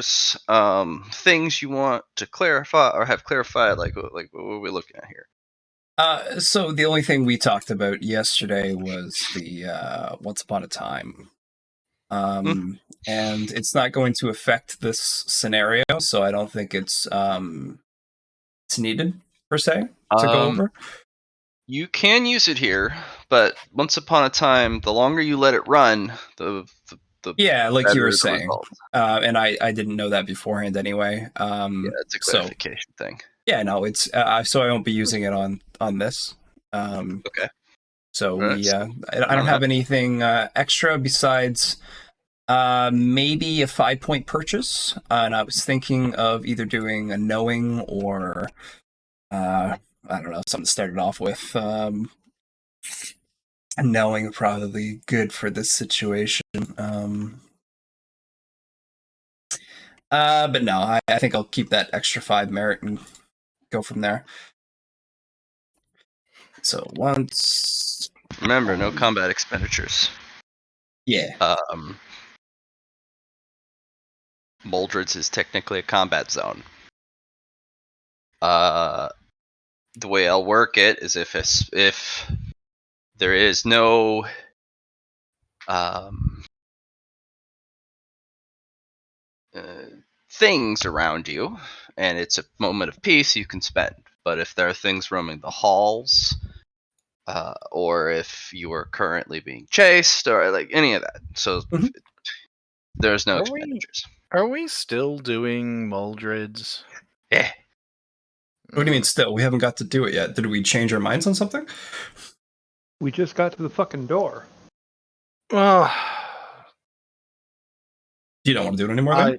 things you want to clarify or have clarified? Like what are we looking at here? So the only thing we talked about yesterday was the Once Upon a Time. And it's not going to affect this scenario, so I don't think it's needed per se to go over. You can use it here, but once upon a time, the longer you let it run, the yeah, like you better were the saying, result. and I didn't know that beforehand anyway. Yeah, it's a clarification thing. Yeah, no, it's so I won't be using it on this. Okay. So Right. I don't have anything extra besides maybe a 5-point purchase, and I was thinking of either doing a knowing or I don't know, something started off with a knowing probably good for this situation. But no, I think I'll keep that extra 5 merit and go from there. So once, remember, no combat expenditures. Yeah. Mordreds is technically a combat zone. The way I'll work it is if there is no things around you, and it's a moment of peace, you can spend. But if there are things roaming the halls, or if you are currently being chased, or like any of that, so there's no expenditures. Are we still doing Mordreds? Yeah. What do you mean still? We haven't got to do it yet. Did we change our minds on something? We just got to the fucking door. Well, you don't want to do it anymore then?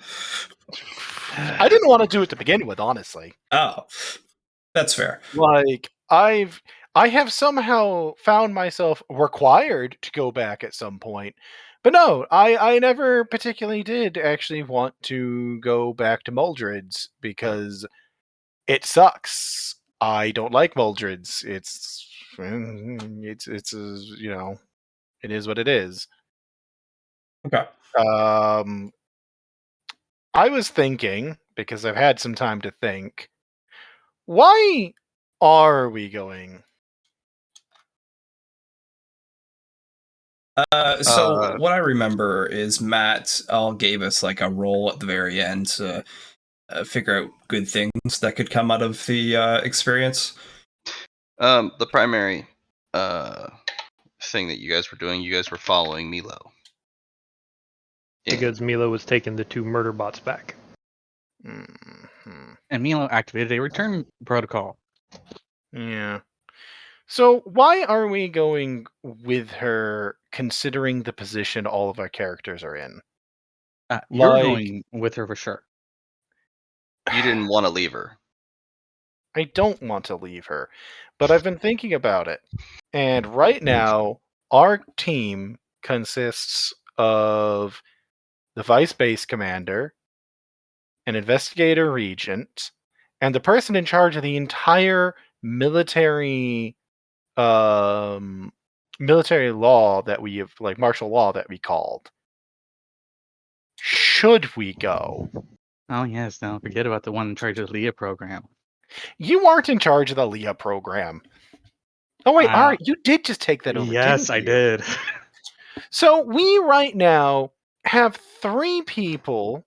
I didn't want to do it to begin with, honestly. Oh, that's fair. Like, I have somehow found myself required to go back at some point. But no, I never particularly did actually want to go back to Mordreds because it sucks. I don't like Mordreds. It's you know, it is what it is. Okay. I was thinking, because I've had some time to think, why are we going? So what I remember is Matt all gave us like a roll at the very end to figure out good things that could come out of the experience. The primary thing that you guys were doing, you guys were following Milo. Because Milo was taking the 2 murder bots back. Mm-hmm. And Milo activated a return protocol. Yeah. So why are we going with her, considering the position all of our characters are in? You're going with her for sure. You didn't want to leave her. I don't want to leave her, but I've been thinking about it. And right now, our team consists of the Vice Base Commander, an Investigator Regent, and the person in charge of the entire military law that we have, like martial law that we called. Should we go? Oh yes, don't forget about the one in charge of the Leah program. You aren't in charge of the Leah program. Oh wait, Ari, you did just take that over. Yes, I did. So we right now have 3 people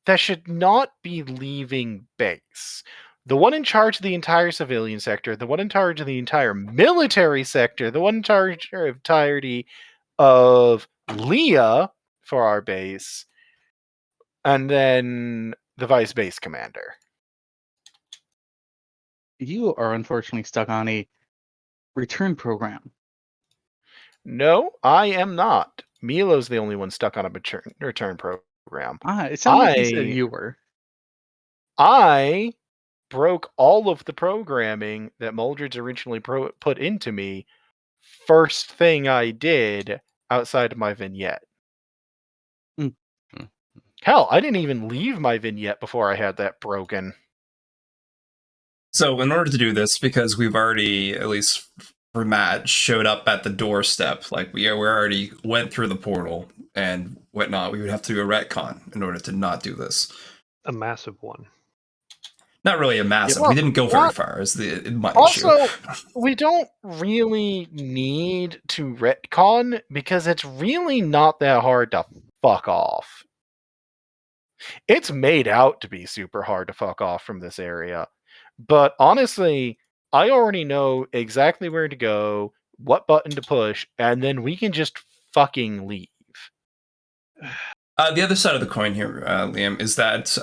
that should not be leaving base. The one in charge of the entire civilian sector, the one in charge of the entire military sector, the one in charge of entirety of Leah for our base, and then the Vice Base Commander. You are unfortunately stuck on a return program. No, I am not. Milo's the only one stuck on a return program. It sounded like you said you were. I broke all of the programming that Mordreds originally put into me first thing I did outside of my vignette. Hell, I didn't even leave my vignette before I had that broken. So in order to do this, because we've already, at least Matt showed up at the doorstep, like we already went through the portal and whatnot, we would have to do a retcon in order to not do this. A massive one. Not really a massive. well, we didn't go very not- far. Is my Also, issue. we don't really need to retcon because it's really not that hard to fuck off. It's made out to be super hard to fuck off from this area. But honestly, I already know exactly where to go, what button to push, and then we can just fucking leave. The other side of the coin here, Liam, is that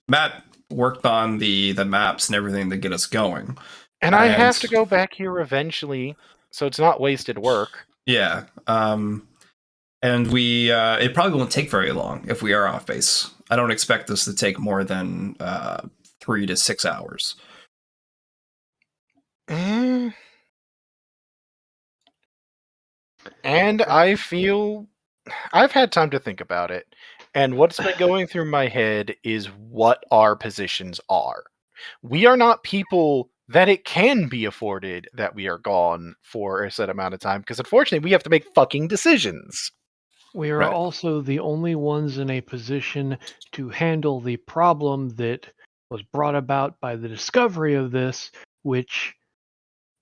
Matt worked on the maps and everything to get us going. And I have to go back here eventually, so it's not wasted work. Yeah. And we it probably won't take very long if we are off base. I don't expect this to take more than 3 to 6 hours. And I feel I've had time to think about it. And what's been going through my head is what our positions are. We are not people that it can be afforded that we are gone for a set amount of time, because unfortunately we have to make fucking decisions. We are also the only ones in a position to handle the problem that was brought about by the discovery of this, which...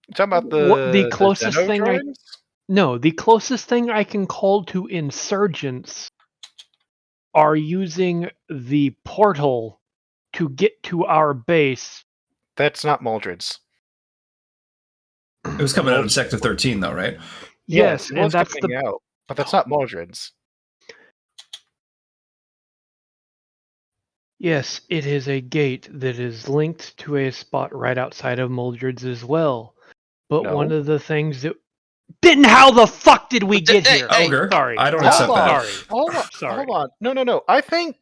You talking about the closest thing No, the closest thing I can call to insurgents are using the portal to get to our base. That's not Mordreds. It was coming out of Sector 13, though, right? Yes, and that's out, but that's not Mordreds. Yes, it is a gate that is linked to a spot right outside of Mordreds as well. But one of the things that... Then how the fuck did we get here? Ogre, sorry. I don't accept that. Hold on. No. I think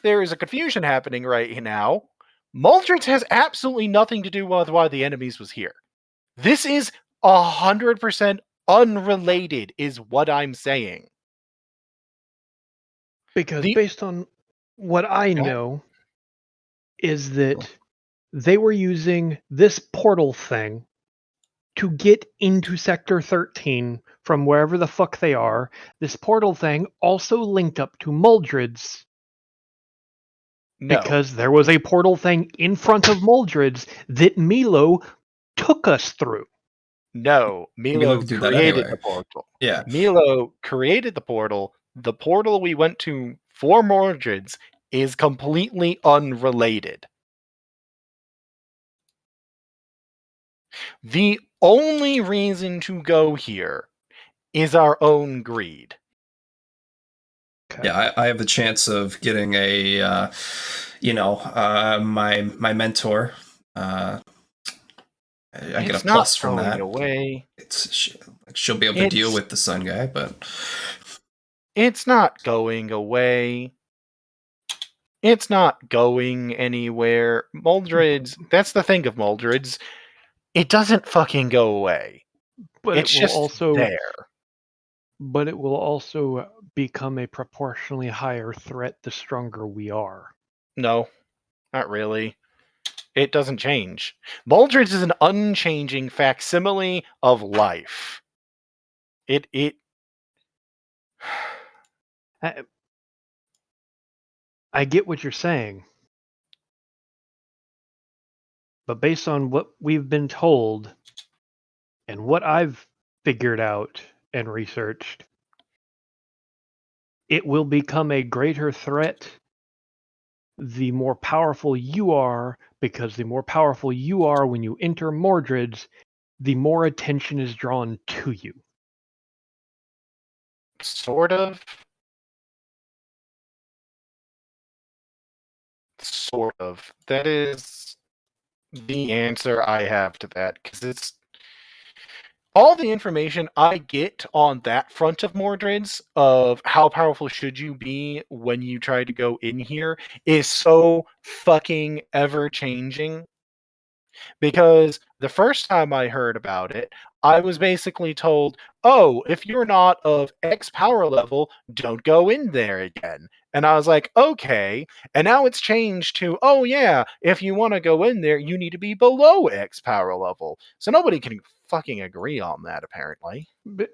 there is a confusion happening right now. Mordreds has absolutely nothing to do with why the enemies was here. This is 100% unrelated, is what I'm saying. Because based on what I know, is that they were using this portal thing to get into Sector 13 from wherever the fuck they are. This portal thing also linked up to Mordreds. No. Because there was a portal thing in front of Mordreds that Milo took us through. No, Milo created the portal. Yeah. Milo created the portal. The portal we went to for Mordreds is completely unrelated. The only reason to go here is our own greed. Okay. Yeah, I have the chance of getting a, my mentor. I get a plus from that. Away. She'll be able to deal with the sun guy, but it's not going away. It's not going anywhere. Mordreds. That's the thing of Mordreds. It doesn't fucking go away. But it's just there. But it will also become a proportionally higher threat the stronger we are. No, not really. It doesn't change. Mordreds is an unchanging facsimile of life. I get what you're saying. But based on what we've been told and what I've figured out and researched, it will become a greater threat the more powerful you are, because the more powerful you are when you enter Mordreds, the more attention is drawn to you. Sort of. Sort of. That is the answer I have to that, because it's all the information I get on that front of Mordreds of how powerful should you be when you try to go in here is so fucking ever-changing. Because the first time I heard about it, I was basically told, oh, if you're not of X power level, don't go in there again. And I was like, okay. And now it's changed to, oh yeah, if you want to go in there, you need to be below X power level. So nobody can fucking agree on that, apparently. But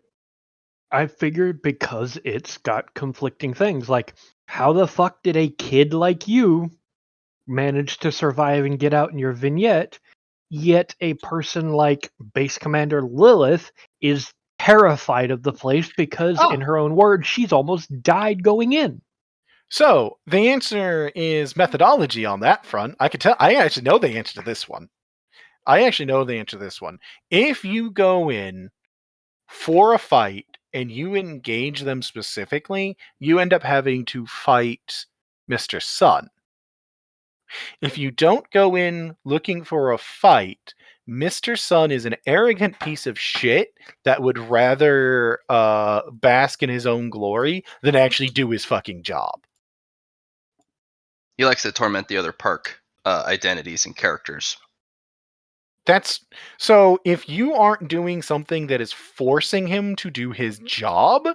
I figured because it's got conflicting things. Like, how the fuck did a kid like you manage to survive and get out in your vignette, yet a person like Base Commander Lilith is terrified of the place because, in her own words, she's almost died going in. So the answer is methodology on that front. I could tell. I actually know the answer to this one. If you go in for a fight and you engage them specifically, you end up having to fight Mr. Sun. If you don't go in looking for a fight, Mr. Sun is an arrogant piece of shit that would rather bask in his own glory than actually do his fucking job. He likes to torment the other park identities and characters. That's so if you aren't doing something that is forcing him to do his job,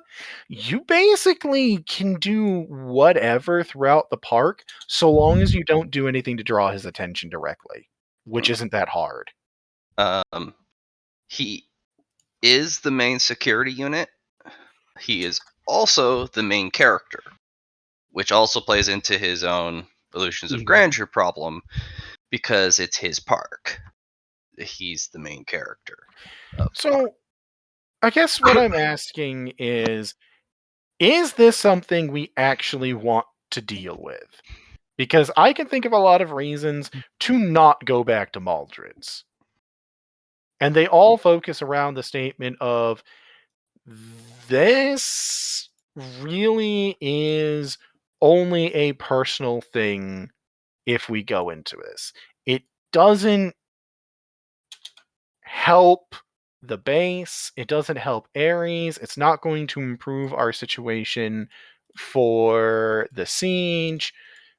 you basically can do whatever throughout the park so long as you don't do anything to draw his attention directly, which isn't that hard. He is the main security unit. He is also the main character, which also plays into his own illusions of grandeur problem because it's his park. He's the main character. So, I guess what I'm asking is this something we actually want to deal with? Because I can think of a lot of reasons to not go back to Mordreds. And they all focus around the statement of this really is only a personal thing if we go into this. It doesn't help the base. It doesn't help Ares. It's not going to improve our situation for the siege.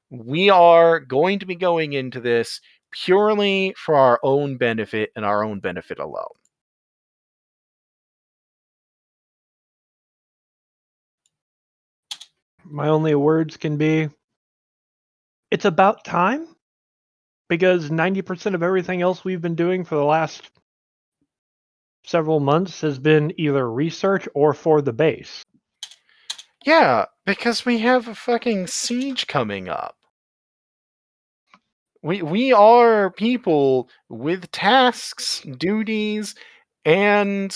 We are going to be going into this purely for our own benefit and our own benefit alone. My only words can be, it's about time, because 90% of everything else we've been doing for the last several months has been either research or for the base. Yeah, because we have a fucking siege coming up. We are people with tasks, duties, and,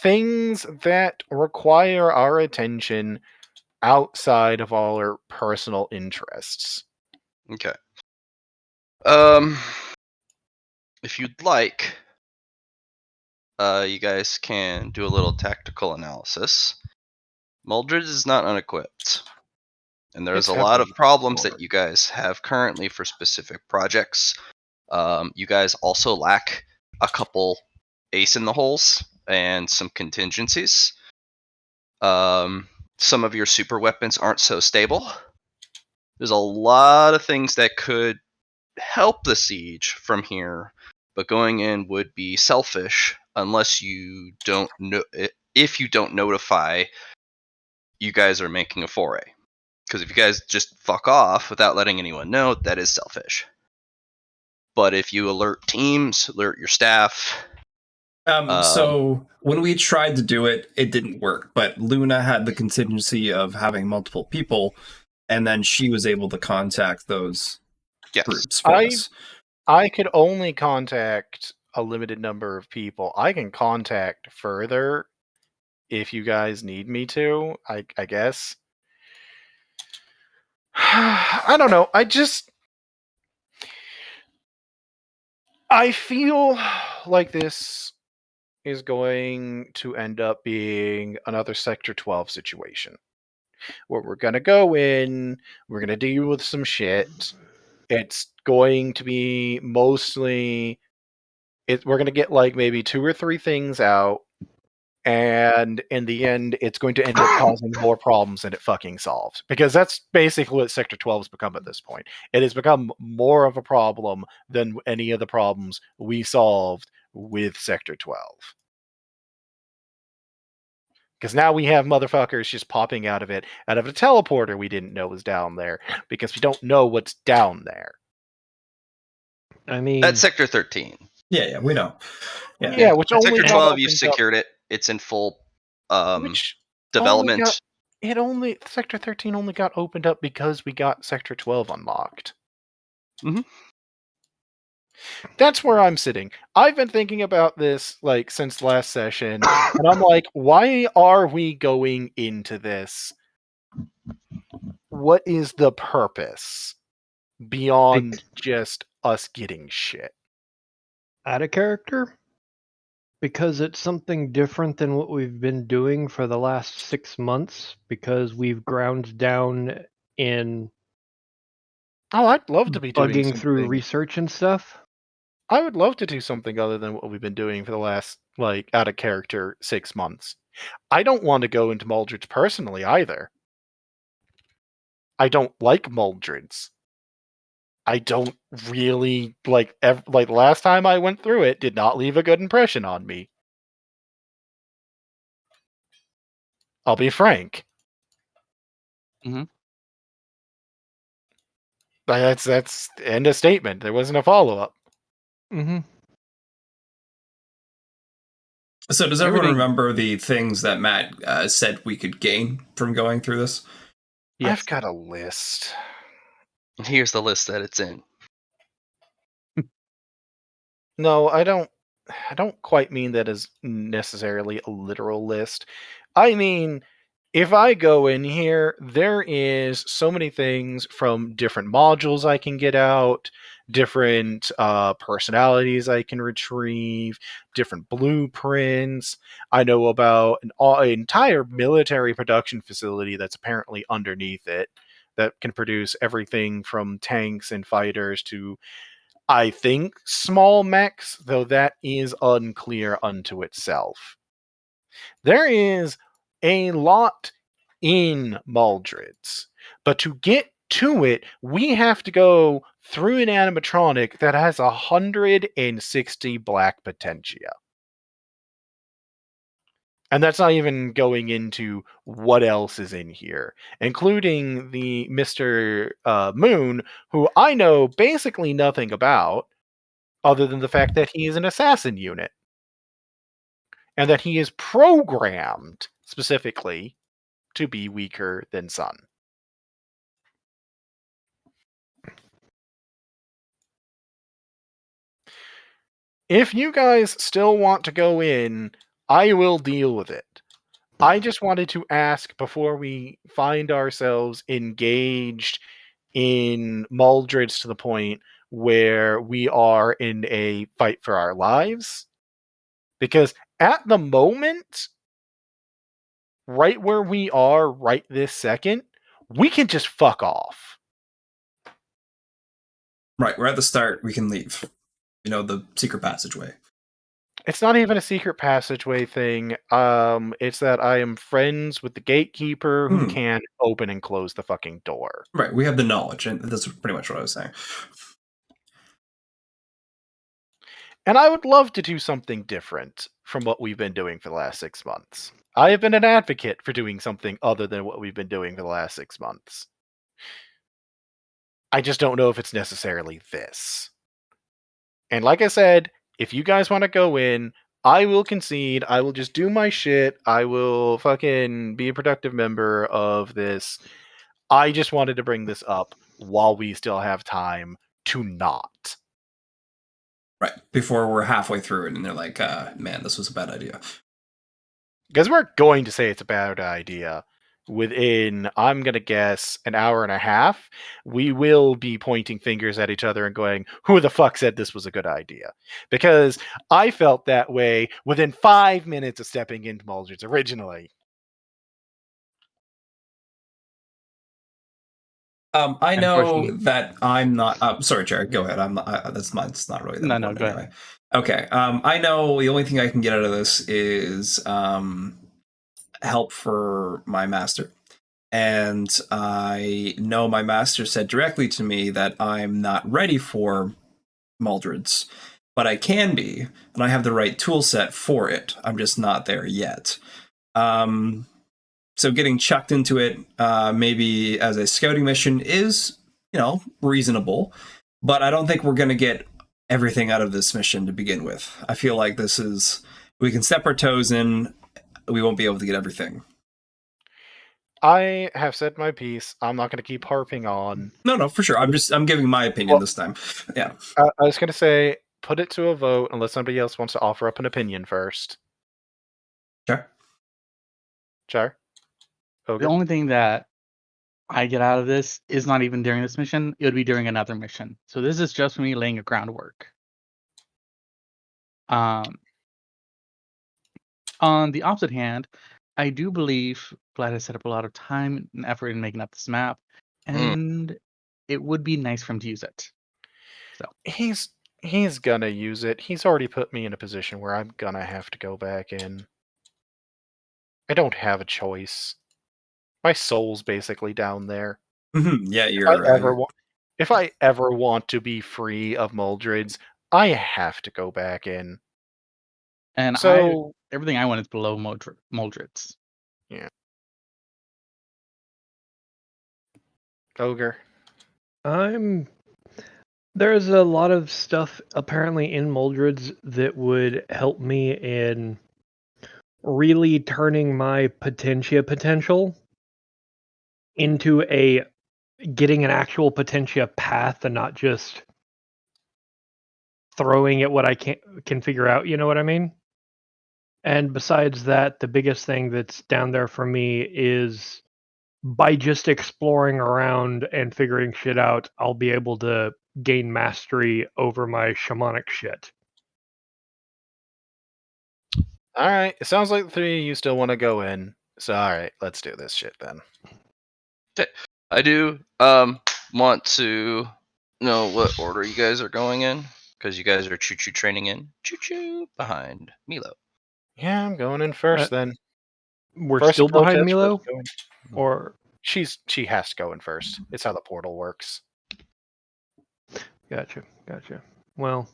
things that require our attention outside of our personal interests. Okay. If you'd like, you guys can do a little tactical analysis. Mordreds is not unequipped. And there's It's a lot of heavily problems that explored. you guys have currently for specific projects. You guys also lack a couple ace in the holes and some contingencies. Some of your super weapons aren't so stable. There's a lot of things that could help the siege from here, but going in would be selfish unless you don't know. If you don't notify, you guys are making a foray. Because if you guys just fuck off without letting anyone know, that is selfish. But if you alert teams, alert your staff. So when we tried to do it, it didn't work. But Luna had the contingency of having multiple people, and then she was able to contact those groups for us. I could only contact a limited number of people. I can contact further if you guys need me to, I guess. I don't know. I feel like this is going to end up being another Sector 12 situation. Where we're going to go in, we're going to deal with some shit. It's going to be mostly... we're going to get like maybe 2 or 3 things out. And in the end, it's going to end up causing more problems than it fucking solved. Because that's basically what Sector 12 has become at this point. It has become more of a problem than any of the problems we solved with Sector 12. Because now we have motherfuckers just popping out of it, out of a teleporter we didn't know was down there, because we don't know what's down there. I mean... That's Sector 13. Yeah, we know. Yeah, which only Sector got 12, you've opened up- secured it. It's in full which development. Sector 13 only got opened up because we got Sector 12 unlocked. Mhm. That's where I'm sitting. I've been thinking about this like since last session, and I'm like, why are we going into this? What is the purpose beyond just us getting shit? Out of character? Because it's something different than what we've been doing for the last 6 months, because we've ground down in Oh, I'd love to be doing bugging something. through research and stuff. I would love to do something other than what we've been doing for the last, like, out of character 6 months. I don't want to go into Mordreds personally either. I don't like Mordreds. I don't really like last time I went through it did not leave a good impression on me. I'll be frank. Mhm. That's end of statement. There wasn't a follow-up. Mm-hmm. So does everyone Everything- remember the things that Matt said we could gain from going through this? I've got a list. Here's the list that it's in. No, I don't quite mean that as necessarily a literal list. I mean, if I go in here, there is so many things from different modules I can get out, different personalities I can retrieve, different blueprints. I know about an entire military production facility that's apparently underneath it that can produce everything from tanks and fighters to, I think, small mechs, though that is unclear unto itself. There is a lot in Mordreds, but to get to it, we have to go through an animatronic that has 160 black potentia. And that's not even going into what else is in here, including the Mr. Moon, who I know basically nothing about, other than the fact that he is an assassin unit. And that he is programmed specifically to be weaker than Sun. If you guys still want to go in, I will deal with it. I just wanted to ask before we find ourselves engaged in Mordreds to the point where we are in a fight for our lives. Because at the moment, right where we are right this second, we can just fuck off. Right, we're at the start. We can leave. You know, the secret passageway. It's not even a secret passageway thing. It's that I am friends with the gatekeeper who can open and close the fucking door. Right, we have the knowledge, and that's pretty much what I was saying. And I would love to do something different from what we've been doing for the last 6 months. I have been an advocate for doing something other than what we've been doing for the last 6 months. I just don't know if it's necessarily this. And like I said, if you guys want to go in, I will concede. I will just do my shit. I will fucking be a productive member of this. I just wanted to bring this up while we still have time to not. Right, before we're halfway through it and they're like, man, this was a bad idea. Because we're going to say it's a bad idea. Within, I'm going to guess, an hour and a half, we will be pointing fingers at each other and going, who the fuck said this was a good idea? Because I felt that way within 5 minutes of stepping into Mordreds originally. I know that I'm not. Sorry, Jared. Go ahead. I'm not. That's not. It's not really that important go anyway. ahead. Okay. I know the only thing I can get out of this is help for my master, and I know my master said directly to me that I'm not ready for Mordreds, but I can be, and I have the right tool set for it. I'm just not there yet. So getting chucked into it, maybe as a scouting mission, is, reasonable. But I don't think we're going to get everything out of this mission to begin with. I feel like we can step our toes in, we won't be able to get everything. I have said my piece. I'm not going to keep harping on. No, for sure. I'm giving my opinion this time. Yeah. I was going to say, put it to a vote unless somebody else wants to offer up an opinion first. Sure. Char? Ogre? The only thing that I get out of this is not even during this mission. It would be during another mission. So this is just me laying a groundwork. On the opposite hand, I do believe Vlad has set up a lot of time and effort in making up this map, and it would be nice for him to use it. So He's gonna use it. He's already put me in a position where I'm gonna have to go back in. I don't have a choice. My soul's basically down there. Yeah, you're. If I ever want to be free of Mordreds, I have to go back in. And So everything I want is below Mordreds. Yeah. Ogre. There's a lot of stuff apparently in Mordreds that would help me in really turning my potential into getting an actual potentia path and not just throwing at what I can figure out, you know what I mean? And besides that, the biggest thing that's down there for me is by just exploring around and figuring shit out, I'll be able to gain mastery over my shamanic shit. Alright, it sounds like the three of you still want to go in. So alright, let's do this shit then. I do want to know what order you guys are going in, because you guys are choo-choo training in. Choo-choo behind Milo. Yeah, I'm going in first then. We're First still behind protest, Milo? first going. Or She has to go in first. It's how the portal works. Gotcha. Well,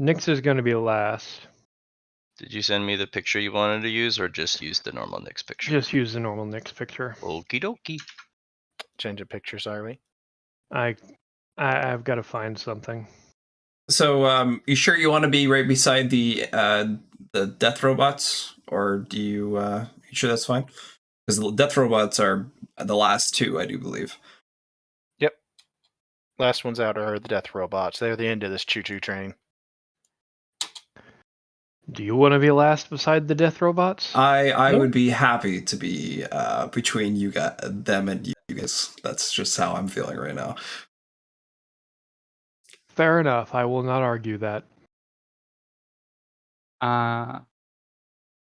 Nyx is going to be last. Did you send me the picture you wanted to use, or just use the normal Nyx picture? Just use the normal Nyx picture. Okie dokie. Change of pictures, are we? I've got to find something. So, you sure you want to be right beside the death robots, or do you sure that's fine? Because the death robots are the last two, I do believe. Yep. Last ones out are the death robots. They're the end of this choo-choo train. Do you want to be last beside the death robots? I would be happy to be between them and you guys. That's just how I'm feeling right now. Fair enough. I will not argue that.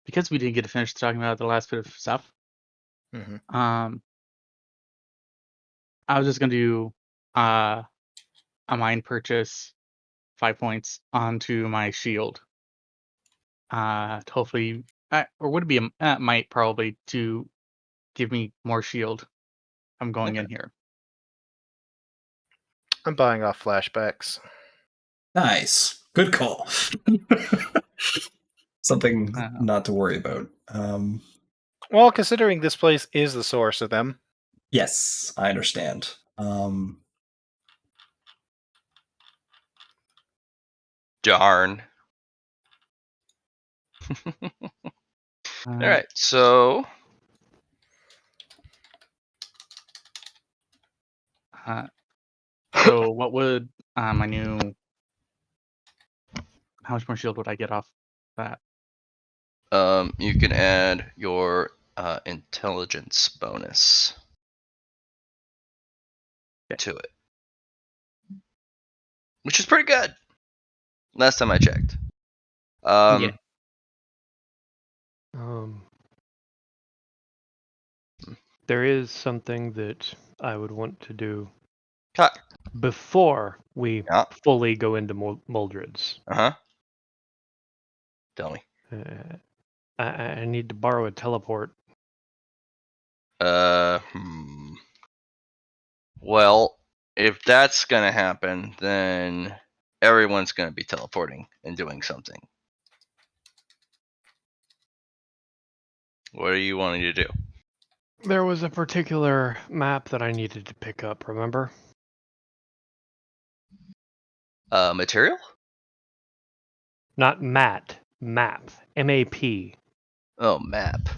Because we didn't get to finish talking about the last bit of stuff. Mm-hmm. I was just gonna do a mind purchase 5 points onto my shield. To hopefully, or would it be a might probably to give me more shield. I'm going in here. I'm buying off flashbacks. Nice. Good call. Something not to worry about. Well, considering this place is the source of them. Yes, I understand. Darn. All right, so so what would my new? How much more shield would I get off that? You can add your intelligence bonus to it, which is pretty good. Last time I checked. Yeah. There is something that I would want to do Cut. before we fully go into Mordreds. Tell me. I need to borrow a teleport. Well, if that's gonna happen, then everyone's gonna be teleporting and doing something. What are you wanting to do? There was a particular map that I needed to pick up, remember? Material? Not mat. Map. M-A-P. Oh, map.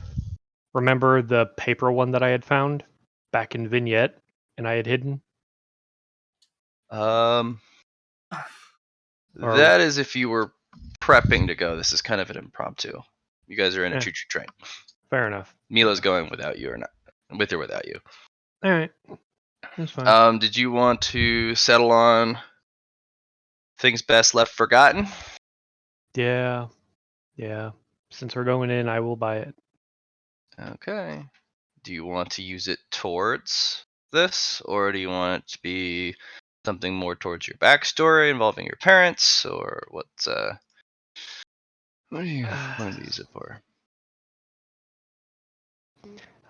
Remember the paper one that I had found back in Vignette and I had hidden? Or- Or- that is if you were prepping to go. This is kind of an impromptu. You guys are in a Eh. choo-choo train. Fair enough. Mila's going without you or not? With or without you? All right. That's fine. Did you want to settle on things best left forgotten? Yeah. Since we're going in, I will buy it. Okay. Do you want to use it towards this, or do you want it to be something more towards your backstory involving your parents, or what do you want to use it for?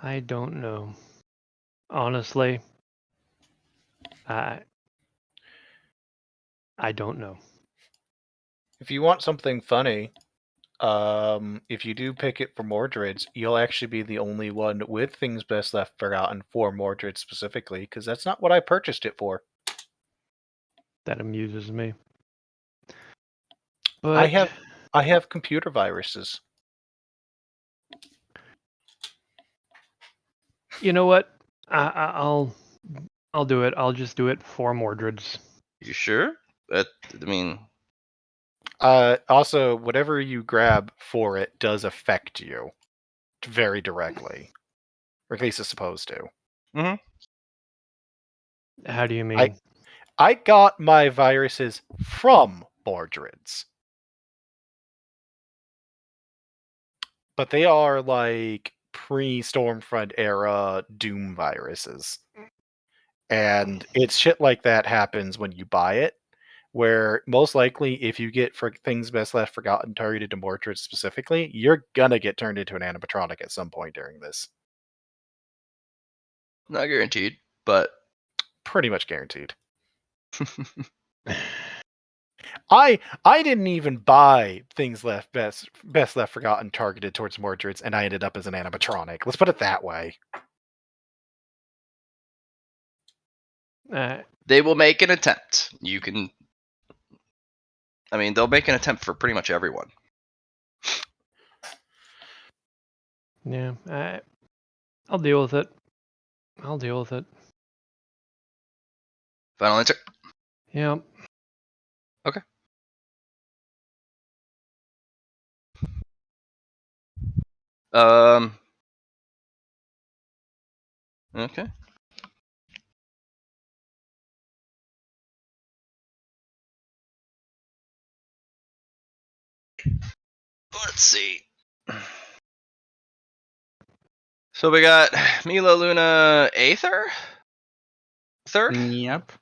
I don't know. Honestly, I don't know. If you want something funny, if you do pick it for Mordreds, you'll actually be the only one with things best left forgotten for Mordreds specifically, because that's not what I purchased it for. That amuses me. But I have computer viruses. You know what? I'll do it. I'll just do it for Mordreds. You sure? I mean, Also, whatever you grab for it does affect you very directly, or at least it's supposed to. mm-hmm. How do you mean? I got my viruses from Mordreds. But they are like pre-Stormfront era Doom viruses. And it's shit like that happens when you buy it, where most likely if you get for things best left forgotten targeted to Mordreds specifically, you're gonna get turned into an animatronic at some point during this. Not guaranteed, but Pretty much guaranteed. I didn't even buy things best left forgotten targeted towards Mordreds, and I ended up as an animatronic. Let's put it that way. they will make an attempt. You can. I mean, they'll make an attempt for pretty much everyone. Yeah, I'll deal with it. Final answer? Yeah. Okay. Okay. Let's see. So we got Mila, Luna, Aether? Third? Yep.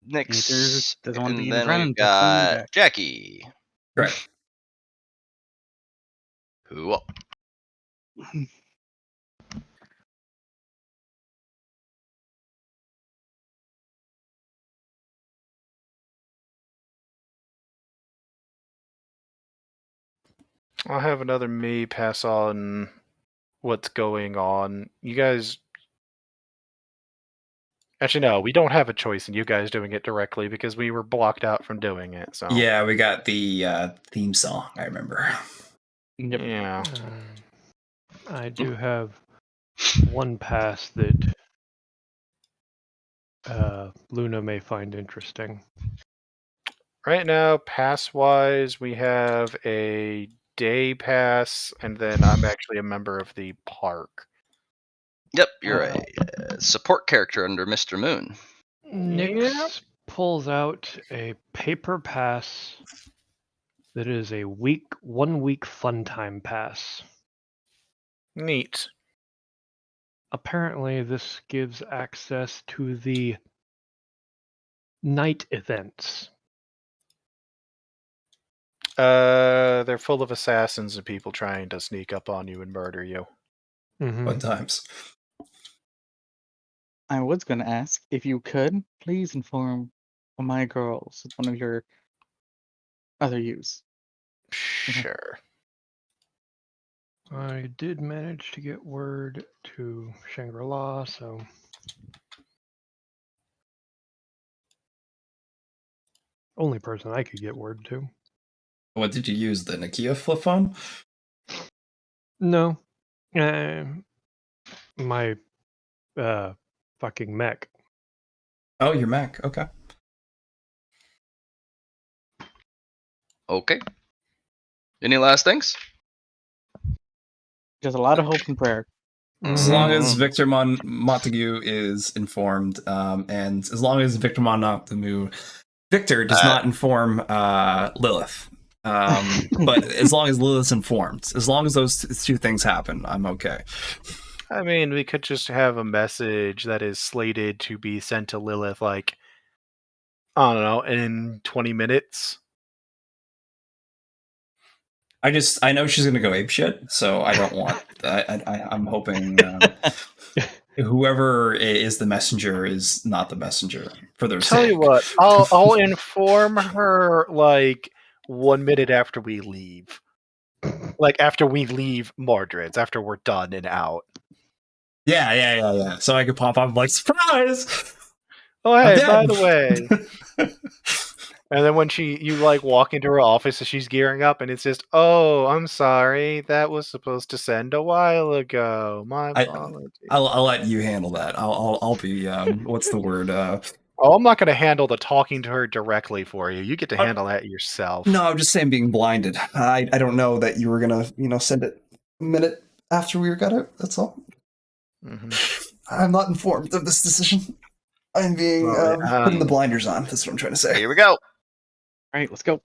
Next. Aether doesn't want to be And in then front we've and pushing me got back. Jackie. Correct. Cool. I'll have another me pass on what's going on. You guys. Actually, no, we don't have a choice in you guys doing it directly because we were blocked out from doing it. So Yeah, we got the theme song, I remember. Yep. yeah. I do have one pass that Luna may find interesting. Right now, pass-wise, we have a day pass, and then I'm actually a member of the park. Yep, you're a support character under Mr. Moon. Nyx pulls out a paper pass that is a 1 week fun time pass. Neat. Apparently, this gives access to the night events. They're full of assassins and people trying to sneak up on you and murder you. Mm-hmm. Fun times. I was going to ask if you could please inform my girls one of your other use. Sure. I did manage to get word to Shangri-La, so only person I could get word to. What did you use? The Nokia flip phone? No. My fucking mech. Oh, your Mac. Okay. Okay. Any last things? Just a lot of hope and prayer. As long as Mhm. Victor Montague is informed, and as long as Victor does not inform Lilith. But as long as Lilith's informed, as long as those two things happen, I'm okay. I mean, we could just have a message that is slated to be sent to Lilith, like, I don't know, in 20 minutes. I know she's gonna go apeshit, so I don't want. I'm hoping whoever is the messenger is not the messenger for their Tell sake. you what, I'll inform her like 1 minute after we leave. Like after we leave Mordreds, after we're done and out. Yeah. So I could pop up like surprise. Oh I'm hey, dead. by the way. And then when you like walk into her office and she's gearing up and it's just, oh, I'm sorry, that was supposed to send a while ago. My apologies. I'll let you handle that. I'll be what's the word? Oh, I'm not going to handle the talking to her directly for you. You get to handle that yourself. No, I'm just saying being blinded. I don't know that you were gonna send it a minute after we got out. That's all. Mm-hmm. I'm not informed of this decision. I'm being putting the blinders on. That's what I'm trying to say. Here we go. All right, let's go.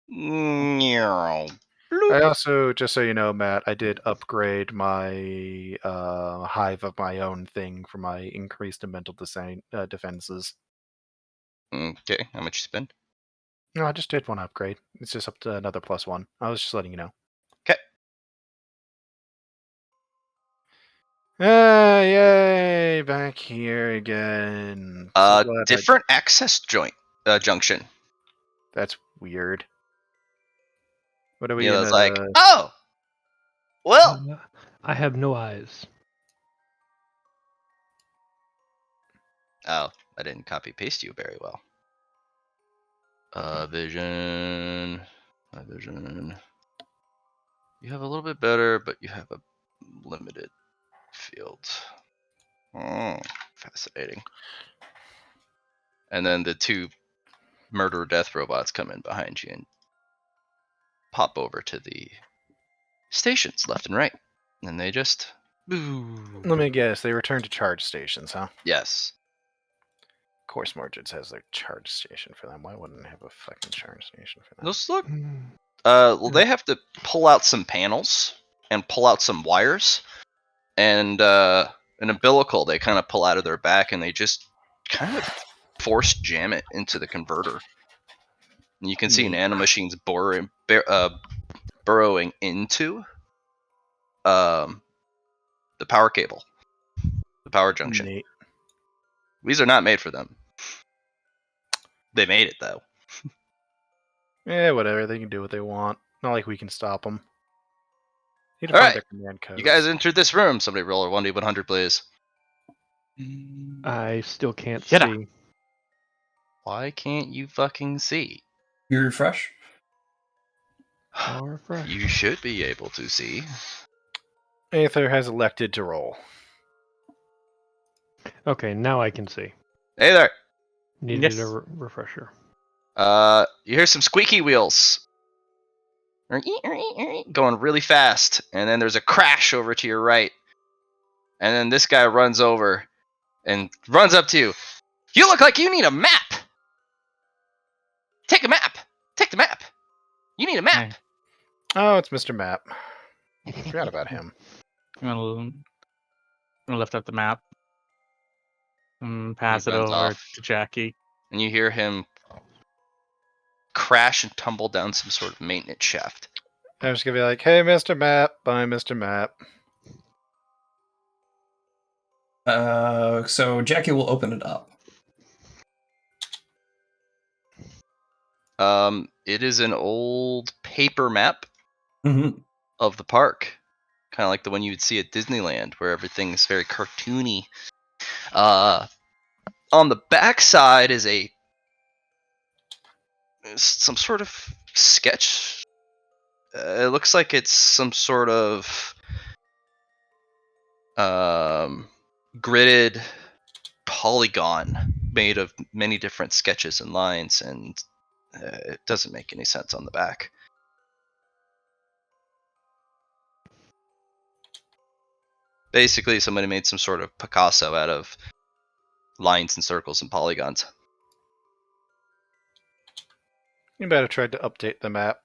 Meow. I also, just so you know, Matt, I did upgrade my hive of my own thing for my increased mental defenses. Okay, how much you spend? No, I just did one upgrade. It's just up to another +1. I was just letting you know. Okay. Yay! Back here again. So glad Different access junction. That's weird. What are we Yeah, in? it's like, oh, well. I have no eyes. Oh, I didn't copy paste you very well. Vision. You have a little bit better, but you have a limited field. Fascinating. And then the two murder death robots come in behind you and pop over to the stations left and right. And they just. Let me guess. They return to charge stations, huh? Yes. Of course, Mordreds has their charge station for them. Why wouldn't they have a fucking charge station for them? Those look. Well, they have to pull out some panels and pull out some wires, and an umbilical they kind of pull out of their back, and they just kind of force jam it into the converter. And you can see nanomachines burrowing into the power cable, the power junction. Neat. These are not made for them. They made it though. Yeah, whatever. They can do what they want. Not like we can stop them. Need to All find right. their command codes. You guys entered this room. Somebody roll a 1d100, please. I still can't Shut see. Why can't you fucking see? You refresh. I'll refresh. You should be able to see. Aether has elected to roll. Okay, now I can see. Hey there. Needed Yes. a refresher. You hear some squeaky wheels going really fast, and then there's a crash over to your right, and then this guy runs over and runs up to you. You look like you need a map. Take a map. Take the map. You need a map. Hey. Oh, it's Mr. Map. Forgot about him. I'm gonna lift up the map and pass He it runs over off. to Jackie. And you hear him crash and tumble down some sort of maintenance shaft. I'm just gonna be like, hey, Mr. Map. Bye, Mr. Map. So Jackie will open it up. It is an old paper map Mm-hmm. of the park, kind of like the one you would see at Disneyland, where everything's very cartoony. On the back side is a some sort of sketch. It looks like it's some sort of gridded polygon made of many different sketches and lines, and it doesn't make any sense on the back. Basically, somebody made some sort of Picasso out of lines and circles and polygons. You better try to update the map.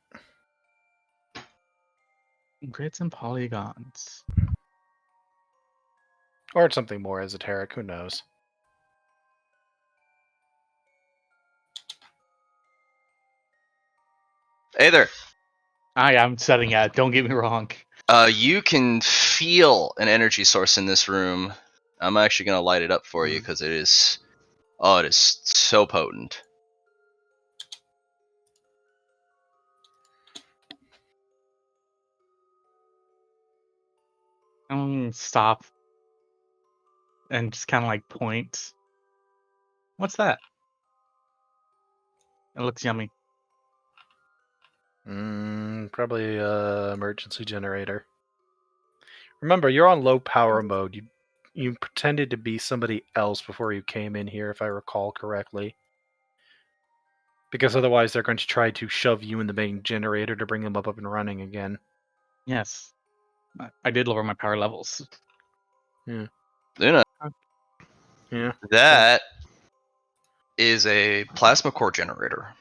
Grids and polygons. Or it's something more esoteric, who knows. Hey there. I'm setting it. Don't get me wrong. You can feel an energy source in this room. I'm actually going to light it up for you because it is so potent. I'm gonna stop and just kind of like point. What's that? It looks yummy. Probably emergency generator. Remember, you're on low power mode. You pretended to be somebody else before you came in here, if I recall correctly. Because otherwise they're going to try to shove you in the main generator to bring them up and running again. Yes. I did lower my power levels. Luna, Yeah. that is a plasma core generator.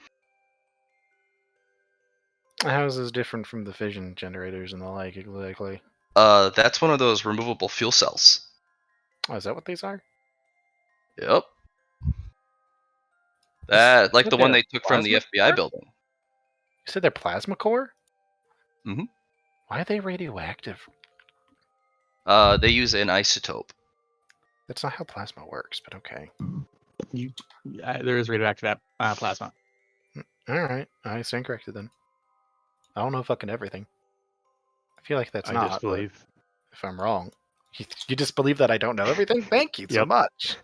How is this different from the fission generators and the like, exactly? That's one of those removable fuel cells. Oh, is that what these are? Yep. That, like Is the that one their they took from the plasma FBI core? building. You said they're plasma core? Mhm. Why are they radioactive? They use an isotope. That's not how plasma works, but okay. There is radioactive plasma. Alright, I stand corrected then. I don't know fucking everything. I feel like that's I not, disbelieve. but if I'm wrong. You disbelieve that I don't know everything? Thank you so Yep. much.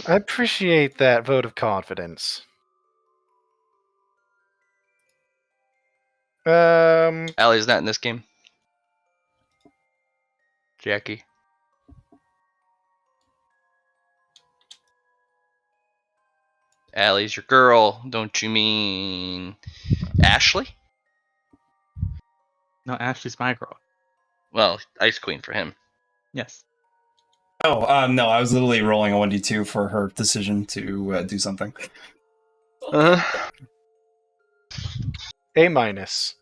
I appreciate that vote of confidence. Allie's not in this game. Jackie. Allie's your girl. Don't you mean Ashley? No, Ashley's my girl. Well, Ice Queen for him. Yes. Oh, no, I was literally rolling a 1d2 for her decision to do something. A minus.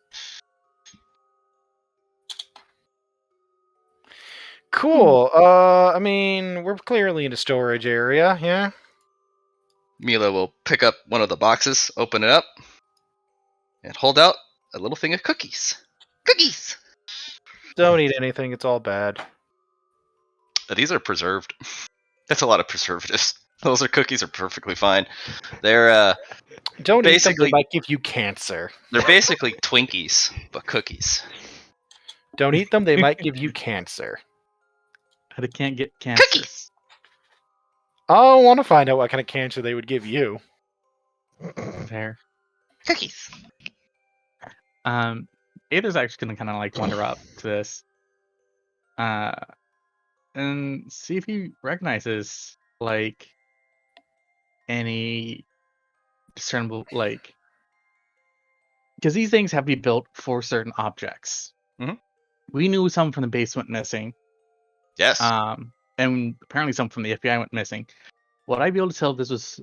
Cool. I mean, we're clearly in a storage area, yeah? Mila will pick up one of the boxes, open it up, and hold out a little thing of cookies. Cookies! Don't eat anything, it's all bad. These are preserved. That's a lot of preservatives. Those cookies are perfectly fine. They're Don't eat them, they basically might give you cancer. they're basically Twinkies, but cookies. Don't eat them, they might give you cancer. But it can't get cancer. Cookies! I want to find out what kind of cancer they would give you. Fair. Cookies. Ada's actually gonna kind of like wander up to this, and see if he recognizes like any discernible like, because these things have to be built for certain objects. Mhm. We knew some from the base went missing. Yes. And apparently some from the FBI went missing. Would I be able to tell if this was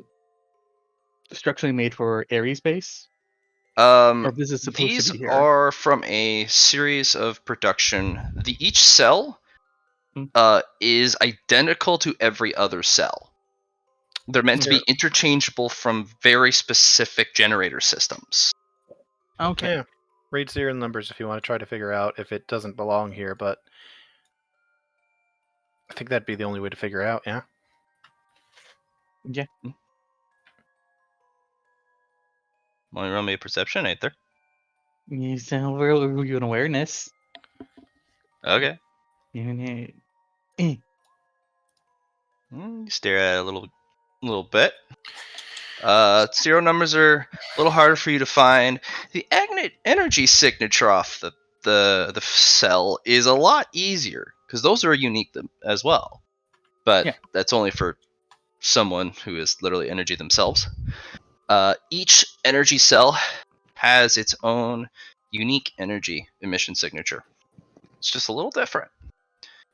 structurally made for Ares base? Or if this is supposed These to be here? are from a series of production. Each cell is identical to every other cell. They're meant to be interchangeable from very specific generator systems. Okay. Yeah. Read serial numbers if you want to try to figure out if it doesn't belong here, but I think that'd be the only way to figure out, yeah? Yeah. Want to roll me a perception, ain't there? You sound you an awareness. Okay. You You stare at it a little bit. Serial numbers are a little harder for you to find. The energy signature off the cell is a lot easier because those are unique as well. But Yeah. that's only for someone who is literally energy themselves. Each energy cell has its own unique energy emission signature. It's just a little different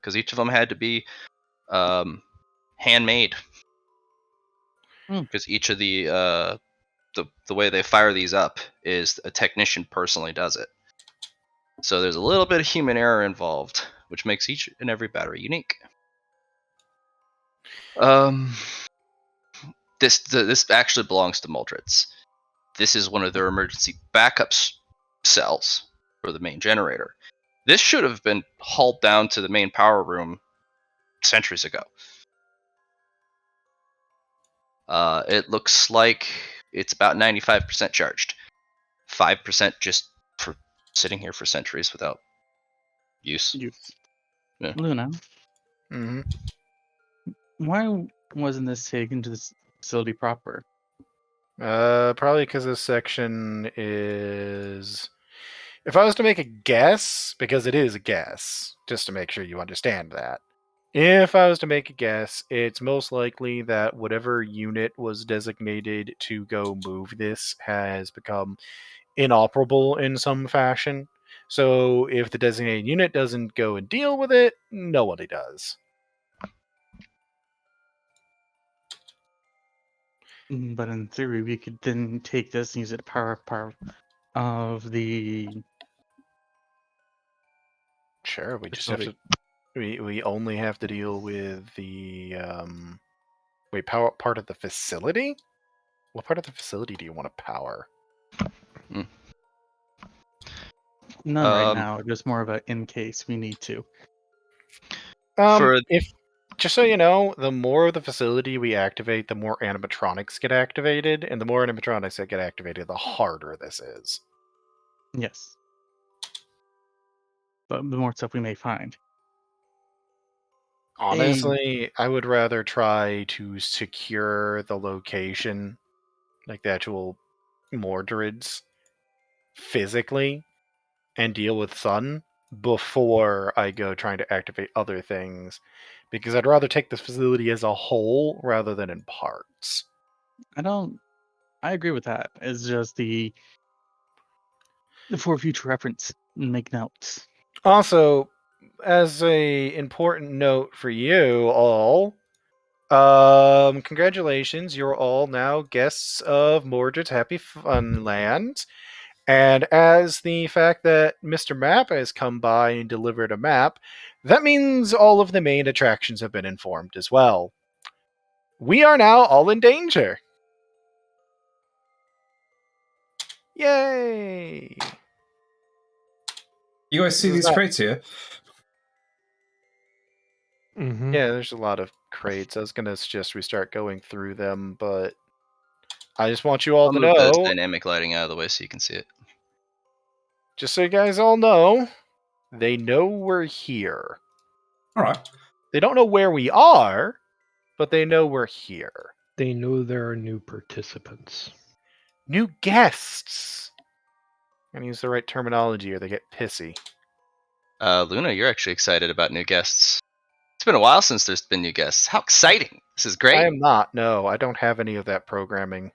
because each of them had to be handmade. Because each of the way they fire these up is a technician personally does it. So there's a little bit of human error involved, which makes each and every battery unique. This actually belongs to Mordreds. This is one of their emergency backup cells for the main generator. This should have been hauled down to the main power room centuries ago. It looks like it's about 95% charged. 5% just for sitting here for centuries without use. Yeah. Luna, Mm-hmm. why wasn't this taken to the facility proper? Probably because this section is. If I was to make a guess, because it is a guess, just to make sure you understand that. If I was to make a guess, it's most likely that whatever unit was designated to go move this has become inoperable in some fashion. So if the designated unit doesn't go and deal with it, nobody does. But in theory, we could then take this and use it to power of the Sure, we just have facility. to. We only have to deal with the power part of the facility. What part of the facility do you want to power? None right now. Just more of a in case we need to. If just so you know, the more of the facility we activate, the more animatronics get activated, and the more animatronics that get activated, the harder this is. Yes. But the more stuff we may find. Honestly, I would rather try to secure the location, like the actual Mordreds, physically, and deal with Sun before I go trying to activate other things, because I'd rather take this facility as a whole rather than in parts. I agree with that. It's just for future reference, make notes. Also, as a important note for you all, congratulations, you're all now guests of Mordred's Happy Funland. And as the fact that Mr. Map has come by and delivered a map, that means all of the main attractions have been informed as well. We are now all in danger. Yay! You guys see This is these not- crates here? Mm-hmm. Yeah, there's a lot of crates. I was going to suggest we start going through them, but I just want you all I'll to move this know, dynamic lighting out of the way so you can see it. just so you guys all know, they know we're here. All right. They don't know where we are, but they know we're here. They know there are new participants. New guests. I'm gonna use the right terminology or they get pissy. Luna, you're actually excited about new guests. It's been a while since there's been new guests. How exciting! This is great. I am not. No, I don't have any of that programming.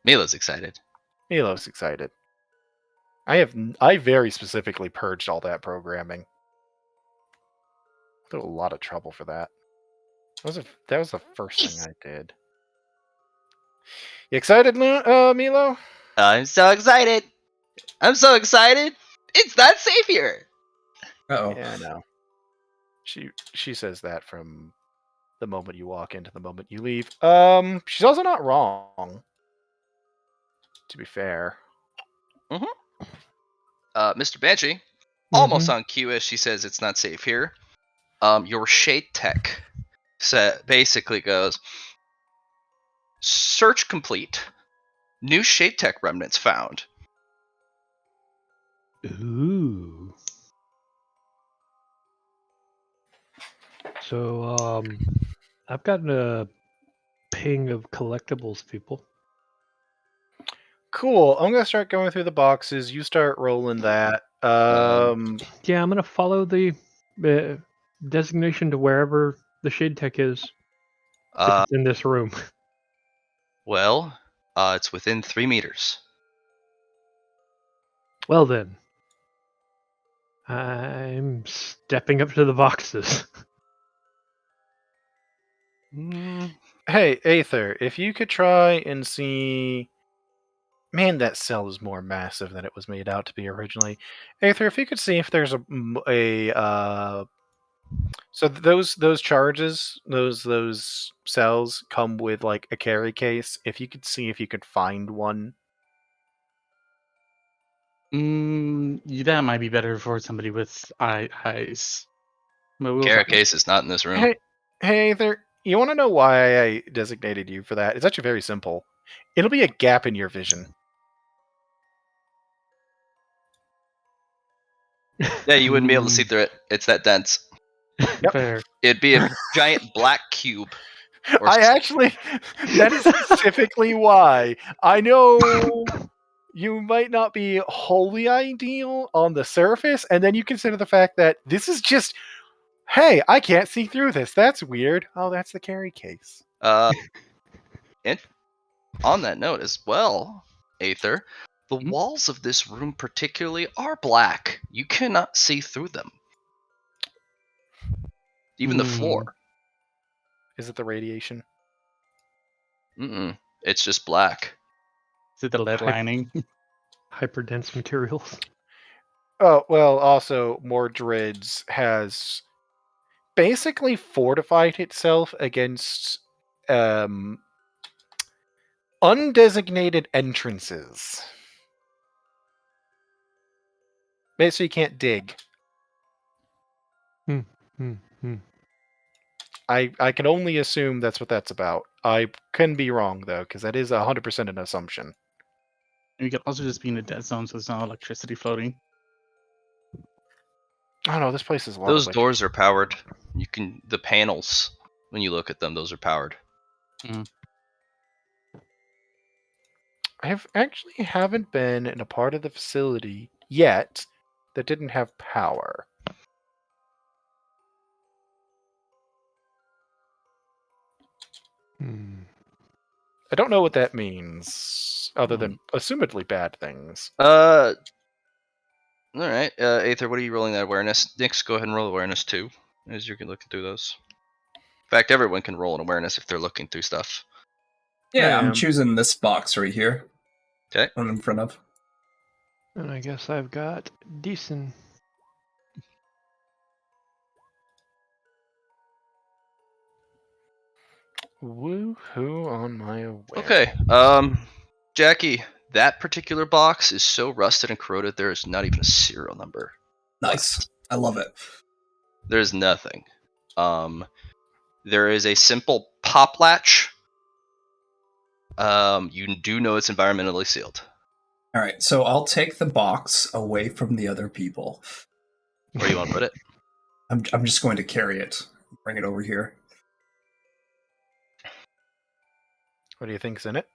Mila's excited. Milo's excited. I very specifically purged all that programming. I had a lot of trouble for that. That was the first thing I did. You excited, Milo? I'm so excited. I'm so excited. It's not safe here. Uh-oh. Yeah, I know. She says that from the moment you walk in to the moment you leave. She's also not wrong. To be fair. Mr. Banshee, Mm-hmm. almost on cue as she says it's not safe here. Your shade tech basically goes, search complete. New shade tech remnants found. Ooh. So, I've gotten a ping of collectibles, people. Cool. I'm gonna start going through the boxes. You start rolling that. Yeah, I'm gonna follow the designation to wherever the shade tech is. If Uh, it's in this room. well, it's within 3 meters. Well then, I'm stepping up to the boxes. Mm, Hey, Aether, if you could try and see. Man, that cell is more massive than it was made out to be originally. Aether, if you could see if there's so those charges, those cells come with like a carry case. If you could see if you could find one. That might be better for somebody with eyes. But we'll Carrot find. case is not in this room. Hey, Aether, you want to know why I designated you for that? It's actually very simple. It'll be a gap in your vision. Yeah, you wouldn't be able to see through it. It's that dense. Yep. Fair. It'd be a giant black cube. Or I actually, that is specifically why. I know you might not be wholly ideal on the surface, and then you consider the fact that this is just, hey, I can't see through this. That's weird. Oh, that's the carry case. And on that note as well, Aether, the Hmm? walls of this room particularly are black. You cannot see through them. Even the floor. Is it the radiation? Mm-mm. It's just black. Is it the lead lining? Hyperdense materials. Oh, well, also, Mordreds has basically fortified itself against undesignated entrances. Basically, you can't dig. Hmm. I can only assume that's what that's about. I can be wrong, though, because that is 100% an assumption. And you can also just be in a dead zone, so there's no electricity floating. Oh no, this place is a lot Those of doors are powered. You can the panels when you look at them, those are powered. I actually haven't been in a part of the facility yet that didn't have power. I don't know what that means, other than assumedly bad things. All right, Aether, what are you rolling that awareness? Nix, go ahead and roll awareness too, as you're looking through those. In fact, everyone can roll an awareness if they're looking through stuff. Yeah, I I'm am. choosing this box right here. Okay. I'm in front of. And I guess I've got decent. Woohoo on my awareness. Okay. Jackie, that particular box is so rusted and corroded there is not even a serial number. Nice. I love it. There's nothing. There is a simple pop latch. You do know it's environmentally sealed. All right, so I'll take the box away from the other people. Where do you want to put it? I'm just going to carry it. Bring it over here. What do you think's in it?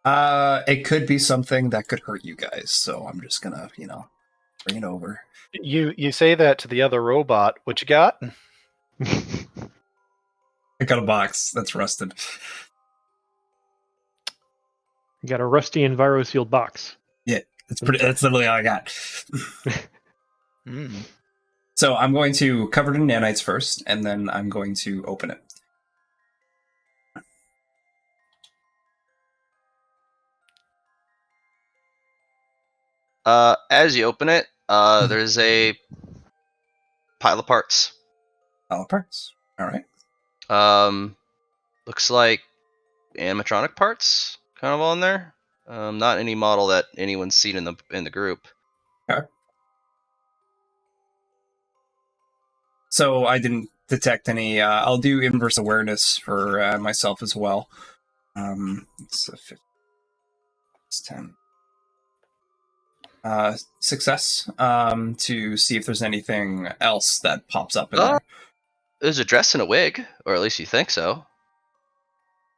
It could be something that could hurt you guys, so I'm just gonna, bring it over. You say that to the other robot. What you got? I got a box that's rusted. You got a rusty enviro sealed box. Yeah, that's literally all I got. Mm. So I'm going to cover it in nanites first, and then I'm going to open it. As you open it, there's a pile of parts. All parts. All right. Looks like animatronic parts, kind of on there. Not any model that anyone's seen in the group. Okay. So I didn't detect any. I'll do inverse awareness for myself as well. It's a 50, it's 10. Success. To see if there's anything else that pops up in there. There's a dress and a wig, or at least you think so.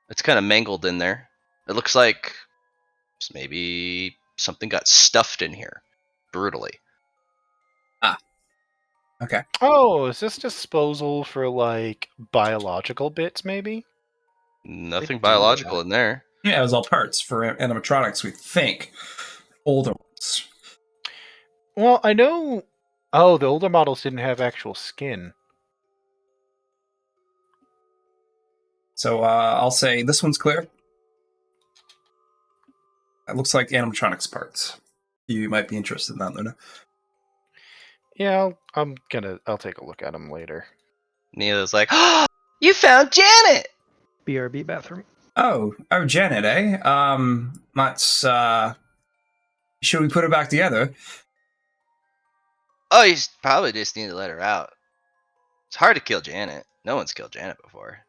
It's kind of mangled in there. It looks like So maybe something got stuffed in here brutally. Okay. Oh, is this disposal for like biological bits? Maybe. Nothing do biological that. in there. Yeah, it was all parts for animatronics, we think. Older ones. Well, I know. Oh, the older models didn't have actual skin. So I'll say this one's clear. It looks like animatronics parts. You might be interested in that, Luna. Yeah, I'll take a look at them later. Neela's like, "Oh, you found Janet!" BRB bathroom. Oh, Janet, eh? That's should we put her back together? Oh, you probably just need to let her out. It's hard to kill Janet. No one's killed Janet before.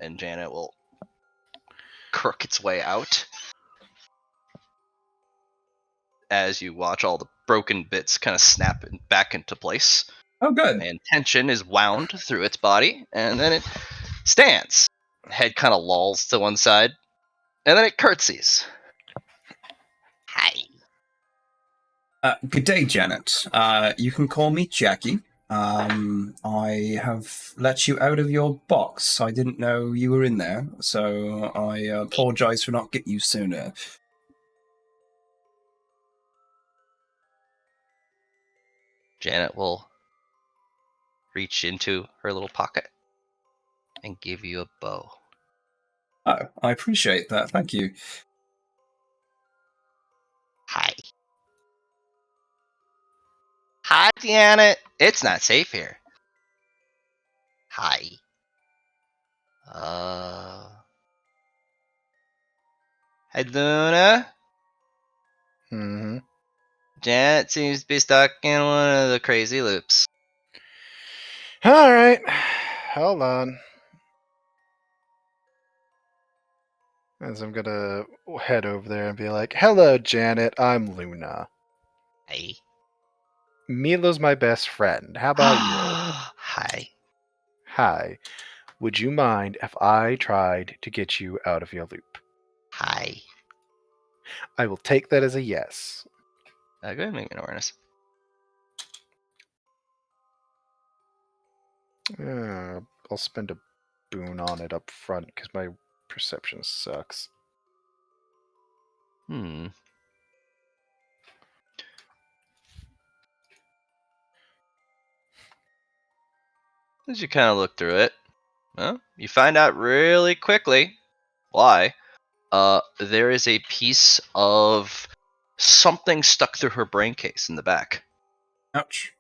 And Janet will crook its way out as you watch all the broken bits kind of snap back into place. Oh, good. And tension is wound through its body, and then it stands. Head kind of lolls to one side, and then it curtsies. Hi. Good day, Janet. You can call me Jackie. I have let you out of your box. I didn't know you were in there, so I apologize for not getting you sooner. Janet will reach into her little pocket and give you a bow. Oh, I appreciate that. Thank you. Hi. Hi, Janet. It's not safe here. Hi. Hi, Luna. Mm-hmm. Janet seems to be stuck in one of the crazy loops. All right, hold on. As I'm gonna head over there and be like, "Hello, Janet. I'm Luna. Hi. Milo's my best friend. How about you? Hi. Hi. Would you mind if I tried to get you out of your loop? Hi. I will take that as a yes. Go ahead and make an awareness. I'll spend a boon on it up front because my perception sucks. As you kind of look through it, well, you find out really quickly why. There is a piece of something stuck through her brain case in the back. Ouch.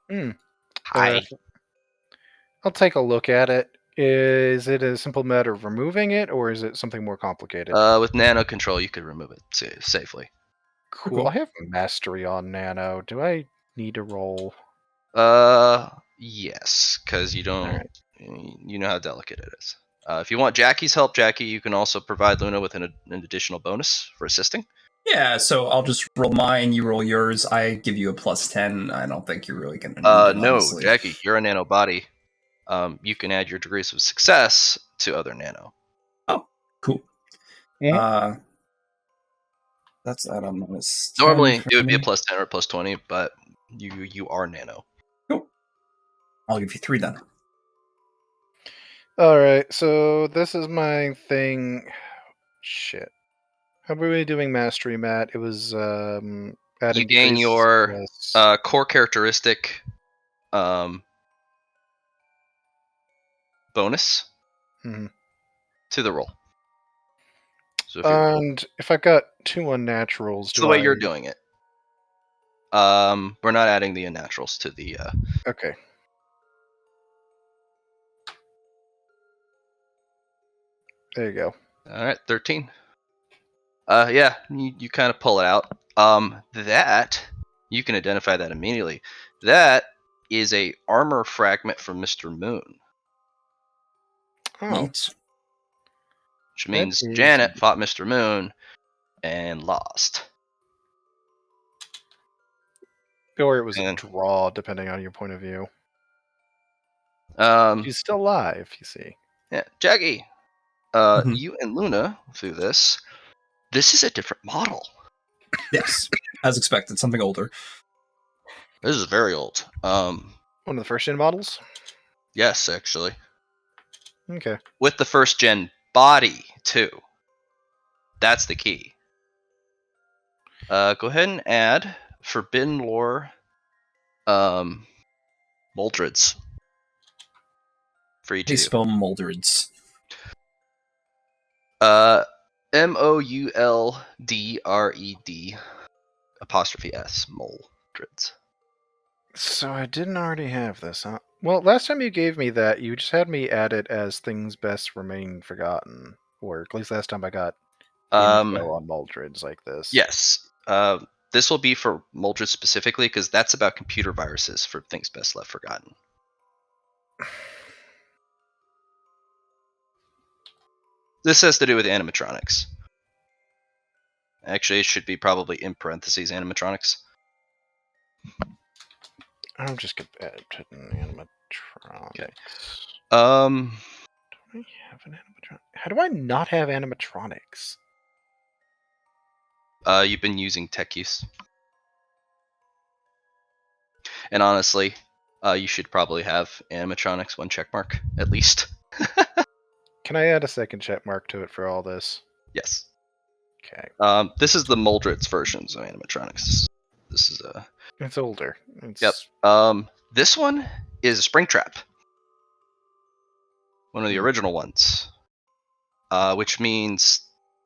Hi. I'll take a look at it. Is it a simple matter of removing it, or is it something more complicated? With nano control, you could remove it safely. Cool. I have mastery on nano. Do I need to roll? Yes, because you don't. Alright. You know how delicate it is. If you want Jackie's help, Jackie, you can also provide Luna with an additional bonus for assisting. Yeah, so I'll just roll mine, you roll yours. I give you a +10. I don't think you're really going to need it, No, honestly. Jackie, you're a nano body. You can add your degrees of success to other nano. Oh, cool. Yeah. That's that on -10 Normally, for it would be a me. +10 or a +20, but you are nano. Cool. I'll give you 3 then. Alright, so this is my thing. Shit. How were we doing mastery, Matt? It was adding You gain degrees your of success. core characteristic bonus Mhm. to the roll. So if And if I got 2 unnaturals, it's the way you're doing it. We're not adding the unnaturals to the. Okay. There you go. All right, 13. Yeah, you kind of pull it out. That you can identify that immediately. That is a armor fragment from Mr. Moon, Oh, Neat. which That means is Janet neat. fought Mr. Moon and lost. Or it was a And draw, depending on your point of view. um, She's still alive, you see. yeah, Jackie, Mhm. you and Luna through this This is a different model. Yes, as expected, something older. This is very old. One of the first gen models? Yes, actually. Okay. With the first gen body, too. That's the key. Go ahead and add Forbidden Lore Mordreds for each They of you. spell Mordreds. Moldred apostrophe S Mordreds. So I didn't already have this, huh? Well, last time you gave me that, you just had me add it as things best remain forgotten. Or at least last time I got info on Mordreds like this. Yes. This will be for Mordred specifically because that's about computer viruses for things best left forgotten. This has to do with animatronics. Actually, it should be probably in parentheses animatronics. I'm just gonna put in animatronics. Okay. Do I have an animatronic? How do I not have animatronics? You've been using tech use. And honestly, you should probably have animatronics 1 check mark, at least. Can I add a second check mark to it for all this? Yes. Okay. This is the Mordred's versions of animatronics. This is a... It's older. It's... Yep. This one is Springtrap. One of the original ones. Which means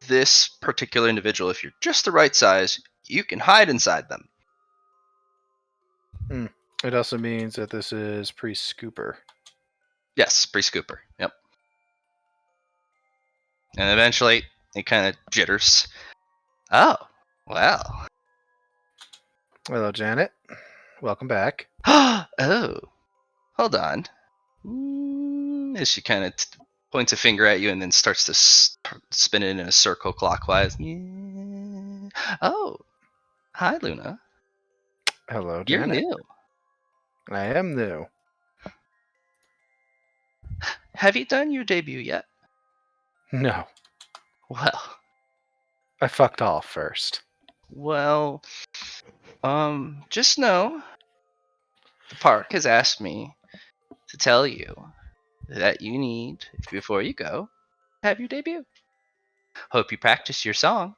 this particular individual, if you're just the right size, you can hide inside them. It also means that this is pre-scooper. Yes, pre-scooper. Yep. And eventually, it kind of jitters. Oh, wow. Hello, Janet. Welcome back. Oh, hold on. As she kind of points a finger at you and then starts to spin it in a circle clockwise. Yeah. Oh, hi, Luna. Hello, You're Janet. new. I am new. Have you done your debut yet? No. Well, I fucked off first. well, just know the park has asked me to tell you that you need, before you go, have your debut. Hope you practice your song.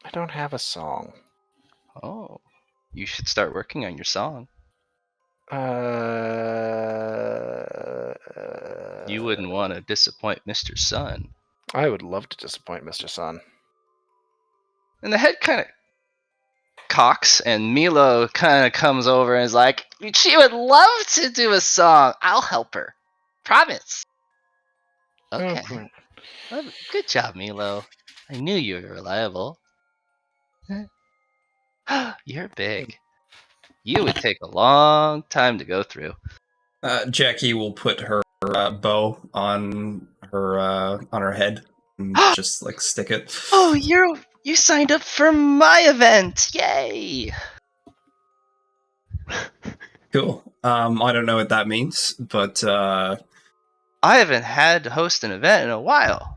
I don't have a song. Oh, you should start working on your song. You wouldn't want to disappoint Mr. Sun. I would love to disappoint Mr. Sun. And the head kind of cocks, and Milo kind of comes over and is like, she would love to do a song. I'll help her. Promise. Okay. Oh, Well, good job, Milo. I knew you were reliable. You're big. You would take a long time to go through. Jackie will put her bow on her head and just like stick it. Oh, you signed up for my event! Yay! Cool. I don't know what that means, but I haven't had to host an event in a while.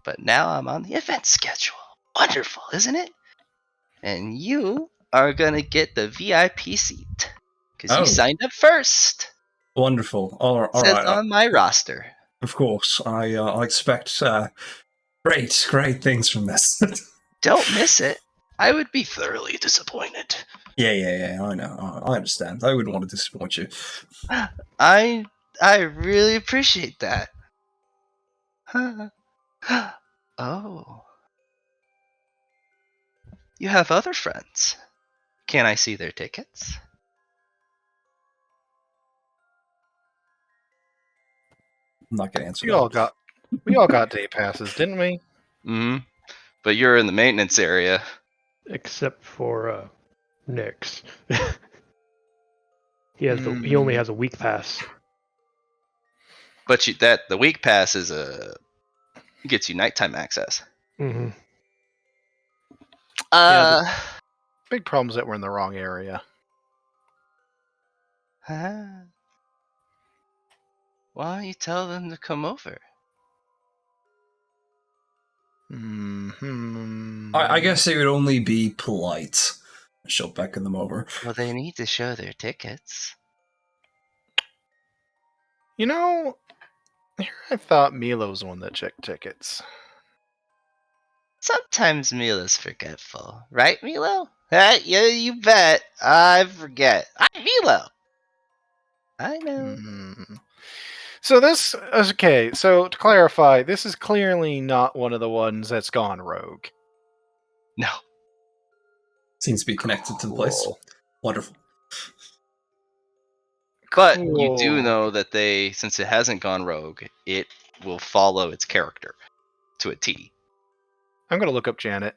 But now I'm on the event schedule. Wonderful, isn't it? And you are gonna get the VIP seat. Because you signed up first. Wonderful. All Says right. on my roster. Of course. I expect great things from this. Don't miss it. I would be thoroughly disappointed. Yeah. I know. I understand. I wouldn't want to disappoint you. I really appreciate that. Oh. You have other friends. Can I see their tickets? I'm not gonna answer we that. all got day passes, didn't we? Mm-hmm. But you're in the maintenance area. Except for Nyx. He only has a week pass. But the week pass is gets you nighttime access. Mm-hmm. Big problem is that we're in the wrong area. Why don't you tell them to come over? I guess it would only be polite. She'll beckon them over. Well, they need to show their tickets. You know, here I thought Milo's the one that checked tickets. Sometimes Milo's forgetful. Right, Milo? Yeah, you bet. I forget. I'm Milo. I know. So this, okay, so to clarify, this is clearly not one of the ones that's gone rogue. No. Seems to be connected to the place. Cool. Wonderful. But you do Cool. know that since it hasn't gone rogue, it will follow its character to a T. I'm gonna look up Janet.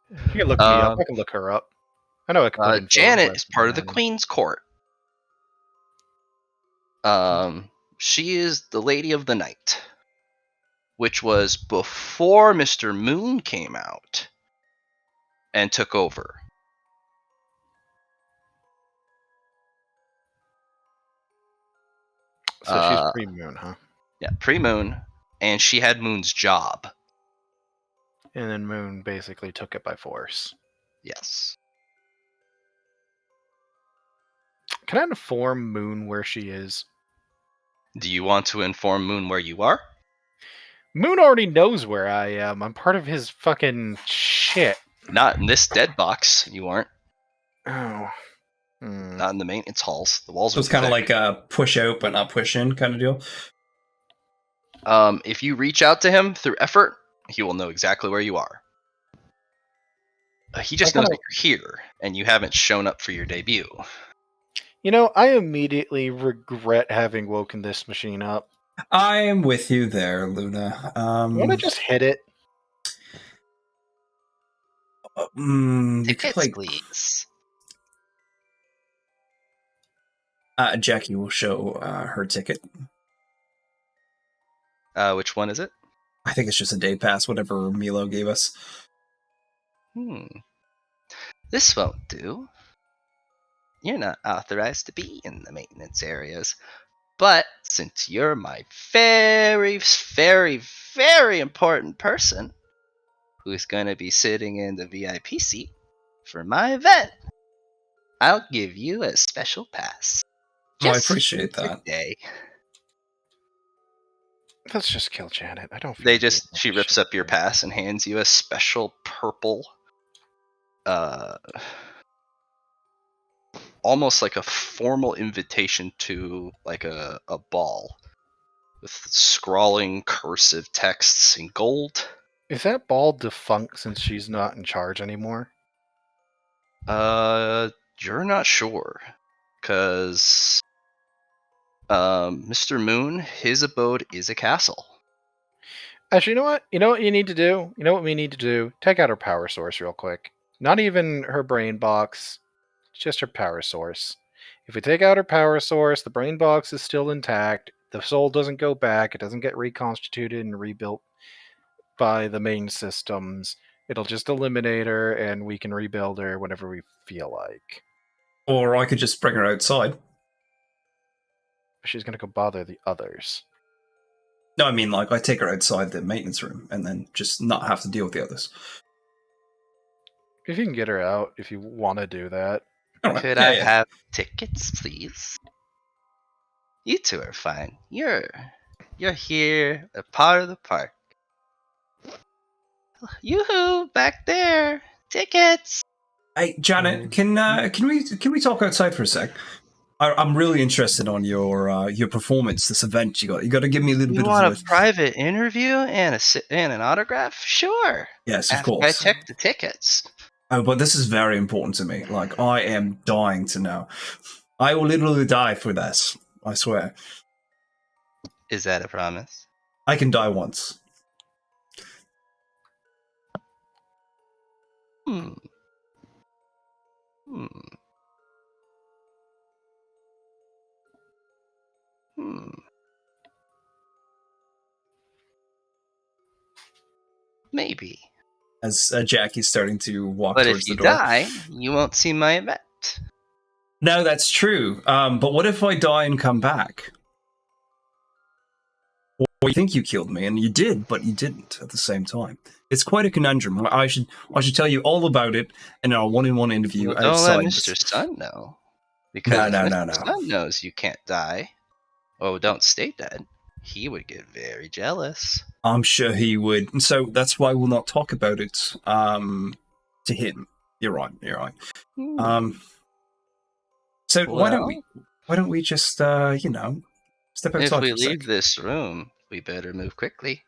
You can look me up. I can look her up. I know I can put in Janet is photographs part of the Janet. Queen's Court. She is the Lady of the Night, which was before Mr. Moon came out and took over. So she's pre-Moon, huh? Yeah, pre-Moon, and she had Moon's job. And then Moon basically took it by force. Yes. Can I inform Moon where she is? Do you want to inform Moon where you are? Moon already knows where I am. I'm part of his fucking shit. Not in this dead box, you aren't. Oh. Not in the maintenance halls. The walls So are it's kind of thick. like a push out but not push in kind of deal. If you reach out to him through effort, he will know exactly where you are. He just knows that you're here, and you haven't shown up for your debut. You know, I immediately regret having woken this machine up. I'm with you there, Luna. Want to just hit it? Tickets, please. Jackie will show her ticket. Which one is it? I think it's just a day pass, whatever Milo gave us. This won't do. You're not authorized to be in the maintenance areas. But since you're my very, very, very important person who's going to be sitting in the VIP seat for my event, I'll give you a special pass. I appreciate that. Today. Let's just kill Janet. I don't. She rips up your pass and hands you a special purple, almost like a formal invitation to like a ball with scrawling cursive texts in gold. Is that ball defunct since she's not in charge anymore? You're not sure, because Mr. Moon, his abode is a castle. Actually, you know what? You know what you need to do? You know what we need to do? Take out her power source real quick. Not even her brain box, just her power source. If we take out her power source, the brain box is still intact. The soul doesn't go back. It doesn't get reconstituted and rebuilt by the main systems. It'll just eliminate her, and we can rebuild her whenever we feel like. Or I could just bring her outside. She's going to go bother the others. No, I mean, like, I take her outside the maintenance room and then just not have to deal with the others. If you can get her out, if you want to do that. Right. Could I have tickets, please? You two are fine. You're here, a part of the park. Yoo-hoo, back there. Tickets. Hey, Janet, can we talk outside for a sec? I'm really interested on your performance, this event you got. You got to give me a little bit of. You want a private interview and an autograph? Sure. Yes, of After course. I check the tickets. Oh, but this is very important to me. Like, I am dying to know. I will literally die for this. I swear. Is that a promise? I can die once. Maybe. As Jackie's starting to walk But towards if the you door. die, you won't see my event. No, that's true. But what if I die and come back? Or you think you killed me, and you did, but you didn't at the same time. It's quite a conundrum. I should tell you all about it in our one-on-one interview Well, don't let outside. Mr. Sun know. Because if Mr. Sun knows you can't die, or don't stay dead, he would get very jealous. I'm sure he would. And so that's why we'll not talk about it to him. You're right. So why don't we just step outside If we for a leave sec? this room, we better move quickly.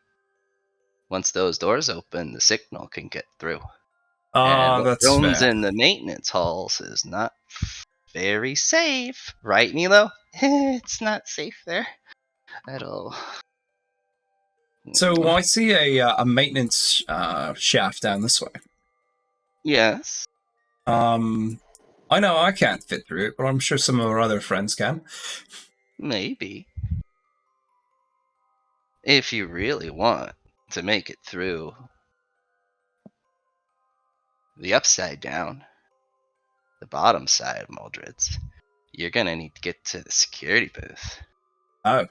Once those doors open, the signal can get through. And what That's roams fair. in the maintenance halls is not very safe, right, Milo? It's not safe there at all. So I see a maintenance shaft down this way. Yes. I know I can't fit through it, but I'm sure some of our other friends can. Maybe. If you really want to make it through the upside down, the bottom side of Mordreds, you're gonna need to get to the security booth. Oh,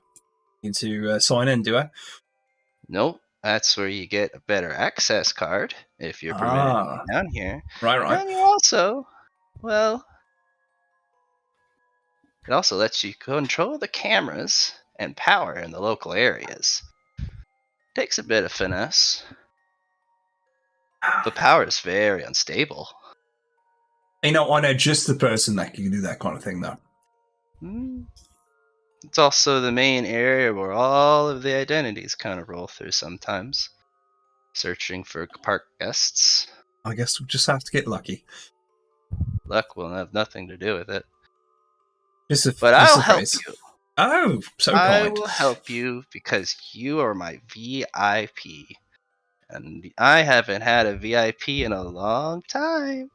need to sign in, do I? Nope, that's where you get a better access card if you're permitted to be down here. Right. And you also, well, it also lets you control the cameras and power in the local areas. Takes a bit of finesse. The power is very unstable. I know just the person that can do that kind of thing, though. It's also the main area where all of the identities kind of roll through sometimes, searching for park guests. I guess we'll just have to get lucky. Luck will have nothing to do with it. But I'll help you. Oh, so kind. I will help you because you are my VIP. And I haven't had a VIP in a long time.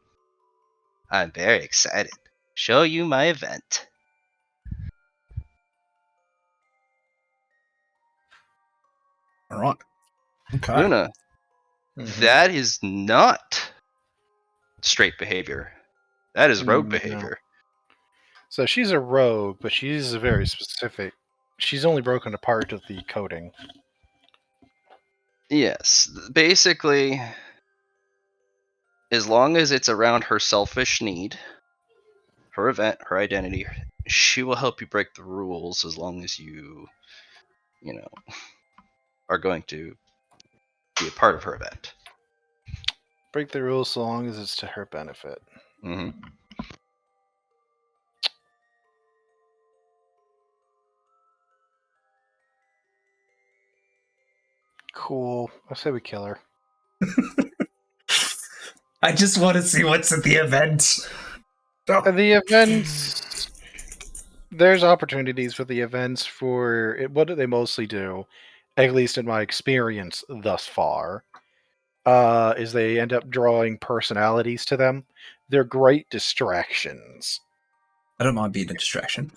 I'm very excited to show you my event. All right. Okay. Luna, that is not straight behavior. That is rogue behavior. So she's a rogue, but she's very specific. She's only broken a part of the coding. Yes. Basically, as long as it's around her selfish need, her event, her identity, she will help you break the rules as long as you are going to be a part of her event. Break the rules so long as it's to her benefit. Mm-hmm. Cool. I say we kill her. I just want to see what's at the event. The events. There's opportunities for the events for what do they mostly do, at least in my experience thus far, is they end up drawing personalities to them. They're great distractions. I don't mind being a distraction.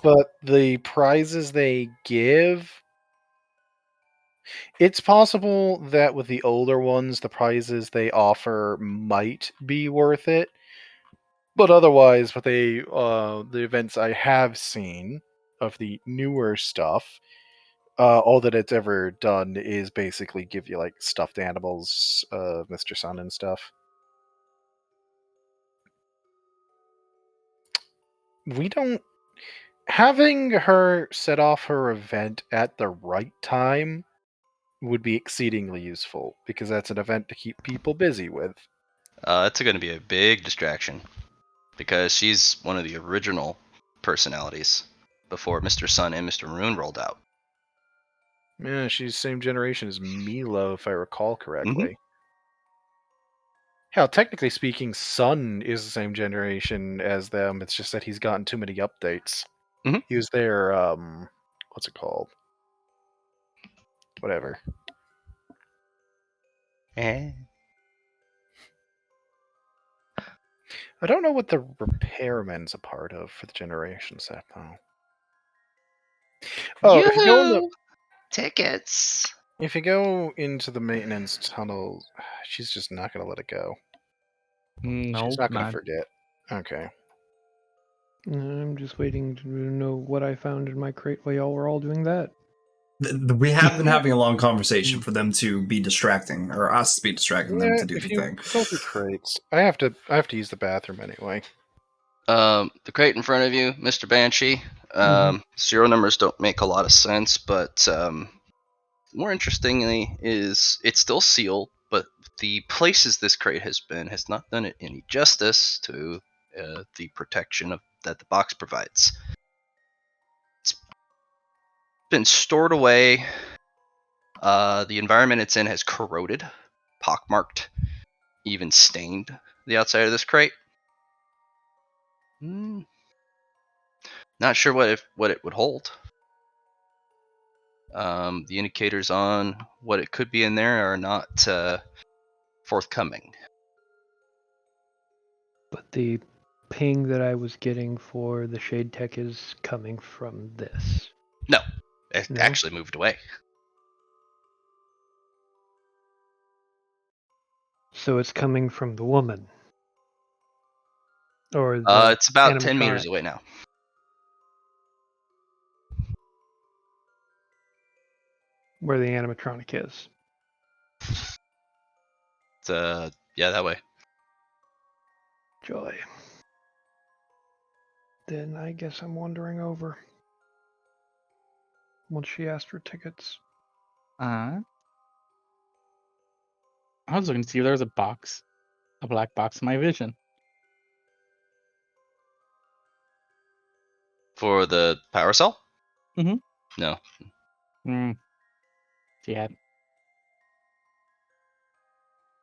But the prizes they give, it's possible that with the older ones, the prizes they offer might be worth it. But otherwise, what the events I have seen of the newer stuff, all that it's ever done is basically give you like stuffed animals, Mr. Sun and stuff. We don't having her set off her event at the right time would be exceedingly useful because that's an event to keep people busy with. It's going to be a big distraction because she's one of the original personalities before Mr. Sun and Mr. Maroon rolled out. Yeah, she's same generation as Milo, if I recall correctly. Mm-hmm. Hell, technically speaking, Sun is the same generation as them. It's just that he's gotten too many updates. Mm-hmm. He was their, what's it called? Whatever. I don't know what the repairman's a part of for the generation set, though. Oh, if you go in the tickets. If you go into the maintenance tunnel, she's just not going to let it go. No, she's not going to forget. Okay. I'm just waiting to know what I found in my crate while y'all were all doing that. We have been having a long conversation for them to be distracting, or us to be distracting them to do if the you thing. go through crates, I have to use the bathroom anyway. The crate in front of you, Mr. Banshee. Serial numbers don't make a lot of sense, but more interestingly is it's still sealed, but the places this crate has been has not done it any justice to the protection that the box provides. It's been stored away. The environment it's in has corroded, pockmarked, even stained the outside of this crate. Not sure what it would hold. The indicators on what it could be in there are not forthcoming. But the ping that I was getting for the Shade Tech is coming from this. No, it No? actually moved away. So it's coming from the woman. Or the It's about 10 animatronic. meters away now. Where the animatronic is. It's, yeah, that way. Joy. Then I guess I'm wandering over. Once she asked for tickets. I was looking to see if there was a black box in my vision. For the power cell? Mhm. No. Yeah.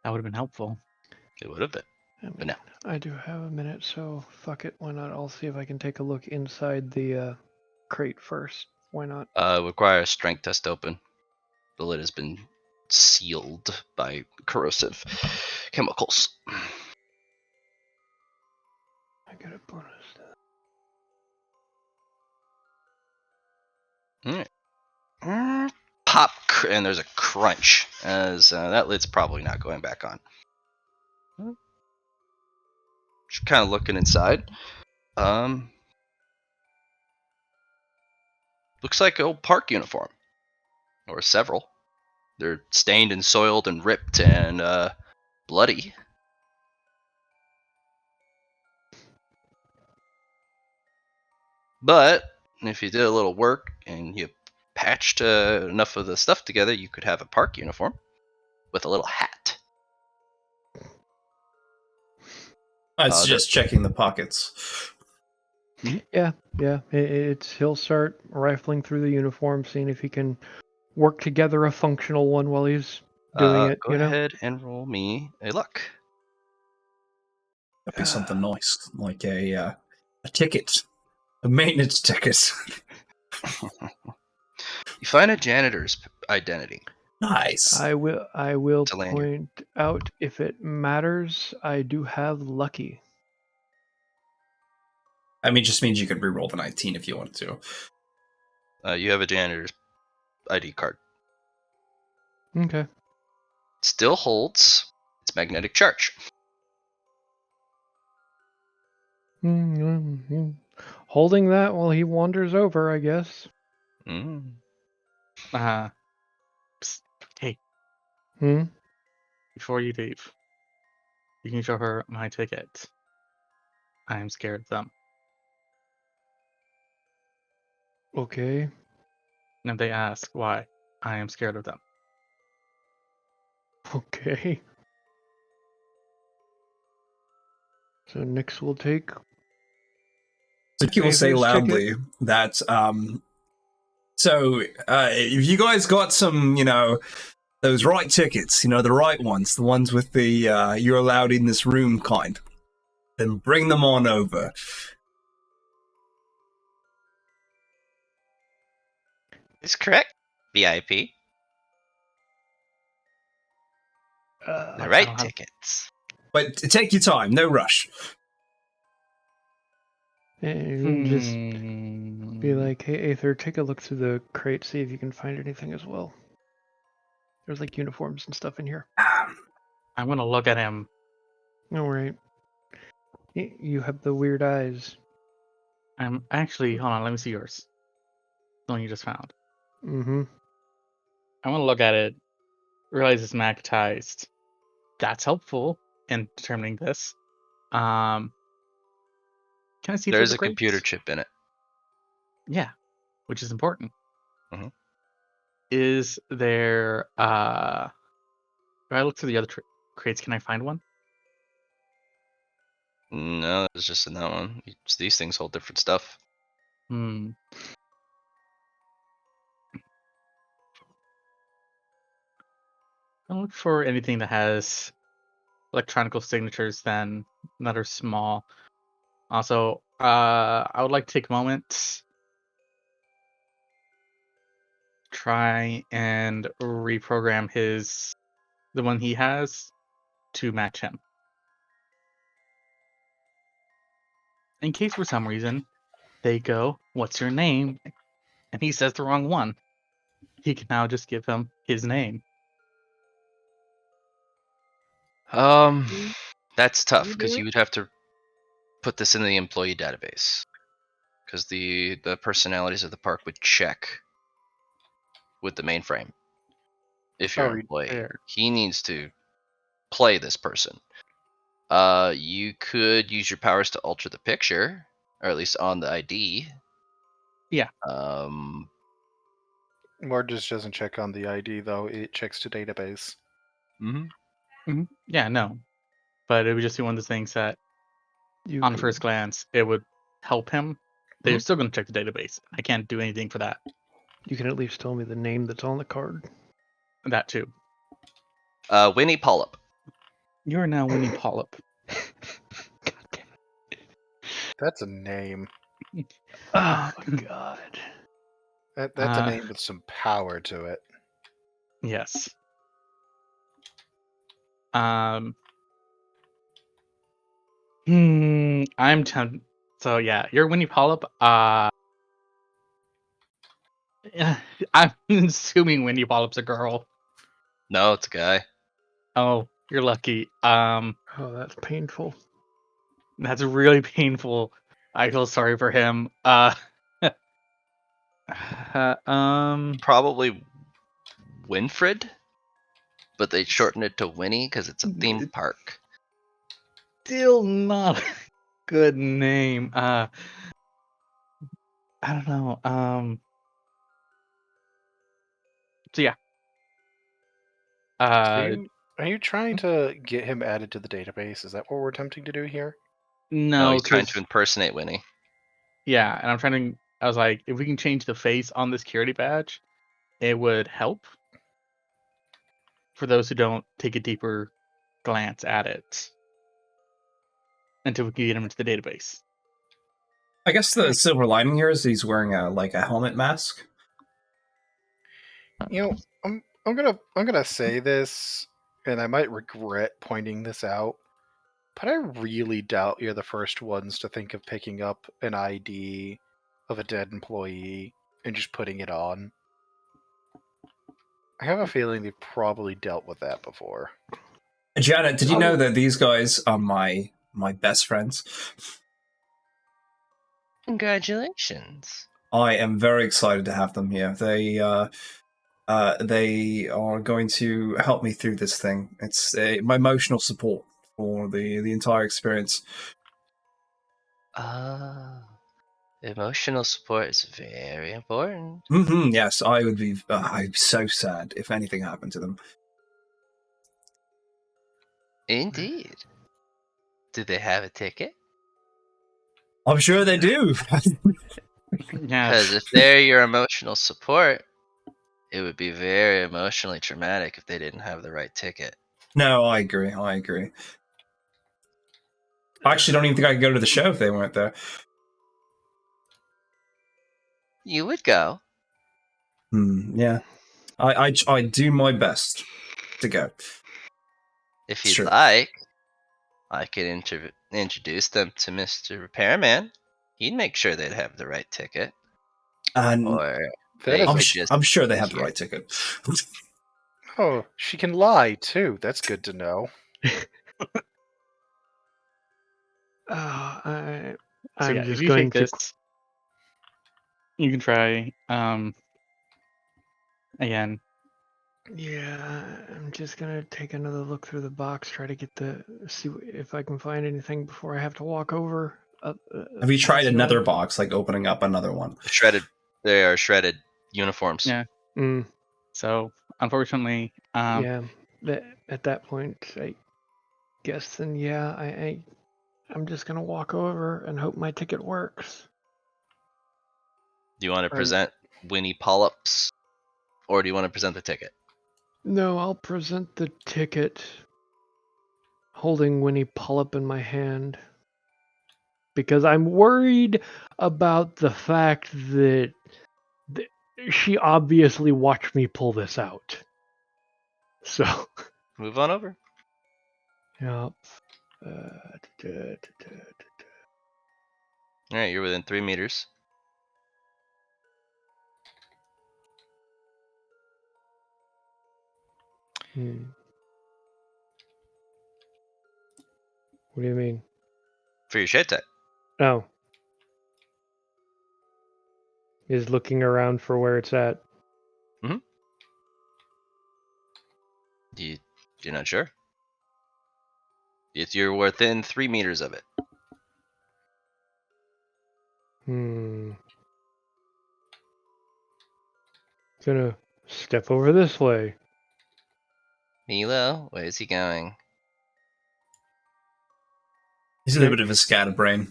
That would have been helpful. It would have been. I mean, But no. I do have a minute, so fuck it. Why not? I'll see if I can take a look inside the crate first. Why not? It would require a strength test to open. The lid has been sealed by corrosive chemicals. I get a bonus. Alright. Pop, and there's a crunch, as that lid's probably not going back on. Just kind of looking inside. Looks like an old park uniform, or several. They're stained and soiled and ripped and bloody. But if you did a little work and you patched enough of the stuff together, you could have a park uniform with a little hat. It's just checking the pockets. Yeah. He'll start rifling through the uniform, seeing if he can work together a functional one while he's doing it. Go ahead and roll me a luck. That'd be something nice, like a ticket, a maintenance ticket. You find a janitor's identity. Nice. I will It's a lanyard. point out, if it matters, I do have lucky. I mean, it just means you could reroll the 19 if you wanted to. You have a janitor's ID card. Okay. Still holds its magnetic charge. Holding that while he wanders over, I guess. Mm. Psst. Hey, before you leave, you can show her my ticket. I am scared of them. Okay. And if they ask why, I am scared of them. Okay. So Nyx will take. So people say Aether's loudly that, so if you guys got some, those right tickets, the right ones, the ones with the you're allowed in this room kind, then bring them on over. Is correct, VIP. The right tickets. But take your time, no rush. And just be like, hey, Aether, take a look through the crate, see if you can find anything as well. There's like uniforms and stuff in here. I'm gonna look at him. All right. You have the weird eyes. I'm actually, hold on, let me see yours. The one you just found. Mm-hmm. I want to look at it, realize it's magnetized. That's helpful in determining this. Can I see through There's the a computer crates? chip in it. Yeah, which is important. Mhm. Is there? If I look through the other crates, can I find one? No, it's just in that one. These things hold different stuff. Hmm. I'll look for anything that has electronic signatures then that are small. Also, I would like to take a moment, try and reprogram the one he has to match him. In case for some reason they go, "What's your name?" and he says the wrong one, he can now just give him his name. That's tough you because do you it? would have to put this in the employee database because the personalities of the park would check with the mainframe. If you're Oh, an employee, There. he needs to play this person. You could use your powers to alter the picture, or at least on the ID. Yeah. Mordreds doesn't check on the ID though; it checks to database. Yeah, no. But it would just be one of those things that, You on could, first glance, it would help him. They're still going to check the database. I can't do anything for that. you can at least tell me the name that's on the card. That too. Winnie Polyp. You are now Winnie Polyp. God damn it. That's a name. Oh my god. That's a name with some power to it. Yes. I'm tempted. So yeah, you're Winnie Polyp. I'm assuming Winnie Polyp's a girl. No, it's a guy. Oh, you're lucky. Oh, that's painful. That's really painful. I feel sorry for him. Probably Winfred, but they shortened it to Winnie because it's a theme park. Still not a good name. I don't know. So yeah. Are you trying to get him added to the database? Is that what we're attempting to do here? No, No, he's trying to because impersonate Winnie. yeah, and I'm trying to. I was like, if we can change the face on the security badge, it would help for those who don't take a deeper glance at it until we can get him into the database. I guess the silver lining here is he's wearing a helmet mask. You know, I'm gonna say this, and I might regret pointing this out, but I really doubt you're the first ones to think of picking up an ID of a dead employee and just putting it on. I have a feeling they've probably dealt with that before. Janet, did you know that these guys are my best friends? Congratulations. I am very excited to have them here. They are going to help me through this thing. It's my emotional support for the entire experience. Emotional support is very important. Yes, I would be. I'd be so sad if anything happened to them. Indeed. Do they have a ticket? I'm sure they do. Yeah, Because if they're your emotional support, it would be very emotionally traumatic if they didn't have the right ticket. No, I agree. I actually don't even think I could go to the show if they weren't there. You would go. Yeah, I do my best to go. If It's you'd true. like, I could introduce them to Mr. Repairman. He'd make sure they'd have the right ticket. And Or That is I'm sure they be have the here. right ticket. Oh, she can lie too. That's good to know. I'm so yeah, if just you going take to. this, you can try again. Yeah, I'm just gonna take another look through the box, try to see if I can find anything before I have to walk over. Have you tried past the another old- box, like opening up another one? They are shredded uniforms. Yeah. Mm, So unfortunately, yeah, at that point, I guess then yeah, I'm just gonna walk over and hope my ticket works. Do you want to Um, present Winnie Polyps, or do you want to present the ticket? No, I'll present the ticket, holding Winnie Polyp in my hand, because I'm worried about the fact that she obviously watched me pull this out. So, Move on over. yeah. All right, you're within 3 meters. What do you mean? For your shade type. Oh. Is looking around for where it's at. You're not sure? You're within 3 meters of it. Gonna step over this way. Milo, where is he going? He's a little bit of a scatterbrain.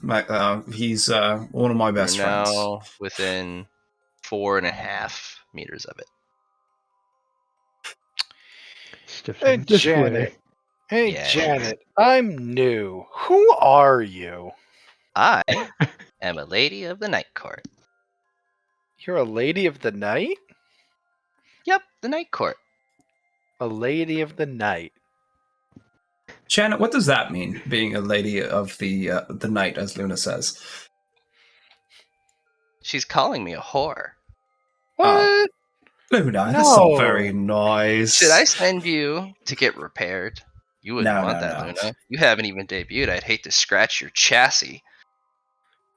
He's one of my You're best friends. now within 4.5 meters of it. Step Hey, over this Janet. way. Hey, Yeah. Janet, I'm new. Who are you? I am a lady of the night court. You're a lady of the night? Yep, the night court. A lady of the night. Janet, what does that mean? Being a lady of the night, as Luna says. She's calling me a whore. What? Luna, that's No. not very nice. Should I send you to get repaired? You wouldn't No, want no, that, no. Luna. You haven't even debuted. I'd hate to scratch your chassis.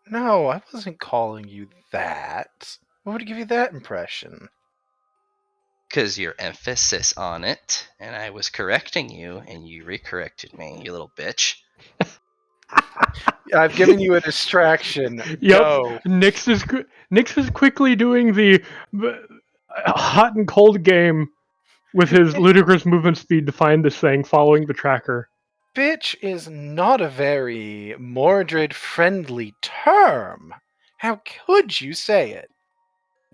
No, I wasn't calling you that. What would give you that impression? Because your emphasis on it, and I was correcting you, and you recorrected me, you little bitch. I've given you a distraction. Yep. Go. Nyx is quickly doing the hot and cold game with his ludicrous movement speed to find this thing, following the tracker. Bitch is not a very Mordred friendly term. How could you say it?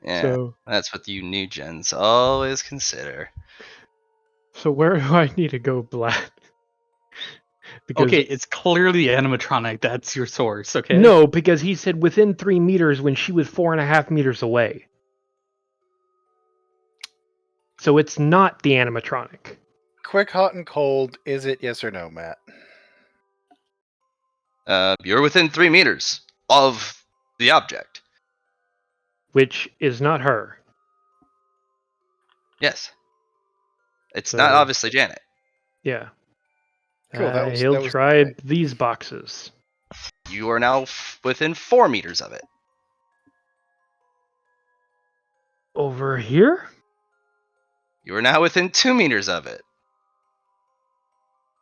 Yeah, So that's what you new gens always consider. where do I need to go, Blatt? Because okay, it's clearly animatronic. That's your source. Okay. no, because he said within 3 meters when she was 4.5 meters away. So it's not the animatronic. Quick, hot, and cold. Is it yes or no, Matt? You're within 3 meters of the object. Which is not her. Yes. It's So, not obviously Janet. Yeah. Cool, that was- he'll that was try great. these boxes. You are now within 4 meters of it. Over here? You are now within 2 meters of it.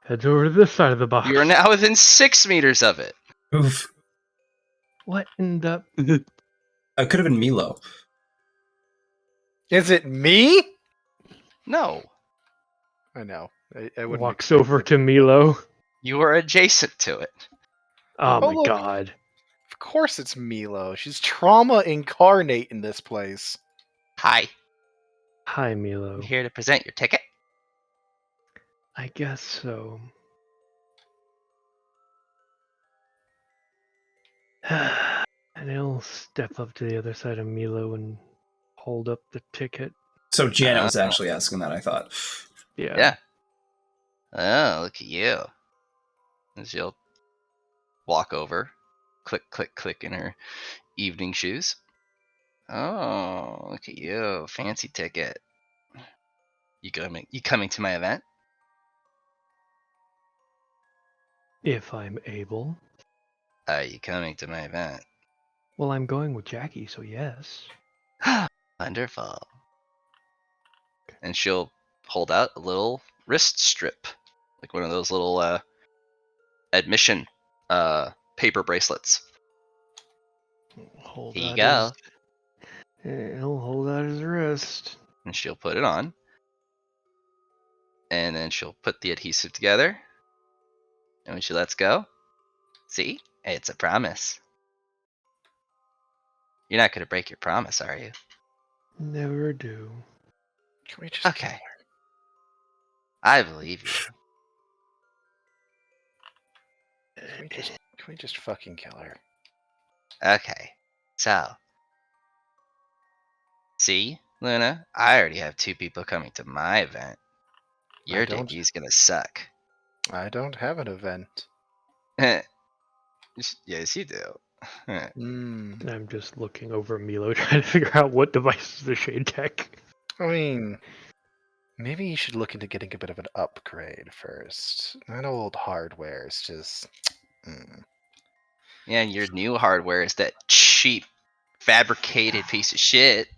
Heads over to this side of the box. You are now within 6 meters of it. Oof. What in the... It could have been Milo. Is it me? No. I know. I wouldn't Walks expect over it. to Milo. You are adjacent to it. Oh my look. god. Of course it's Milo. She's trauma incarnate in this place. Hi. Hi, Milo. I'm here to present your ticket. I guess so. And he'll step up to the other side of Milo and hold up the ticket. So Janet was actually asking that, I thought. Yeah. Oh, look at you. And she'll walk over. Click, click, click in her evening shoes. Oh, look at you. Fancy ticket. You coming to my event? If I'm able. Are you coming to my event? Well, I'm going with Jackie, so yes. Wonderful. And she'll hold out a little wrist strip, like one of those little admission paper bracelets. Hold Here you out go. He'll hold out his wrist. And she'll put it on. And then she'll put the adhesive together. And when she lets go, see? It's a promise. You're not going to break your promise, are you? Never do. Can we just Okay. I believe you. Can we just fucking kill her? Okay. So. See, Luna? I already have 2 people coming to my event. Your don't. debut's going to suck. I don't have an event. Yes, you do. I'm just looking over Milo trying to figure out what device is the Shade Tech. I mean, maybe you should look into getting a bit of an upgrade first. That old hardware is just. Yeah, your new hardware is that cheap, fabricated piece of shit.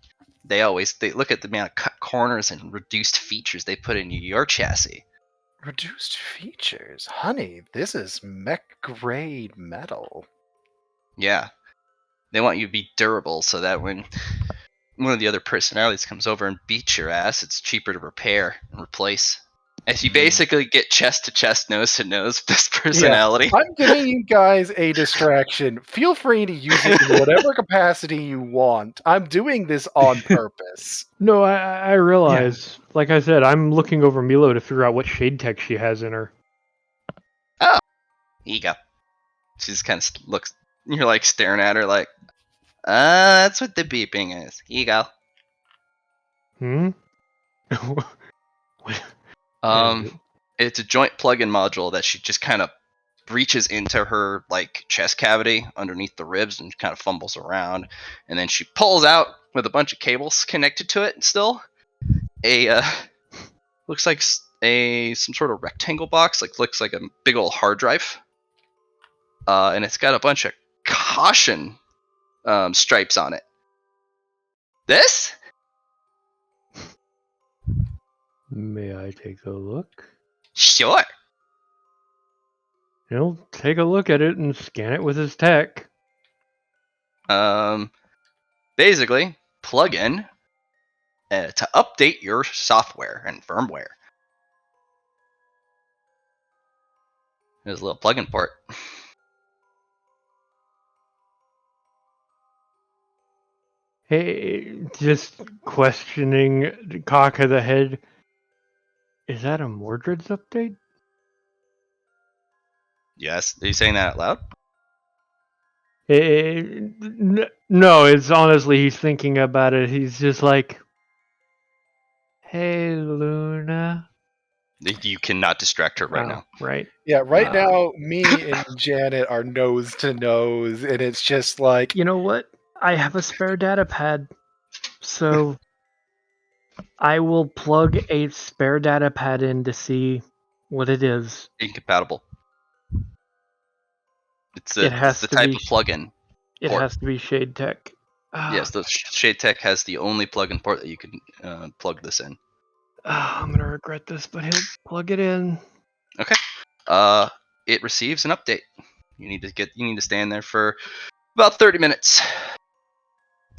They look at the amount of cut corners and reduced features they put into your chassis. Reduced features? Honey, this is mech grade metal. Yeah. They want you to be durable so that when one of the other personalities comes over and beats your ass, it's cheaper to repair and replace. As you basically get chest to chest, nose to nose with this personality. I'm giving you guys a distraction. Feel free to use it in whatever capacity you want. I'm doing this on purpose. No, I realize. Like I said, I'm looking over Milo to figure out what Shade Tech she has in her. Oh, here you go. She just kind of looks. You're like staring at her, like, that's what the beeping is. Here you go. What? It's a joint plug-in module that she just kind of reaches into her like chest cavity underneath the ribs and kind of fumbles around, and then she pulls out with a bunch of cables connected to it. Still, a looks like some sort of rectangle box, looks like a big old hard drive, and it's got a bunch of caution stripes on it. This? May I take a look? Sure. He'll take a look at it and scan it with his tech. Basically, plug in to update your software and firmware. There's a little plug-in port. Hey, just questioning cock of the head. Is that a Mordreds update? Yes. Are you saying that out loud? No, it's honestly, he's thinking about it. He's just like, hey, Luna. You cannot distract her right now. Right. Yeah, right now, me and Janet are nose to nose, and it's just like... You know what? I have a spare data pad, so I will plug a spare data pad in to see what it is. Incompatible. It's the type of plug-in. It has to be Shade Tech. Yes, the Shade Tech has the only plug-in port that you can plug this in. I'm gonna regret this, but he'll plug it in. Okay. It receives an update. You need to stand there for about 30 minutes,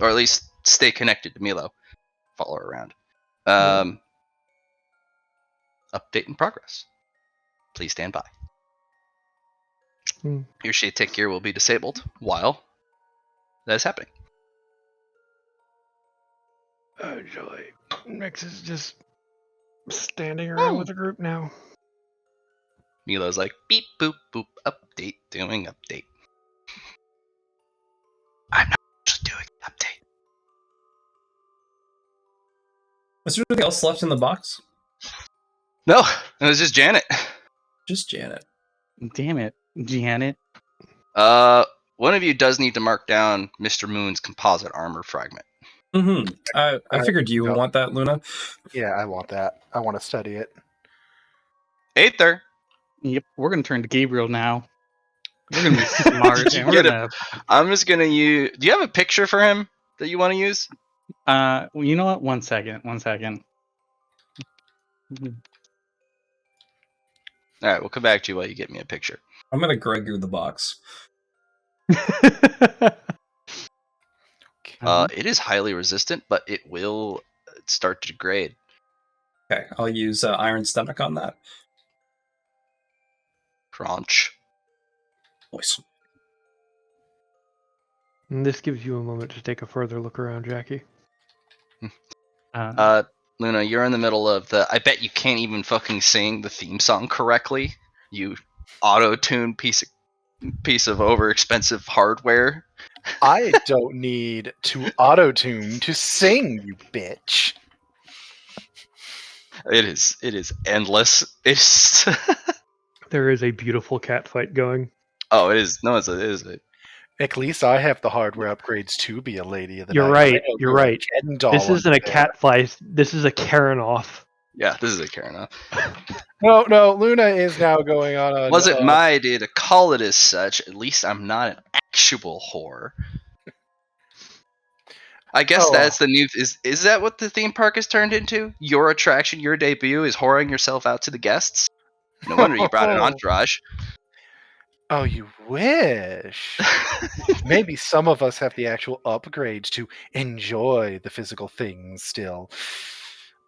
or at least stay connected to Milo. Follow her around. Update in progress. Please stand by. Your Shade Tech gear will be disabled while that is happening. Oh joy. Rex is just standing around with the group now. Milo's like, beep, boop, boop, update, doing update. I'm not just doing update. Is there anything else left in the box? No, it was just Janet. Just Janet. Damn it, Janet. One of you does need to mark down Mr. Moon's composite armor fragment. Mm-hmm. I figured you would want that, Luna. Yeah, I want that. I want to study it. Aether. Yep, we're gonna turn to Gabriel now. We're gonna be smart. And we're gonna... I'm just gonna use. Do you have a picture for him that you want to use? You know what? One second. All right, we'll come back to you while you get me a picture. I'm gonna Gregor the box. It is highly resistant, but it will start to degrade. Okay, I'll use Iron Stomach on that. Crunch. Nice. And this gives you a moment to take a further look around, Jackie. Luna, you're in the middle of the. I bet you can't even fucking sing the theme song correctly. You auto-tune piece of over-expensive hardware. I don't need to auto-tune to sing, you bitch. It is endless. It's There is a beautiful cat fight going. oh, it is. No, it is. At least I have the hardware upgrades to be a lady of the You're night. right. I know You're you're a right. Ken doll This isn't a under there. cat fight. This is a Karen off. Yeah, this is a Karina. No, Luna is now going on a... Wasn't my idea to call it as such. At least I'm not an actual whore. I guess Oh. that's the new. Is that what the theme park has turned into? Your attraction, your debut, is whoring yourself out to the guests. No wonder you brought an entourage. Oh, you wish. Maybe some of us have the actual upgrades to enjoy the physical things still.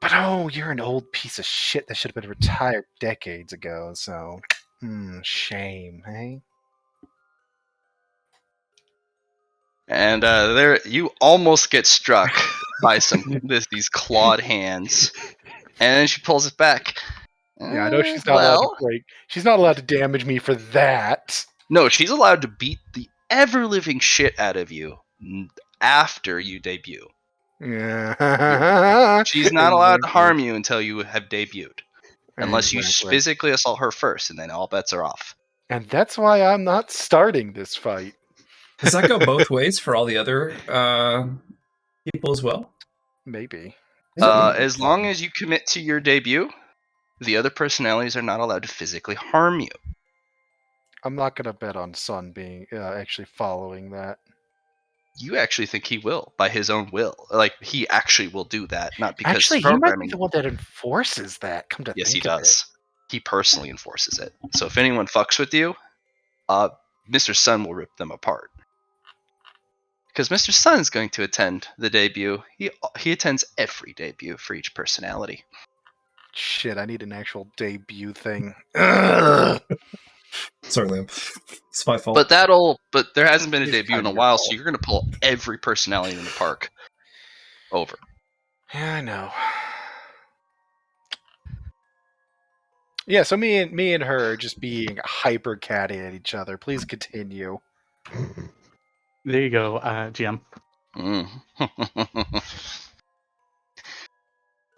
But oh, you're an old piece of shit that should have been retired decades ago, so... shame, eh? And there, you almost get struck by these clawed hands, and then she pulls it back. Yeah, I know she's not allowed to break. She's not allowed to damage me for that. No, she's allowed to beat the ever-living shit out of you after you debut. Yeah. She's not allowed to Exactly. harm you until you have debuted. Unless you Exactly. physically assault her first, and then all bets are off. And that's why I'm not starting this fight. Does that go both ways for all the other people as well? Maybe. As long as you commit to your debut, the other personalities are not allowed to physically harm you. I'm not going to bet on Sun being actually following that. You actually think he will, by his own will. Like, he actually will do that, not because Actually, he might be programming. the one that enforces that. Come to Yes, he think of does. He personally enforces it. So if anyone fucks with you, Mr. Sun will rip them apart. Because Mr. Sun is going to attend the debut. He attends every debut for each personality. Shit, I need an actual debut thing. Ugh. Sorry, Liam. It's my fault. But there hasn't been a It's debut in kinda a your while, fault. so you're going to pull every personality in the park over. Yeah, I know. Yeah, so me and her just being hyper catty at each other. Please continue. There you go, GM. Mm.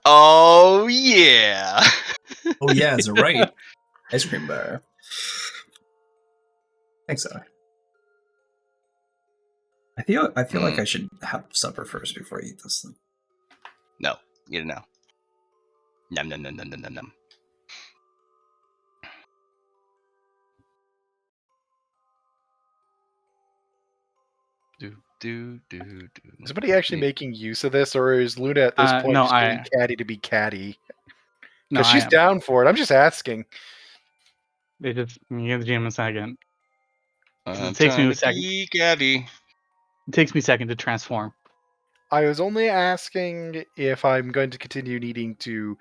Oh yeah. Oh yeah, it's right. Ice cream bar. Thanks, Ally. I feel like I should have supper first before I eat this thing. No, eat it now. Num num num num num num num. Do. Is somebody actually making use of this, or is Luna at this point no, just I being am. catty to be catty? No, Because I she's am. down for it. I'm just asking. They just give the GM a second. I'm It takes me trying a to second. be catty. It takes me a second to transform. I was only asking if I'm going to continue needing to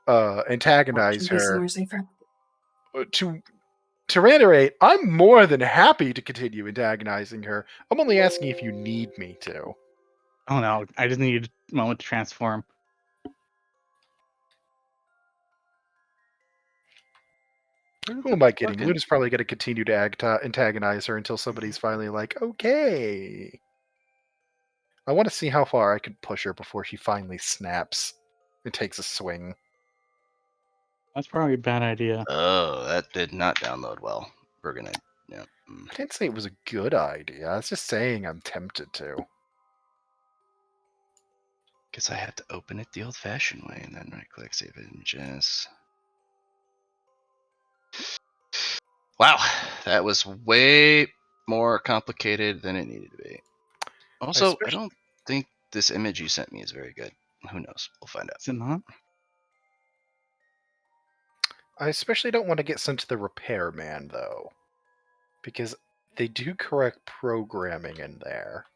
antagonize her. To reiterate, I'm more than happy to continue antagonizing her. I'm only asking if you need me to. Oh no, I just need a moment to transform. Who am I kidding? Okay. Luna's probably going to continue to antagonize her until somebody's finally like, okay. I want to see how far I can push her before she finally snaps and takes a swing. That's probably a bad idea. Oh, that did not download well. We're gonna. Yeah. I didn't say it was a good idea. I was just saying I'm tempted to. Guess I had to open it the old-fashioned way and then right-click, save images. Wow, that was way more complicated than it needed to be. Also, I don't think this image you sent me is very good. Who knows? We'll find out. Is it not? I especially don't want to get sent to the repairman, though. Because they do correct programming in there.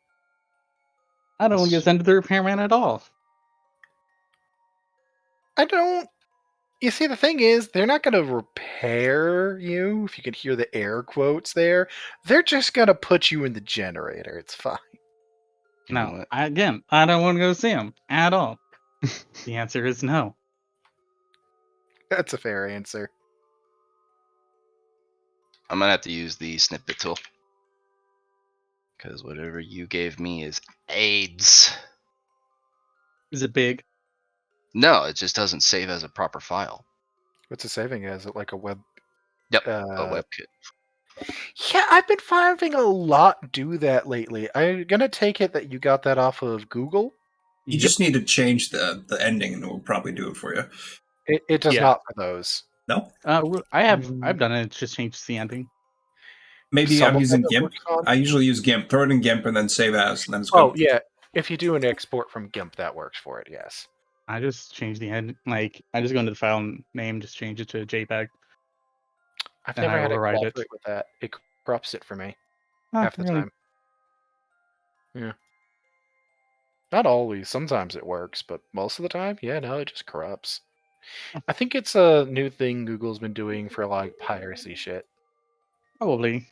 I don't want to get sent to the repairman at all. I don't... You see, the thing is, they're not going to repair you, if you can hear the air quotes there. They're just going to put you in the generator. It's fine. You know No, what? I don't want to go see him at all. The answer is no. That's a fair answer. I'm gonna have to use the snippet tool. Because whatever you gave me is AIDS. Is it big? No, it just doesn't save as a proper file. What's it saving as? Is it like a web... Yep, a WebKit. Yeah, I've been finding a lot do that lately. I'm going to take it that you got that off of Google. You just need to change the ending, and it will probably do it for you. It does Yeah. not for those. No? I've done it. It just changed the ending. Maybe Some I'm of using them it GIMP. works on. I usually use GIMP. Throw it in GIMP and then save as, and then it's good. Oh, yeah. If you do an export from GIMP, that works for it, yes. I just changed the end. Like, I just go into the file name, just change it to JPEG. I've And never I had it override it. cooperate with that. It corrupts it for me Oh, half the really? time. Yeah. Not always. Sometimes it works, but most of the time, yeah, no, it just corrupts. I think it's a new thing Google's been doing for like piracy shit. Probably.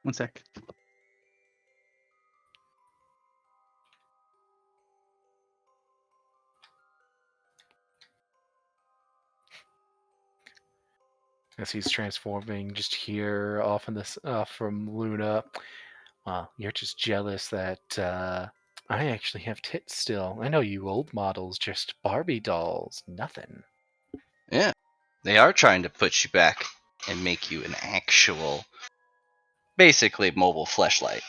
One sec. As he's transforming just here off in this from Luna. Well, you're just jealous that I actually have tits still. I know you old models, just Barbie dolls, nothing. Yeah, they are trying to put you back and make you an actual, basically mobile fleshlight.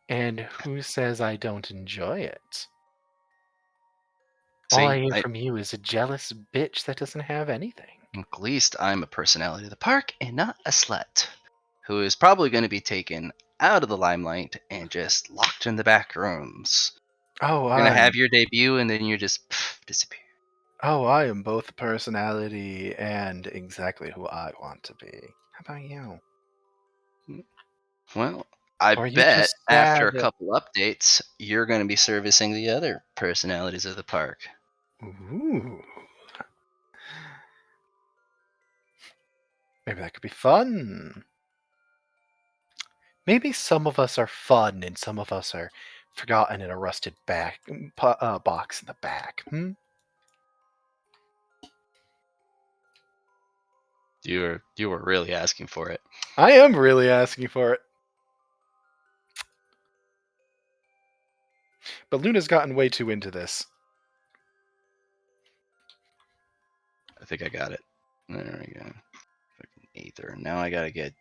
And who says I don't enjoy it? See, All I hear from you is a jealous bitch that doesn't have anything. at least I'm a personality of the park and not a slut, who is probably going to be taken out of the limelight and just locked in the back rooms. Oh, You're gonna have your debut and then you just disappear. Oh, I am both personality and exactly who I want to be. How about you? Well, I Or are you bet just after a sad? couple updates, you're going to be servicing the other personalities of the park. Ooh. Maybe that could be fun. Maybe some of us are fun and some of us are forgotten in a rusted box in the back. You were really asking for it. I am really asking for it. But Luna's gotten way too into this. I think I got it. There we go. Fucking Aether. Now I gotta get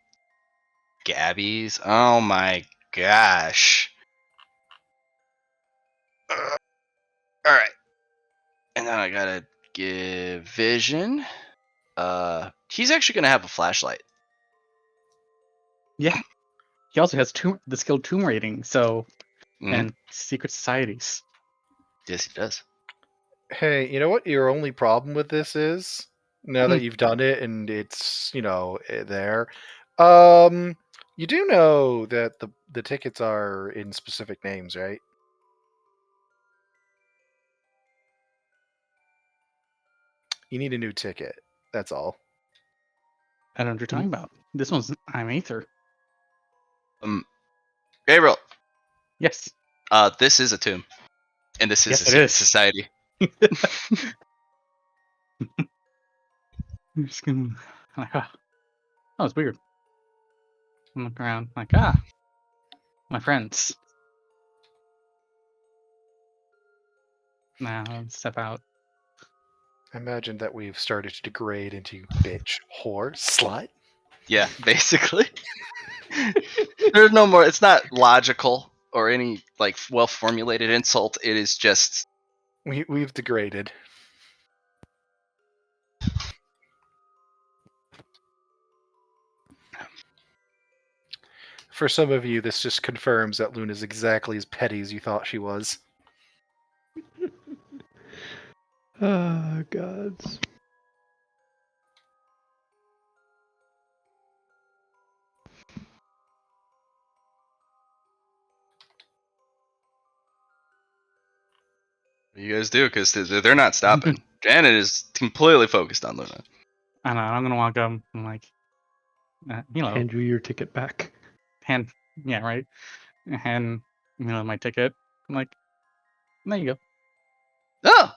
Gabby's. Oh my gosh. Alright. And then I gotta give Vision. He's actually gonna have a flashlight. Yeah. He also has the skill tomb rating, so Mhm. and secret societies. Yes, he does. Hey, you know what your only problem with this is? Now Hmm. that you've done it and it's, there. You do know that the tickets are in specific names, right? You need a new ticket. That's all. I don't know what you're talking about. This one's I'm Aether. Gabriel, Yes. this is a tomb. And this is Yes, a it secret is. society. I'm just gonna like, that was weird. I look around like, my friends. Now step out. I imagine that we've started to degrade into bitch, whore, slut. Yeah, basically. There's no more. It's not logical or any like well formulated insult. It is just We've degraded. For some of you, this just confirms that Luna's exactly as petty as you thought she was. Ah, gods. What do you guys do? Because they're not stopping. Janet is completely focused on Luna. I know. I'm gonna walk up. I'm like, Hand you your ticket back. hand. Yeah, right. Hand my ticket. I'm like, there you go. Oh!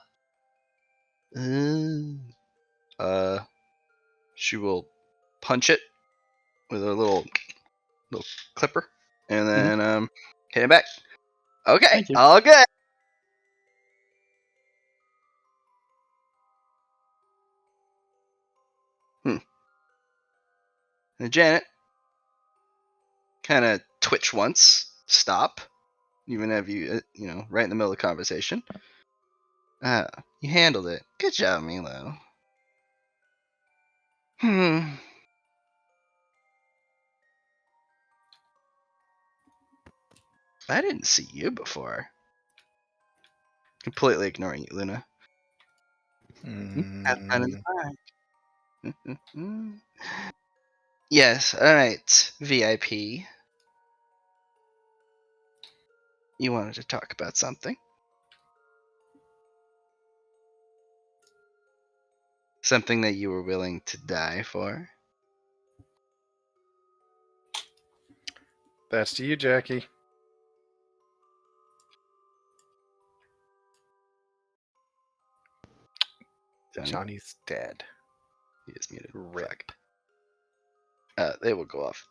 She will punch it with a little clipper, and then hit it back. Okay, Thank you. all good. And Janet kind of twitch once, stop, even if you right in the middle of the conversation. You handled it. Good job, Milo. I didn't see you before. Completely ignoring you, Luna. Have fun in the park. Yes, alright, VIP. You wanted to talk about something? Something that you were willing to die for? That's to you, Jackie. Johnny? Johnny's dead. He is muted. Rip. Fuck. They will go off.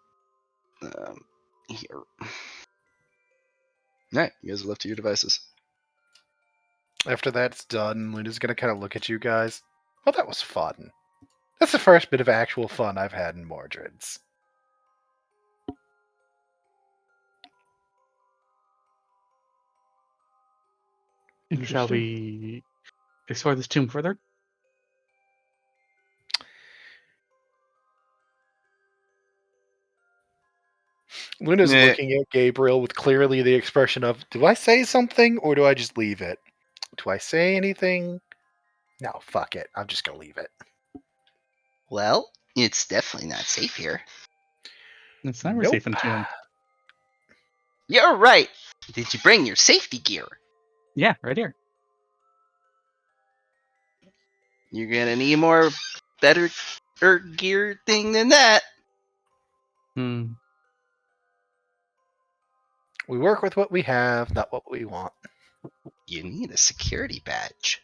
Here. Alright, you guys are left to your devices. After that's done, Luna's gonna kind of look at you guys. Well, that was fun. That's the first bit of actual fun I've had in Mordreds. Shall we explore this tomb further? Luna's Yeah. looking at Gabriel with clearly the expression of, do I say something or do I just leave it? Do I say anything? No, fuck it. I'm just gonna leave it. Well, it's definitely not safe here. It's never Nope. safe in tomb. You're right. Did you bring your safety gear? Yeah, right here. You're gonna need more better gear thing than that. Hmm. We work with what we have, not what we want. You need a security badge.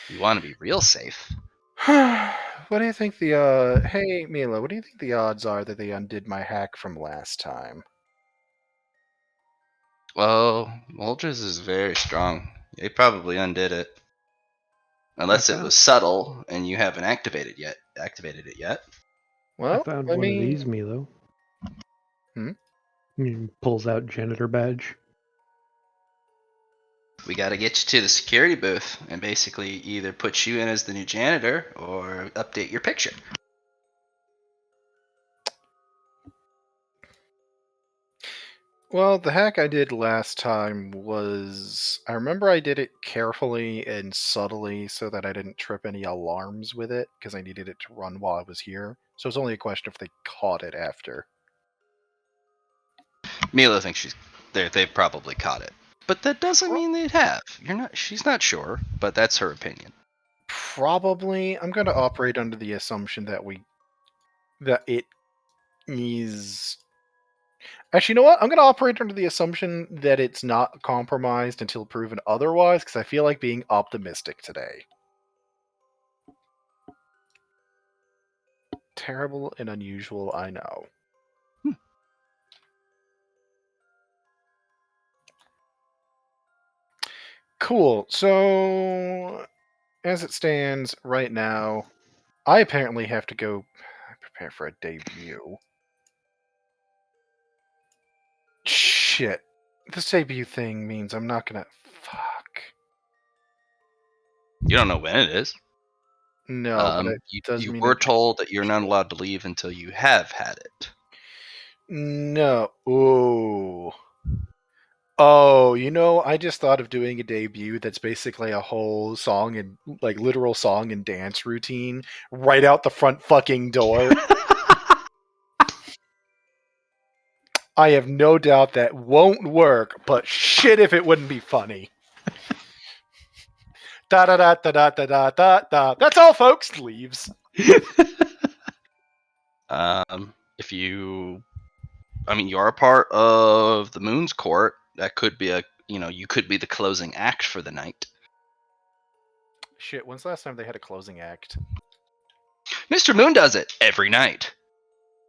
You want to be real safe. What do you think the hey Mila, what do you think the odds are that they undid my hack from last time? Well, Mordreds is very strong. They probably undid it. Unless it was subtle and you haven't activated it yet. Well, I found I one mean, of these, Milo. Hmm? He pulls out janitor badge. We got to get you to the security booth and basically either put you in as the new janitor or update your picture. well, the hack I did last time was I remember I did it carefully and subtly so that I didn't trip any alarms with it because I needed it to run while I was here. So it's only a question if they caught it after. Mila thinks they've probably caught it. But that doesn't mean they'd have. She's not sure, but that's her opinion. Probably I'm going to operate under the assumption that it is. Actually, you know what? I'm going to operate under the assumption that it's not compromised until proven otherwise, because I feel like being optimistic today. Terrible and unusual, I know. Cool. So, as it stands right now, I apparently have to go prepare for a debut. Shit. This debut thing means I'm not gonna. Fuck. You don't know when it is. No, but it does you mean were told that you're not allowed to leave until you have had it. No. Oh. Oh, I just thought of doing a debut that's basically a whole song and like literal song and dance routine right out the front fucking door. I have no doubt that won't work, but shit if it wouldn't be funny. Da da da da da da da da da. That's all, folks. Leaves. If you, I mean, you are a part of the Moon's Court. That could be you could be the closing act for the night. Shit, when's the last time they had a closing act? Mr. Moon does it every night.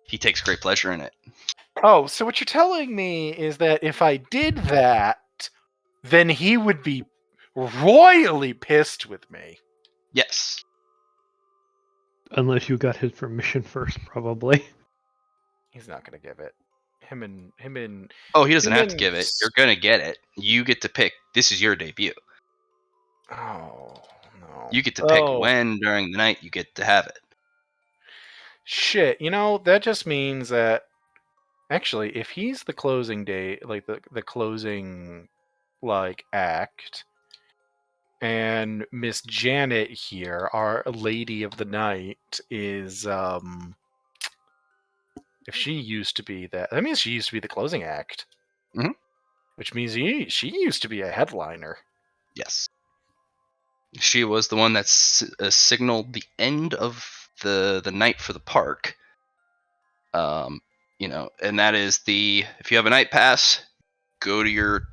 He takes great pleasure in it. Oh, so what you're telling me is that if I did that, then he would be royally pissed with me. Yes. Unless you got his permission first, probably. He's not gonna give it. Him and Oh, he doesn't him have to and give it. You're gonna get it. You get to pick. This is your debut. Oh no. You get to pick when during the night you get to have it. Shit, that just means that actually if he's the closing day, like the closing like act, and Miss Janet here, our lady of the night, is if she used to be that means she used to be the closing act. Mhm. Which means she used to be a headliner. Yes. She was the one that signaled the end of the night for the park. And that is if you have a night pass, go to your,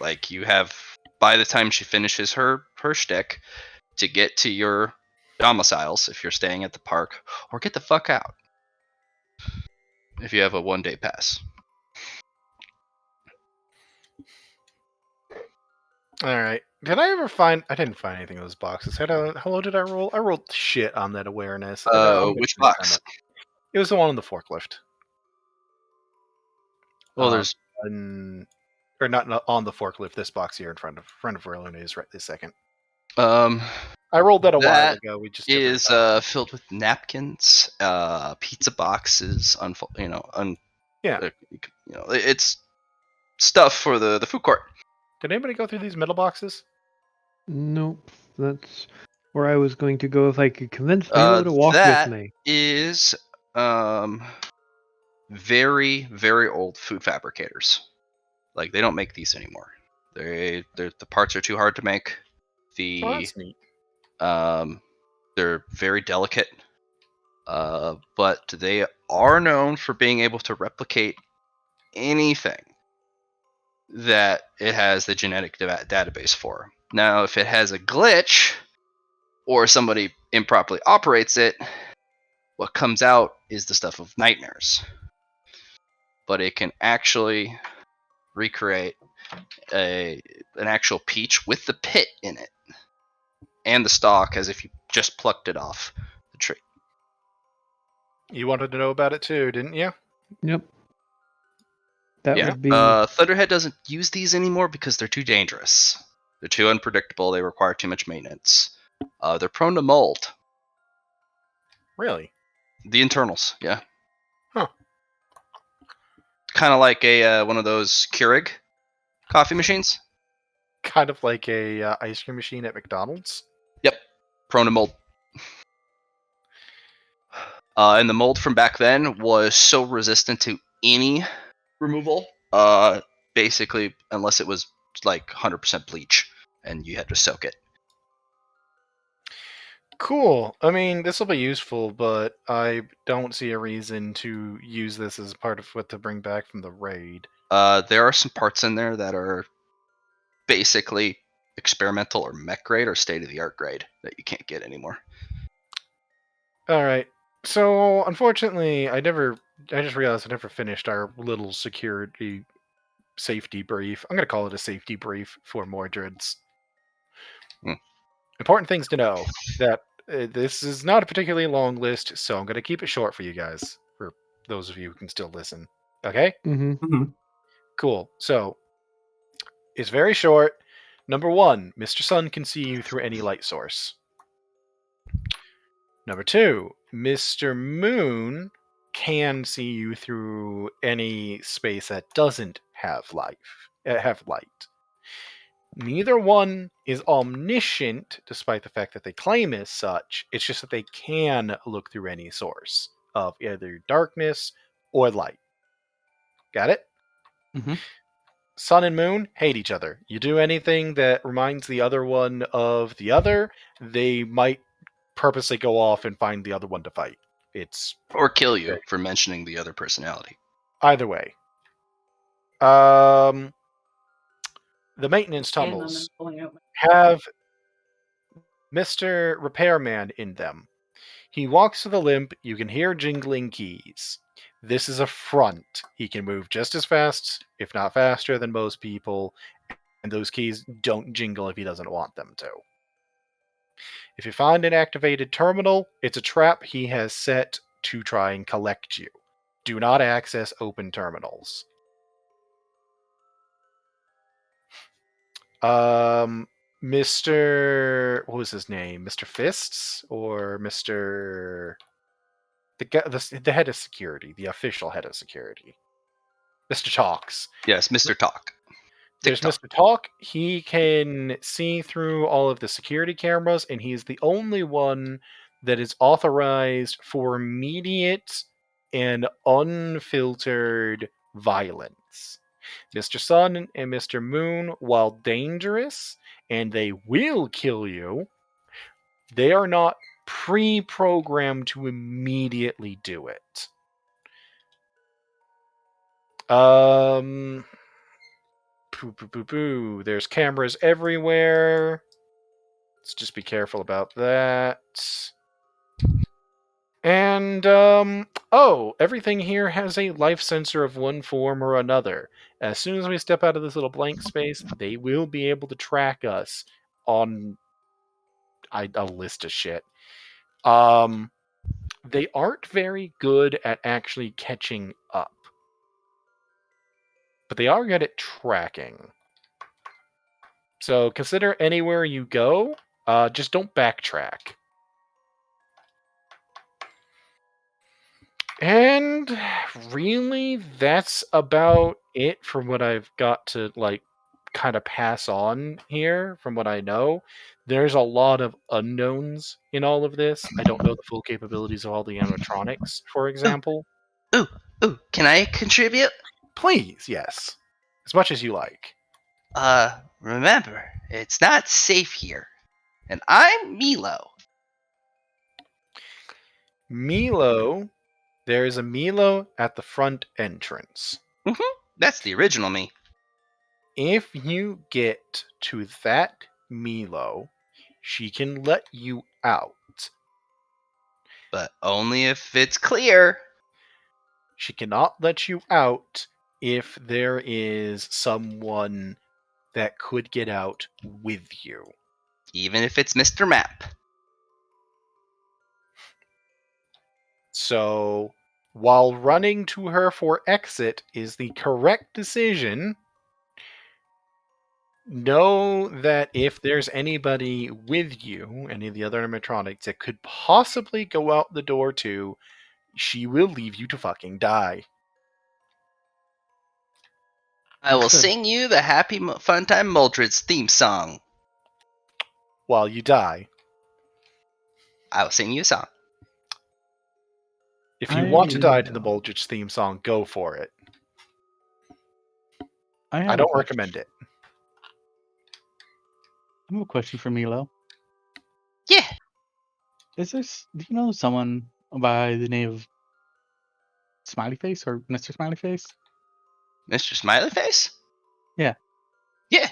like, you have, by the time she finishes her shtick, to get to your domiciles if you're staying at the park, or get the fuck out if you have a 1-day pass. All right. Did I ever find? I didn't find anything in those boxes. How low did I roll? I rolled shit on that awareness. Which box? It was the one on the forklift. Well, there's or not on the forklift. This box here in front of Verluna is right this second. I rolled that a while ago. We just is filled with napkins, pizza boxes, it's stuff for the food court. Did anybody go through these middle boxes? Nope. That's where I was going to go if I could convince Milo to walk with me. Is very, very old food fabricators. Like, they don't make these anymore. The parts are too hard to make. That's neat. They're very delicate, but they are known for being able to replicate anything that it has the genetic database for. Now, if it has a glitch or somebody improperly operates it, what comes out is the stuff of nightmares. But it can actually recreate an actual peach with the pit in it and the stalk as if you just plucked it off the tree. You wanted to know about it too, didn't you? Yep. That would be. Thunderhead doesn't use these anymore because they're too dangerous. They're too unpredictable. They require too much maintenance. They're prone to mold. Really? The internals, yeah. Huh. Kind of like one of those Keurig coffee machines. Kind of like a ice cream machine at McDonald's. Yep, prone to mold. And the mold from back then was so resistant to any removal, basically, unless it was like 100% bleach and you had to soak it. Cool. I mean, this will be useful, but I don't see a reason to use this as part of what to bring back from the raid. There are some parts in there that are basically experimental or mech grade or state-of-the-art grade that you can't get anymore. All right. So, unfortunately, I just realized I never finished our little security safety brief. I'm going to call it a safety brief for Mordreds. Important things to know that this is not a particularly long list, so I'm going to keep it short for you guys, for those of you who can still listen. Okay? Mm-hmm. Cool. So, it's very short. Number 1, Mr. Sun can see you through any light source. Number 2, Mr. Moon can see you through any space that doesn't have light. Neither one is omniscient, despite the fact that they claim as such. It's just that they can look through any source of either darkness or light. Got it? Mhm. Sun and moon hate each other. You do anything that reminds the other one of the other, they might purposely go off and find the other one to fight. It's Or kill you for mentioning the other personality. either way. The maintenance tunnels have Mr. Repairman in them. He walks with a limp. You can hear jingling keys. This is a front. He can move just as fast, if not faster, than most people, and those keys don't jingle if he doesn't want them to. If you find an activated terminal, it's a trap he has set to try and collect you. Do not access open terminals. Mr. What was his name? Mr. Fists or Mr. The head of security, the official head of security, Mr. Talks. Yes, Mr. Talk. There's TikTok. Mr. Talk. He can see through all of the security cameras, and he's the only one that is authorized for immediate and unfiltered violence. Mr. Sun and Mr. Moon, while dangerous, and they will kill you, they are not pre-programmed to immediately do it. There's cameras everywhere. Let's just be careful about that. And, everything here has a life sensor of one form or another. As soon as we step out of this little blank space, they will be able to track us on a list of shit. They aren't very good at actually catching up. But they are good at tracking. So consider anywhere you go, just don't backtrack. And really, that's about it from what I've got to, kind of pass on here from what I know. There's a lot of unknowns in all of this. I don't know the full capabilities of all the animatronics, for example. Ooh, can I contribute? Please, yes. As much as you like. Remember, it's not safe here. And I'm Milo. Milo, there is a Milo at the front entrance. That's the original me. If you get to that Milo, she can let you out. But only if it's clear. She cannot let you out if there is someone that could get out with you. Even if it's Mr. Map. So, while running to her for exit is the correct decision, know that if there's anybody with you, any of the other animatronics that could possibly go out the door too, she will leave you to fucking die. I will Good. sing you the Happy Funtime Mordreds theme song. While you die. I will sing you a song. If you want to die to the Mordreds theme song, go for it. I don't recommend it. I have a question for Milo. Yeah. Do you know someone by the name of Smiley Face or Mr. Smiley Face? Mr. Smiley Face? Yeah. Yeah.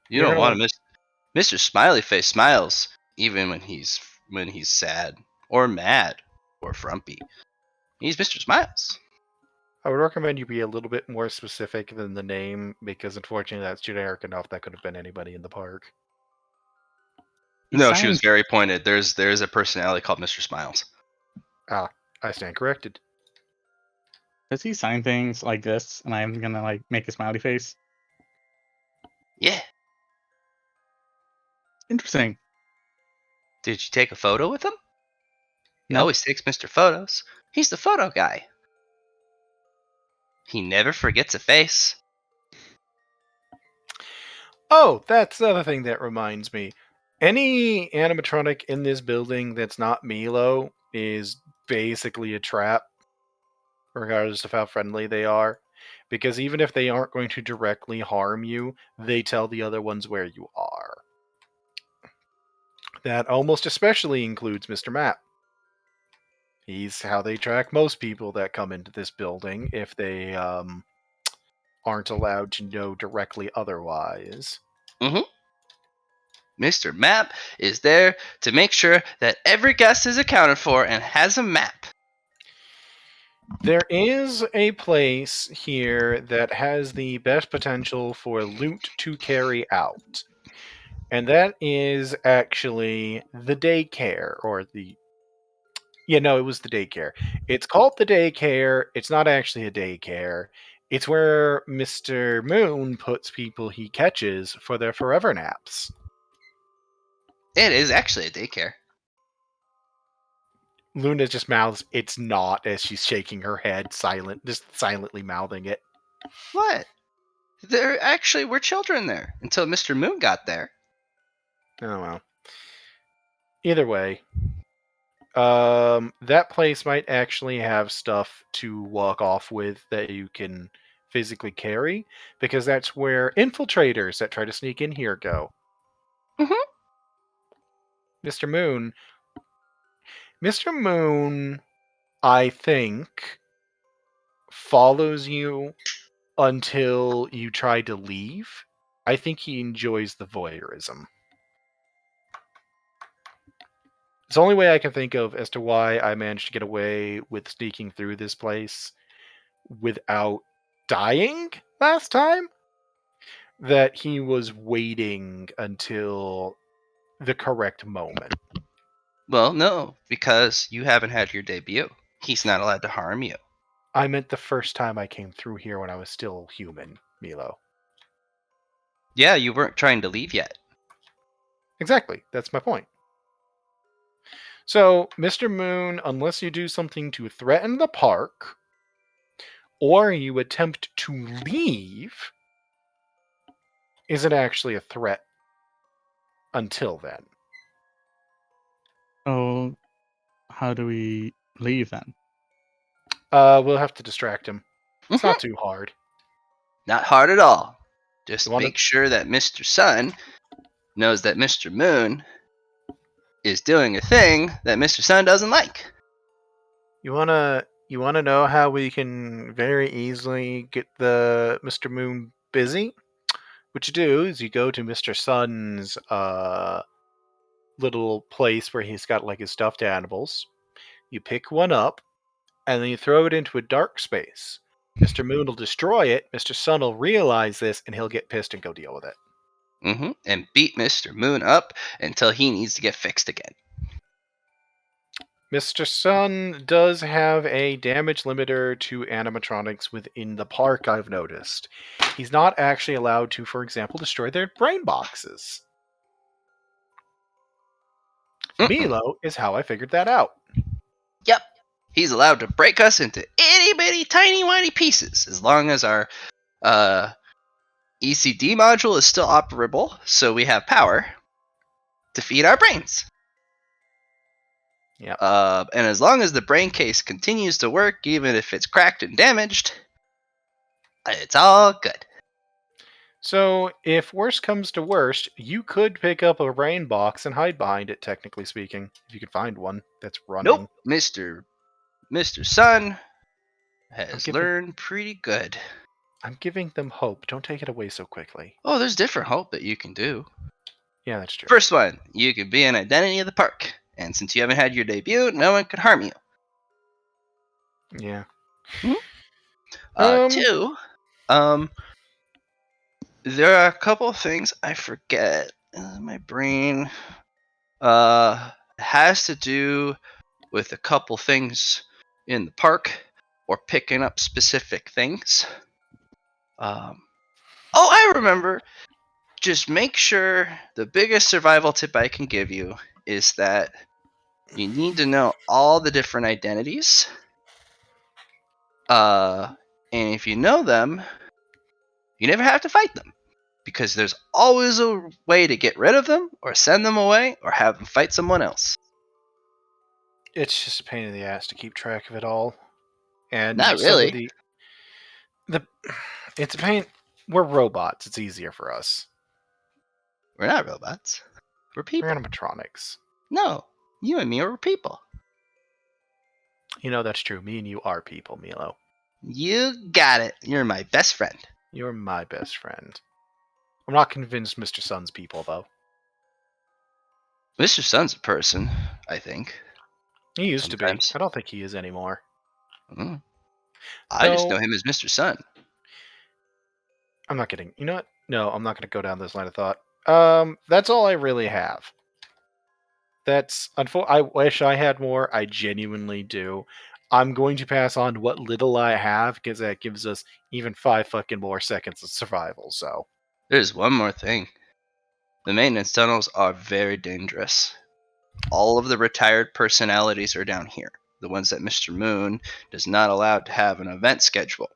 You don't want to miss. Mr. Smiley Face smiles even when he's sad or mad or frumpy. He's Mr. Smiles. I would recommend you be a little bit more specific than the name, because unfortunately that's generic enough. That could have been anybody in the park. No, she was very pointed. There's a personality called Mr. Smiles. Ah, I stand corrected. Does he sign things like this, and I'm gonna make a smiley face? Yeah. Interesting. Did you take a photo with him? He No. always takes Mr. Photos. He's the photo guy. He never forgets a face. Oh, that's the other thing that reminds me. Any animatronic in this building that's not Milo is basically a trap, regardless of how friendly they are. Because even if they aren't going to directly harm you, they tell the other ones where you are. That almost especially includes Mr. Map. He's how they track most people that come into this building if they aren't allowed to know directly otherwise. Mr. Map is there to make sure that every guest is accounted for and has a map. There is a place here that has the best potential for loot to carry out. And that is actually the daycare, or the... Yeah, no, it was the daycare. It's called the daycare. It's not actually a daycare. It's where Mr. Moon puts people he catches for their forever naps. It is actually a daycare. Luna just mouths, "It's not," as she's shaking her head, just silently mouthing it. What? There actually were children there until Mr. Moon got there. Oh well. Either way, that place might actually have stuff to walk off with that you can physically carry, because that's where infiltrators that try to sneak in here go. Mr. Moon, I think, follows you until you try to leave. I think he enjoys the voyeurism. It's the only way I can think of as to why I managed to get away with sneaking through this place without dying last time. That he was waiting until the correct moment. Well, no, because you haven't had your debut. He's not allowed to harm you. I meant the first time I came through here when I was still human, Milo. Yeah, you weren't trying to leave yet. Exactly. That's my point. So, Mr. Moon, unless you do something to threaten the park, or you attempt to leave, isn't actually a threat until then. Oh, how do we leave then? We'll have to distract him. It's not too hard. Not hard at all. Just You wanna- make sure that Mr. Sun knows that Mr. Moon is doing a thing that Mr. Sun doesn't like. You wanna know how we can very easily get the Mr. Moon busy? What you do is you go to Mr. Sun's little place where he's got like his stuffed animals. You pick one up, and then you throw it into a dark space. Mr. Moon will destroy it. Mr. Sun will realize this, and he'll get pissed and go deal with it. And beat Mr. Moon up until he needs to get fixed again. Mr. Sun does have a damage limiter to animatronics within the park, I've noticed. He's not actually allowed to, for example, destroy their brain boxes. Milo is how I figured that out. Yep. He's allowed to break us into itty bitty tiny whiny pieces as long as our ECD module is still operable, so we have power to feed our brains. Yep. And as long as the brain case continues to work, even if it's cracked and damaged, it's all good. So, if worst comes to worst, you could pick up a brain box and hide behind it, technically speaking, if you could find one that's running. Nope. Mr. Sun has learned pretty good. I'm giving them hope. Don't take it away so quickly. Oh, there's different hope that you can do. Yeah, that's true. First one, you can be an identity of the park. And since you haven't had your debut, no one could harm you. Yeah. Two, there are a couple of things I forget. My brain has to do with a couple things in the park or picking up specific things. I remember. Just make sure the biggest survival tip I can give you is that you need to know all the different identities And if you know them, you never have to fight them. Because there's always a way to get rid of them, or send them away, or have them fight someone else. It's just a pain in the ass to keep track of it all. And Not some of really. it's a pain. We're robots. It's easier for us. We're not robots. We're people. We're animatronics. No, you and me are people. You know that's true. Me and you are people, Milo. You got it. You're my best friend. You're my best friend. I'm not convinced Mr. Sun's people, though. Mr. Sun's a person, I think. He used Sometimes. to be. I don't think he is anymore. I just No. know him as Mr. Sun. I'm not kidding. You know what? No, I'm not going to go down this line of thought. That's all I really have. I wish I had more. I genuinely do. I'm going to pass on what little I have because that gives us even 5 fucking more seconds of survival. So There's one more thing. The maintenance tunnels are very dangerous. All of the retired personalities are down here. The ones that Mr. Moon does not allow to have an event schedule.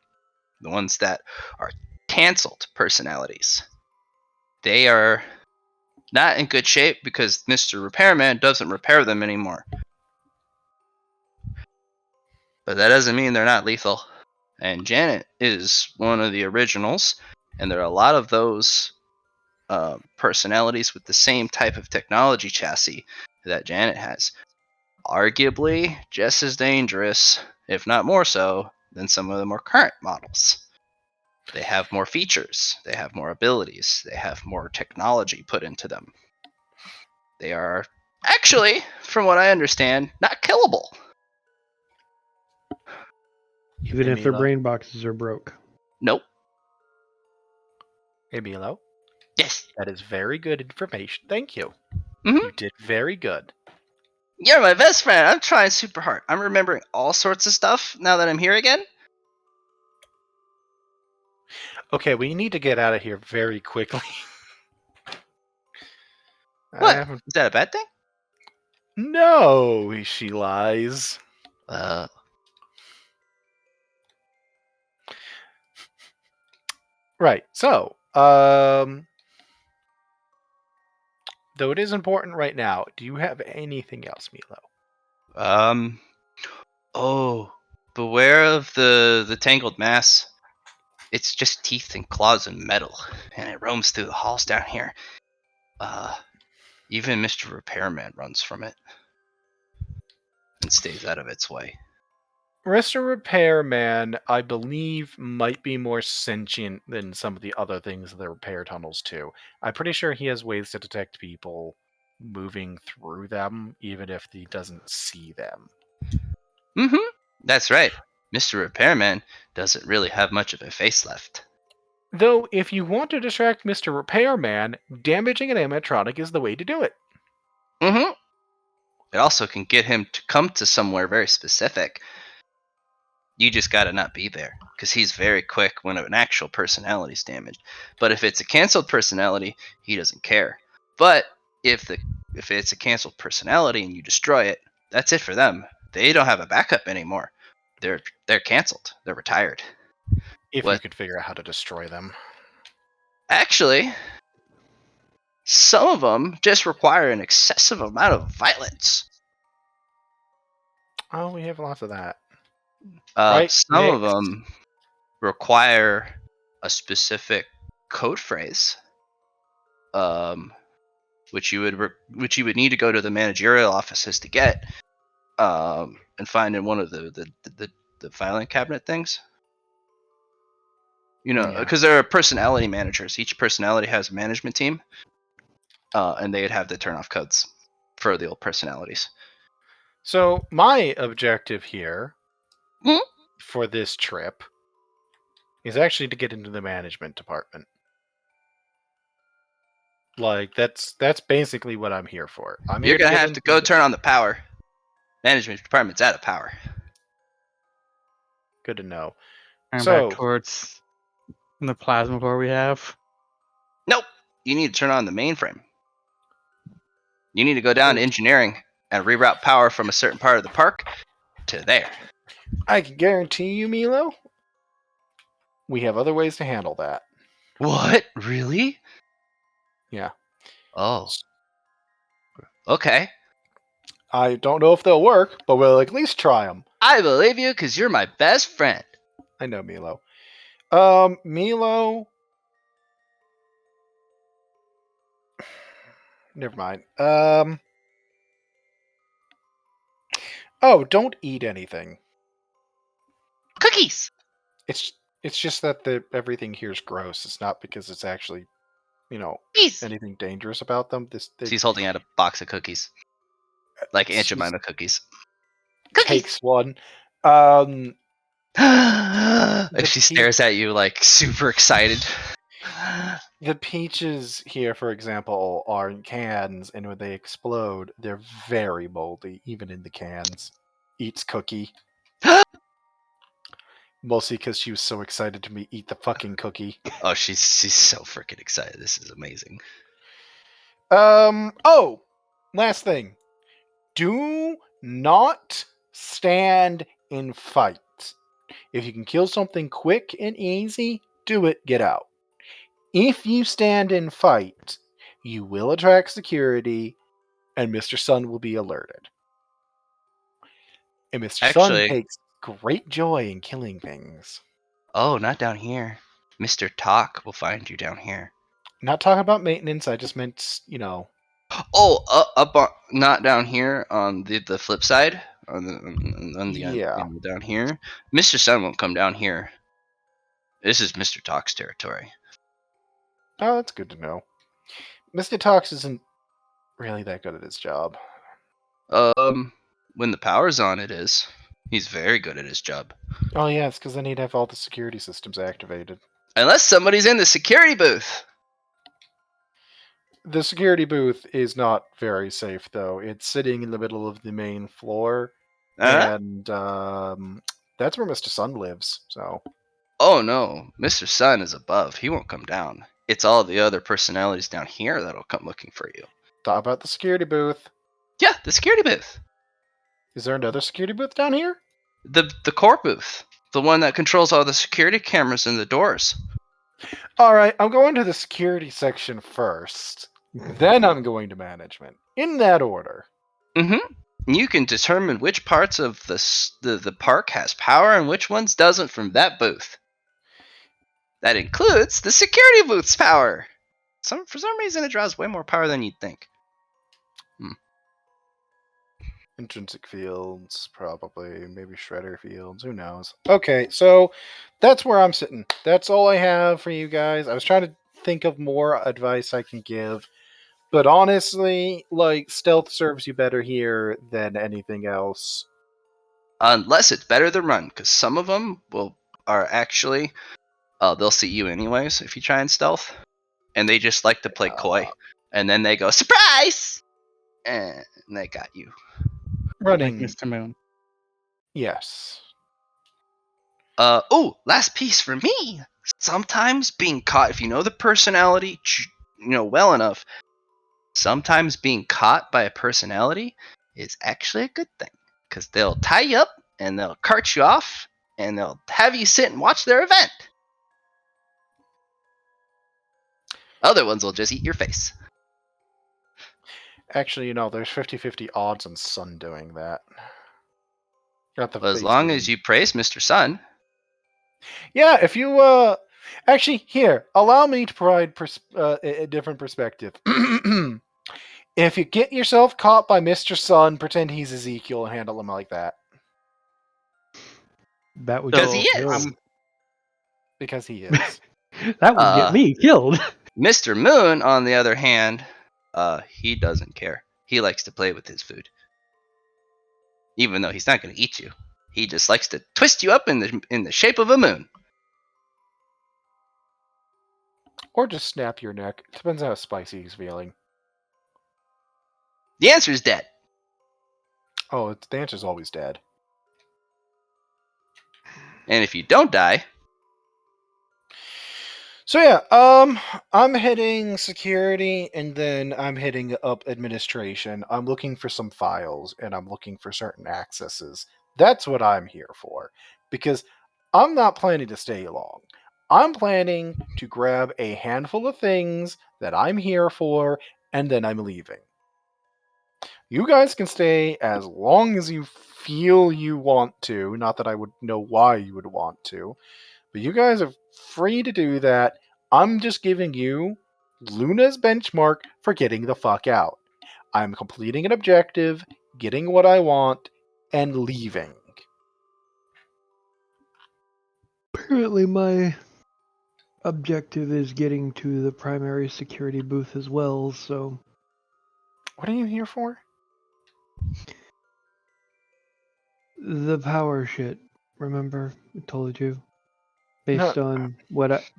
The ones that are canceled personalities. They are not in good shape because Mr. Repairman doesn't repair them anymore. But that doesn't mean they're not lethal. And Janet is one of the originals, and there are a lot of those personalities with the same type of technology chassis that Janet has. Arguably just as dangerous, if not more so, than some of the more current models. They have more features, they have more abilities, they have more technology put into them. They are actually, from what I understand, not killable. Even if their brain boxes are broke. Nope. Hey, Milo. Yes. That is very good information. Thank you. Mhm. You did very good. You're my best friend. I'm trying super hard. I'm remembering all sorts of stuff now that I'm here again. Okay, we need to get out of here very quickly. What? Is that a bad thing? No, she lies. Right. So, though it is important right now, do you have anything else, Milo? Oh, beware of the tangled mass. It's just teeth and claws and metal, and it roams through the halls down here. Even Mr. Repairman runs from it and stays out of its way. Mr. Repairman, I believe, might be more sentient than some of the other things in the repair tunnels, too. I'm pretty sure he has ways to detect people moving through them, even if he doesn't see them. Mm-hmm. That's right. Mr. Repairman doesn't really have much of a face left. Though, if you want to distract Mr. Repairman, damaging an animatronic is the way to do it. Mm-hmm. It also can get him to come to somewhere very specific. You just gotta not be there, because he's very quick when an actual personality's damaged. But if it's a canceled personality, he doesn't care. But if it's a canceled personality and you destroy it, that's it for them. They don't have a backup anymore. They're canceled. They're retired. If you could figure out how to destroy them. Actually, some of them just require an excessive amount of violence. Oh, we have lots of that. Right, some of them require a specific code phrase, which you would need to go to the managerial offices to get, and find in one of the filing cabinet things. You know, because there are personality managers. Each personality has a management team, and they'd have the turn off codes for the old personalities. So my objective here for this trip is actually to get into the management department. Like that's basically what I'm here for. You're gonna have to go turn on the power. Management department's out of power. Good to know. Turn back towards the plasma core we have. Nope. You need to turn on the mainframe. You need to go down to engineering and reroute power from a certain part of the park to there. I can guarantee you, Milo, we have other ways to handle that. What? Really? Yeah. Oh. Okay. I don't know if they'll work, but we'll at least try them. I believe you because you're my best friend. I know Milo. Milo. Never mind. Oh, don't eat anything. Cookies. It's just that everything here is gross. It's not because it's actually, Cookies. anything dangerous about them. He's holding out a box of cookies. Like Aunt It's just Jemima cookies. Cookies. takes one. If she stares at you like super excited. The peaches here, for example, are in cans, and when they explode, they're very moldy, even in the cans. Eats cookie. Mostly because she was so excited to eat the fucking cookie. Oh, she's so freaking excited. This is amazing. Oh, last thing. Do not stand in fights. If you can kill something quick and easy, do it, get out. If you stand and fight, you will attract security, and Mr. Sun will be alerted. And Mr. Sun takes great joy in killing things. Oh, not down here. Mr. Talk will find you down here. Not talking about maintenance, I just meant, Oh, up on, not down here on the flip side. Down here. Mr. Sun won't come down here. This is Mr. Talk's territory. Oh, that's good to know. Mr. Talks isn't really that good at his job. When the power's on, it is. He's very good at his job. Oh, yeah, it's because then he'd have all the security systems activated. Unless somebody's in the security booth. The security booth is not very safe, though. It's sitting in the middle of the main floor, and that's where Mr. Sun lives, so... Oh, no. Mr. Sun is above. He won't come down. It's all the other personalities down here that'll come looking for you. Thought about the security booth. Yeah, the security booth. Is there another security booth down here? The core booth. The one that controls all the security cameras and the doors. Alright, I'm going to the security section first. Then I'm going to management. In that order. Mm-hmm. You can determine which parts of the park has power and which ones doesn't from that booth. That includes the security booth's power. For some reason, it draws way more power than you'd think. Intrinsic fields, probably. Maybe shredder fields. Who knows? Okay, so that's where I'm sitting. That's all I have for you guys. I was trying to think of more advice I can give. But honestly, stealth serves you better here than anything else. Unless it's better than run, because some of them are actually... they'll see you anyways if you try and stealth. And they just like to play coy. And then they go, surprise! And they got you. Running. Like Mr. Moon. Yes. Last piece for me. Sometimes being caught, if you know the personality, well enough, sometimes being caught by a personality is actually a good thing. Because they'll tie you up, and they'll cart you off, and they'll have you sit and watch their event. Other ones will just eat your face. Actually, there's 50-50 odds on Sun doing that. As long as you praise Mr. Sun. Yeah, if you, actually, here, allow me to provide a different perspective. If you get yourself caught by Mr. Sun, pretend he's Ezekiel and handle him like that. That would Because he is. Because he is. That would get me killed. Mr. Moon, on the other hand, he doesn't care. He likes to play with his food. Even though he's not going to eat you. He just likes to twist you up in the shape of a moon. Or just snap your neck. Depends how spicy he's feeling. The answer is dead. Oh, the answer's always dead. And if you don't die... So yeah, I'm hitting security, and then I'm hitting up administration. I'm looking for some files, and I'm looking for certain accesses. That's what I'm here for. Because I'm not planning to stay long. I'm planning to grab a handful of things that I'm here for, and then I'm leaving. You guys can stay as long as you feel you want to. Not that I would know why you would want to, but you guys are free to do that. I'm just giving you Luna's benchmark for getting the fuck out. I'm completing an objective, getting what I want, and leaving. Apparently, my objective is getting to the primary security booth as well, so What are you here for? the power shit. Remember, I told you. No.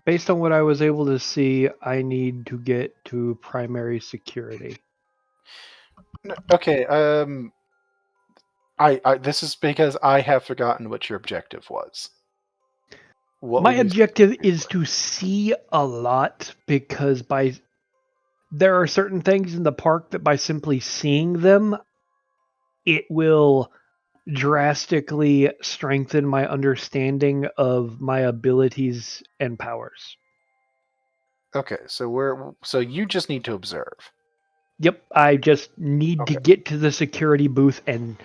Based on what I was able to see, I need to get to primary security. No, okay, I this is because I have forgotten what your objective was. What were My you objective is to see a lot because there are certain things in the park that by simply seeing them, it will drastically strengthen my understanding of my abilities and powers. Okay, so you just need to observe. Yep, I just need to Okay. get to the security booth and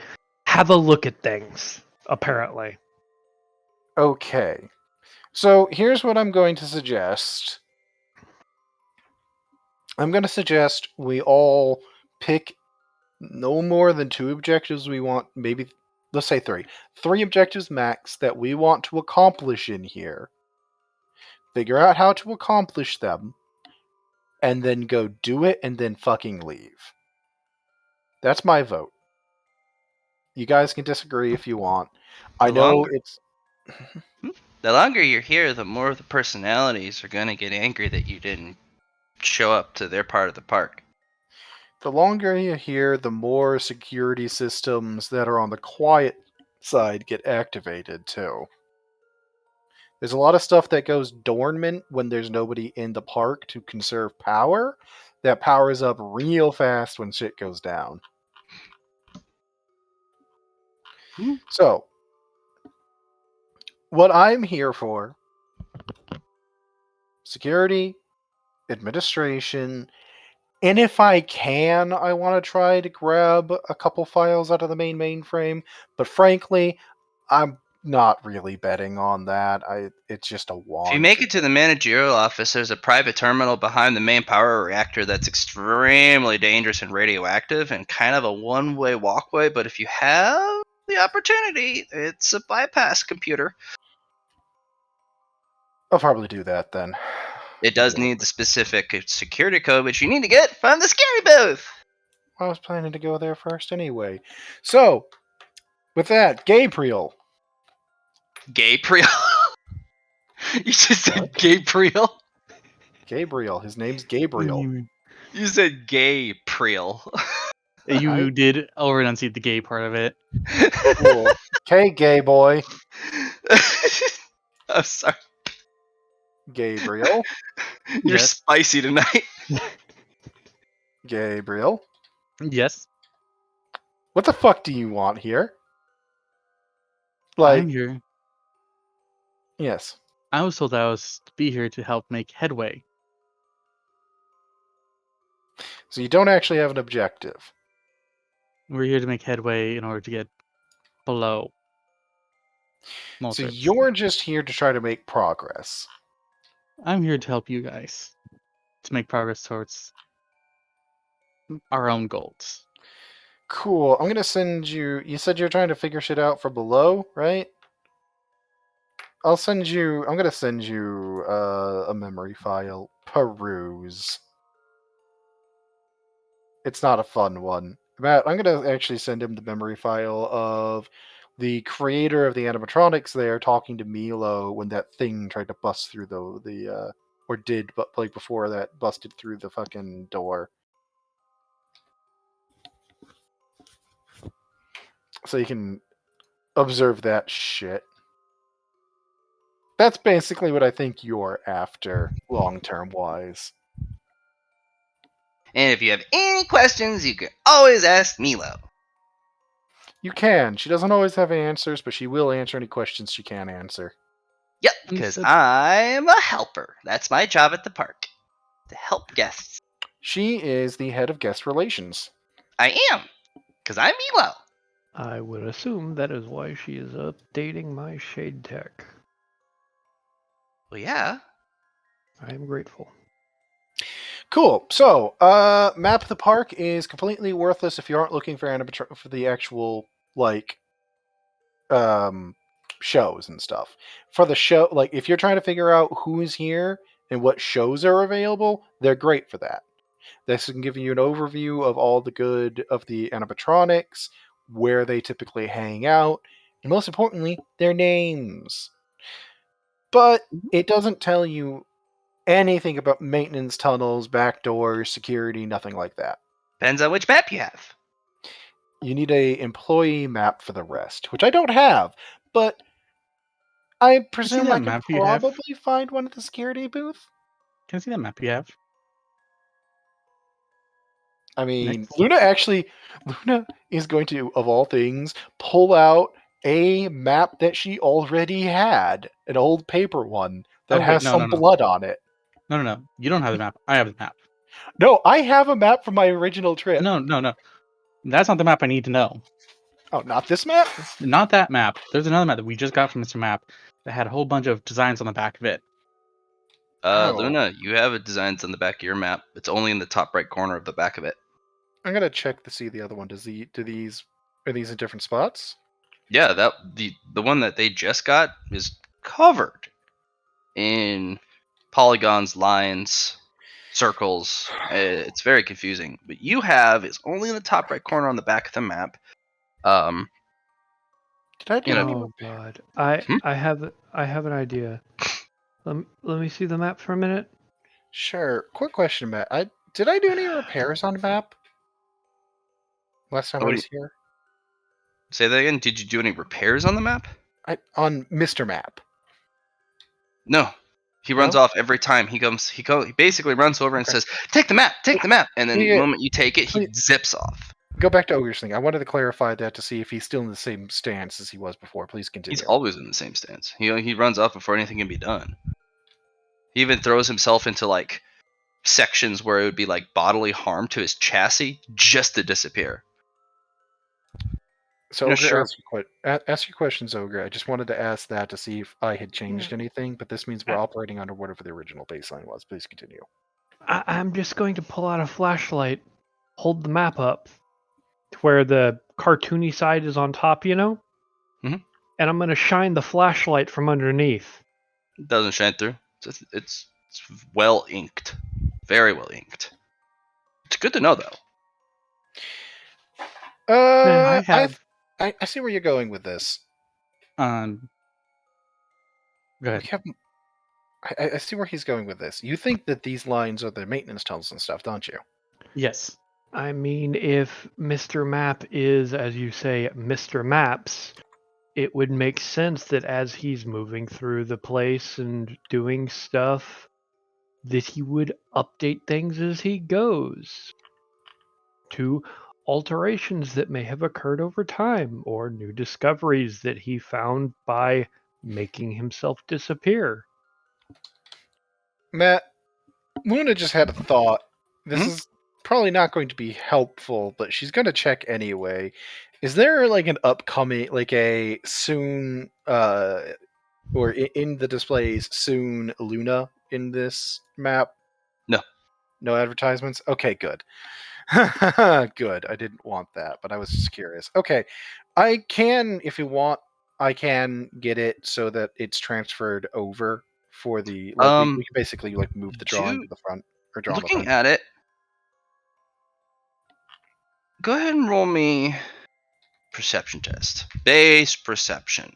have a look at things, apparently. Okay. So here's what I'm going to suggest. I'm going to suggest we all pick no more than 2 objectives we want, maybe let's say 3. 3 objectives max that we want to accomplish in here. Figure out how to accomplish them, and then go do it and then fucking leave. That's my vote. You guys can disagree if you want. I know it's The longer you're here, the more the personalities are gonna get angry that you didn't show up to their part of the park. the longer you're here, the more security systems that are on the quiet side get activated too. There's a lot of stuff that goes dormant when there's nobody in the park to conserve power. That powers up real fast when shit goes down. So, what I'm here for: security, administration, and if I can, I want to try to grab a couple files out of the main mainframe. But frankly, I'm not really betting on that. It's just a want. If you make it to the managerial office, there's a private terminal behind the main power reactor that's extremely dangerous and radioactive and kind of a one-way walkway, but if you have the opportunity, it's a bypass computer. I'll probably do that then. It does need the specific security code, which you need to get from the scary booth. I was planning to go there first anyway. So, with that, Gabriel. Gabriel? You just said Gabriel? Gabriel. His name's Gabriel. You said Gabriel. You did over-enunciate the gay part of it. Cool. Okay, gay boy. I'm sorry. Gabriel. You're Yes. spicy tonight. Gabriel. Yes, What the fuck do you want here? I'm Like, here. yes. I was told I was to be here to help make headway. So you don't actually have an objective. We're here to make headway in order to get below So Mordreds. you're just here to try to make progress. I'm here to help you guys to make progress towards our own goals. Cool. I'm gonna send you. You said you're trying to figure shit out for below, right? I'm gonna send you a memory file. Peruse. It's not a fun one. Matt, I'm gonna actually send him the memory file of the creator of the animatronics there talking to Milo when that thing tried to bust through the or did, but like before that busted through the fucking door. So you can observe that shit. That's basically what I think you're after, long-term wise. And if you have any questions, you can always ask Milo. You can. She doesn't always have answers, but she will answer any questions she can answer. Yep. Because Said- I'm a helper. That's my job at the park. To help guests. She is the head of guest relations. I am. Because I'm Elo. I would assume that is why she is updating my shade tech. Well, yeah. I am grateful. Cool. So, map of the park is completely worthless if you aren't looking for for the actual shows and stuff. For the show, like if you're trying to figure out who's here and what shows are available, they're great for that. This can give you an overview of all the good of the animatronics, where they typically hang out, and most importantly, their names. But it doesn't tell you anything about maintenance tunnels, back doors, security, nothing like that. Depends on which map you have. You need a employee map for the rest, which I don't have, but I presume that I can map you have? probably find one at the security booth. Can I see that map you have? I mean, Next. Luna is going to, of all things, pull out a map that she already had, an old paper one that Oh, wait, has no, some no, no. blood on it. No. You don't have the map. I have the map. No, I have a map from my original trip. No. That's not the map I need to know. Oh, not this map? Not that map. There's another map that we just got from Mr. Map that had a whole bunch of designs on the back of it. Oh. Luna, you have a designs on the back of your map. It's only in the top right corner of the back of it. I'm gonna check to see the other one. Are these in different spots? Yeah, the one that they just got is covered in polygons, lines, circles. It's very confusing. But you have is only in the top right corner on the back of the map. Did I do You know, any? Oh god. Hmm? I have an idea. Let me see the map for a minute. Sure. Quick question, Matt. Did I do any repairs on the map last time I What do was you- here? Say that again. Did you do any repairs on the map? On Mr. Map. No. He runs No? off every time he comes. He basically runs over and Okay. says, "Take the map, take the map," and then the Yeah. moment you take it, he zips off. Go back to Ogre's thing. I wanted to clarify that to see if he's still in the same stance as he was before. Please continue. He's always in the same stance. He runs off before anything can be done. He even throws himself into like sections where it would be like bodily harm to his chassis just to disappear. So, You know, Ogre, sure. ask your questions, Ogre. I just wanted to ask that to see if I had changed anything, but this means we're operating under whatever the original baseline was. Please continue. I'm just going to pull out a flashlight, hold the map up to where the cartoony side is on top, you know? Mhm. And I'm going to shine the flashlight from underneath. It doesn't shine through. It's well inked, very well inked. It's good to know though. I I have. see where you're going with this. Go ahead. We have, I see where he's going with this. You think that these lines are the maintenance tunnels and stuff, don't you? Yes. I mean, if Mr. Map is, as you say, Mr. Maps, it would make sense that as he's moving through the place and doing stuff, that he would update things as he goes to alterations that may have occurred over time or new discoveries that he found by making himself disappear. Matt, Luna just had a thought. This Mhm. is probably not going to be helpful, but she's going to check anyway. Is there like an upcoming, like a soon, or in the displays soon Luna in this map? No. No advertisements? Okay, good. Good. I didn't want that, but I was just curious. Okay. I can, if you want, I can get it so that it's transferred over for the we can basically like move the drawing to the front or draw on the Looking front. at it, go ahead and roll me perception test. Base perception.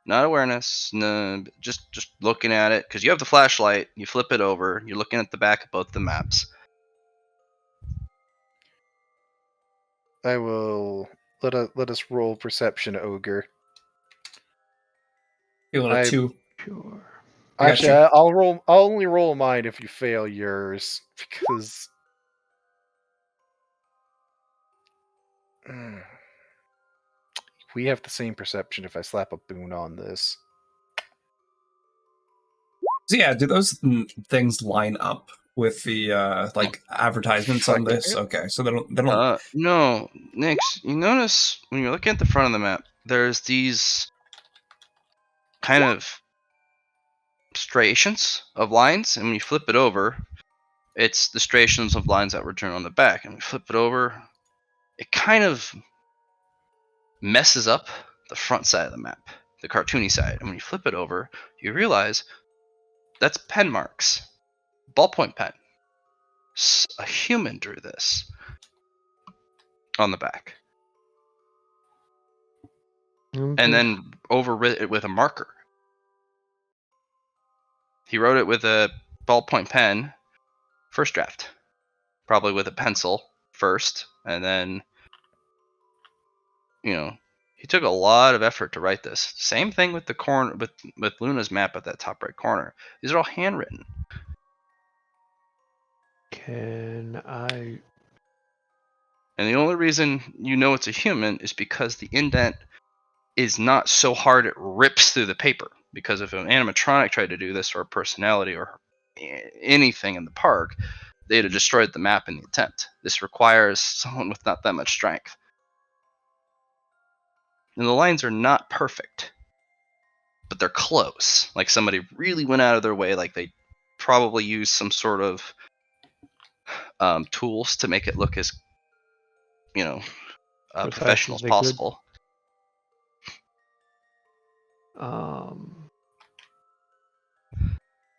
Not awareness, no, just looking at it because you have the flashlight. You flip it over. You're looking at the back of both the maps. I will let us roll perception, Ogre. Feeling a 2. Sure. I got Actually, you. I'll only roll mine if you fail yours because we have the same perception if I slap a boon on this. So yeah, do those things line up with the advertisements on this? Okay, so they don't. No, Nix. You notice when you're looking at the front of the map, there's these kind of striations of lines, and when you flip it over, it's the striations of lines that return on the back. And we flip it over, it kind of messes up the front side of the map, the cartoony side. And when you flip it over, you realize that's pen marks, ballpoint pen. A human drew this on the back, and then overwrit it with a marker. He wrote it with a ballpoint pen, first draft, probably with a pencil first, and then, he took a lot of effort to write this. Same thing with the corner with Luna's map at that top right corner. These are all handwritten. Can I? And the only reason you know it's a human is because the indent is not so hard it rips through the paper. Because if an animatronic tried to do this, or a personality, or anything in the park, they'd have destroyed the map in the attempt. This requires someone with not that much strength. And the lines are not perfect, but they're close. Like somebody really went out of their way, like they probably used some sort of tools to make it look as, professional as possible.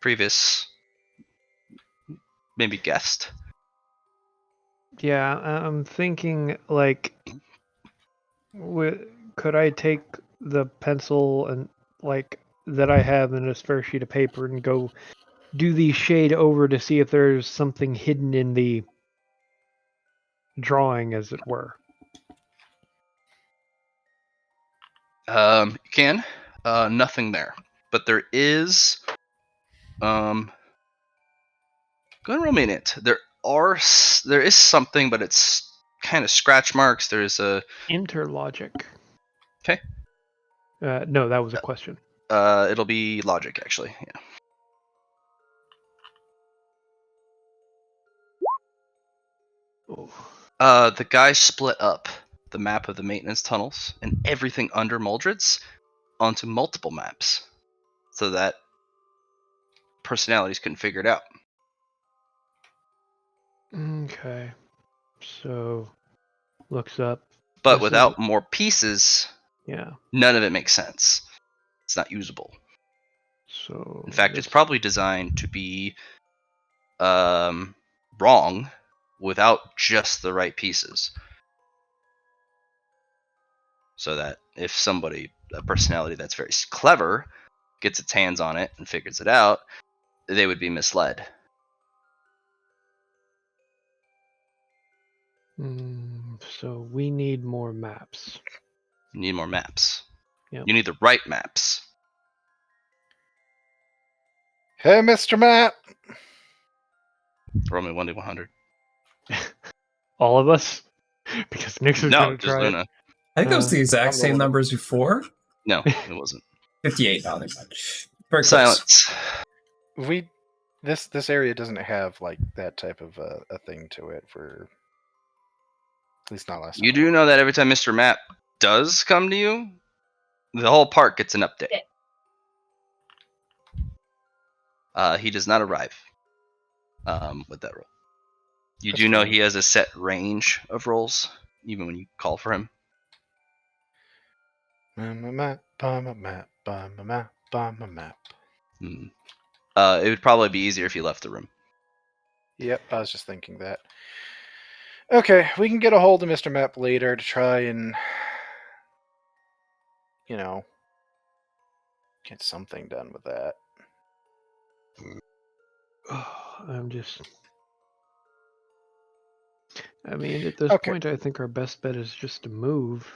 Previous, maybe guest. Yeah, I'm thinking like, could I take the pencil and that I have in a spare sheet of paper and go do the shade over to see if there's something hidden in the drawing, as it were? You can. Nothing there, but there is. Go ahead and roll me in it. There is something, but it's kind of scratch marks. There's a interlogic. Okay. No, that was a question. It'll be logic, actually. Yeah. The guy split up the map of the maintenance tunnels and everything under Mordreds onto multiple maps, so that personalities couldn't figure it out. Okay. So, looks up. But without more pieces, yeah, none of it makes sense. It's not usable. So, in fact, it's probably designed to be wrong without just the right pieces. So that if somebody, a personality that's very clever, gets its hands on it and figures it out, they would be misled. So we need more maps. You need more maps. Yep. You need the right maps. Hey, Mr. Matt. Roll me 1d100. All of us? Because Nix is going to just try Luna. it. I think it was the exact same numbers before. No, it wasn't. 58, not that much. Very Silence. This area doesn't have like that type of a thing to it, for at least not last time. You do know that every time Mr. Map does come to you, the whole park gets an update. He does not arrive with that roll. You do know he has a set range of rolls, even when you call for him. Map. It would probably be easier if you left the room. Yep, I was just thinking that. Okay, we can get a hold of Mr. Map later to try and, get something done with that. I mean, at this point, I think our best bet is just to move.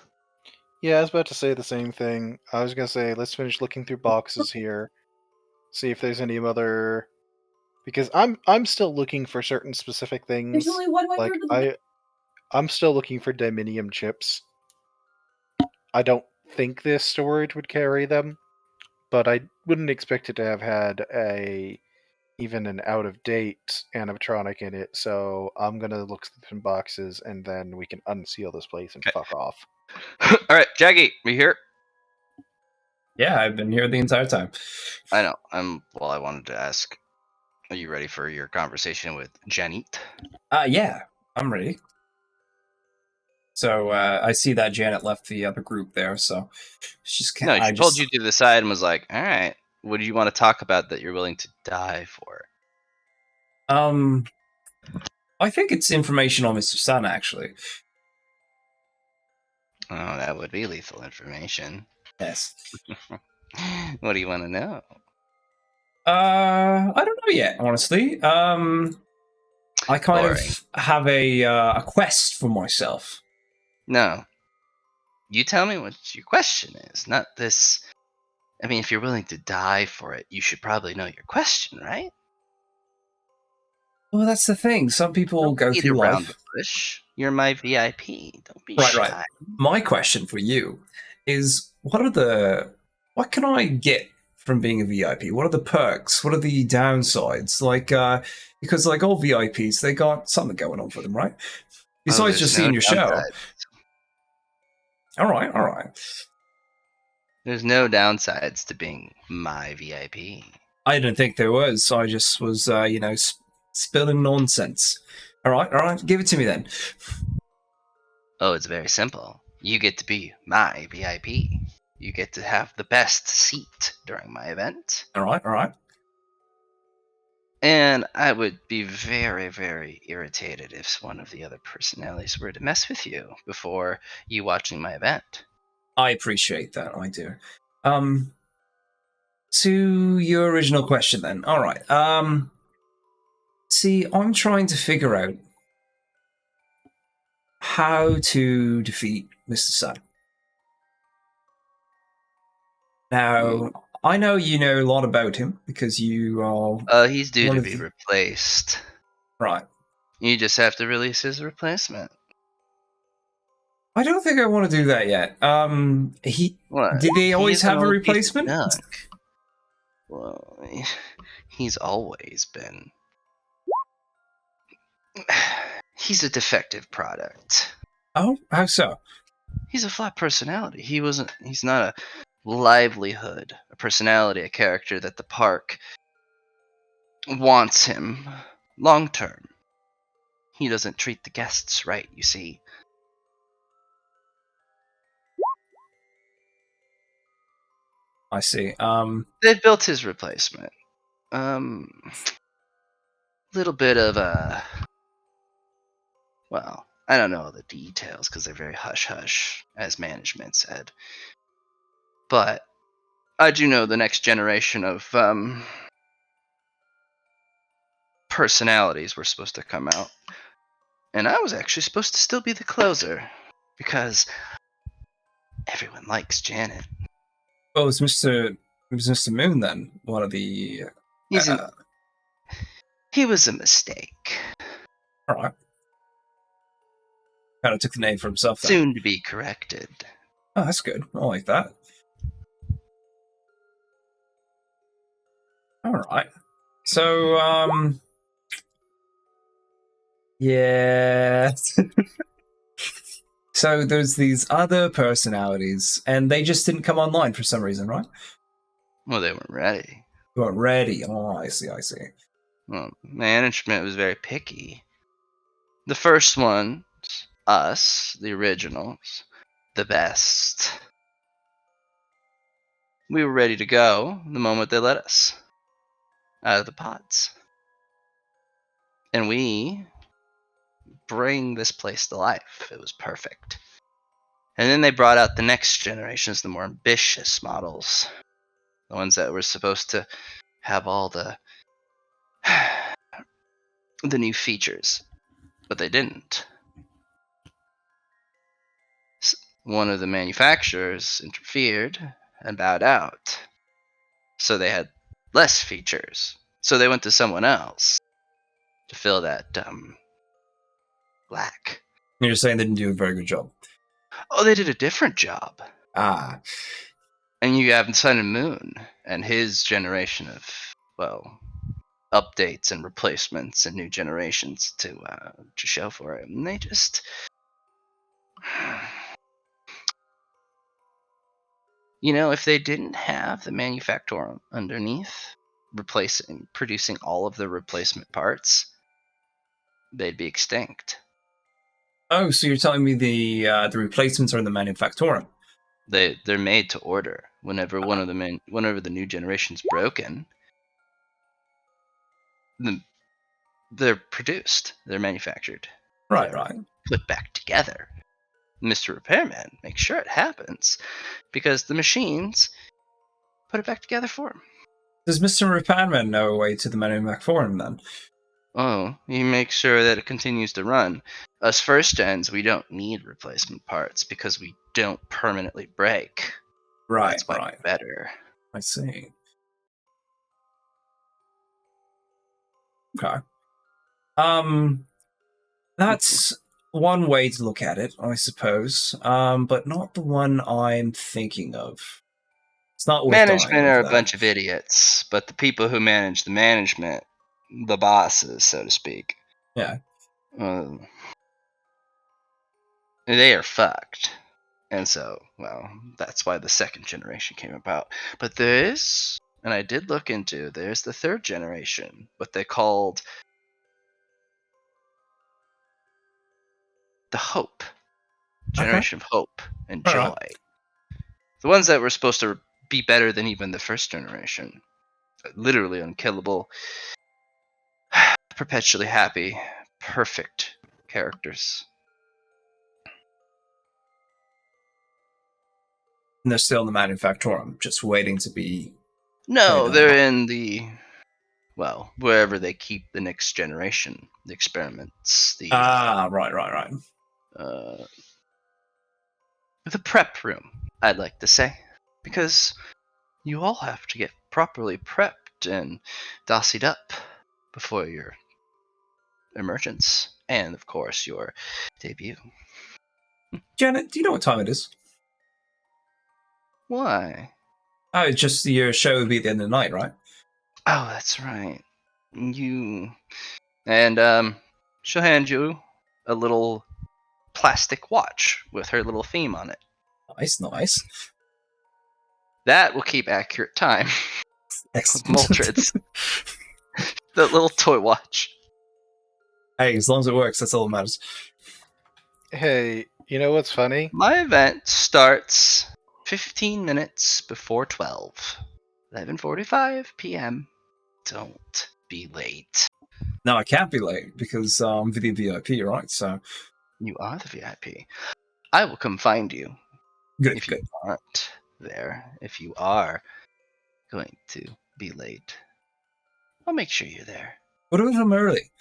Yeah, I was about to say the same thing. I was going to say, let's finish looking through boxes here. See if there's any other... Because I'm still looking for certain specific things. There's only one way through the... I'm still looking for diminium chips. I don't think this storage would carry them, but I wouldn't expect it to have had even an out of date animatronic in it. So I'm gonna look through some boxes and then we can unseal this place and Okay. fuck off. All right, Jaggy, we here? Yeah, I've been here the entire time. I know. Well, I wanted to ask, are you ready for your conversation with Janit? Yeah, I'm ready. So I see that Janet left the other group there, so she's No, I she told you to the side and was like, all right, what do you want to talk about that you're willing to die for? I think it's information on Mr. Sun, actually. Oh, that would be lethal information. Yes. What do you want to know? I don't know yet, honestly. I kind Boring. of have a quest for myself. No. You tell me what your question is, not this. I mean, if you're willing to die for it, you should probably know your question, right? Well, that's the thing. Some people Don't go beat through around life. the bush. You're my VIP. Don't be Right, shy. right. My question for you is: what can I get from being a VIP? What are the perks? What are the downsides? Because like all VIPs, they got something going on for them, right? Besides there's just no seeing your show. downside. All right. There's no downsides to being my VIP. I didn't think there was. I just was, spilling nonsense. All right. Give it to me then. Oh, it's very simple. You get to be my VIP. You get to have the best seat during my event. All right. And I would be very, very irritated if one of the other personalities were to mess with you before you watching my event. I appreciate that. I do. To your original question then. All right. See, I'm trying to figure out how to defeat Mr. Sun. Now, I know you know a lot about him because you are. He's due one to of be the- replaced. Right. You just have to release his replacement. I don't think I want to do that yet. What? Did they He always is an have a old piece of replacement? junk. Well, he's always been. He's a defective product. Oh, how so? He's a flat personality. He's not a livelihood, a personality, a character that the park wants him long term. He doesn't treat the guests right, you see. I see. They've built his replacement. Little bit of well, I don't know all the details because they're very hush hush, as management said. But I do know the next generation of personalities were supposed to come out. And I was actually supposed to still be the closer because everyone likes Janet. Oh, it was Mr. Moon then? One of the. He was a mistake. All right. Kind of took the name for himself then. Soon to be corrected. Oh, that's good. I like that. All right. So, yeah. So there's these other personalities, and they just didn't come online for some reason, right? Well, they weren't ready. They weren't ready. Oh, I see. Well, management was very picky. The first one, us, the originals, the best. We were ready to go the moment they let us out of the pods. And we bring this place to life. It was perfect. And then they brought out the next generations, the more ambitious models. The ones that were supposed to have all the new features. But they didn't. One of the manufacturers interfered and bowed out. So they had less features. So they went to someone else to fill that lack. You're saying they didn't do a very good job. Oh, they did a different job. Ah. And you have Sun and Moon and his generation of, well, updates and replacements and new generations to show for it. And they just, if they didn't have the manufactorum underneath producing all of the replacement parts, they'd be extinct. Oh, so you're telling me the replacements are in the manufactorum? They're made to order. Whenever whenever the new generation's broken, they're produced. They're manufactured. Right, They're right. put back together. Mr. Repairman makes sure it happens because the machines put it back together for him. Does Mr. Repairman know a way to the manufactorum then? Oh, he makes sure that it continues to run. Us first gens, we don't need replacement parts because we don't permanently break. Right, That's why right. we're better. I see. Okay. That's one way to look at it, I suppose. But not the one I'm thinking of. It's not worth dying Management are over a that. bunch of idiots, but the people who manage the management, the bosses, so to speak, Yeah. They are fucked. And so, well, that's why the second generation came about. But there is, and I did look into, there's the third generation, what they called the Hope. Generation of Hope and All Joy. right. The ones that were supposed to be better than even the first generation. Literally unkillable, perpetually happy, perfect characters. And they're still in the manufactorum, just waiting to be. No, Right, they're in the, well, wherever they keep the next generation, the experiments, the right. the prep room, I'd like to say, because you all have to get properly prepped and dossied up before your emergence, and of course your debut. Janet, do you know what time it is? Why? Oh, it's just your show would be at the end of the night, right? Oh, that's right. And she'll hand you a little plastic watch with her little theme on it. Nice. That will keep accurate time. Excellent. Mordreds. The little toy watch. Hey, as long as it works, that's all that matters. Hey, you know what's funny? My event starts 15 minutes before 12. 11:45 p.m. Don't be late. No, I can't be late because I'm video VIP, right? So You are the VIP. I will come find you good. if you aren't there. If you are going to be late, I'll make sure you're there. What if I'm early?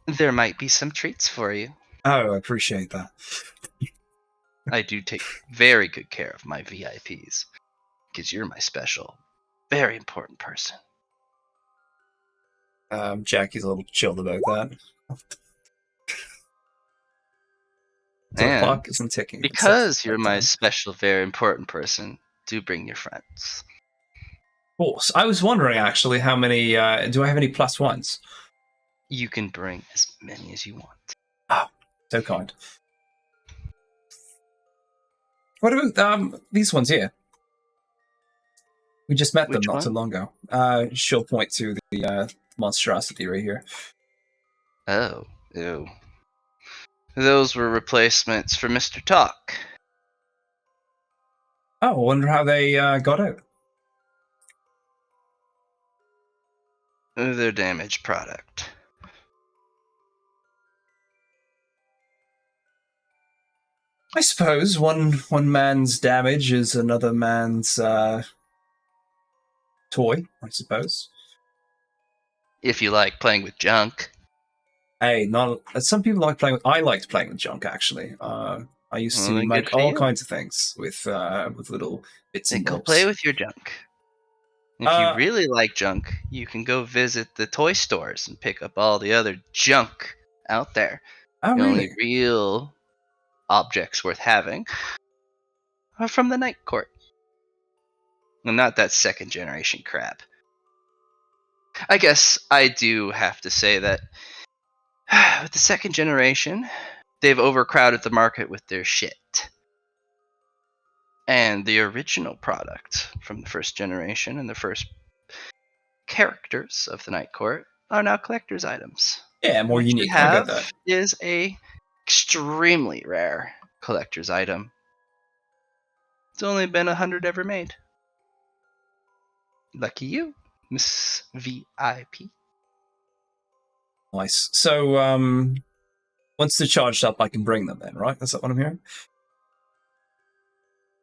There might be some treats for you. Oh, I appreciate that. I do take very good care of my VIPs because you're my special, very important person. Jackie's a little chilled about that. The And clock isn't ticking. because you're my special, very important person, do bring your friends. Of course. I was wondering actually how many. Do I have any plus ones? You can bring as many as you want. Oh, so kind. What about these ones here? We just met them Which not too long ago. She'll point to the monstrosity right here. Oh, ew. Those were replacements for Mr. Talk. Oh, I wonder how they got out. They're damaged product. I suppose one man's damage is another man's toy, I suppose. If you like playing with junk. Hey, not some people like playing with. I liked playing with junk actually. I used to make all kinds of things with little bits and bobs. Go play with your junk. If you really like junk, you can go visit the toy stores and pick up all the other junk out there. Oh, the really? only real objects worth having are from the Night Court. And not that second generation crap. I guess I do have to say that with the second generation, they've overcrowded the market with their shit. And the original product from the first generation and the first characters of the Night Court are now collector's items. Yeah, more What you unique. I get that. have is a extremely rare collector's item. It's only been 100 ever made. Lucky you, Miss VIP. Nice. So, once they're charged up, I can bring them then, right? Is that what I'm hearing?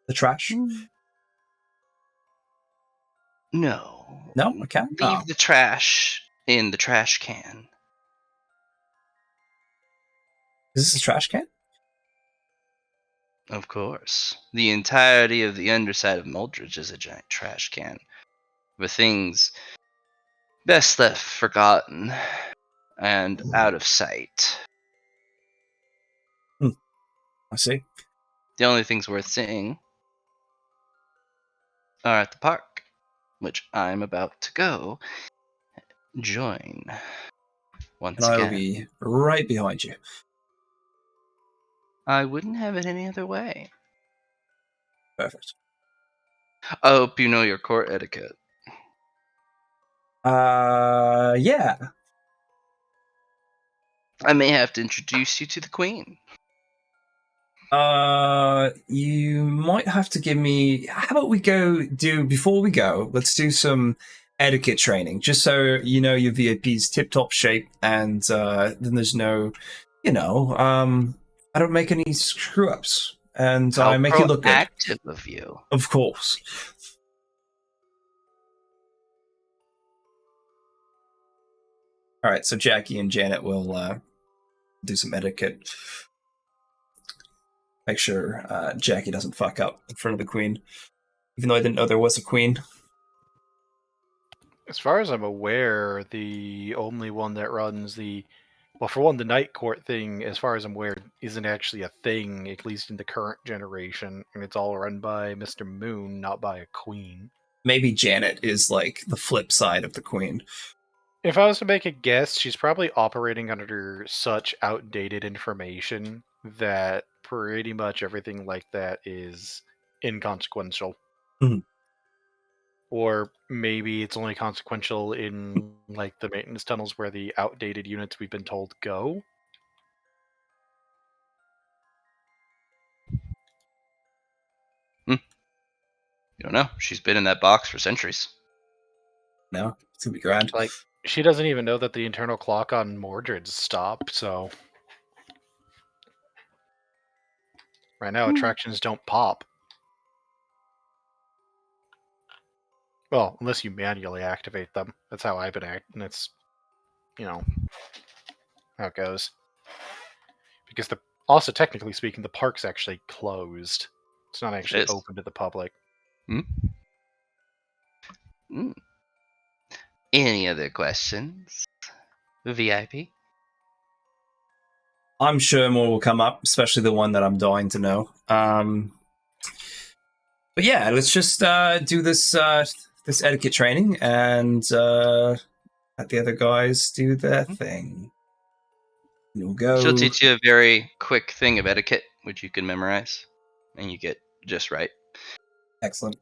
The trash? No. No, I can't. Leave the trash in the trash can. Is this a trash can? Of course. The entirety of the underside of Mordreds is a giant trash can. With things best left forgotten and out of sight. I see. The only things worth seeing are at the park, which I'm about to go join once And I will again. be right behind you. I wouldn't have it any other way. Perfect. I hope you know your court etiquette. Yeah. I may have to introduce you to the Queen. You might have to give me. How about we before we go? Let's do some etiquette training, just so you know your VIP's tip-top shape, and then there's no, I don't make any screw-ups, and How I make you look good. proactive of you. Of course. All right, so Jackie and Janet will do some etiquette. Make sure Jackie doesn't fuck up in front of the Queen, even though I didn't know there was a Queen. As far as I'm aware, the only one that runs for one, the Night Court thing, as far as I'm aware, isn't actually a thing, at least in the current generation, and it's all run by Mr. Moon, not by a queen. Maybe Janet is like the flip side of the Queen. If I was to make a guess, she's probably operating under such outdated information that pretty much everything like that is inconsequential. Mhm. Or maybe it's only consequential in like the maintenance tunnels where the outdated units we've been told go. You don't know. She's been in that box for centuries. No, it's gonna be grand. Like, she doesn't even know that the internal clock on Mordreds stopped, so right now attractions don't pop. Well, unless you manually activate them. That's how I've been acting. That's, how it goes. Because also, technically speaking, the park's actually closed. It's not actually open to the public. Any other questions? VIP? I'm sure more will come up, especially the one that I'm dying to know. But yeah, let's just do this etiquette training and let the other guys do their thing. You'll go. She'll teach you a very quick thing of etiquette, which you can memorize, and you get just right. Excellent.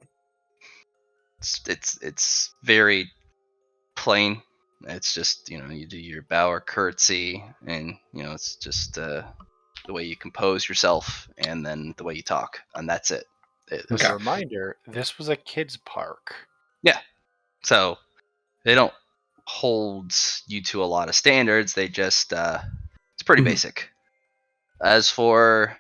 It's very plain. It's just you do your bow or curtsy, and it's just the way you compose yourself, and then the way you talk, and that's it. As a reminder, this was a kids' park. Yeah, so they don't hold you to a lot of standards. They just it's pretty basic. As for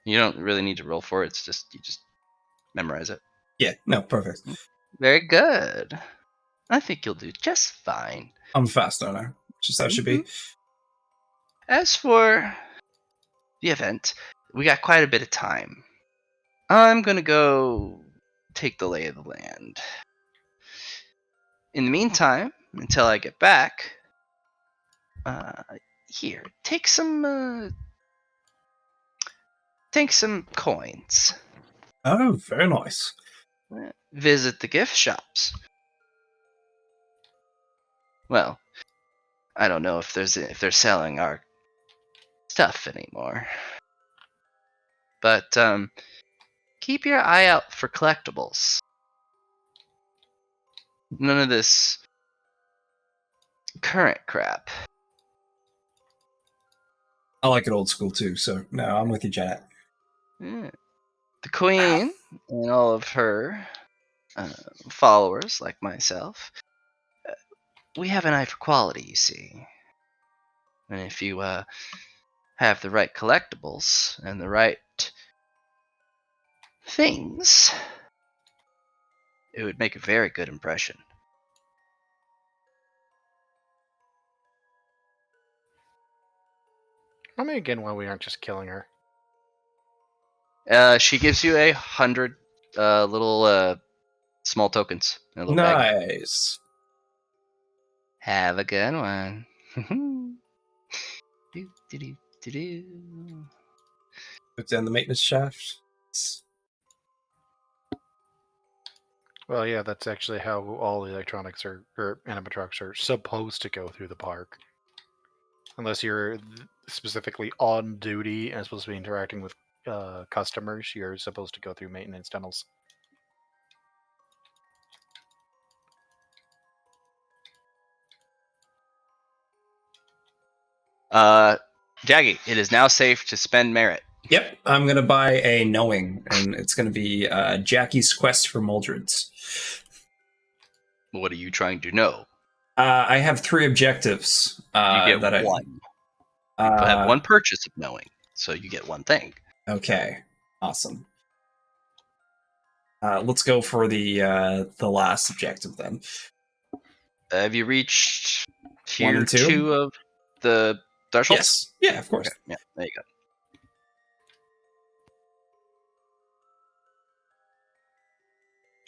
you don't really need to roll for it. It's just you just memorize it. Yeah, no, perfect. Very good. I think you'll do just fine. I'm a fast learner, just how it should be. As for the event, we got quite a bit of time. I'm gonna go take the lay of the land. In the meantime, until I get back, here, take some take some coins. Oh, very nice. Visit the gift shops. Well, I don't know if they're selling our stuff anymore. But keep your eye out for collectibles. None of this current crap. I like it old school too, so no, I'm with you, Janet. Yeah. The Queen and all of her followers, like myself, we have an eye for quality, you see. And if you have the right collectibles and the right things, it would make a very good impression. Tell me again why we aren't just killing her. She gives you 100 little small tokens in a little bag. Nice. Have a good one. Do, do, do, do, do. Put down the maintenance shaft. Well, yeah, that's actually how all electronics or animatronics are supposed to go through the park. Unless you're specifically on duty and supposed to be interacting with customers, you're supposed to go through maintenance tunnels. Jaggy, it is now safe to spend merit. Yep, I'm gonna buy a knowing, and it's gonna be Jackie's quest for Mordreds. What are you trying to know? I have 3 objectives. You get that one. I You have one purchase of knowing, so you get one thing. Okay, awesome. Let's go for the last objective then. Have you reached 1 tier and 2? 2 of the threshold? Yes. Yeah, of course. Okay. Yeah, there you go.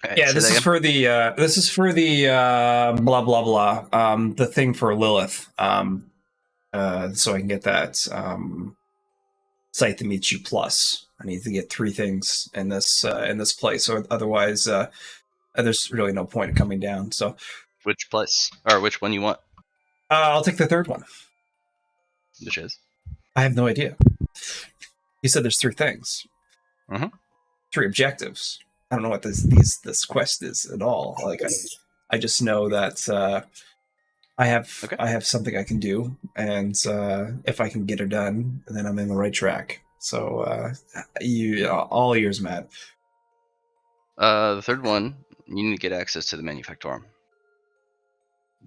Right, Yeah, this is for the blah blah blah. The thing for Lilith. So I can get that site that meets you plus. I need to get 3 things in this place, or otherwise there's really no point in coming down. So which place or which one you want? I'll take the 3rd one. Which is? I have no idea. He said there's 3 things. 3 objectives. I don't know what this quest is at all. Like I just know that I have something I can do, and if I can get it done, then I'm in the right track. So you all ears, Matt. The 3rd one, you need to get access to the Manufactorum.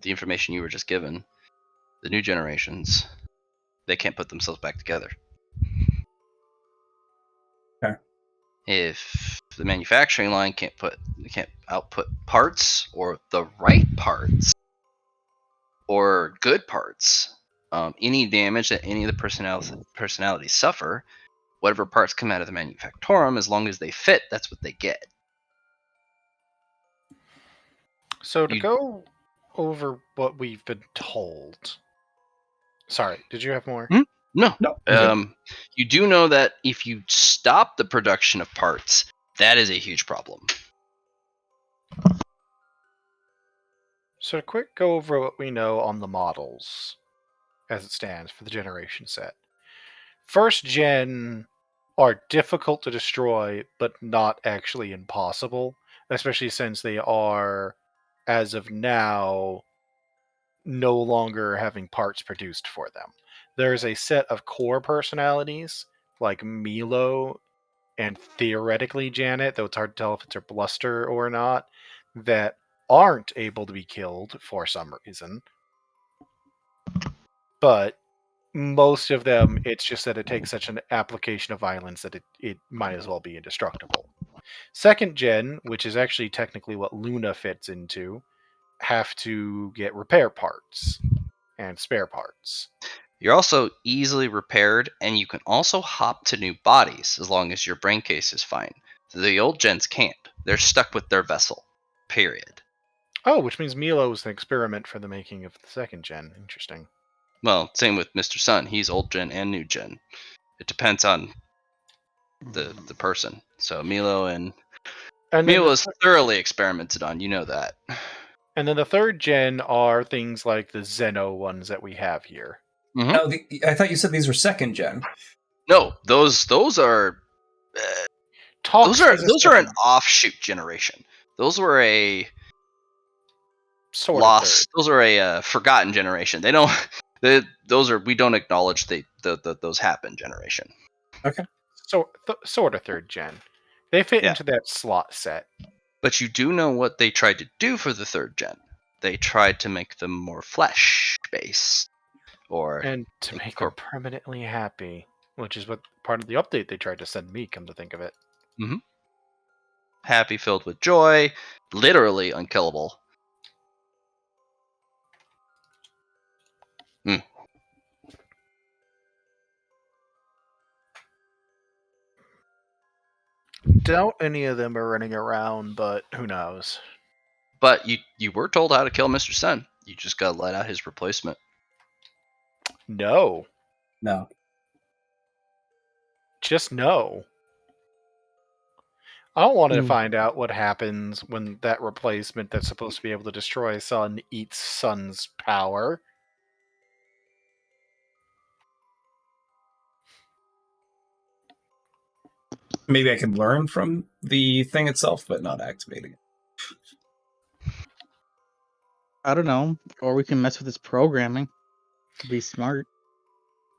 The information you were just given, the new generations, they can't put themselves back together. Okay. If the manufacturing line can't output parts or the right parts or good parts, any damage that any of the personalities suffer, whatever parts come out of the Manufactorum, as long as they fit, that's what they get. So to go over what we've been told. Sorry, did you have more? No. No. You do know that if you stop the production of parts, that is a huge problem. So to quick go over what we know on the models as it stands for the generation set. 1st gen are difficult to destroy, but not actually impossible, especially since they are, as of now, no longer having parts produced for them. There's a set of core personalities, like Milo and theoretically Janet, though it's hard to tell if it's her bluster or not, that aren't able to be killed for some reason. But most of them, it's just that it takes such an application of violence that it might as well be indestructible. 2nd gen, which is actually technically what Luna fits into, have to get repair parts and spare parts. You're also easily repaired, and you can also hop to new bodies as long as your brain case is fine. The old gens can't. They're stuck with their vessel. Period. Oh, which means Milo was an experiment for the making of the 2nd gen. Interesting. Well, same with Mr. Sun. He's old gen and new gen. It depends on the person. So Milo And then Milo is thoroughly experimented on. You know that. and then the third gen are things like the Zeno ones that we have here. Mhm. Oh, I thought you said these were second gen. No, those are Talks as a those are an second, offshoot generation. Those were a sort of third. lost. Those are a forgotten generation. They don't. Those are we don't acknowledge those happen generation. Sort of third gen. They fit Yeah. into that slot set. But you do know what they tried to do for the third gen. They tried to make them more flesh based, or And to make them permanently happy, which is what part of the update they tried to send me, come to think of it. happy, filled with joy, literally unkillable. Doubt any of them are running around, but who knows? But you were told how to kill Mr. Sun. You just gotta let out his replacement. No. No. Just no. I wanted to find out what happens when that replacement that's supposed to be able to destroy Sun eats Sun's power. Maybe I can learn from the thing itself, but not activating it. I don't know. Or we can mess with its programming. Be smart.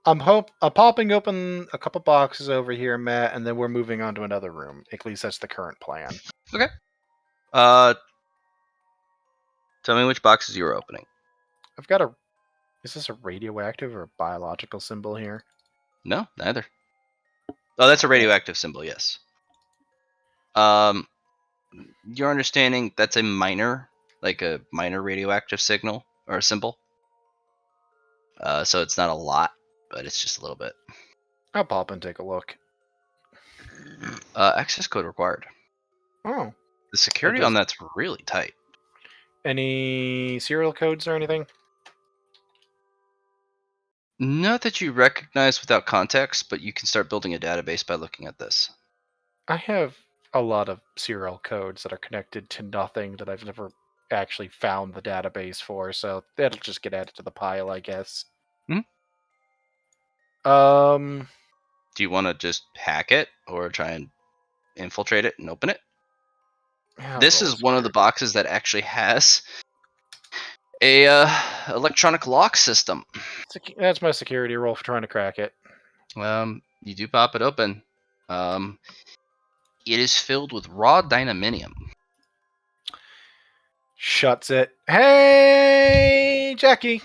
I'm popping open a couple boxes over here, Matt, and then we're moving on to another room. At least that's the current plan. Okay. Tell me which boxes you were opening. I've got a... Is this a radioactive or a biological symbol here? No, neither. Oh, that's a radioactive symbol, yes. Your understanding that's a minor radioactive signal or a symbol. So it's not a lot, but it's just a little bit. I'll pop and take a look. Access code required. Oh. The security on that's really tight. Any serial codes or anything? Not that you recognize without context, but you can start building a database by looking at this. I have a lot of serial codes that are connected to nothing that I've never actually found the database for, so that'll just get added to the pile, I guess. Hmm? Do you want to just hack it or try and infiltrate it and open it? This is one of the boxes that actually has a electronic lock system. That's my security roll for trying to crack it. You do pop it open. It is filled with raw dynaminium. Shuts it. Hey, Jackie.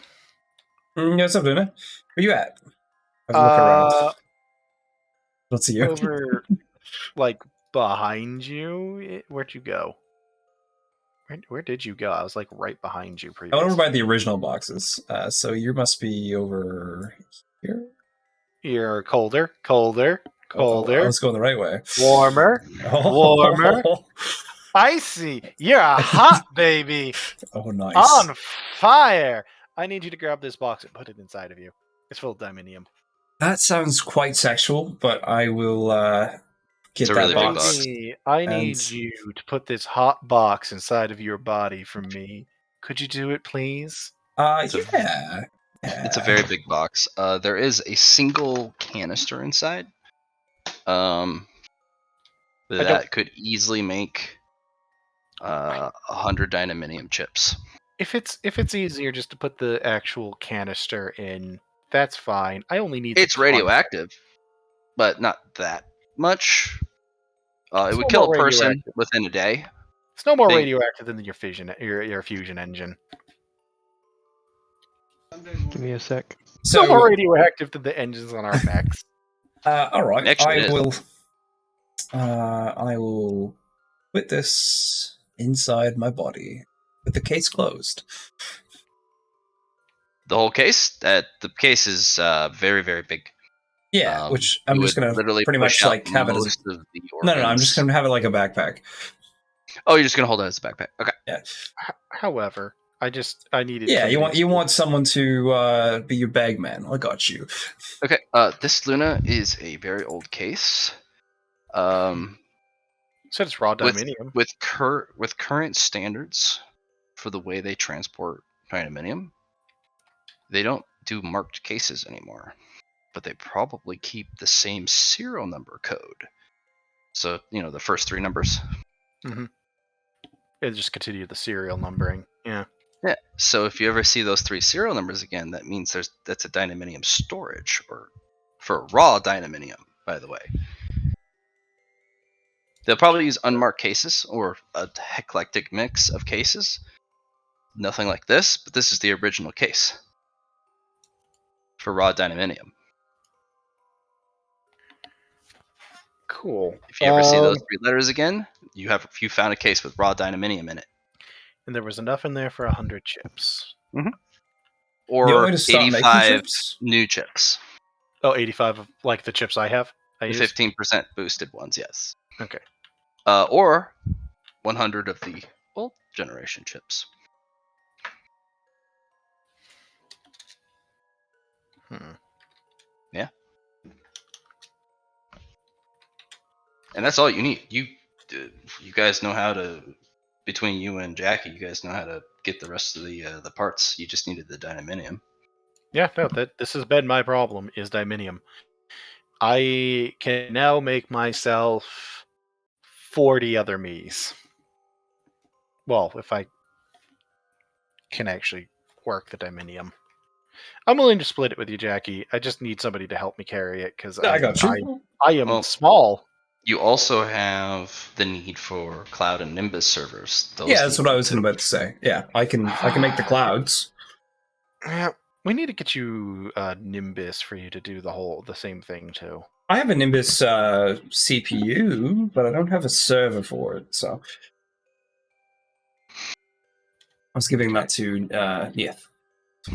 What's up, Luna? Where you at? Have a look around. Don't see you. Over, like, behind you. Where'd you go? Where did you go? I was like right behind you previously. I went over by the original boxes. So you must be over here. You're colder. I was going the right way. Warmer. Icy. You're a hot baby. Oh, nice. On fire. I need you to grab this box and put it inside of you. It's full of diminium. That sounds quite sexual, but I will get that really big box. I need you to put this hot box inside of your body from me. Could you do it, please? Yeah. It's a very big box. There is a single canister inside. That could easily make 100 dynaminium chips. If it's easier just to put the actual canister in, that's fine. I only need. It's radioactive, but not that much. It would kill a person within a day. It's no more radioactive than your fusion engine. Give me a sec. So, no more radioactive than the engines on our mechs. All right, I will put this inside my body with the case closed. The whole case? The case is very, very big. Yeah, which I'm just going to pretty much like have it as... No, I'm just going to have it like a backpack. Oh, you're just going to hold it as a backpack. Okay. Yeah. However, I needed... Yeah, you want someone to be your bag man. I got you. Okay, this Luna is a very old case. Said it's raw with diminium. with current standards for the way they transport diminium, they don't do marked cases anymore, but they probably keep the same serial number code. So the first 3 numbers. It just continue the serial numbering. Yeah. Yeah. So if you ever see those 3 serial numbers again, that means that's a dynaminium storage, or for raw dynaminium, by the way. They'll probably use unmarked cases or a eclectic mix of cases. Nothing like this, but this is the original case for raw dynaminium. Cool. If you ever see those 3 letters again, you found a case with raw dynaminium in it. And there was enough in there for 100 chips. Mm-hmm. You want Or me to stop making 85 chips? new chips. Oh, 85 of like the chips I have. The 15% boosted ones, yes. Okay. Or 100 of the old generation chips. Yeah. And that's all you need. You guys know how to, between you and Jackie, you guys know how to get the rest of the parts. You just needed the dynaminium. Yeah, no, this has been my problem, is diminium. I can now make myself 40 other me's. Well, if I can actually work the diminium. I'm willing to split it with you, Jackie. I just need somebody to help me carry it, because I got you. I am small. You also have the need for Cloud and Nimbus servers. Yeah, that's what I was about to say. Yeah, I can make the clouds. Yeah, we need to get you Nimbus for you to do the same thing too. I have a Nimbus CPU, but I don't have a server for it, so I was giving that to Neith.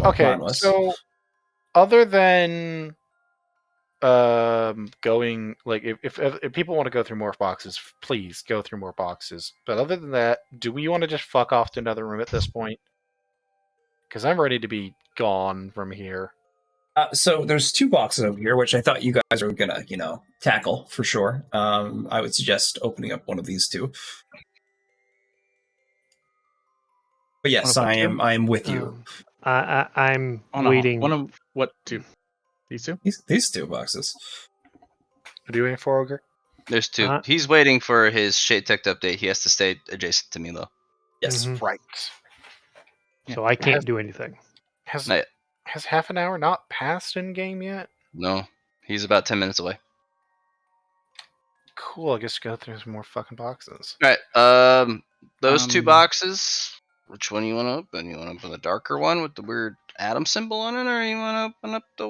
Okay, so other than going, like, if people want to go through more boxes, please go through more boxes. But other than that, do we want to just fuck off to another room at this point? Because I'm ready to be gone from here. So there's 2 boxes over here, which I thought you guys were gonna, tackle for sure. I would suggest opening up one of these 2. But yes, I am with you. I'm Oh, waiting. One of what 2? These 2? These 2 boxes. What are you waiting for, Ogre? There's 2. He's waiting for his Shade Tech update. He has to stay adjacent to me, though. Yes. Right. So I can't do anything. Has half an hour not passed in game yet? No. He's about 10 minutes away. Cool, I guess go through some more fucking boxes. Alright, those 2 boxes, which one you want to open? You want to open the darker one with the weird atom symbol on it, or you want to open up the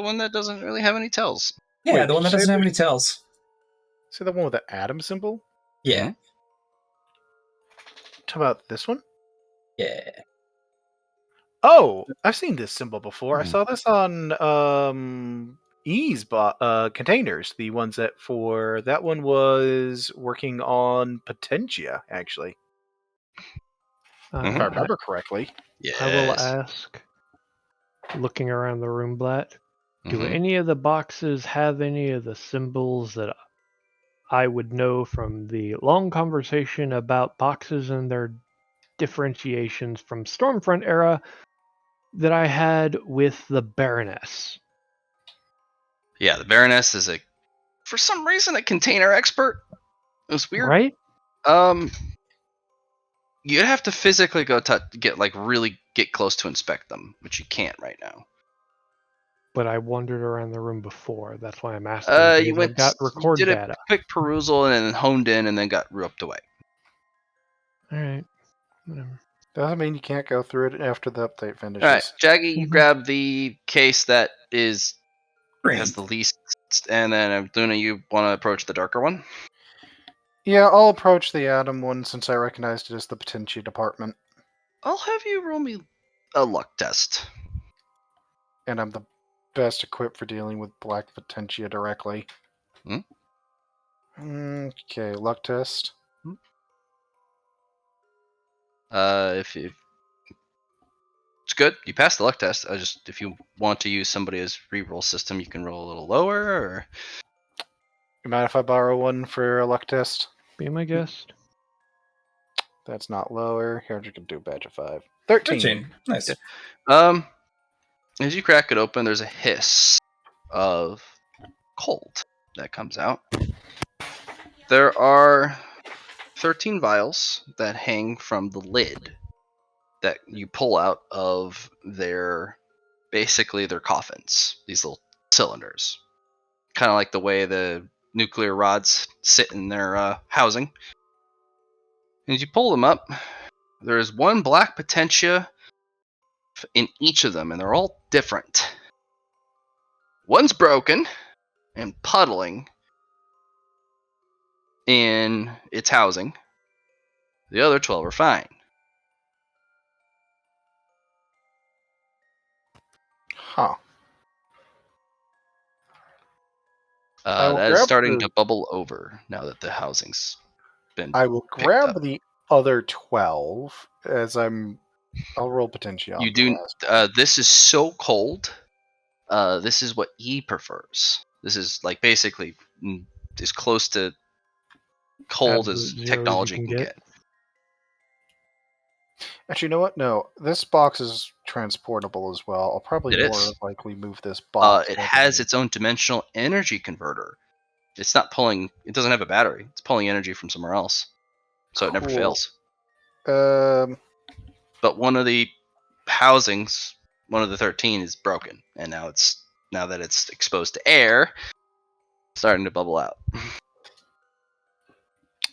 one that doesn't really have any tells? Yeah, Wait, the one that doesn't have any tells. See the one with the atom symbol? Yeah. Talk about this one? Yeah. Oh, I've seen this symbol before. I saw this on Ease containers. The ones that one was working on Potentia, actually. If I remember correctly. Yes. I will ask, looking around the room, Blatt, do any of the boxes have any of the symbols that I would know from the long conversation about boxes and their differentiations from Stormfront era that I had with the Baroness? Yeah, the Baroness is for some reason, a container expert. It was weird. Right? You'd have to physically go really get close to inspect them, which you can't right now. But I wandered around the room before. That's why I'm asking. You did data. a quick perusal and then honed in and then got roped away. All right. Whatever. Doesn't mean you can't go through it after the update finishes. All right, Jaggy, you grab the case that has the least, and then Luna, you want to approach the darker one? Yeah, I'll approach the atom one since I recognized it as the Potentia department. I'll have you roll me a luck test. And I'm the best equipped for dealing with black Potentia directly. Okay, luck test. If you... It's good. You passed the luck test. If you want to use somebody's reroll system, you can roll a little lower. Or... You mind if I borrow one for a luck test? Be my guest. That's not lower. Here, you can do a badge of 5. 13. 13. Nice. Yeah. As you crack it open, there's a hiss of cold that comes out. There are 13 vials that hang from the lid that you pull out of basically their coffins, these little cylinders. Kind of like the way the nuclear rods sit in their housing. And as you pull them up, there is one black potentia in each of them, and they're all different. One's broken and puddling in its housing. The other 12 are fine. Huh. will That is grab starting the- to bubble over now that the housing's been I will picked grab up. the other 12 as I'll roll potential. You do. This is so cold. This is what he prefers. This is like basically as close to cold as Absolute zeros you technology can can get. get. Actually, you know what? No, this box is transportable as well. I'll probably It more is. likely move this box. It has its own dimensional energy converter. It's not pulling. It doesn't have a battery. It's pulling energy from somewhere else, so it never Cool. fails. But one of the housings, one of the 13, is broken, and now that it's exposed to air, starting to bubble out.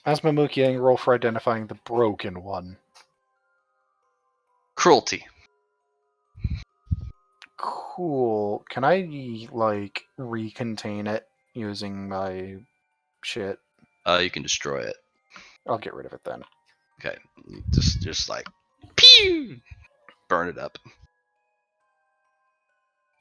As Mamukiang, roll for identifying the broken one. Cruelty. Cool. Can I recontain it using my shit? You can destroy it. I'll get rid of it then. Okay, just like pew, burn it up.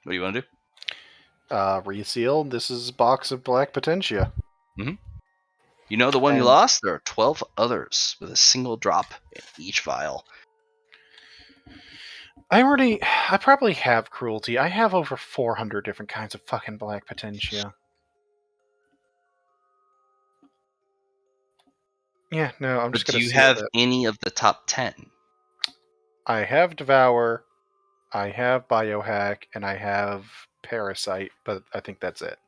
What do you want to do? Reseal. This is a box of black potentia. You know the one you And- lost? There are 12 others with a single drop in each vial. I probably have cruelty. I have over 400 different kinds of fucking black potentia. Yeah, no, I'm just But gonna do you seal have it. any of the top 10? I have Devour, I have Biohack, and I have Parasite, but I think that's it.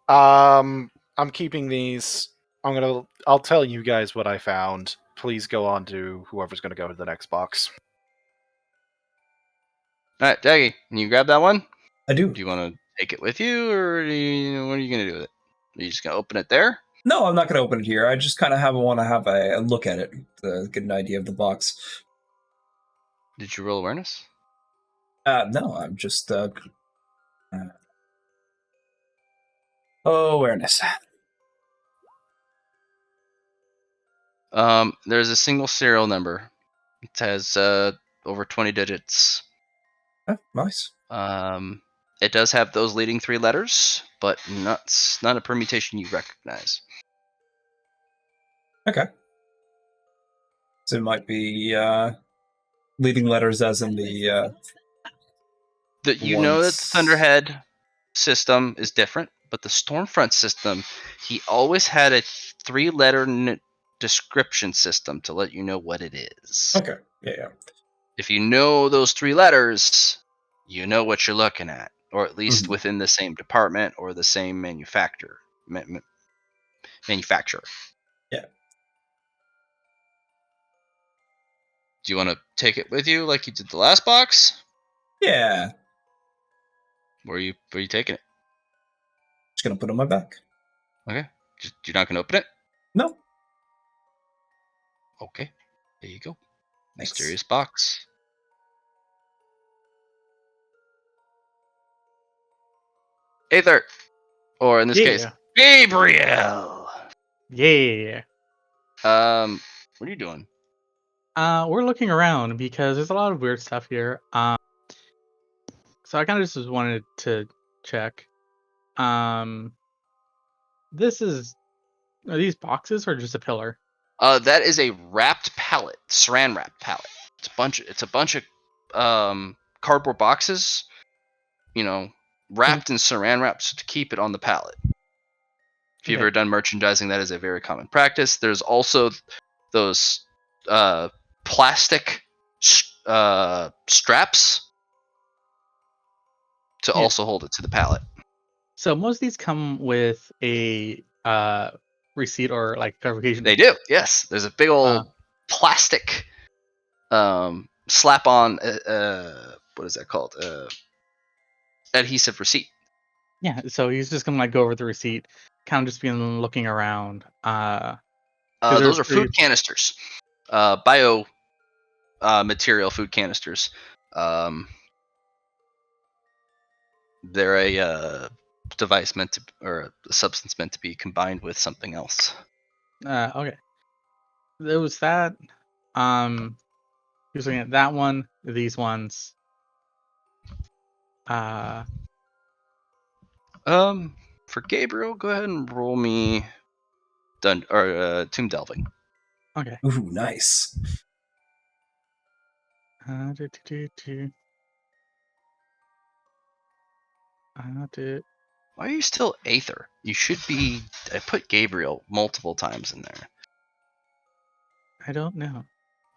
I'm keeping these. I'll tell you guys what I found. Please go on to whoever's gonna go to the next box. All right, Daggy, can you grab that one? I do. Do you want to take it with you, or what are you going to do with it? Are you just going to open it there? No, I'm not going to open it here. I just kind of want to have a look at it to get an idea of the box. Did you roll awareness? No, I'm just awareness. There's a single serial number. It has over 20 digits. Oh, nice. It does have those leading 3 letters, but not a permutation you recognize. Okay. So it might be leading letters as in the... You know that the Thunderhead system is different, but the Stormfront system, he always had a 3-letter description system to let you know what it is. Okay, yeah. If you know those 3 letters, you know what you're looking at, or at least within the same department or the same manufacturer. Yeah. Do you want to take it with you like you did the last box? Yeah. Where are you taking it? Just gonna put it on my back. Okay. You're not going to open it? No. Okay. There you go. Thanks. Mysterious box. Aether. Or in this case, Gabriel. Yeah. What are you doing? We're looking around because there's a lot of weird stuff here. So I kind of just wanted to check. Are these boxes or just a pillar? That is a wrapped pallet, saran wrapped pallet. It's a bunch of cardboard boxes, wrapped in saran wraps to keep it on the pallet. If you've Okay. ever done merchandising, that is a very common practice. There's also those plastic straps to Yeah. also hold it to the pallet. So most of these come with a receipt or like clarification. They do, yes. There's a big old plastic slap-on. What is that called? Adhesive receipt. Yeah. So he's just gonna like go over the receipt, kind of just being looking around. Those are food canisters, bio material food canisters. They're a device meant to, or a substance meant to be combined with something else. Okay. There was that. He was looking at that one. These ones. For Gabriel, go ahead and roll me tomb delving. Okay. Ooh, nice. Why are you still Aether? You should be. I put Gabriel multiple times in there. I don't know.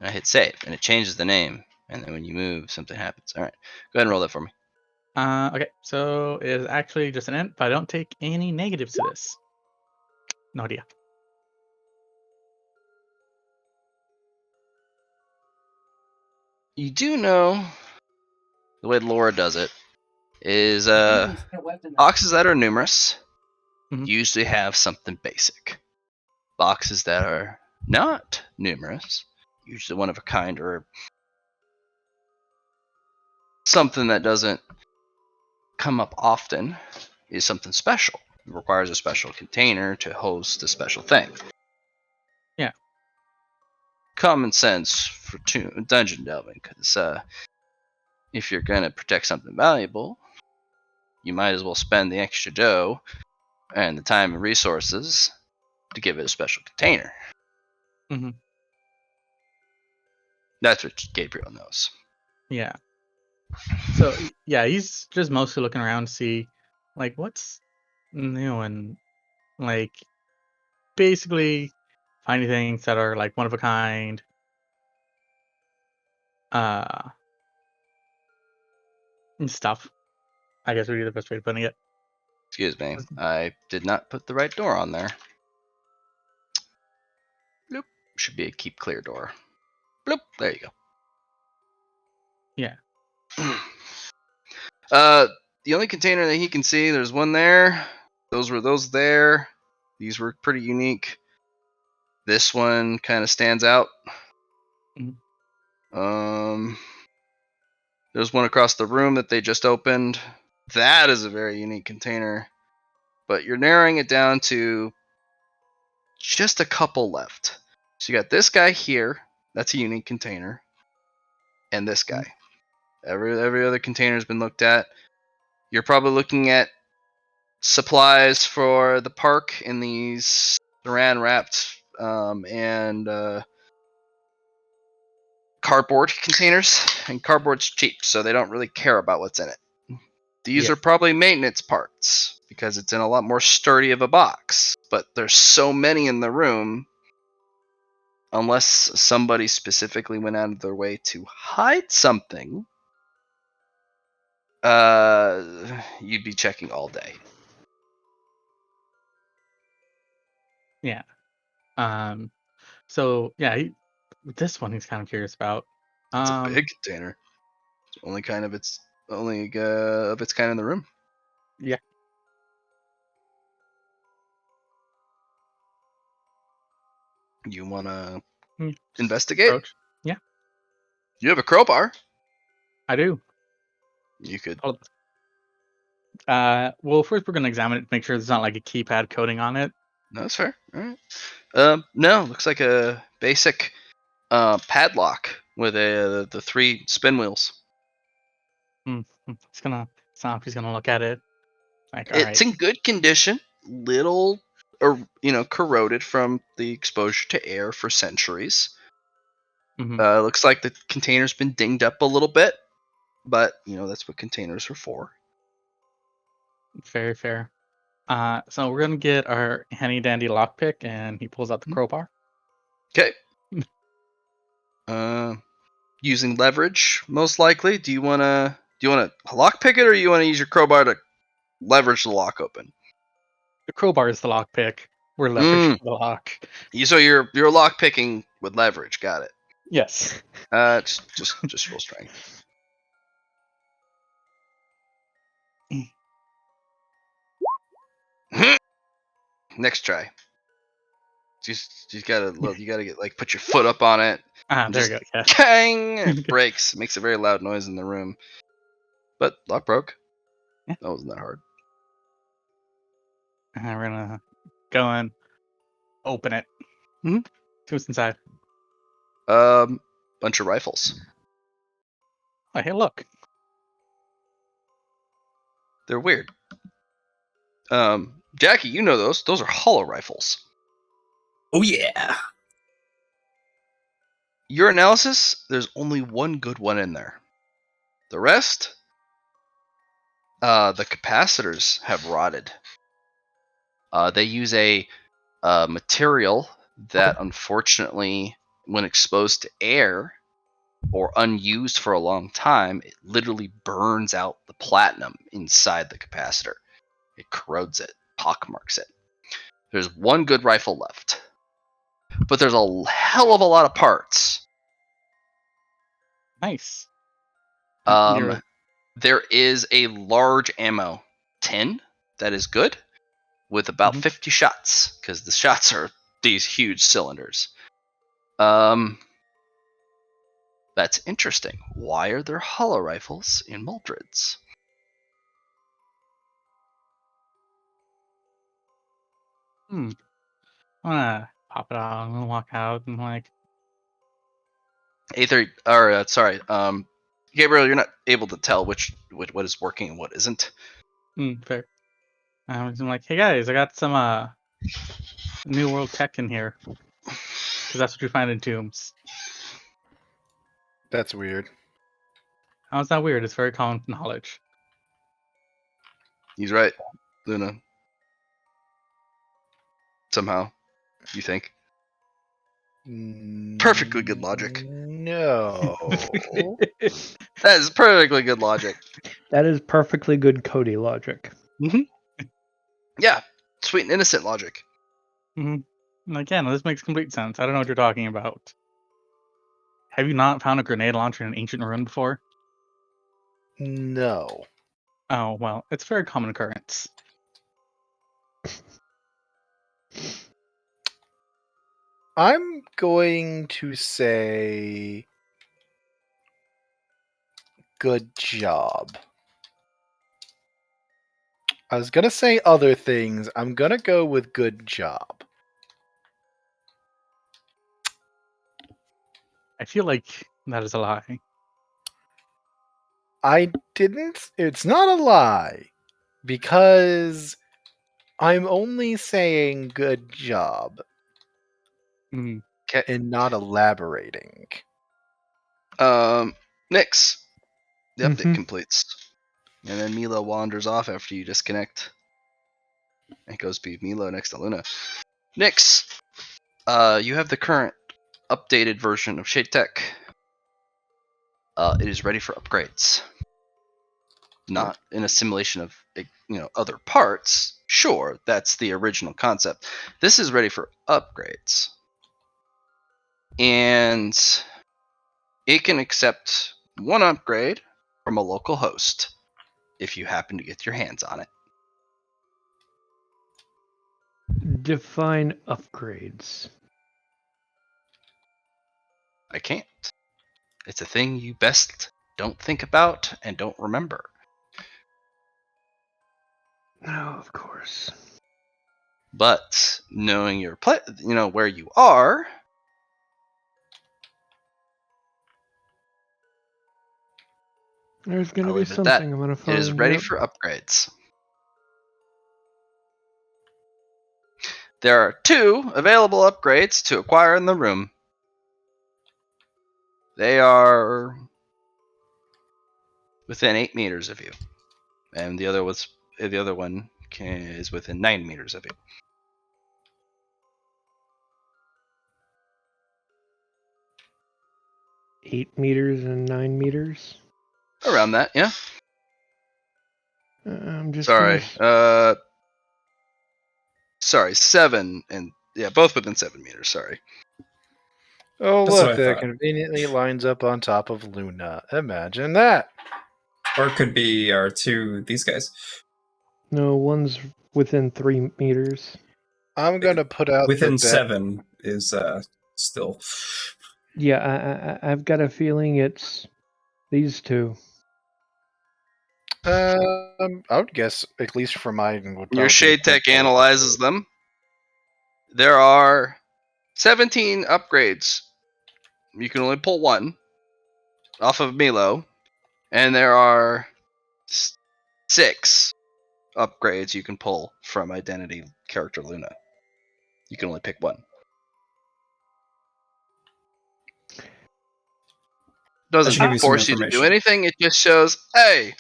And I hit save, and it changes the name. And then when you move, something happens. All right, go ahead and roll that for me. Okay, so it is actually just an int, but I don't take any negatives to this. No idea. You do know the way Laura does it is boxes that are numerous usually have something basic. Boxes that are not numerous, usually one of a kind or something that doesn't come up often, is something special. It requires a special container to host a special thing. Yeah. Common sense for dungeon delving, because if you're going to protect something valuable, you might as well spend the extra dough and the time and resources to give it a special container. Mm-hmm. That's what Gabriel knows. Yeah. So yeah, he's just mostly looking around to see, like, what's new and like basically finding things that are like one of a kind. And stuff. I guess would be the best way of putting it. Excuse me, I did not put the right door on there. Bloop. Should be a keep clear door. Bloop. There you go. Yeah. The only container that he can see, there's one there. Those were those there. These were pretty unique. This one kind of stands out. Mm-hmm. There's one across the room that they just opened. That is a very unique container. But you're narrowing it down to just a couple left. So you got this guy here. That's a unique container. And this guy. Every other container has been looked at. You're probably looking at supplies for the park in these saran wrapped and cardboard containers. And cardboard's cheap, so they don't really care about what's in it. These are probably maintenance parts because it's in a lot more sturdy of a box. But there's so many in the room, unless somebody specifically went out of their way to hide something, you'd be checking all day. Yeah. So yeah, this one he's kind of curious about. It's a big container. It's only kind of its kind in the room. Yeah. You wanna investigate? Approach. Yeah. You have a crowbar. I do. You could. Well, first we're gonna examine it to make sure there's not like a keypad coding on it. No, that's fair. All right. No, looks like a basic padlock with the 3 spin wheels. He's gonna stop. He's gonna look at it. Like, all It's right. in good condition. Little, corroded from the exposure to air for centuries. Mm-hmm. Looks like the container's been dinged up a little bit, but that's what containers are for. Very fair. So we're gonna get our handy dandy lockpick, and he pulls out the crowbar. Okay. Using leverage, most likely. Do you wanna lockpick it, or you wanna use your crowbar to leverage the lock open? The crowbar is the lockpick. We're leveraging the lock. So you're lockpicking with leverage. Got it. Yes. Just roll strength. Next try. You gotta get like put your foot up on it. There Just you go. Yeah. Kang! It breaks. It makes a very loud noise in the room. But lock broke. Yeah. That wasn't that hard. And we're gonna go and open it. Mhm. See what's inside. Bunch of rifles. Oh, hey, look. They're weird. Jackie, you know those. Those are hollow rifles. Oh yeah. Your analysis, there's only one good one in there. The rest, the capacitors have rotted. They use a material that, unfortunately, when exposed to air or unused for a long time, it literally burns out the platinum inside the capacitor. It corrodes it, pockmarks it. There's one good rifle left, but there's a hell of a lot of parts. Nice. There is a large ammo tin that is good with about 50 shots, because the shots are these huge cylinders. That's interesting. Why are there hollow rifles in Mordreds? I'm gonna pop it out. I'm gonna walk out and like. Gabriel, you're not able to tell what is working and what isn't. Fair. I'm like, hey guys, I got some New World tech in here, because that's what you find in tombs. That's weird. How's that weird? It's very common knowledge. He's right, Luna. Somehow, you think. Perfectly good logic. No. That is perfectly good logic. That is perfectly good Cody logic. Yeah, sweet and innocent logic. Again, this makes complete sense. I don't know what you're talking about. Have you not found a grenade launcher in an ancient ruin before? No. Oh, well, it's a very common occurrence. I'm going to say good job. I was going to say other things. I'm going to go with good job. I feel like that is a lie. I didn't. It's not a lie. Because I'm only saying good job. Okay. And not elaborating. Nyx. The update completes. And then Milo wanders off after you disconnect. It goes be Milo next to Luna. Nyx, you have the current updated version of Shade Tech. It is ready for upgrades. Not in a simulation of other parts. Sure, that's the original concept. This is ready for upgrades. And it can accept one upgrade from a local host if you happen to get your hands on it. Define upgrades. I can't. It's a thing you best don't think about and don't remember. No, of course. But knowing your where you are, There's going to I'll be leave it at that. something I'm going to find. It is ready for upgrades. There are 2 available upgrades to acquire in the room. They are within 8 meters of you, and the other one is within 9 meters of you. 8 meters and 9 meters. Around that, yeah. I'm just Sorry. gonna Sorry, 7 and yeah, both within 7 meters. Sorry. Oh, That's what look, I that thought. conveniently lines up on top of Luna. Imagine that. Or it could be our these guys. No, one's within 3 meters. I'm going to put out Within the bet. 7 is still. Yeah, I've got a feeling it's these two. I would guess, at least for mine, would Your probably Shade Tech analyzes them. There are 17 upgrades. You can only pull one off of Milo, and there are 6 upgrades you can pull from Identity character Luna. You can only pick one. That should give Doesn't you some force you to do information. anything. It just shows, hey,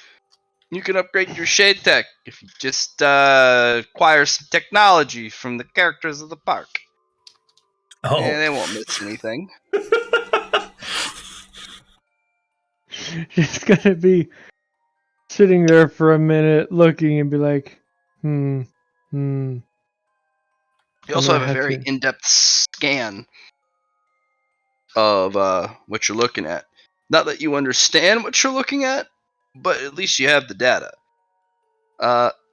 you can upgrade your Shade Tech if you just acquire some technology from the characters of the park. Oh. And they won't miss anything. She's gonna be sitting there for a minute looking and be like, You I'm also gonna have a have very to- in-depth scan of what you're looking at. Not that you understand what you're looking at, but at least you have the data.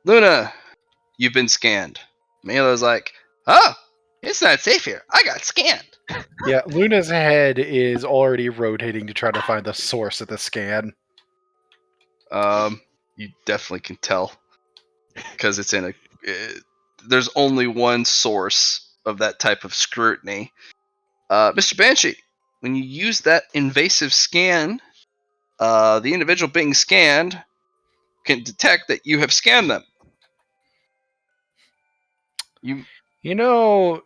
Luna, you've been scanned. Milo's like, oh, it's not safe here. I got scanned. Yeah, Luna's head is already rotating to try to find the source of the scan. You definitely can tell because it's in there's only one source of that type of scrutiny. Mr. Banshee, when you use that invasive scan, the individual being scanned can detect that you have scanned them. You know,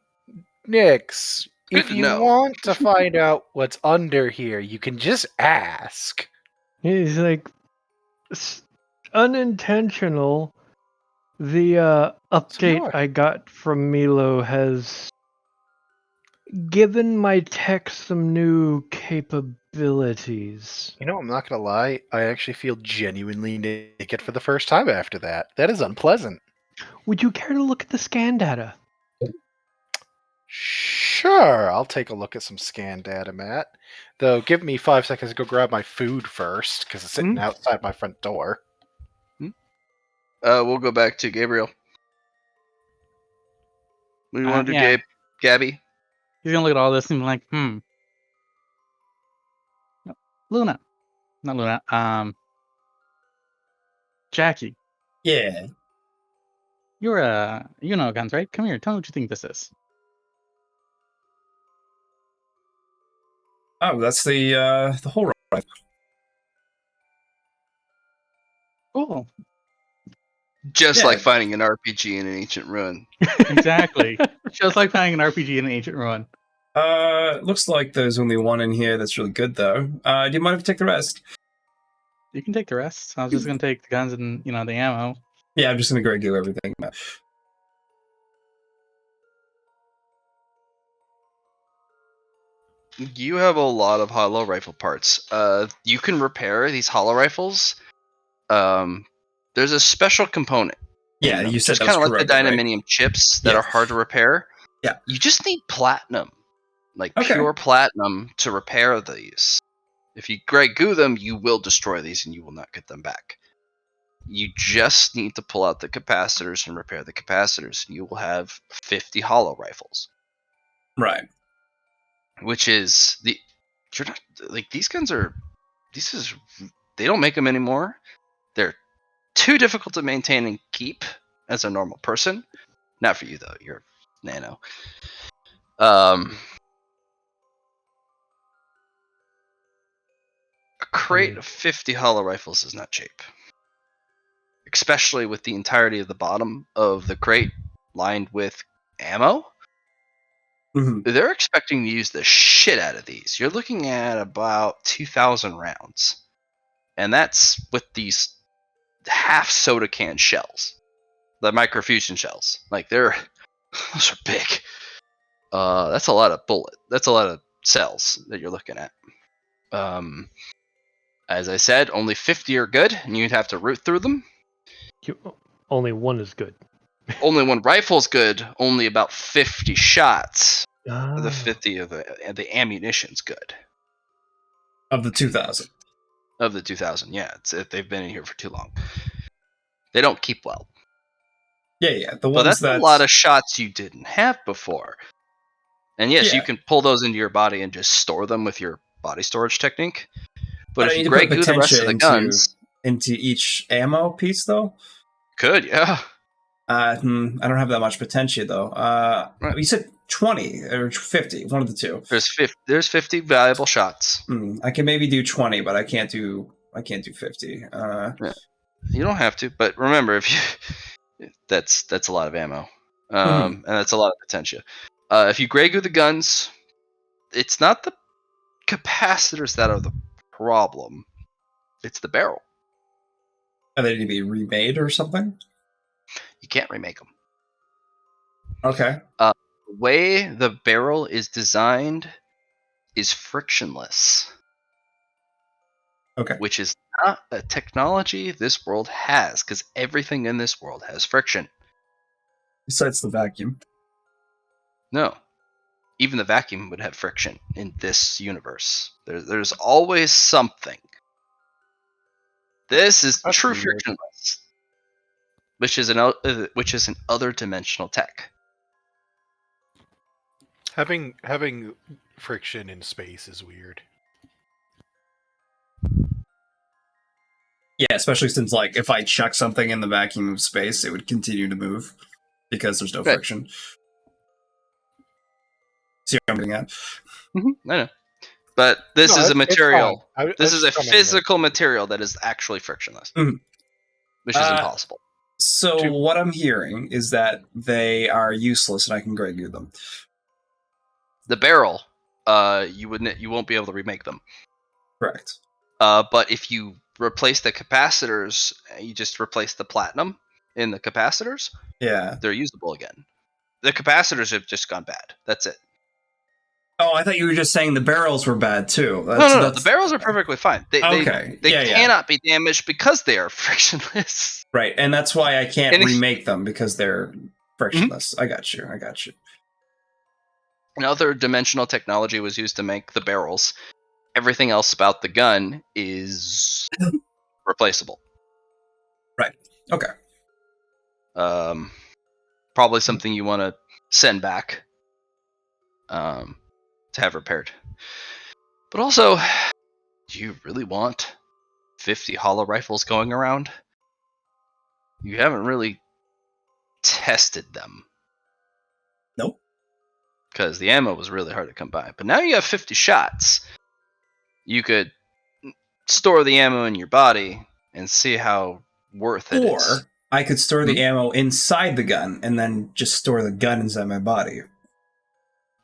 Nix, Good if to you know. want to find out what's under here, you can just ask. He's like, unintentional. The update Smart. I got from Milo has given my tech some new capabilities. You know, I'm not gonna lie, I actually feel genuinely naked for the first time after that. That is unpleasant. Would you care to look at the scan data? Sure, I'll take a look at some scan data, Matt. Though, give me 5 seconds to go grab my food first, because it's sitting outside my front door. We'll go back to Gabriel. What do you want to do, yeah. Gabby? He's gonna look at all this and be like, Luna. Not Luna. Jackie. Yeah. You're you know guns, right? Come here, tell me what you think this is. Oh, that's the whole rifle. Cool. Just Yeah. like finding an RPG in an ancient ruin. Exactly. Just like finding an RPG in an ancient ruin. Looks like there's only one in here that's really good though. Do you mind if I take the rest? You can take the rest. I was just gonna take the guns and the ammo. Yeah, I'm just gonna grab you everything. You have a lot of hollow rifle parts. You can repair these hollow rifles. There's a special component. Yeah, you said just that was kind of like the corroded, right? dynaminium chips that Yeah. are hard to repair. Yeah. You just need platinum, like Okay. pure platinum, to repair these. If you Grey Goo them, you will destroy these and you will not get them back. You just need to pull out the capacitors and repair the capacitors, and you will have 50 hollow rifles. Right. Which is you're not like these guns are. They don't make them anymore. They're too difficult to maintain and keep as a normal person. Not for you though. You're nano. A crate of 50 hollow rifles is not cheap, especially with the entirety of the bottom of the crate lined with ammo. Mm-hmm. They're expecting to use the shit out of these. You're looking at about 2,000 rounds, and that's with these half soda can shells. The microfusion shells. Like those are big. That's a lot of bullet. That's a lot of cells that you're looking at. As I said, only 50 are good, and you'd have to root through them. Only one is good. Only one rifle's good. Only about 50 shots. Ah. The 50 of the ammunition's good. Of the 2,000. Of the 2,000, yeah. They've been in here for too long. They don't keep well. Yeah. The But ones that's a lot of shots you didn't have before. And yes, Yeah. you can pull those into your body and just store them with your body storage technique. But I if need you to put Grey Goo the rest of the guns... into each ammo piece, though? Could, yeah. I don't have that much potential, though. Right. You said 20 or 50, one of the two. There's 50 valuable shots. I can maybe do 20, but I can't do 50. Yeah. You don't have to, but remember, if you that's a lot of ammo, and that's a lot of potential. If you Grey Goo the guns, it's not the capacitors that are the problem; it's the barrel. Are they need to be remade or something? You can't remake them. Okay. The way the barrel is designed is frictionless. Okay. Which is not a technology this world has, because everything in this world has friction. Besides the vacuum. No. Even the vacuum would have friction in this universe. There's always something. This is That's true weird. frictionless, which is an other dimensional tech. Having friction in space is weird. Yeah, especially since, like, if I chuck something in the vacuum of space, it would continue to move because there's no Right. friction. See what I'm getting at? I know. But this is a material. This is a just physical material that is actually frictionless, which is impossible. So what I'm hearing is that they are useless and I can Grey Goo them. The barrel, you won't be able to remake them. Correct. But if you replace the capacitors, you just replace the platinum in the capacitors. Yeah. They're usable again. The capacitors have just gone bad. That's it. Oh, I thought you were just saying the barrels were bad too. No. The barrels are perfectly fine. They cannot be damaged because they are frictionless. Right, and that's why I can't remake them because they're frictionless. I got you. Another dimensional technology was used to make the barrels. Everything else about the gun is replaceable. Right. Okay. Probably something you want to send back to have repaired. But also, do you really want 50 hollow rifles going around? You haven't really tested them. Nope. Because the ammo was really hard to come by. But now you have 50 shots. You could store the ammo in your body and see how worth it is. Or I could store the ammo inside the gun and then just store the gun inside my body.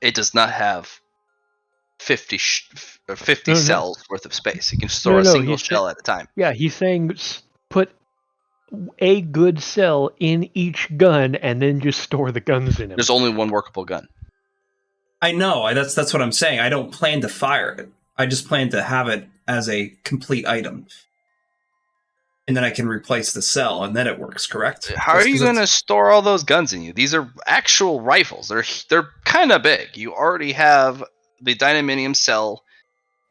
It does not have 50 cells worth of space. You can store a single shell at a time. Yeah, he's saying put a good cell in each gun and then just store the guns in it. There's only one workable gun. I know. That's what I'm saying. I don't plan to fire it. I just plan to have it as a complete item. And then I can replace the cell, and then it works, correct? How are you going to store all those guns in you? These are actual rifles. They're kind of big. You already have the dynaminium cell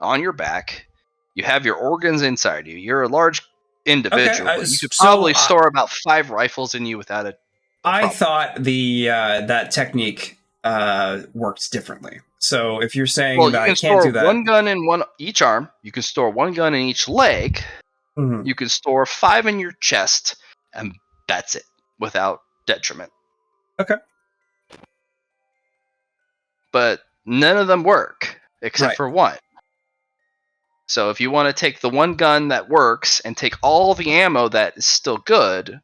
on your back. You have your organs inside you. You're a large individual, but you could probably store about 5 rifles in you without it. I thought that technique worked differently. So if you're saying that I can't do that, one gun in each arm. You can store one gun in each leg. Mm-hmm. You can store 5 in your chest, and that's it, without detriment. Okay. But none of them work, except for one. So if you want to take the one gun that works and take all the ammo that is still good,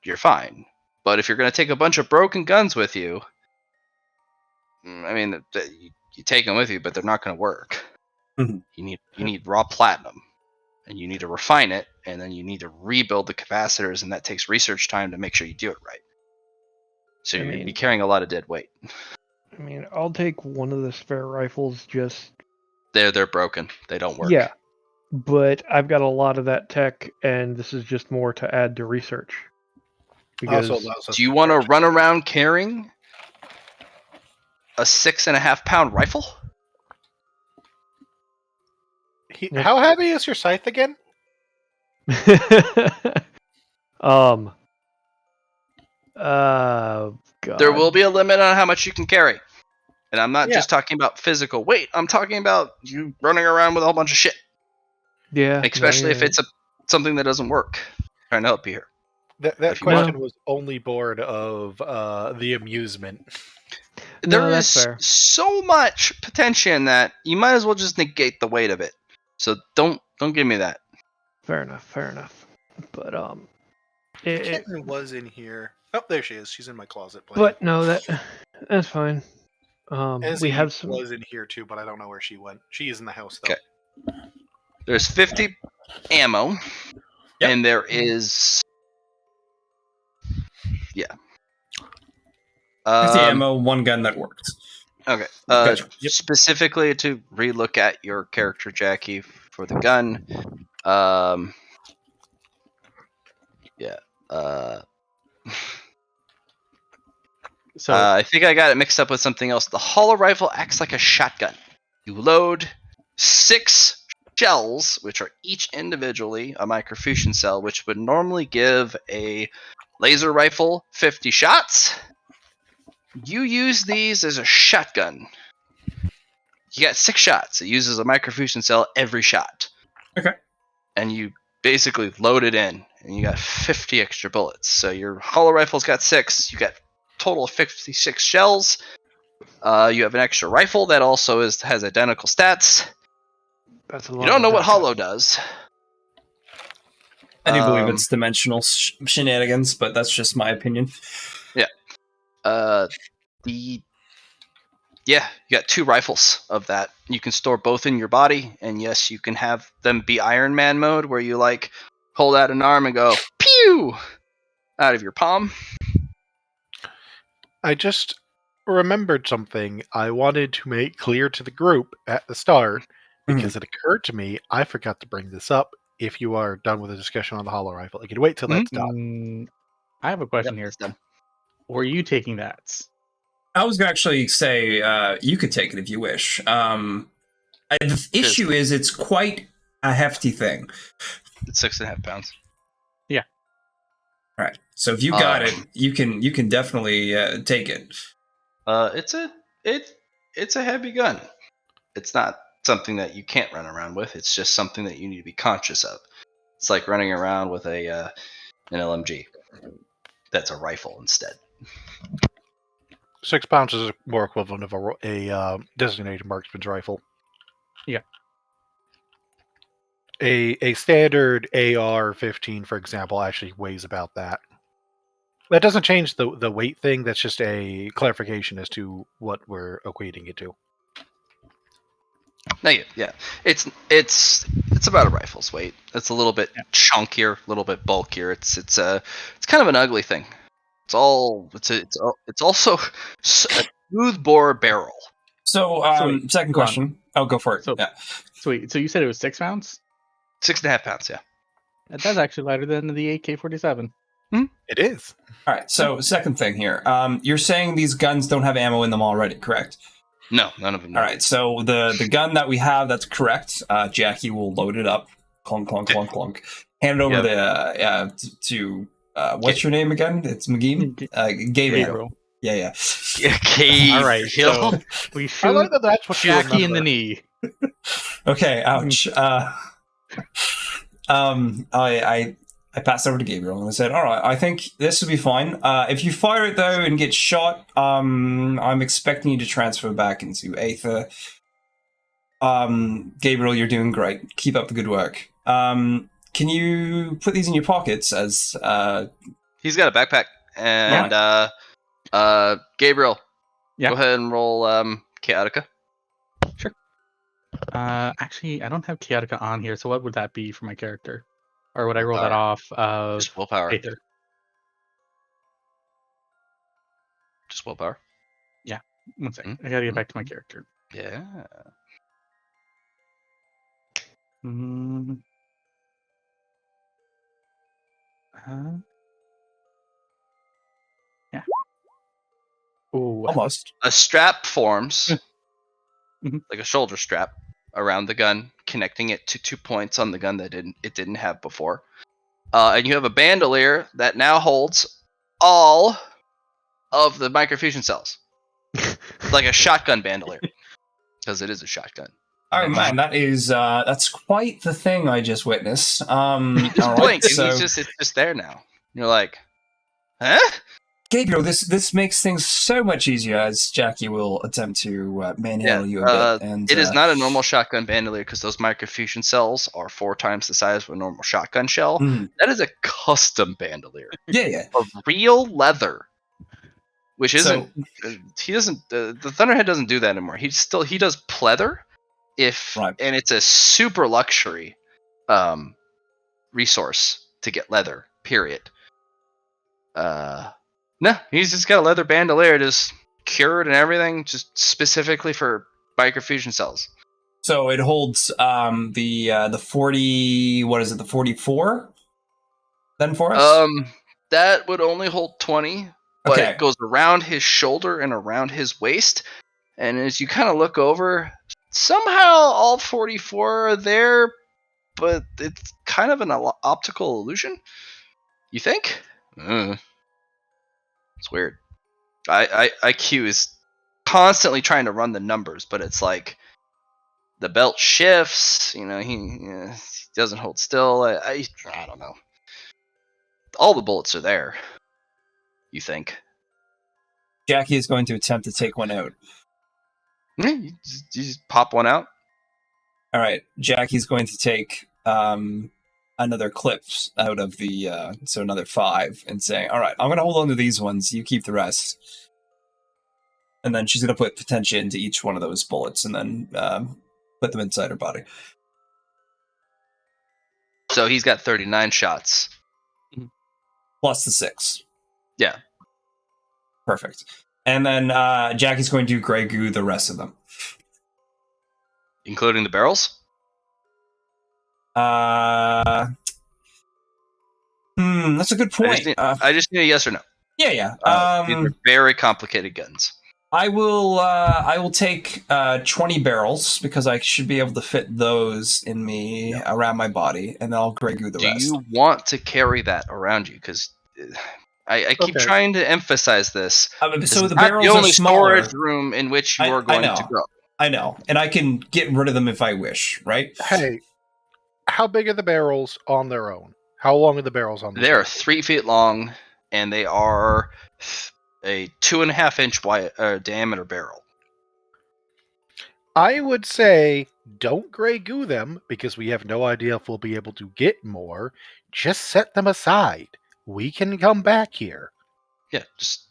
you're fine. But if you're going to take a bunch of broken guns with you, I mean, you take them with you, but they're not going to work. Mm-hmm. You need raw platinum. and you need to refine it, and then you need to rebuild the capacitors, and that takes research time to make sure you do it right. So you're going to be carrying a lot of dead weight. I mean, I'll take one of the spare rifles just... They're broken. They don't work. Yeah, but I've got a lot of that tech, and this is just more to add to research. Because Also allows us do you to want to charge. run around carrying a 6.5-pound rifle? How heavy is your scythe again? God. There will be a limit on how much you can carry. And I'm not Yeah. just talking about physical weight. I'm talking about you running around with a whole bunch of shit. Yeah. Especially if it's something that doesn't work. Trying to help you here. That If you question was only born of the amusement. There that's is fair. so much potential in that you might as well just negate the weight of it. So don't give me that. Fair enough. But The kitten was in here. Oh, there she is. She's in my closet playing. but no, that's fine. We have some. was in here too, but I don't know where she went. She is in the house though. Okay. There's 50 ammo, and there is 50 ammo, one gun that works. Okay. Gotcha. Specifically to relook at your character, Jackie, for the gun. So I think I got it mixed up with something else. The hollow rifle acts like a shotgun. You load 6 shells, which are each individually a microfusion cell, which would normally give a laser rifle 50 shots. You use these as a shotgun. You got 6 shots. It uses a microfusion cell every shot. Okay. And you basically load it in, and you got 50 extra bullets. So your hollow rifle's got 6. You got total of 56 shells. You have an extra rifle that also has identical stats. That's a lot. You don't know what hollow does. I do believe it's dimensional shenanigans, but that's just my opinion. You got 2 rifles of that. You can store both in your body, and yes, you can have them be Iron Man mode, where you like hold out an arm and go pew out of your palm. I just remembered something I wanted to make clear to the group at the start because it occurred to me I forgot to bring this up. If you are done with the discussion on the hollow rifle, you can wait till that's done. I have a question here. Were you taking that? I was going to actually say you could take it if you wish. The issue is it's quite a hefty thing. It's 6.5 pounds. Yeah. All right. So if you got it, you can definitely take it. It's a heavy gun. It's not something that you can't run around with. It's just something that you need to be conscious of. It's like running around with an LMG. That's a rifle instead. 6 pounds is more equivalent of a designated marksman's rifle. Yeah. A standard AR-15, for example, actually weighs about that. That doesn't change the weight thing. That's just a clarification as to what we're equating it to. No, yeah. It's about a rifle's weight. It's a little bit chunkier, a little bit bulkier. It's kind of an ugly thing. It's also a smooth bore barrel. So, second question. Oh, go for it. So, yeah. Sweet. So you said it was 6 pounds? 6.5 pounds, yeah. That's actually lighter than the AK-47. It is. All right. So, second thing here. You're saying these guns don't have ammo in them already, correct? No, none of them. All right. So the gun that we have, that's correct. Jackie will load it up. Clunk, clunk, clunk, clunk. Hand it over to what's your name again? It's McGee. Gabriel. Yeah. All right. So we shoot. I like that. That's what Jackie in the knee. Okay. Ouch. I passed over to Gabriel and I said, all right, I think this will be fine. If you fire it, though, and get shot, I'm expecting you to transfer back into Aether. Gabriel, you're doing great. Keep up the good work. Can you put these in your pockets as... He's got a backpack. And Gabriel, go ahead and roll Chaotica. Sure. Actually, I don't have Chaotica on here, so what would that be for my character? Or would I roll that Willpower. off of Just willpower. Aether? Just willpower. One sec. Mhm, I gotta get mhm. back to my character. Yeah. Mm. Yeah. Ooh. Almost. A strap forms, Mhm. like a shoulder strap, around the gun, connecting it to 2 points on the gun that it didn't have before. And you have a bandolier that now holds all of the microfusion cells, like a shotgun bandolier, because it is a shotgun. Oh man, that's quite the thing I just witnessed. You All just right, blink, and so it's just there now. You're like, huh? Gabriel, this makes things so much easier as Jackie will attempt to manhandle you a bit, and it is not a normal shotgun bandolier because those microfusion cells are 4 times the size of a normal shotgun shell. That is a custom bandolier yeah. of real leather, which So- isn't. He doesn't. The Thunderhead doesn't do that anymore. He does pleather, Right. and it's a super luxury resource to get leather. Period. No, he's just got a leather bandolier, just cured and everything, just specifically for microfusion cells. So it holds the 40. What is it? The 44. Then for us. That would only hold 20, but Okay. it goes around his shoulder and around his waist. And as you kind of look over, somehow all 44 are there, but it's kind of an optical illusion. You think? It's weird. IQ is constantly trying to run the numbers, but it's like the belt shifts. He doesn't hold still. I don't know. All the bullets are there. You think? Jackie is going to attempt to take one out. Yeah, you just pop one out. All right, Jackie's going to take another clip out of the so another 5, and saying, "All right, I'm going to hold on to these ones. You keep the rest." And then she's going to put potentia into each one of those bullets, and then put them inside her body. So he's got 39 shots. Plus the 6. Yeah. Perfect. And then Jackie's going to Grey Goo the rest of them. Including the barrels? That's a good point. I just need a yes or no. Yeah. These are very complicated guns. I will take 20 barrels because I should be able to fit those in me around my body, and then I'll Grey Goo the rest. Do you want to carry that around you? Because I keep trying to emphasize this. So the not barrels the only are smaller. storage room in which you are going to go. I know, and I can get rid of them if I wish, right? Hey, how big are the barrels on their own? How long are the barrels on their own? They are 3 feet long, and they are a 2.5-inch wide diameter barrel. I would say don't Grey Goo them because we have no idea if we'll be able to get more. Just set them aside. We can come back here. Yeah, just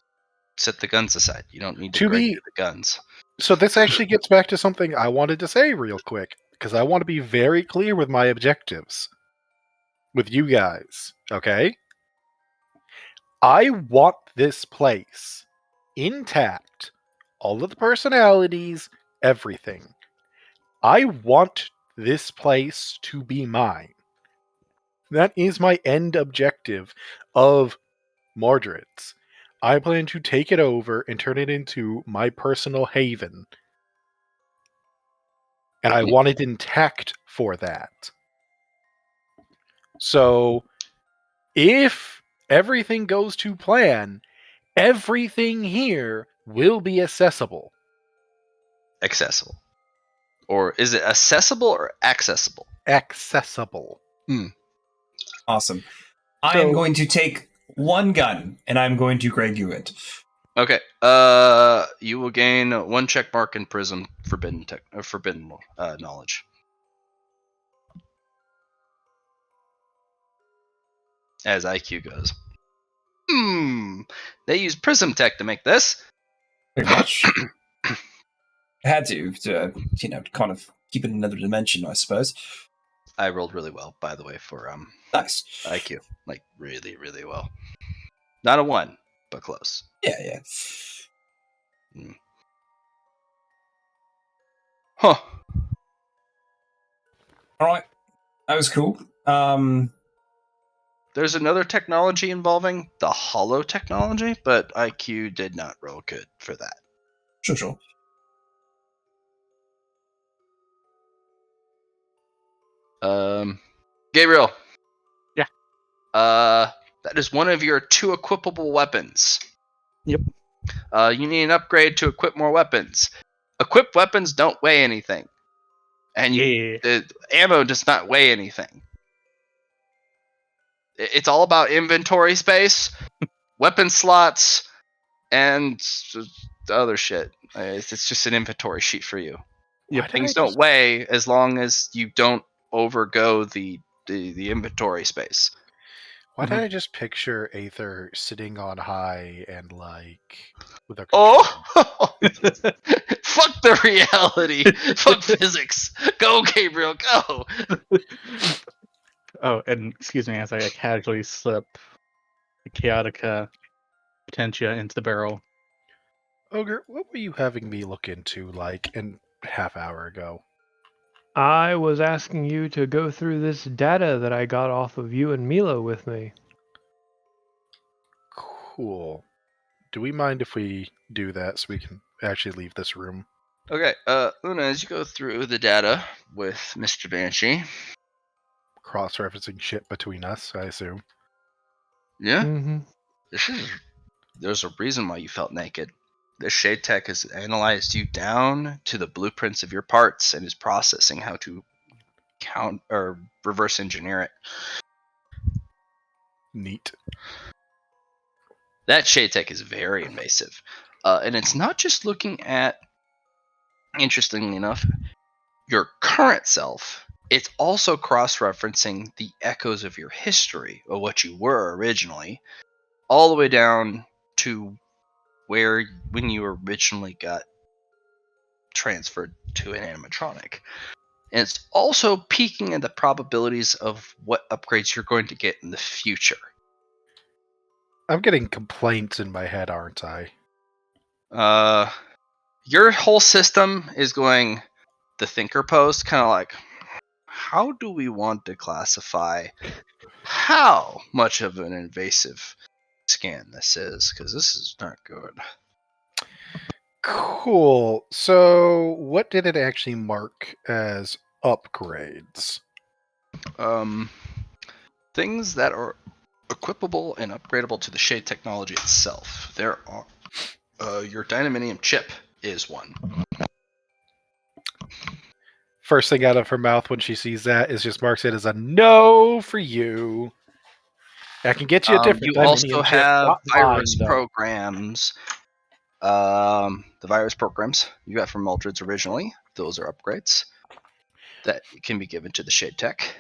set the guns aside. You don't need to Grey Goo the guns. So this actually gets back to something I wanted to say real quick, because I want to be very clear with my objectives. With you guys, okay? I want this place intact. All of the personalities, everything. I want this place to be mine. That is my end objective of Mordreds. I plan to take it over and turn it into my personal haven. And I want it intact for that. So, if everything goes to plan, everything here will be accessible. Accessible. Or is it accessible or accessible? Accessible. Awesome. I am going to take one gun, and I'm going to Grey Goo it. Okay. You will gain 1 check mark in Prism forbidden knowledge. As IQ goes. They use Prism Tech to make this. Pretty much. I had to kind of keep it in another dimension, I suppose. I rolled really well, by the way, for Nice. IQ. Like, really, really well. Not a 1, but close. Yeah. Huh. All right. That was cool. There's another technology involving the hollow technology, but IQ did not roll good for that. Sure. Gabriel. Yeah. That is one of your 2 equipable weapons. Yep. You need an upgrade to equip more weapons. Equipped weapons don't weigh anything. And the ammo does not weigh anything. It's all about inventory space, weapon slots, and the other shit. It's just an inventory sheet for you. Things don't weigh as long as you don't overgo the inventory space. Why did I just picture Aether sitting on high and like with a Oh, controller? fuck the reality, fuck physics. Go, Gabriel, go. Oh, and excuse me as I casually slip the Chaotica Potentia into the barrel. Ogre, what were you having me look into like an half hour ago? I was asking you to go through this data that I got off of you and Milo with me. Cool. Do we mind if we do that so we can actually leave this room? Okay, Una, as you go through the data with Mr. Banshee. Cross-referencing shit between us, I assume. Yeah. Mm-hmm. There's a reason why you felt naked. This shade tech has analyzed you down to the blueprints of your parts and is processing how to count or reverse engineer it. Neat. That shade tech is very invasive. And it's not just looking at, interestingly enough, your current self. It's also cross-referencing the echoes of your history, or what you were originally, all the way down to where when you originally got transferred to an animatronic. And it's also peeking at the probabilities of what upgrades you're going to get in the future. I'm getting complaints in my head, aren't I? Your whole system is going the thinker post, kind of like, how do we want to classify how much of an invasive scan this is? Because this is not good. Cool. So, what did it actually mark as upgrades? Things that are equipable and upgradable to the shade technology itself. There are your dynaminium chip is one. First thing out of her mouth when she sees that is just marks it as a no for you. I can get you a different You also dynaminium chip, have not virus mine, though. programs. The virus programs you got from Mordreds originally. Those are upgrades that can be given to the shade tech.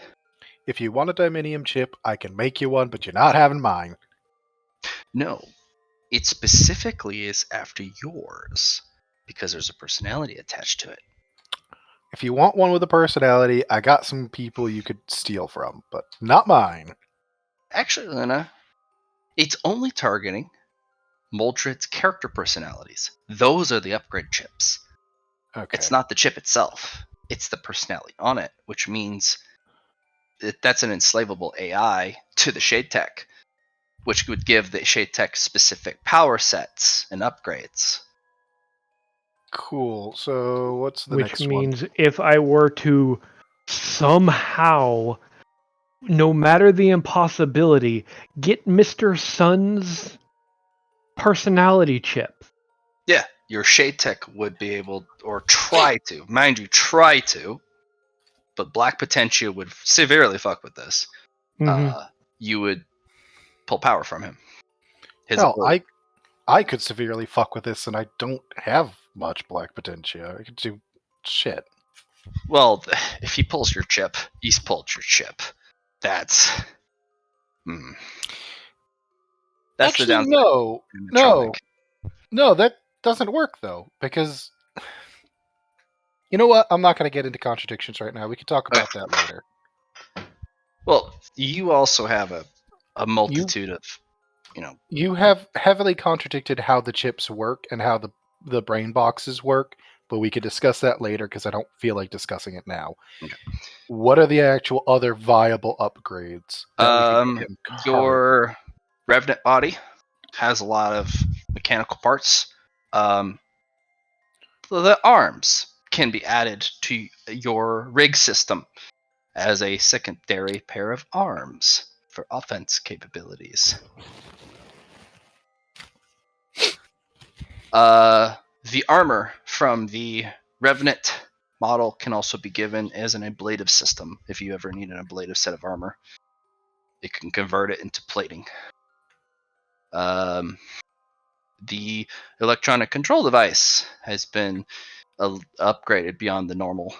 If you want a dynaminium chip, I can make you one, but you're not having mine. No, it specifically is after yours because there's a personality attached to it. If you want one with a personality, I got some people you could steal from, but not mine. Actually, Luna, it's only targeting Mordred's character personalities. Those are the upgrade chips. Okay. It's not the chip itself. It's the personality on it, which means that's an enslavable AI to the Shade Tech, which would give the Shade Tech specific power sets and upgrades. Cool. So what's the next Which one? means if I were to somehow, no matter the impossibility, get Mr. Sun's personality chip. Yeah, your Shade Tech would be able, or try to, mind you, try to, but Black Potentia would severely fuck with this. Mm-hmm. You would pull power from him. Hell, I could severely fuck with this, and I don't have much black potentia. I could do shit. Well, if he pulls your chip, he's pulled your chip. That's Actually, the downside. no, that doesn't work though, because You know what? I'm not going to get into contradictions right now. We can talk about that later. Well, you also have a multitude of, You have heavily contradicted how the chips work and how the brain boxes work, but we could discuss that later because I don't feel like discussing it now. Okay. What are the actual other viable upgrades that we could get him current? Your Revenant body has a lot of mechanical parts. The arms can be added to your rig system as a secondary pair of arms for offense capabilities. The armor from the Revenant model can also be given as an ablative system if you ever need an ablative set of armor. It can convert it into plating. The electronic control device has been upgraded beyond the normal.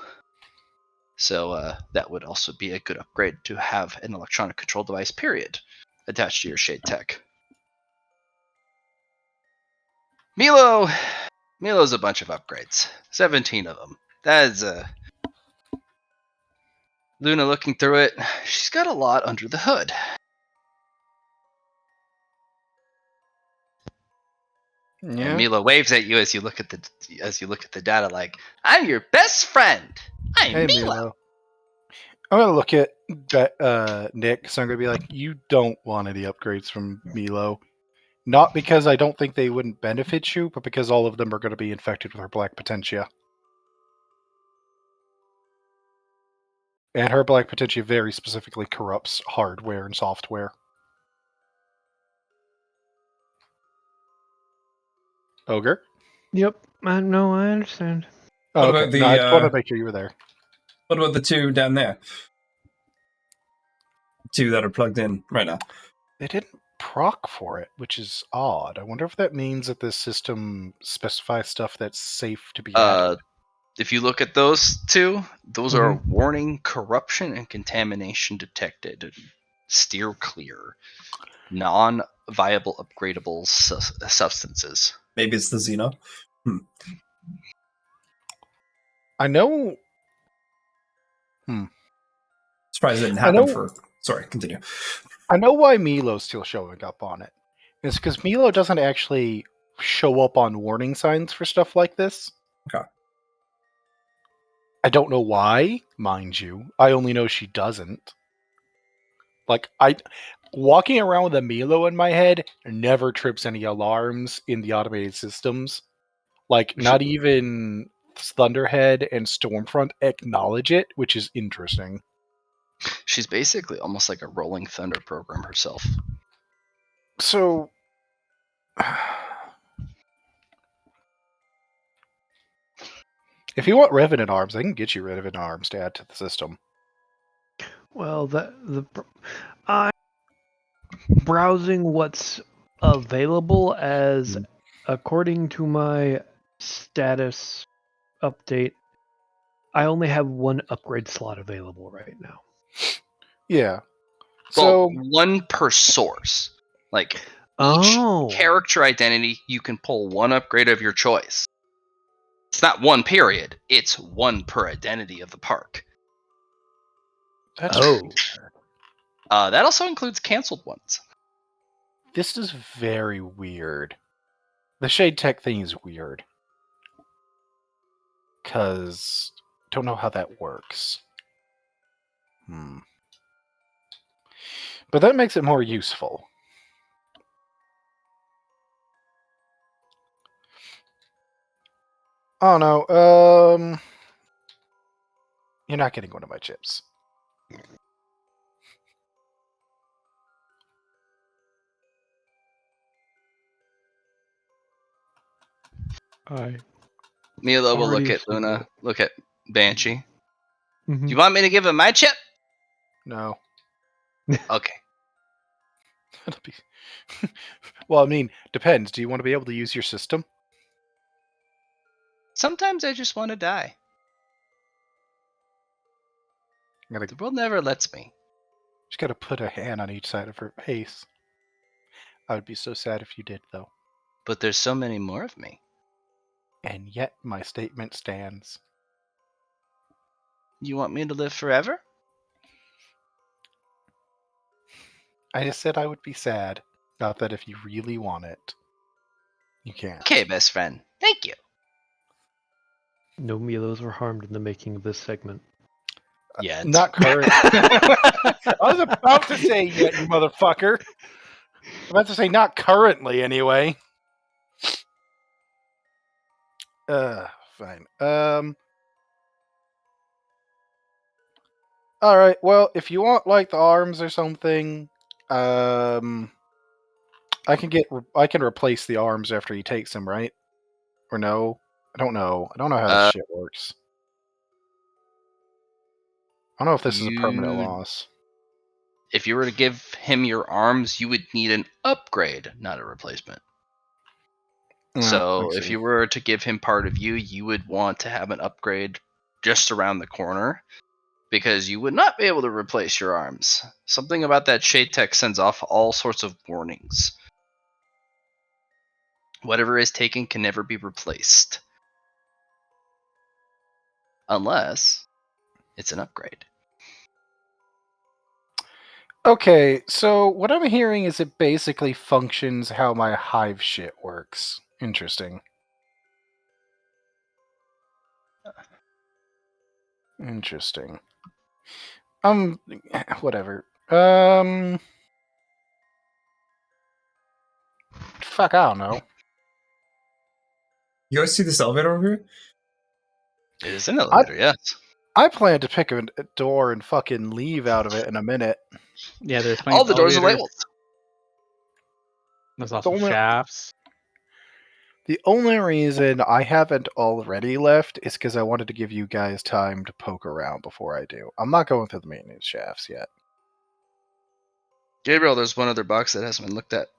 So that would also be a good upgrade to have an electronic control device, period, attached to your Shade Tech. Milo's a bunch of upgrades. 17 of them. That is Luna looking through it. She's got a lot under the hood. Yeah. And Milo waves at you as you look at the data like, I'm your best friend. I'm Hey, Milo. I'm going to look at Nick, so I'm going to be like, you don't want any upgrades from Milo. Not because I don't think they wouldn't benefit you, but because all of them are going to be infected with her Black Potentia. And her Black Potentia very specifically corrupts hardware and software. Ogre? Yep. No, I understand. Oh, What okay. about the, No, I just wanted to make sure you were there. What about the two down there? Two that are plugged in right now. They didn't proc for it, which is odd. I wonder if that means that this system specifies stuff that's safe to be added. If you look at those two, those Mhm. are warning corruption and contamination detected. Steer clear. Non-viable upgradable substances. Maybe it's the Xeno. I know. Surprised it didn't I happen know- for. Sorry, continue. I know why Milo's still showing up on it. It's because Milo doesn't actually show up on warning signs for stuff like this. Okay. I don't know why, mind you. I only know she doesn't. Like, walking around with a Milo in my head never trips any alarms in the automated systems. Like, not even Thunderhead and Stormfront acknowledge it, which is interesting. She's basically almost like a rolling thunder program herself. So, if you want Revenant arms, I can get you Revenant arms to add to the system. Well, I'm browsing what's available as according to my status update. I only have one upgrade slot available right now. Yeah. Well, So, one per source. Like each Oh. character identity, you can pull one upgrade of your choice. It's not one period. It's one per identity of the park. that's That also includes canceled ones. this is very weird. The Shade Tech thing is weird. Because don't know how that works. But that makes it more useful. Oh no, you're not getting one of my chips. Milo will look Already at assumed Luna, that. look at Banshee. Mhm. Do you want me to give him my chip? No. Okay. It'll be... Well, I mean, depends. Do you want to be able to use your system? Sometimes I just want to die. The world never lets me. Just gotta put a hand on each side of her face. I would be so sad if you did, though. But there's so many more of me. And yet, my statement stands. You want me to live forever? I just said I would be sad. Not that if you really want it, you can't. Okay, best friend. Thank you. No Milos were harmed in the making of this segment. Yeah. Not current. I was about to say yet, you motherfucker. About to say not currently, anyway. Fine. All right. Well, if you want like the arms or something, I can replace the arms after he takes them, right? Or no? I don't know. I don't know how this shit works. I don't know if this is a permanent loss. If you were to give him your arms, you would need an upgrade, not a replacement. So if you were to give him part of you, you would want to have an upgrade just around the corner, because you would not be able to replace your arms. Something about that shade tech sends off all sorts of warnings. Whatever is taken can never be replaced. Unless it's an upgrade. Okay, so what I'm hearing is it basically functions how my hive shit works. Interesting. Interesting. Whatever. Fuck, I don't know. You guys see this elevator over here? It is an elevator, yes. I plan to pick a door and fucking leave out of it in a minute. Yeah, there's plenty All of the doors are elevators. labeled. There's also only- shafts. The only reason I haven't already left is because I wanted to give you guys time to poke around before I do. I'm not going through the maintenance shafts yet. Gabriel, there's one other box that hasn't been looked at.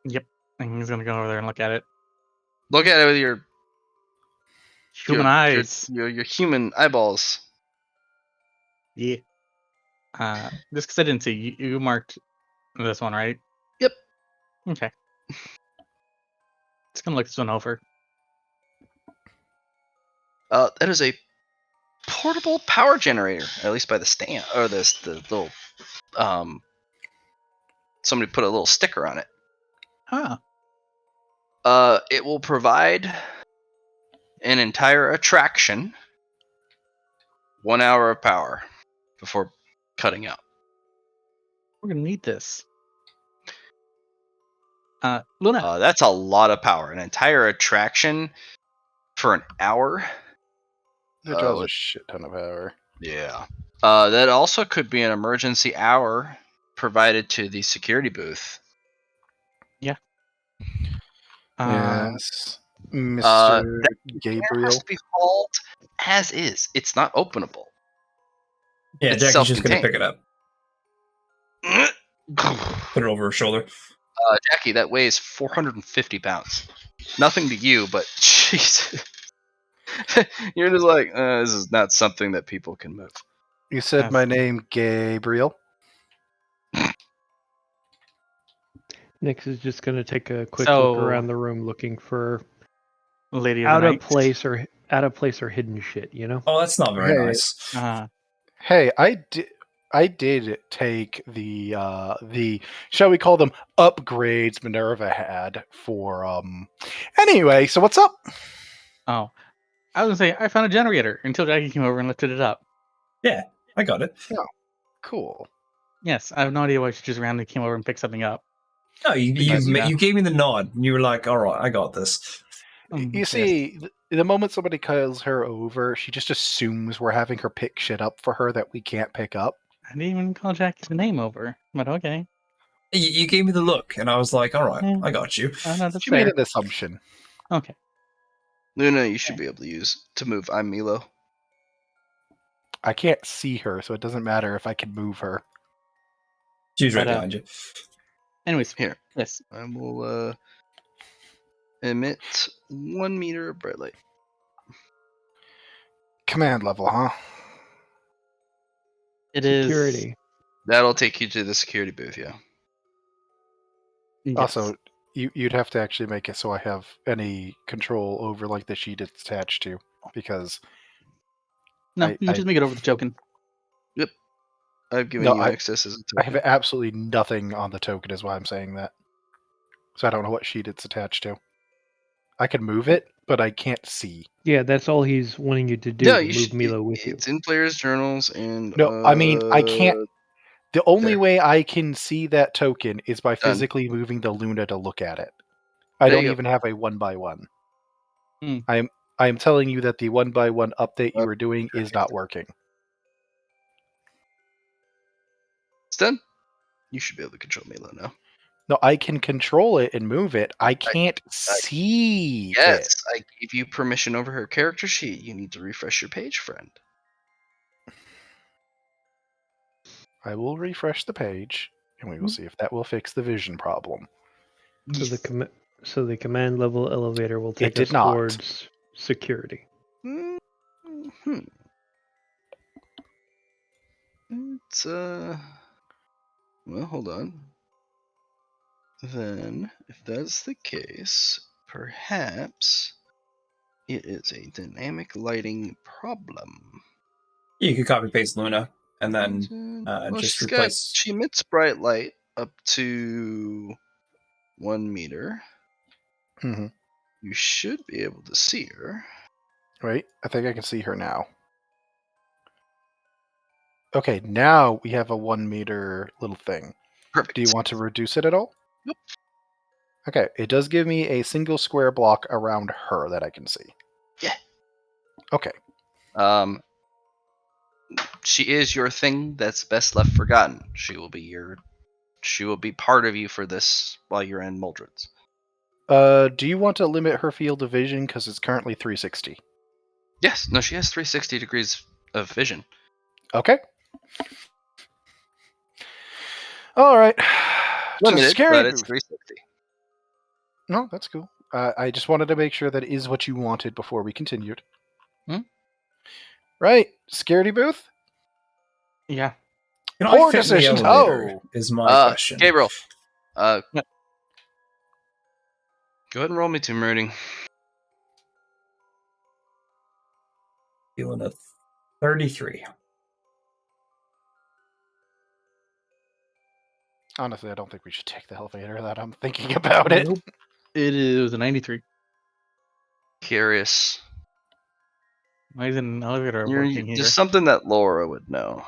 Yep. And he's gonna go over there and look at it. Look at it with your Human eyes. Your human eyeballs. Yeah. Just because I didn't see you marked this one, right? Yep. Okay. Just gonna look this one over. That is a portable power generator, at least by the stand, or the little. Somebody put a little sticker on it. Huh. It will provide an entire attraction, 1 hour of power before cutting out. We're gonna need this. Luna. That's a lot of power. An entire attraction for an hour. That draws a shit ton of power. Yeah. That also could be an emergency hour provided to the security booth. Yeah. Yes. Mr. Gabriel. It has to be hauled as is. It's not openable. Yeah, It's Jackie's just gonna self-contained. pick it up. Put it over her shoulder. Jackie, that weighs 450 pounds. Nothing to you, but jeez. You're just like, this is not something that people can move. You said my name, Gabriel. Nix is just going to take a quick look around the room, looking for Lady of out the of Night. place or hidden shit. You know? Oh, that's not very nice. Hey, I did take the shall we call them upgrades Minerva had for Anyway, so what's up? Oh, I was gonna say I found a generator until Jackie came over and lifted it up. Yeah, I got it. Oh, cool. Yes, I have no idea why she just randomly came over and picked something up. No, you gave me the nod, and you were like, "All right, I got this." You see, the moment somebody calls her over, she just assumes we're having her pick shit up for her that we can't pick up. I didn't even call Jackie's name over, but okay. You gave me the look, and I was like, "All right, I got you." She made an assumption. Okay. Luna, you should be able to move. I'm Milo. I can't see her, so it doesn't matter if I can move her. She's right behind you. Anyways, here. Yes. I will emit 1 meter of bright light. Command level, huh? It is security. That'll take you to the security booth, yeah. Yes. Also, you'd have to actually make it so I have any control over like the sheet it's attached to, because No, you just make it over the token. I've given No, you access as a I token. have absolutely nothing on the token, is why I'm saying that. So I don't know what sheet it's attached to. I can move it, but I can't see. Yeah, that's all he's wanting you to do. Yeah, to you move should. Milo with you. It's in players' journals and. No, I mean, I can't. The only there. way I can see that token is by Done. physically moving the Luna to look at it. I There don't you go. even have a 1x1. Hmm. I am telling you that the 1x1 update you Okay. were doing is not working. It's done. You should be able to control Milo now. No, I can control it and move it. I can't see it. Yes, I gave you permission over her character sheet. You need to refresh your page, friend. I will refresh the page, and we will see if that will fix the vision problem. So the command level elevator will take did us not. towards security. Mm-hmm. It's well, hold on. Then, if that's the case, perhaps it is a dynamic lighting problem. You could copy paste Luna and then Well, just she replace. emits bright light up to 1 meter. Mm-hmm. You should be able to see her. Right? I think I can see her now. Okay, now we have a 1 meter little thing. Perfect. Do you want to reduce it at all? Nope. Okay, it does give me a single square block around her that I can see. Yeah. Okay. She is your thing that's best left forgotten. She will be part of you for this while you're in Mordreds. Do you want to limit her field of vision because it's currently 360? Yes, no, she has 360 degrees of vision. Okay. All right. Limited, scary but it's booth. 360. No, that's cool. I just wanted to make sure that is what you wanted before we continued. Right, Scaredy booth. Yeah. Can Poor I fit in the decisions. elevator? Oh. Is my question. Gabriel, Yeah. go ahead and roll me tomb rating. Feeling a 33. Honestly, I don't think we should take the elevator. That I'm thinking about it. Nope. It was a 93. Curious. Why isn't an elevator working here? There's something that Laura would know.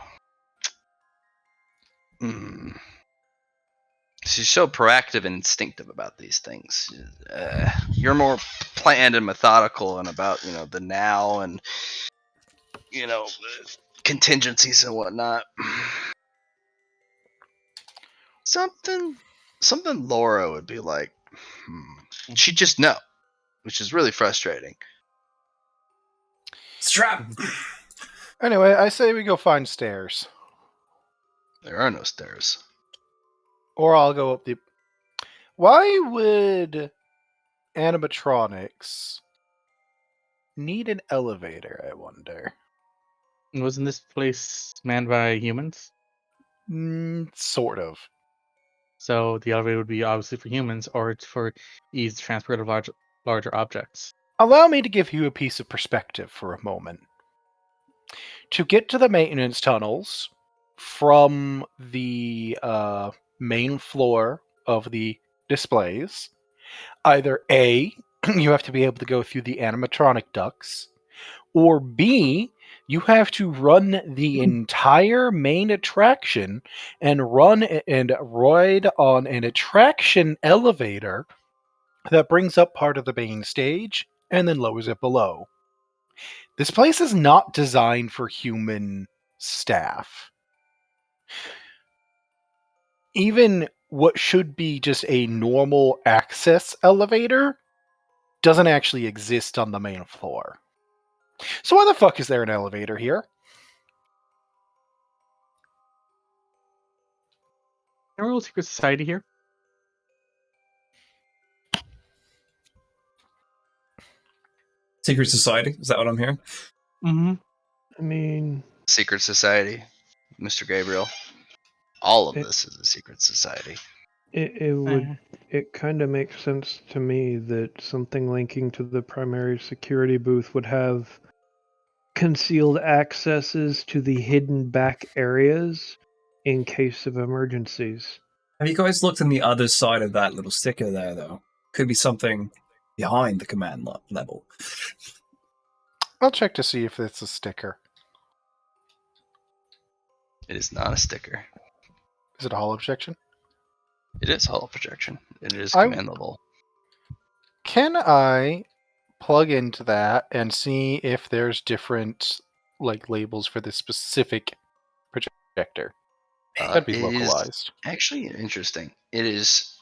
She's so proactive and instinctive about these things. You're more planned and methodical and about the now and contingencies and whatnot. Something Laura would be like. She'd just know, which is really frustrating. Strap. Anyway, I say we go find stairs. There are no stairs. Or I'll go up the... Why would animatronics need an elevator, I wonder? Wasn't this place manned by humans? Sort of. So the elevator would be obviously for humans, or it's for ease of transport of larger objects. Allow me to give you a piece of perspective for a moment. To get to the maintenance tunnels from the main floor of the displays, either A, you have to be able to go through the animatronic ducts, or B, you have to run the entire main attraction and run and ride on an attraction elevator that brings up part of the main stage and then lowers it below. This place is not designed for human staff. Even what should be just a normal access elevator doesn't actually exist on the main floor. So why the fuck is there an elevator here? Can we roll secret society here? Secret Society? Is that what I'm hearing? Mm-hmm. I mean, Secret society, Mr. Gabriel. All of It- this is a secret society. it kind of makes sense to me that something linking to the primary security booth would have concealed accesses to the hidden back areas in case of emergencies. Have you guys looked on the other side of that little sticker there, though? Could be something behind the command level. I'll check to see if it's a sticker. It is not a sticker. Is it a holo projection? It is holo projection. It is I- command level. Can I plug into that and see if there's different like labels for this specific projector? That'd be It is localized. actually interesting. It is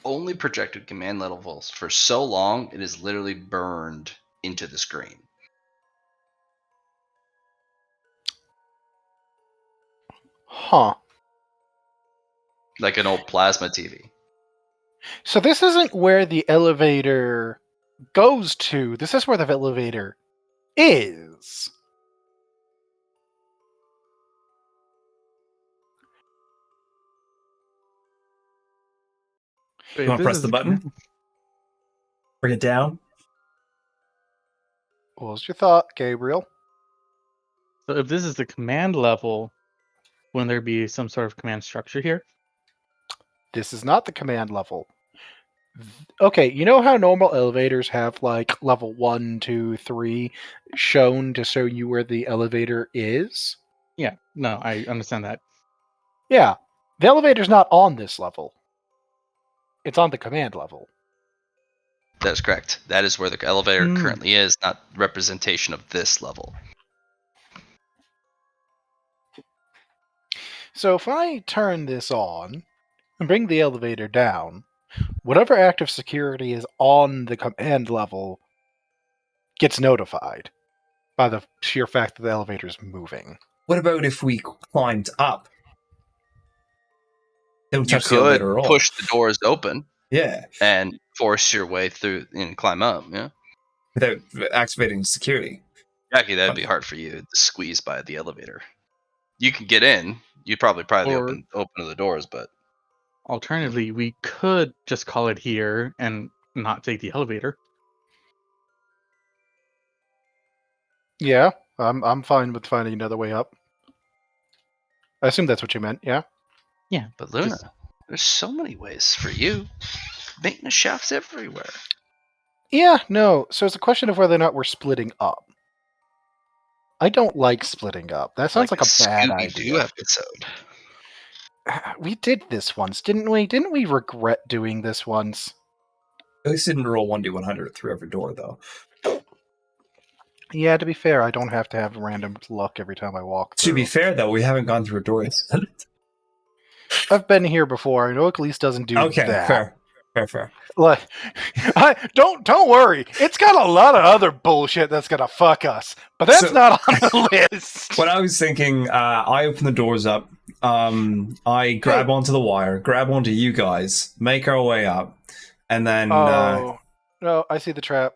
only projected command levels for so long, it is literally burned into the screen. Huh. Like an old plasma TV. So this isn't where the elevator goes to. This is where the elevator is. Wait, You want to this press is the button? Bring it down? What was your thought, Gabriel? So if this is the command level, wouldn't there be some sort of command structure here? This is not the command level. Okay, you know how normal elevators have like level 1, 2, 3 shown to show you where the elevator is? Yeah, no, I understand that. Yeah, the elevator's not on this level. It's on the command level. That is correct. That is where the elevator Hmm. currently is, not representation of this level. So if I turn this on and bring the elevator down, whatever active security is on the command level gets notified by the sheer fact that the elevator is moving. What about if we climbed up? Don't You touch the could elevator at all. push the doors open Yeah, and force your way through and climb up, yeah? without activating security. Jackie, that'd be hard for you to squeeze by the elevator. You can get in. You'd probably Or- open the doors, but Alternatively, we could just call it here and not take the elevator. Yeah, I'm fine with finding another way up. I assume that's what you meant, yeah? Yeah, but Luna, just- there's so many ways for you. Maintenance shafts everywhere. Yeah, no. So it's a question of whether or not we're splitting up. I don't like splitting up. That sounds like a bad Scooby-Doo idea. episode. We did this once, didn't we? Didn't we regret doing this once? At least didn't roll 1d100 through every door, though. Yeah, to be fair, I don't have to have random luck every time I walk through. To be fair, though, we haven't gone through a door yet. I've been here before. I know Eclipse doesn't do Okay, that. fair. Like, don't worry. It's got a lot of other bullshit that's gonna fuck us, but that's So- not on the list. When I was thinking, I open the doors up, I grab onto the wire, grab onto you guys, make our way up, and then Oh no! I see the trap.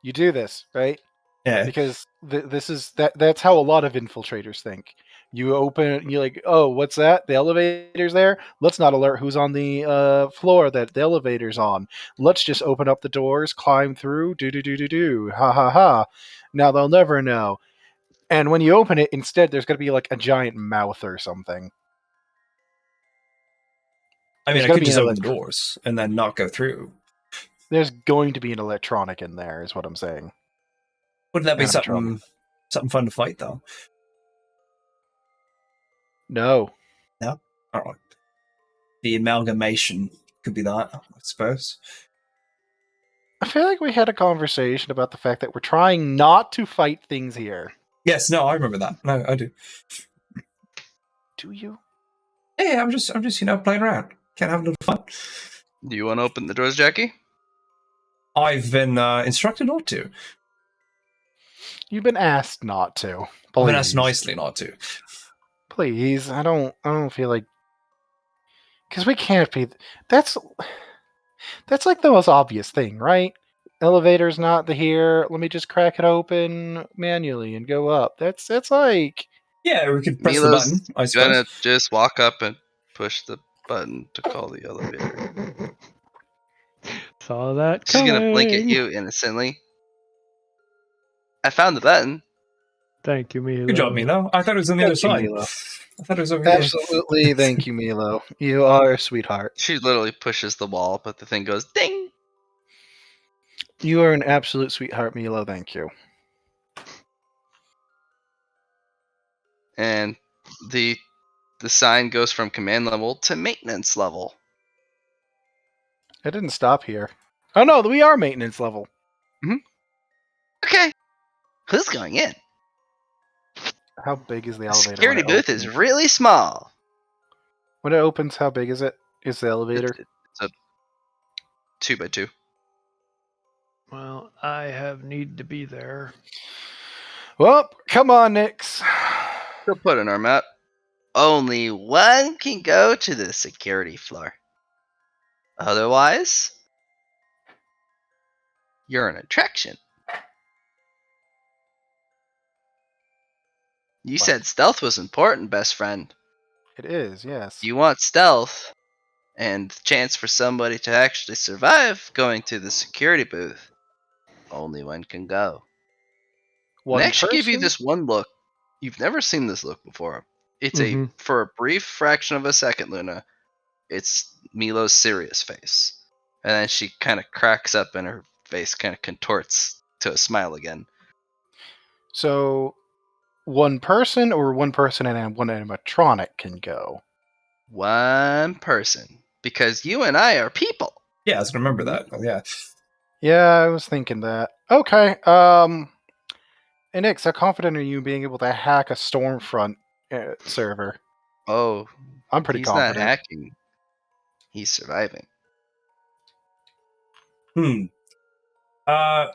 You do this, right? yeah, Because that's how a lot of infiltrators think. You open, you're like, oh, what's that? The elevator's there. Let's not alert who's on the floor that the elevator's on. Let's just open up the doors, climb through, do, ha ha ha. Now they'll never know. And when you open it, instead, there's going to be like a giant mouth or something. I mean, there's I gotta could be just an open the doors and then not go through. There's going to be an electronic in there, is what I'm saying. Wouldn't that be Animatronic. something fun to fight, though? No. All right. The amalgamation could be that, I suppose. I feel like we had a conversation about the fact that we're trying not to fight things here. Yes, no, I remember that. No, I do. Do you? Yeah, I'm just playing around. Can't have a little fun. Do you want to open the doors, Jackie? I've been instructed not to. You've been asked not to. I've been asked Please. nicely not to. Please, I don't feel like, because we can't be. That's like the most obvious thing, right? Elevator's not here. Let me just crack it open manually and go up. That's like. Yeah, we could press Milo's the button, I suppose. gonna just walk up and push the button to call the elevator. Saw that She's coming. gonna blink at you innocently. I found the button. Thank you, Milo. Good job, Milo. I thought it was on the other Thank you, side. Milo. I thought it was over here. Absolutely, thank you, Milo. You are a sweetheart. She literally pushes the wall, but the thing goes ding. You are an absolute sweetheart, Milo. Thank you. And the sign goes from command level to maintenance level. It didn't stop here. Oh no, we are maintenance level. Okay. Who's going in? How big is the The elevator? security when it booth is opens? really small. When it opens, how big is it? Is the elevator? It's a 2x2. Well, I have need to be there. Well, come on, Nix. She'll put in our map. Only one can go to the security floor. Otherwise, you're an attraction. You What? said stealth was important, best friend. It is, yes. You want stealth and the chance for somebody to actually survive going to the security booth. Only one can go. One And I actually give you person? this one look. You've never seen this look before. It's Mhm. for a brief fraction of a second, Luna, it's Milo's serious face. And then she kind of cracks up and her face kind of contorts to a smile again. So, one person or one person and one animatronic can go? One person. Because you and I are people. Yeah, I remember that. Oh, yeah. Yeah, I was thinking that. Okay, and Nix, how confident are you in being able to hack a Stormfront server? Oh, I'm pretty he's not confident. hacking. He's surviving.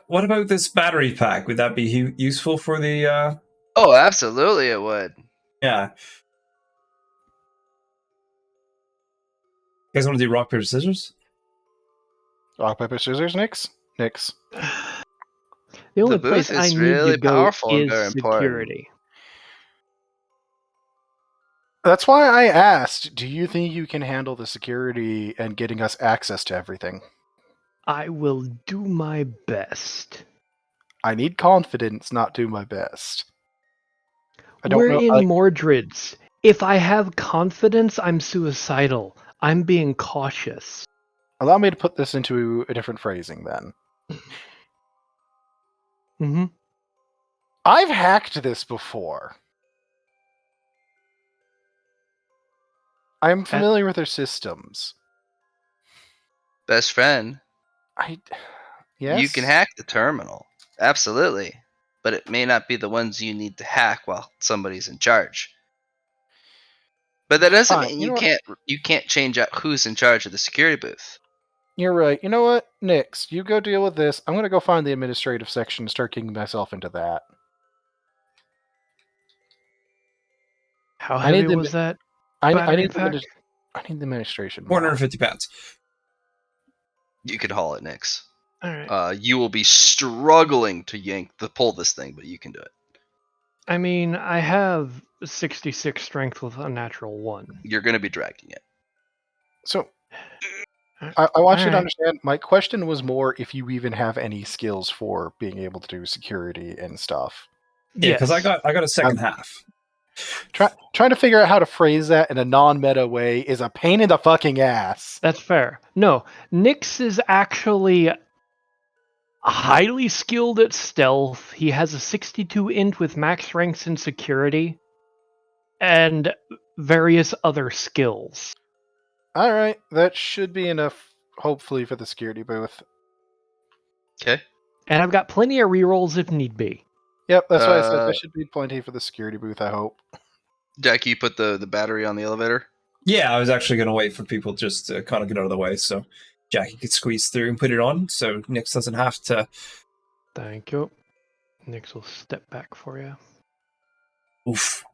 What about this battery pack? Would that be useful for the? Oh, absolutely it would. Yeah. You guys want to do rock paper scissors? Rock, paper, scissors, Nix? Nix. The only booth place I is need really to go powerful and is very important. security. That's why I asked, do you think you can handle the security and getting us access to everything? I will do my best. I need confidence, not do my best. I don't We're know. in Mordreds. If I have confidence, I'm suicidal. I'm being cautious. Allow me to put this into a different phrasing then. Mm-hmm. I've hacked this before. I'm familiar with their systems. Best friend, Yes? you can hack the terminal. Absolutely. But it may not be the ones you need to hack while somebody's in charge. But that doesn't Fine. mean You know you can't change out who's in charge of the security booth. You're right. You know what? Nix, you go deal with this. I'm going to go find the administrative section and start kicking myself into that. How I need heavy the- was that I battery need pack? I need the administration. 450 pounds. You could haul it, Nix. All right. You will be struggling to pull this thing, but you can do it. I mean, I have 66 strength with a natural 1. You're going to be dragging it. So, I want you to Alright. understand, my question was more if you even have any skills for being able to do security and stuff. Yeah, because Yes. I got a second half. Trying to figure out how to phrase that in a non-meta way is a pain in the fucking ass. That's fair. No, Nyx is actually highly skilled at stealth. He has a 62 int with max ranks in security and various other skills. Alright, that should be enough, hopefully, for the security booth. Okay. And I've got plenty of rerolls if need be. Yep, that's why I said there should be plenty for the security booth, I hope. Jackie, you put the battery on the elevator? Yeah, I was actually going to wait for people just to kind of get out of the way so Jackie could squeeze through and put it on so Nix doesn't have to. Thank you. Nyx will step back for you. Oof.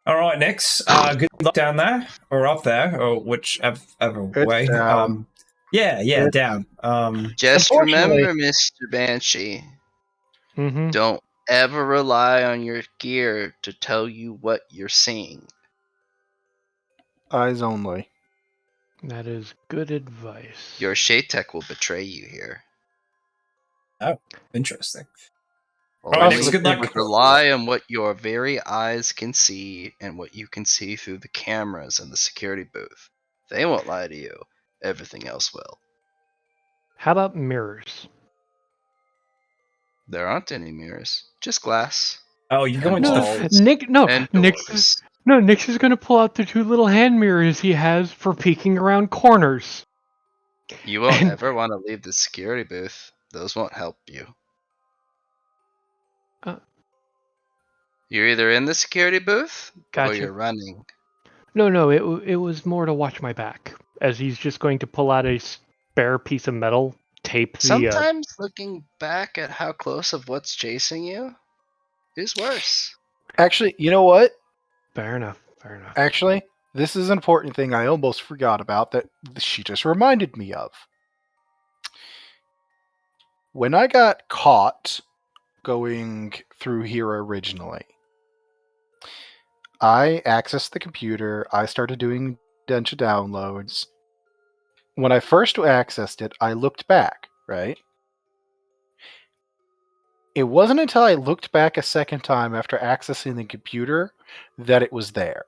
All right, Nix. Good luck down there or up there or whichever way. down. Yeah, down. Just Unfortunately- remember, Mr. Banshee, Mm-hmm. don't ever rely on your gear to tell you what you're seeing. Eyes only. That is good advice. Your shade tech will betray you here. Interesting. Only good luck. rely on what your very eyes can see and what you can see through the cameras in the security booth. They won't lie to you. Everything else will. How about mirrors? There aren't any mirrors, just glass. Oh, you're going to No, the. walls and doors. Nick's is going to pull out the 2 little hand mirrors he has for peeking around corners. You won't And- ever want to leave the security booth. Those won't help you. Uh, You're either in the security booth or Gotcha. you're running. No, it was more to watch my back, as he's just going to pull out a spare piece of metal, tape the. Sometimes looking back at how close of what's chasing you is worse. Actually, you know what? Fair enough. Actually, this is an important thing I almost forgot about that she just reminded me of. When I got caught going through here originally, I accessed the computer, I started doing a bunch of downloads. When I first accessed it, I looked back, right? It wasn't until I looked back a second time after accessing the computer that it was there.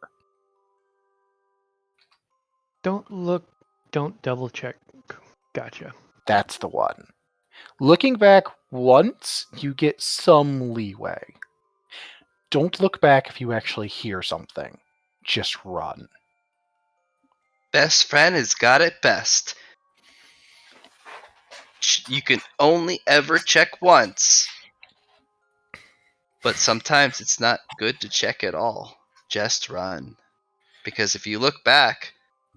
Don't double check. Gotcha. That's the one. Looking back once, you get some leeway. Don't look back if you actually hear something. Just run. Best friend has got it best. You can only ever check once. But sometimes it's not good to check at all. Just run. Because if you look back,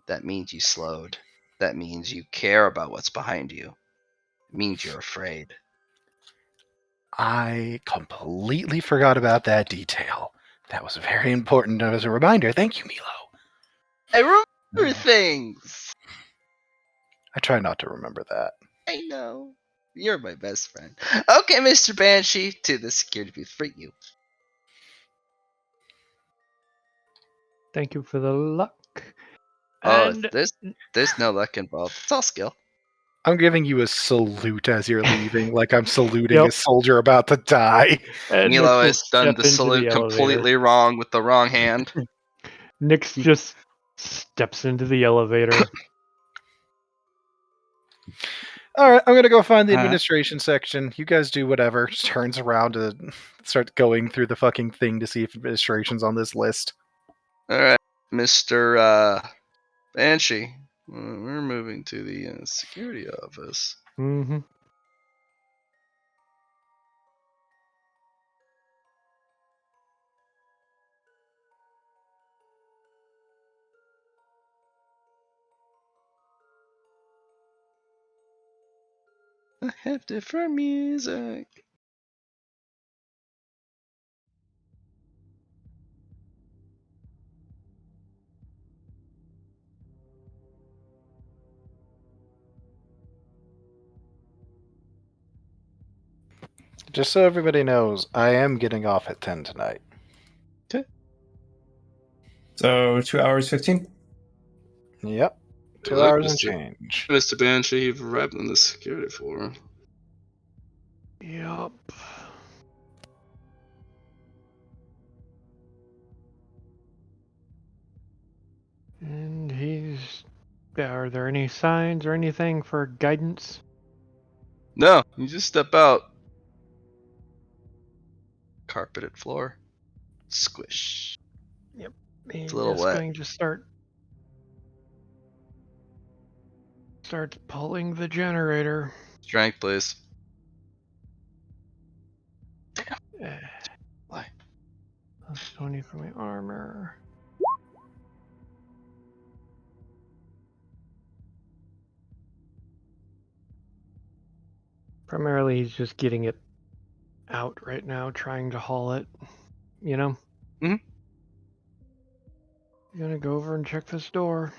that means you slowed. That means you care about what's behind you. It means you're afraid. I completely forgot about that detail. That was very important as a reminder. Thank you, Milo. I remember things. I try not to remember that. I know. You're my best friend. Okay, Mr. Banshee, to the security booth for you. Thank you for the luck. Oh, And there's no luck involved. It's all skill. I'm giving you a salute as you're leaving, like I'm saluting Yep. a soldier about to die. Nick Milo will has done step the into salute elevator. completely wrong with the wrong hand. Nick's just steps into the elevator. All right, I'm gonna go find the Alright. administration section. You guys do whatever. Just turns around to start going through the fucking thing to see if administration's on this list. Alright, Mr. Banshee. We're moving to the security office. Mm-hmm. I have different music. Just so everybody knows, I am getting off at 10 tonight. So 2 hours 15. Yep. 2 Look, hours and Mr. change. Mr. Banshee, you've arrived on the security floor. Yup. And he's. Are there any signs or anything for guidance? No, you just step out. Carpeted floor. Squish. He's a little just wet. going to start pulling the generator. Strength, please. Eh, Why? Plus 20 for my armor. Primarily, he's just getting it out right now, trying to haul it. You know? Mhm. I'm gonna go over and check this door.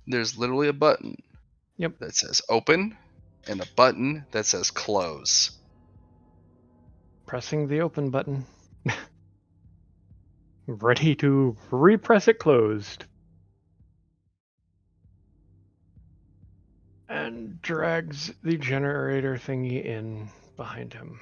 There's literally a button. Yep. That says open, and a button that says close. Pressing the open button. ready to repress it closed. And drags the generator thingy in behind him.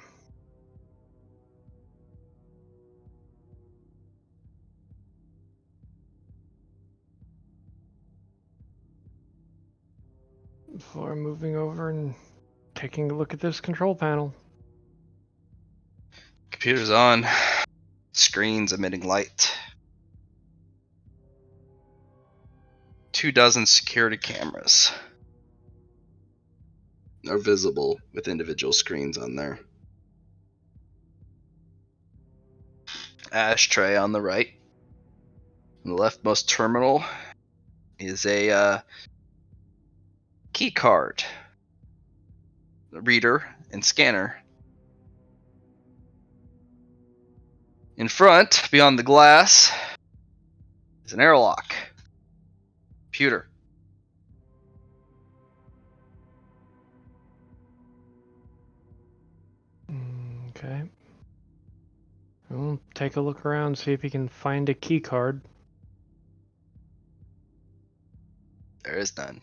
Before moving over and taking a look at this control panel. Computer's on. Screens emitting light. 24 security cameras are visible with individual screens on there. Ashtray on the right. On the leftmost terminal is a key card, reader, and scanner. In front, beyond the glass, is an airlock. Computer. Okay. We'll take a look around, see if he can find a key card. There is none.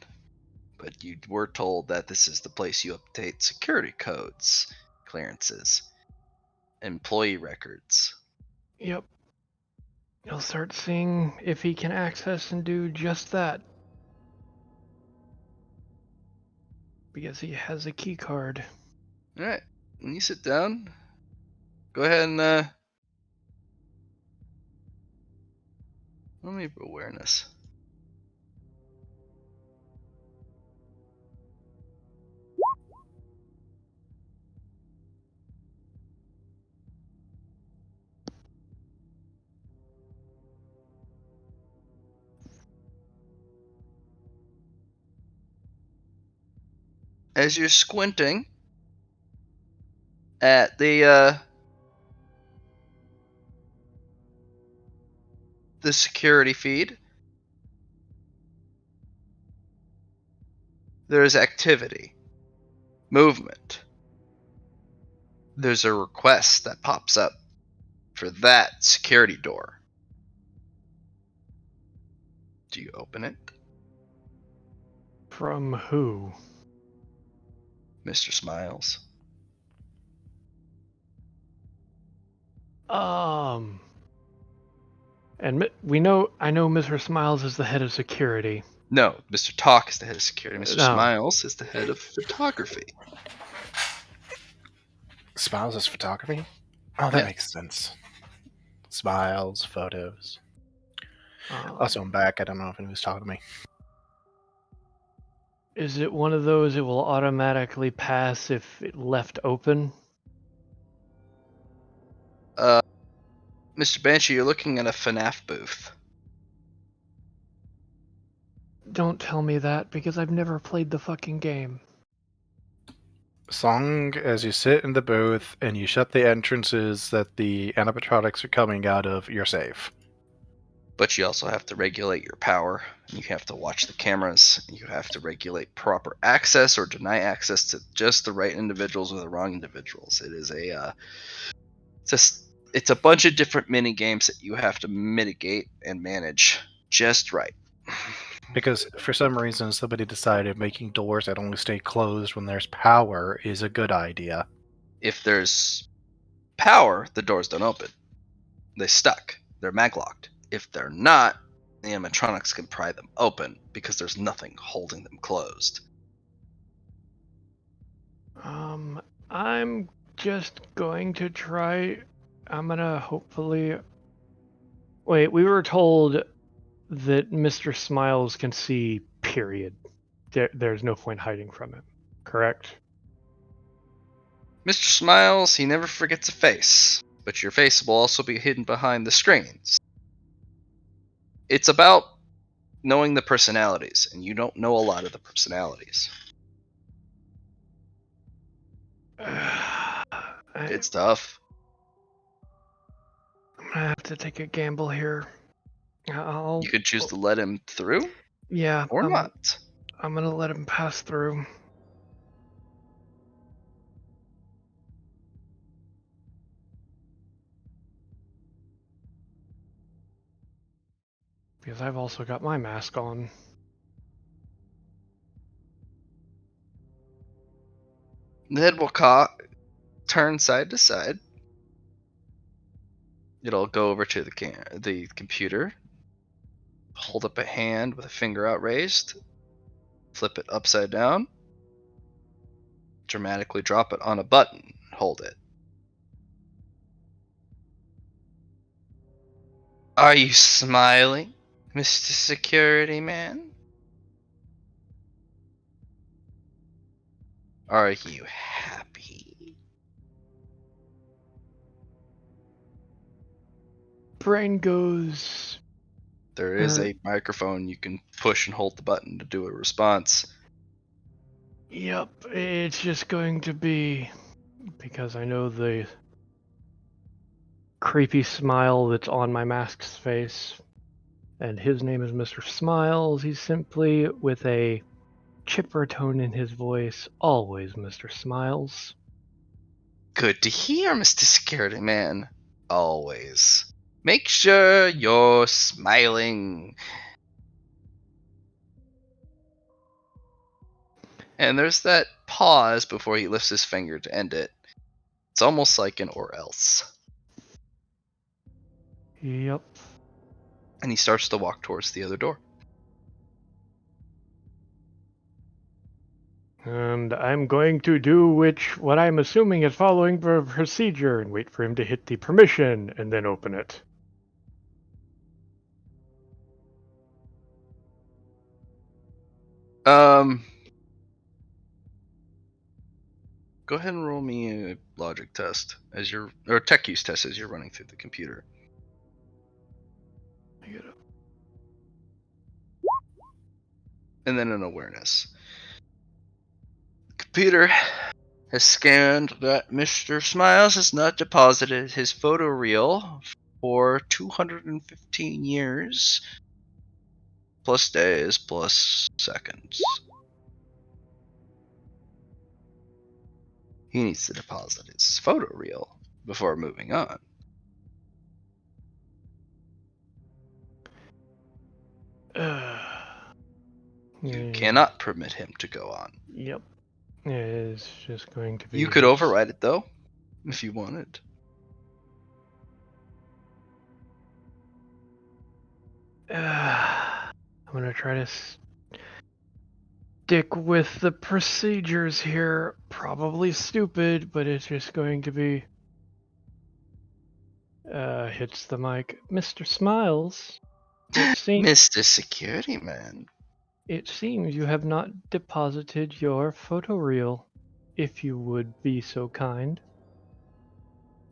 But you were told that this is the place you update security codes, clearances, employee records. Yep. He'll start seeing if he can access and do just that. Because he has a key card. Alright, when you sit down, go ahead and let me awareness. As you're squinting at the security feed, there's activity, movement. There's a request that pops up for that security door. Do you open it? From who? Mr. Smiles. And I know Mr. Smiles is the head of security. No, Mr. Talk is the head of security. Mr. No. Smiles is the head of photography. Smiles is photography? Oh, that Yeah. makes sense. Smiles, photos. Um, Also, I'm back. I don't know if anyone's talking to me. Is it one of those it will automatically pass if it left open? Mr. Banshee, you're looking at a FNAF booth. Don't tell me that, because I've never played the fucking game. As long as you sit in the booth and you shut the entrances that the animatronics are coming out of, you're safe. But you also have to regulate your power. You have to watch the cameras. You have to regulate proper access or deny access to just the right individuals or the wrong individuals. It is it's a bunch of different mini games that you have to mitigate and manage just right. Because for some reason, somebody decided making doors that only stay closed when there's power is a good idea. If there's power, the doors don't open. They're stuck. They're maglocked. If they're not, the animatronics can pry them open because there's nothing holding them closed. I'm just going to try. I'm gonna hopefully. Wait, we were told that Mr. Smiles can see, period. There's no point hiding from him, correct? Mr. Smiles, he never forgets a face, but your face will also be hidden behind the screens. It's about knowing the personalities, and you don't know a lot of the personalities. It's tough. I'm gonna have to take a gamble here. You could choose to let him through Yeah, or not. I'm gonna let him pass through. Because I've also got my mask on. The head will turn side to side. It'll go over to the computer, hold up a hand with a finger outraised, flip it upside down, dramatically drop it on a button, hold it. Are you smiling, Mr. Security Man? Are you happy? Brain goes. There is a microphone you can push and hold the button to do a response. Yep, it's just going to be because I know the creepy smile that's on my mask's face. And his name is Mr. Smiles. He's simply with a chipper tone in his voice, always Mr. Smiles. Good to hear, Mr. Security Man. Always. Make sure you're smiling. And there's that pause before he lifts his finger to end it. It's almost like an or else. Yep. And he starts to walk towards the other door. And I'm going to do what I'm assuming is following the procedure and wait for him to hit the permission and then open it. Go ahead and roll me a logic test or a tech use test as you're running through the computer. And then an awareness. The computer has scanned that Mr. Smiles has not deposited his photo reel for 215 years, plus days, plus seconds. He needs to deposit his photo reel before moving on. You cannot permit him to go on. Yep. It's just going to be. You could override it though, if you wanted. I'm gonna try to stick with the procedures here. Probably stupid, but it's just going to be. Hits the mic. Mr. Smiles. Mr. Security Man. It seems you have not deposited your photoreel, if you would be so kind.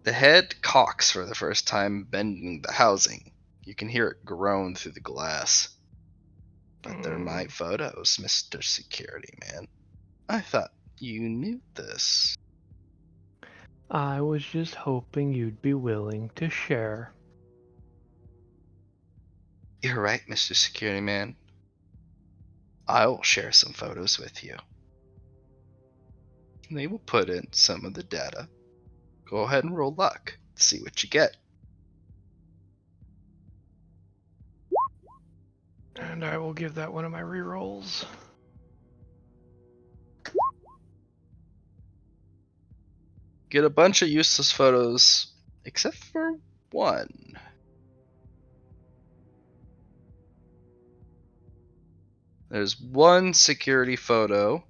The head cocks for the first time, bending the housing. You can hear it groan through the glass. But they're my photos, Mr. Security Man. I thought you knew this. I was just hoping you'd be willing to share. You're right, Mr. Security Man. I will share some photos with you. They will put in some of the data. Go ahead and roll luck to see what you get. And I will give that one of my rerolls. Get a bunch of useless photos, except for one. There's one security photo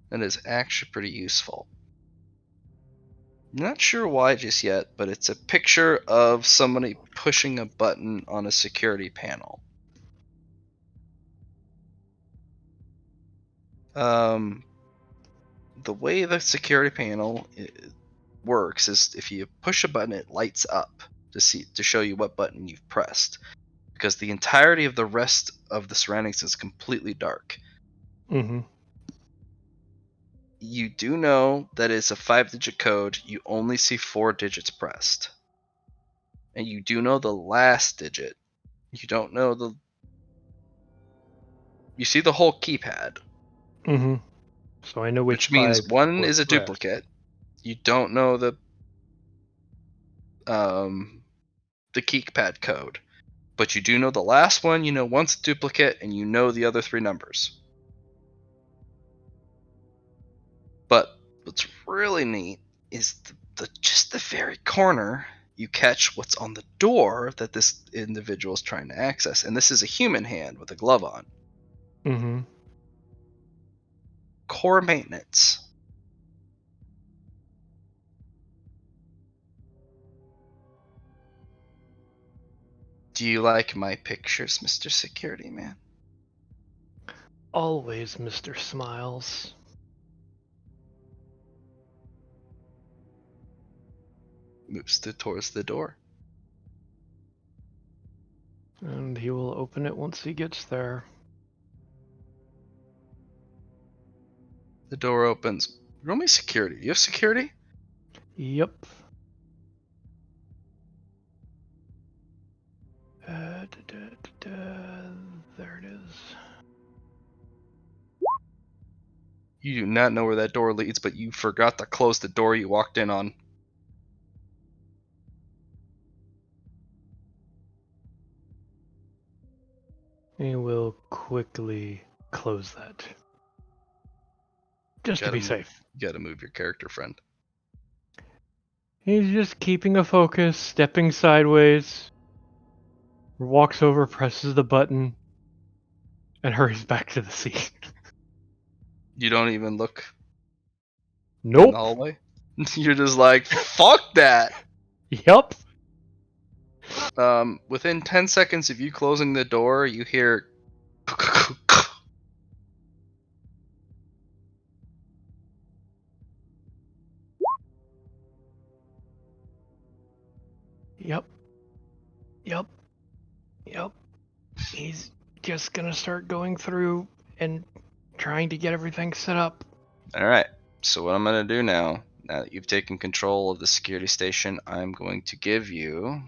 that is actually pretty useful. Not sure why just yet, but it's a picture of somebody pushing a button on a security panel. The way the security panel works is if you push a button, it lights up to show you what button you've pressed, because the entirety of the rest of the surroundings is completely dark. Mm-hmm. You do know that it's a 5-digit code. You only see 4 digits pressed. And you do know the last digit. You don't know you see the whole keypad. Mm-hmm. So I know which means 5 one is a pressed. duplicate. You don't know the keypad code. But you do know the last one, you know one's a duplicate, and you know the other 3 numbers. But what's really neat is just the very corner, you catch what's on the door that this individual is trying to access. And this is a human hand with a glove on. Mm-hmm. Core maintenance. Do you like my pictures, Mr. Security Man? Always, Mr. Smiles. Moves towards the door. And he will open it once he gets there. The door opens. Roll me security. You have security? Yep. There it is. You do not know where that door leads, but you forgot to close the door you walked in on. He will quickly close that. Just to be safe. You gotta move your character, friend. He's just keeping a focus, stepping sideways, walks over, presses the button, and hurries back to the seat. You don't even look in the Nope. hallway? You're just like, fuck that! Yep. Within 10 seconds of you closing the door, you hear... Yep. Yep. Yep. He's just gonna start going through and trying to get everything set up. Alright, so what I'm gonna do now that you've taken control of the security station, I'm going to give you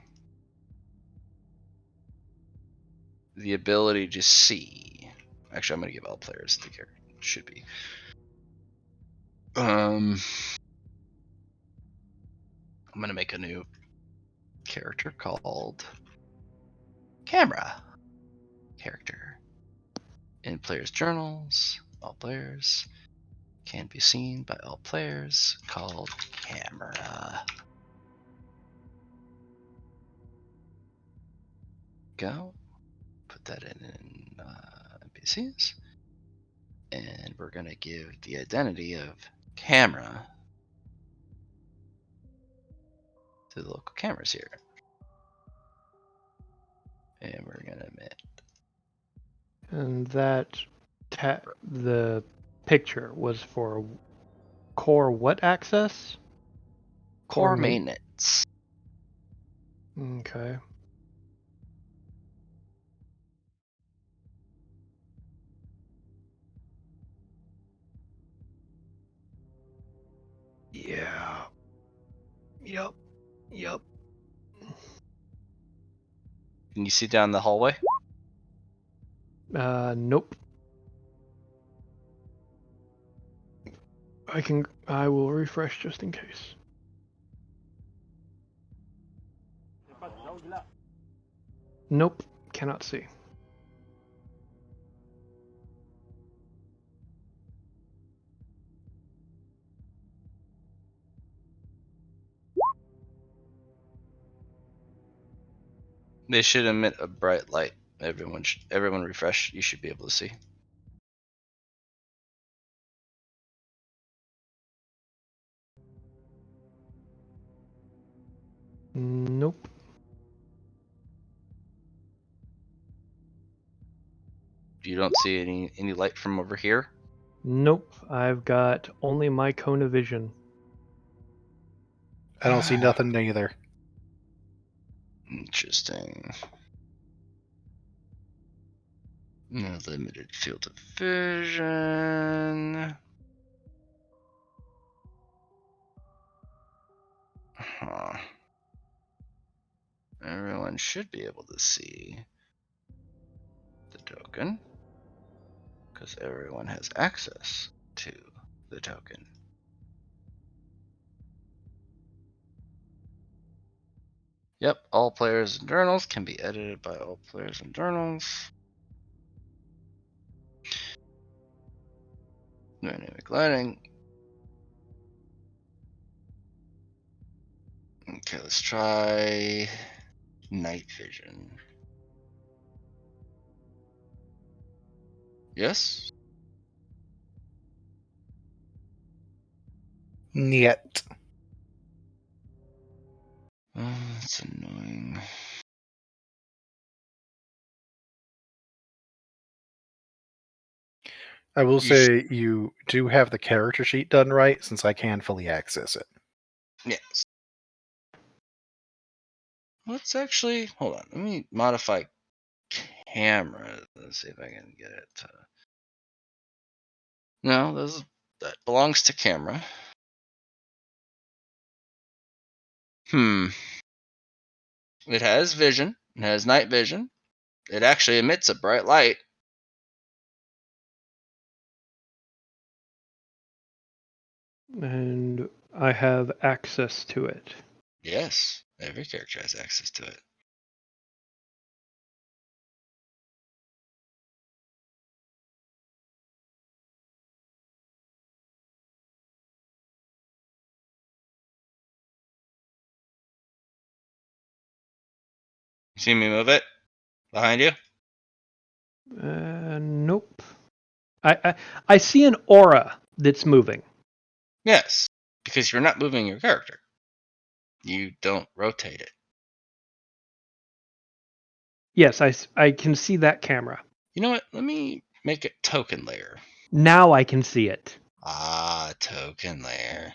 the ability to see. Actually, I'm gonna give all players the character. Should be. I'm gonna make a new character called Camera. Character. In players' journals, all players can be seen by all players, called Camera. Go. Put that in NPCs. And we're going to give the identity of Camera to the local cameras here. And we're going to emit. And that the picture was for core what access? Core ma- maintenance. Okay. Yeah. Yep. Yep. Can you see down the hallway? Nope. I will refresh just in case. Nope. Cannot see. They should emit a bright light. Everyone refresh. You should be able to see. Nope. You don't see any light from over here? Nope. I've got only my cone of vision. I don't see nothing either. Interesting. No limited field of vision. Huh. Everyone should be able to see the token because everyone has access to the token. Yep, all players and journals can be edited by all players and journals. Dynamic lighting. Okay, let's try night vision. Yes? Niet. Oh, that's annoying. I will You say you do have the character sheet done right, since I can fully access it. Yes. Let's actually hold on. Let me modify camera. Let's see if I can get it. No, that belongs to camera. It has vision. It has night vision. It actually emits a bright light. And I have access to it. Yes, every character has access to it. See me move it behind you? Nope. I see an aura that's moving. Yes, because you're not moving your character. You don't rotate it. Yes, I can see that camera. You know what? Let me make it token layer. Now I can see it. Ah, token layer.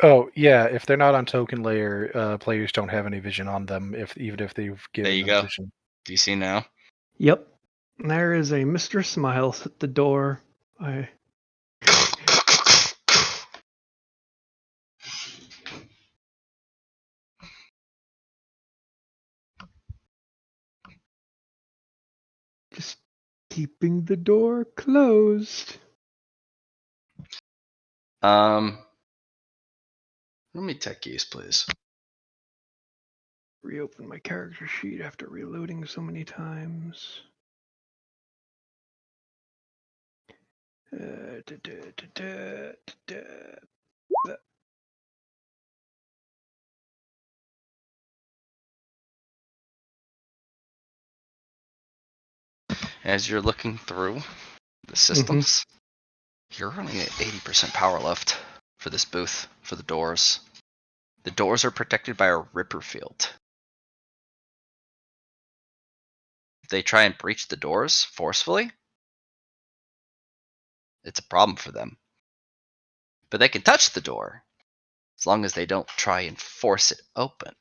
Oh yeah, if they're not on token layer, players don't have any vision on them. Even if they've There given you them go. vision. Do you see now? Yep. There is a Mr. Smiles at the door. Just keeping the door closed. Let me tech keys, please. Reopen my character sheet after reloading so many times. As you're looking through the systems, you're running at 80% power left for this booth, for the doors. The doors are protected by a ripper field. If they try and breach the doors forcefully, it's a problem for them. But they can touch the door as long as they don't try and force it open.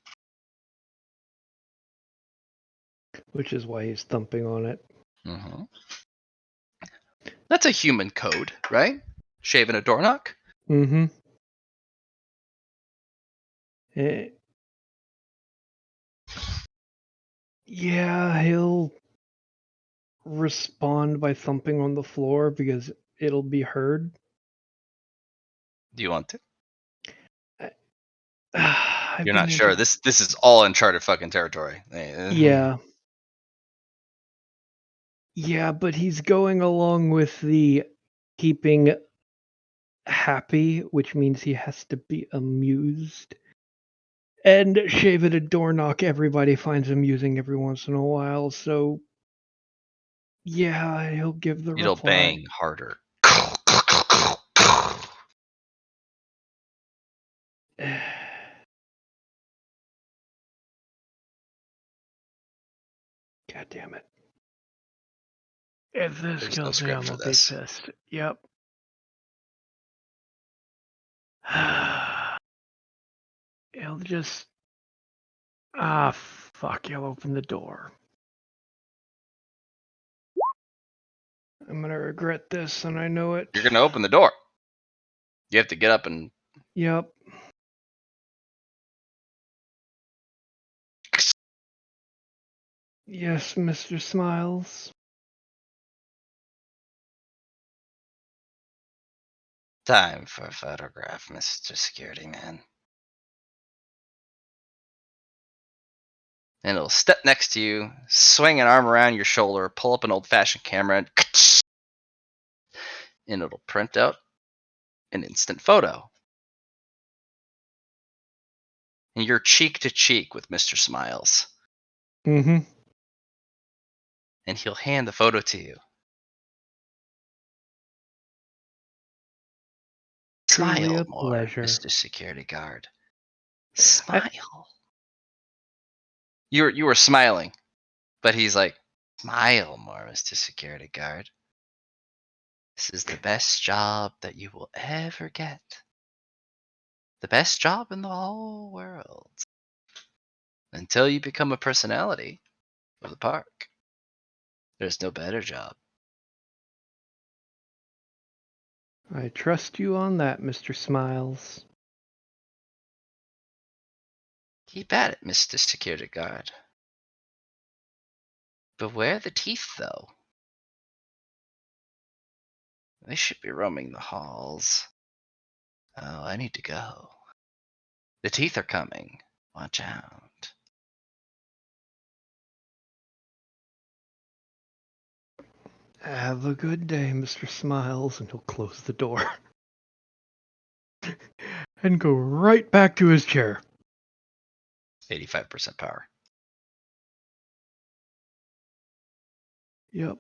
Which is why he's thumping on it. Mm-hmm. That's a human code, right? Shaving a door knock? Mm-hmm. Yeah, he'll respond by thumping on the floor because it'll be heard. Do you want to? I've You're been not sure. This is all uncharted fucking territory. Yeah. Yeah, but he's going along with the keeping happy, which means he has to be amused. And shave at a door knock, everybody finds amusing every once in a while, so yeah, he'll give the It'll reply. bang harder. God damn it. If this There's no kills me, script I'm for gonna be this. pissed. Yep. He'll just fuck, he'll open the door. I'm gonna regret this, and I know it. You're gonna open the door. You have to get up and Yep. Yes, Mr. Smiles. time for a photograph, Mr. Security Man. And it'll step next to you, swing an arm around your shoulder, pull up an old-fashioned camera, and it'll print out an instant photo. And you're cheek to cheek with Mr. Smiles. Mm-hmm. And he'll hand the photo to you. Truly Smile a more, pleasure. Mr. Security Guard. Smile. You were smiling, but he's like, smile more, Mr. Security Guard. This is the best job that you will ever get. The best job in the whole world. Until you become a personality of the park. There's no better job. I trust you on that, Mr. Smiles. Keep at it, Mr. Security Guard. Beware the teeth, though. They should be roaming the halls. Oh, I need to go. The teeth are coming. Watch out. Have a good day, Mr. Smiles, and he'll close the door. And go right back to his chair. 85% power. Yep.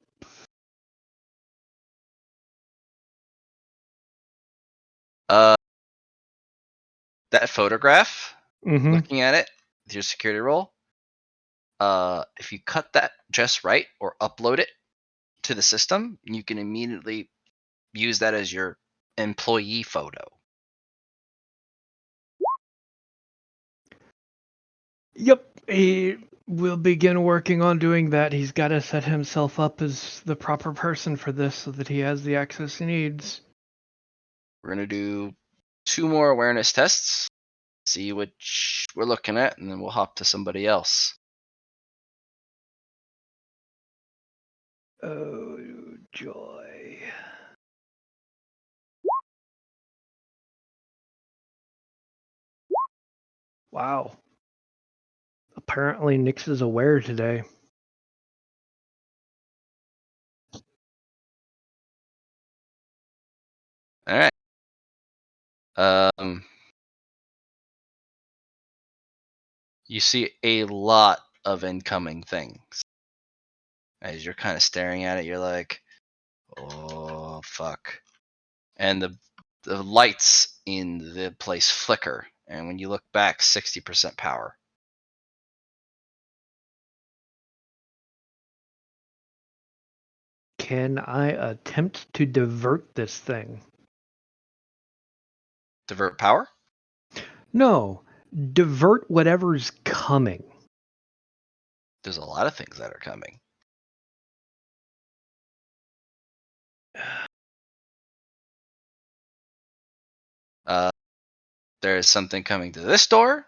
That photograph, Mm-hmm. looking at it with your security roll, if you cut that just right or upload it to the system, you can immediately use that as your employee photo. Yep. He will begin working on doing that. He's got to set himself up as the proper person for this so that he has the access he needs. We're going to do 2 more awareness tests, see which we're looking at, and then we'll hop to somebody else. Oh, joy. Wow. Apparently, Nyx is aware today. All right. You see a lot of incoming things. As you're kind of staring at it, you're like, oh, fuck. And the lights in the place flicker. And when you look back, 60% power. Can I attempt to divert this thing? Divert power? No. Divert whatever's coming. There's a lot of things that are coming. There's something coming to this door,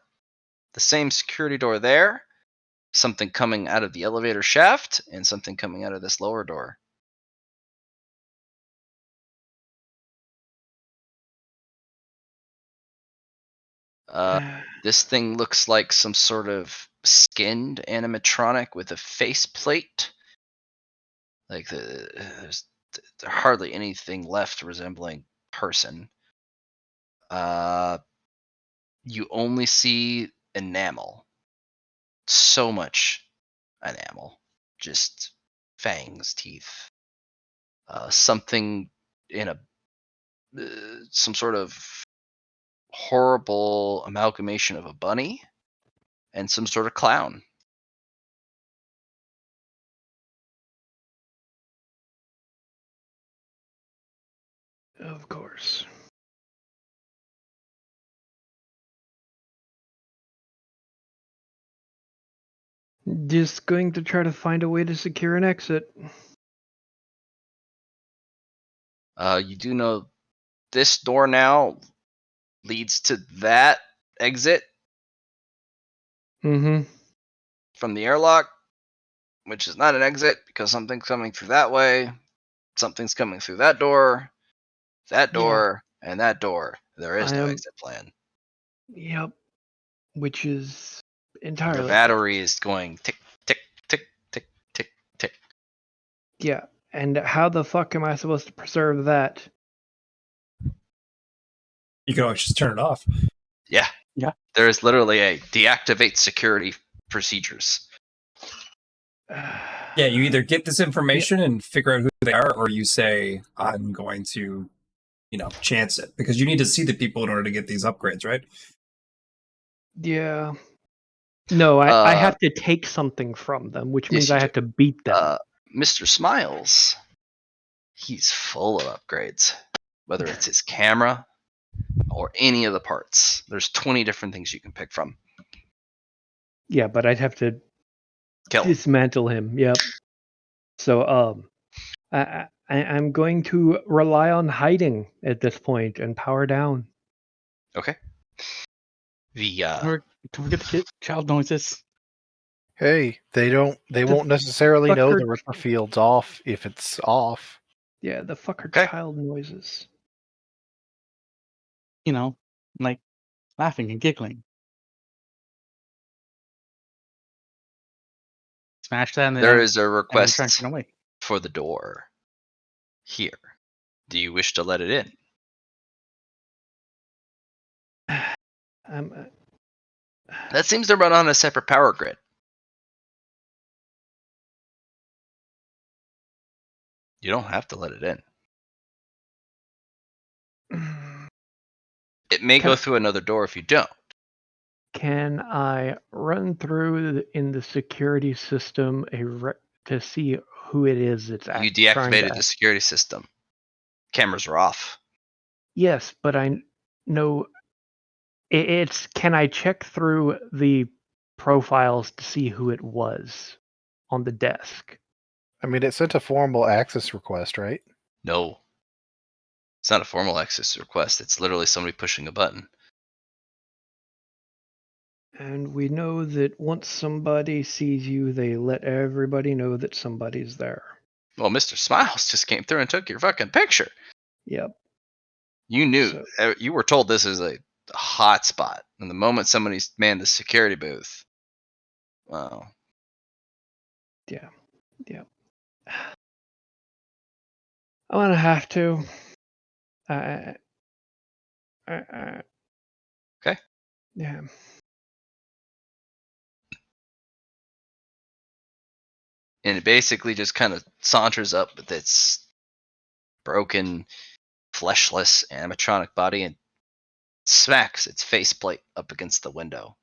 the same security door there, something coming out of the elevator shaft, and something coming out of this lower door. This thing looks like some sort of skinned animatronic with a faceplate. Like there's hardly anything left resembling person. You only see enamel. So much enamel. Just fangs, teeth. Something in a some sort of horrible amalgamation of a bunny and some sort of clown. Of course. Just going to try to find a way to secure an exit. You do know this door now leads to that exit Mm-hmm. from the airlock, which is not an exit because something's coming through that way, something's coming through that door, and that door. There is I no am- exit plan. Yep. Which is entirely. Your battery is going tick, tick, tick, tick, tick, tick. Yeah, and how the fuck am I supposed to preserve that? You can always just turn it off. Yeah. Yeah. There is literally a deactivate security procedures. Yeah, you either get this information and figure out who they are, or you say, I'm going to, chance it. Because you need to see the people in order to get these upgrades, right? Yeah. No, I have to take something from them, which means I have to beat them. Mr. Smiles, he's full of upgrades. Whether it's his camera or any of the parts. There's 20 different things you can pick from. Yeah, but I'd have to Kill him. dismantle him. Yep. So I'm going to rely on hiding at this point and power down. Okay. The Don't forget the child noises. Hey, they won't necessarily know fucker- the Ripper Field's off if it's off. Yeah, the fucker Okay. child noises. Like laughing and giggling. Smash that, and there is a and request retraction away. for the door here. Do you wish to let it in? That seems to run on a separate power grid. You don't have to let it in. It may go through another door if you don't. Can I run through in the security system to see who it is that's You trying deactivated to... the security system. Cameras are off. Yes, but I know it's. Can I check through the profiles to see who it was on the desk? I mean, it sent a formal access request, right? No. It's not a formal access request. It's literally somebody pushing a button. And we know that once somebody sees you, they let everybody know that somebody's there. Well, Mr. Smiles just came through and took your fucking picture. Yep. You knew. You were told this is a hot spot. And the moment somebody manned the security booth, wow. Yeah. I'm gonna have to. Okay. Yeah. And it basically just kind of saunters up with its broken, fleshless animatronic body and smacks its faceplate up against the window.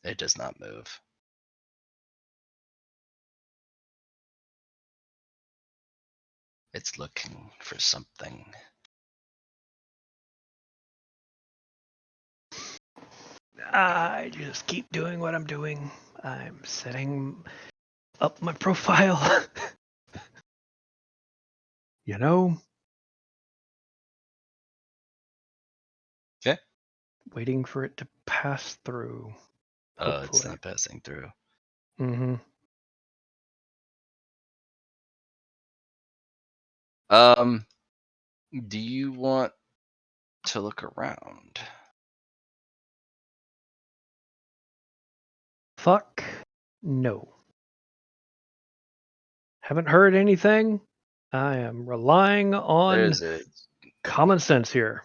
It does not move. It's looking for something. I just keep doing what I'm doing. I'm setting up my profile. you know? Okay. Waiting for it to pass through. Hopefully. It's not passing through. Mm-hmm. Do you want to look around? Fuck no. Haven't heard anything. I am relying on There's a common sense here.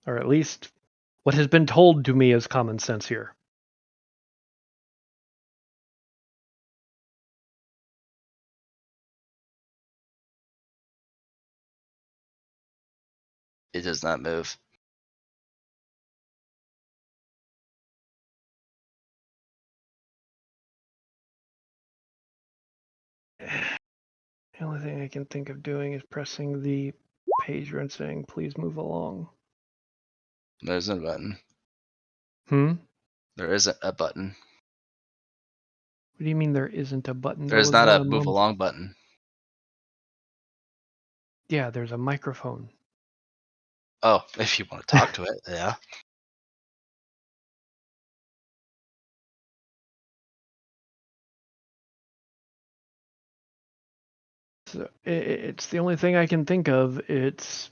Or at least what has been told to me as common sense here. It does not move. The only thing I can think of doing is pressing the pager and saying, please move along. There isn't a button. There isn't a button. What do you mean there isn't a button? There's not a move along button. Yeah, there's a microphone. Oh, if you want to talk to it, yeah. So it's the only thing I can think of. It's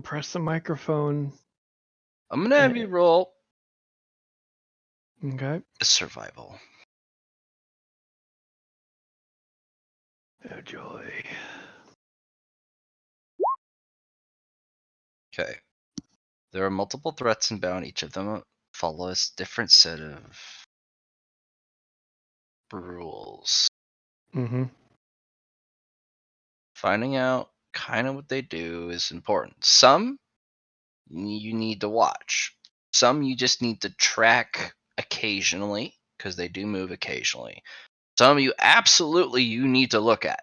press the microphone. I'm gonna have you roll Okay. Survival. Oh joy. Okay. There are multiple threats inbound. Each of them follow a different set of rules. Mm-hmm. Finding out kind of what they do is important. Some you need to watch. Some you just need to track occasionally because they do move occasionally. Some you need to look at.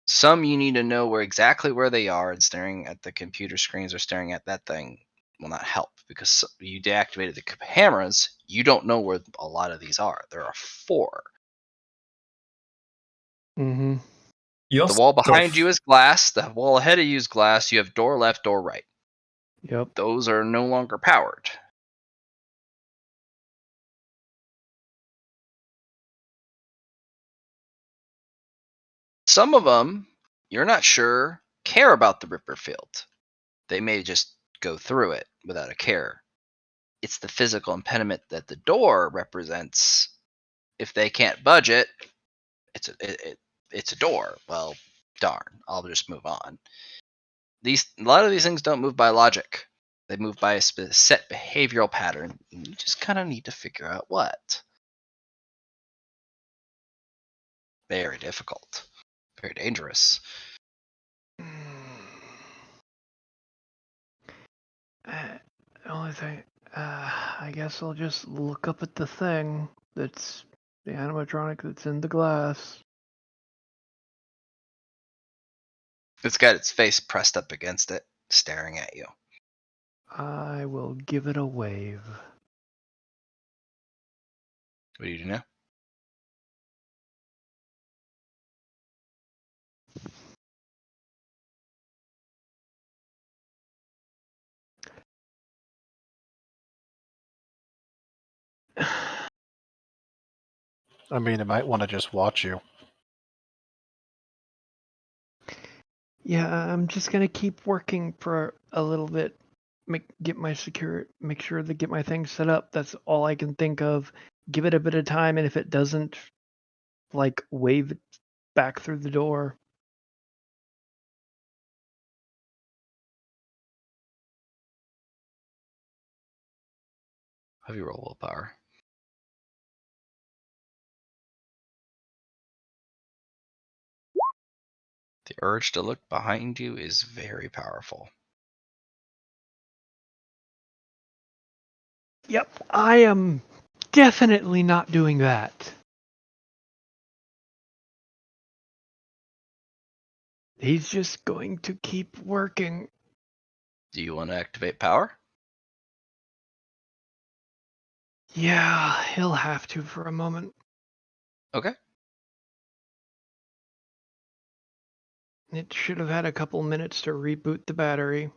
Some you need to know exactly where they are, and staring at the computer screens or staring at that thing will not help because you deactivated the cameras. You don't know where a lot of these are. There are 4. Mm-hmm. You The also wall behind you is glass. The wall ahead of you is glass. You have door left, door right. Yep. Those are no longer powered. Some of them, you're not sure, care about the Ripper field. They may just go through it without a care. It's the physical impediment that the door represents. If they can't budge it, it's a door. Well, darn, I'll just move on. A lot of these things don't move by logic. They move by a set behavioral pattern. You just kind of need to figure out what. Very difficult. Very dangerous. The only thing, I guess I'll just look up at the thing that's the animatronic that's in the glass. It's got its face pressed up against it, staring at you. I will give it a wave. What do you do now? I mean, it might want to just watch you. Yeah, I'm just gonna keep working for a little bit. Make sure to get my things set up. That's all I can think of. Give it a bit of time, and if it doesn't, like, wave it back through the door. Have you roll willpower? The urge to look behind you is very powerful. Yep, I am definitely not doing that. He's just going to keep working. Do you want to activate power? Yeah, he'll have to for a moment. Okay. It should have had a couple minutes to reboot the battery.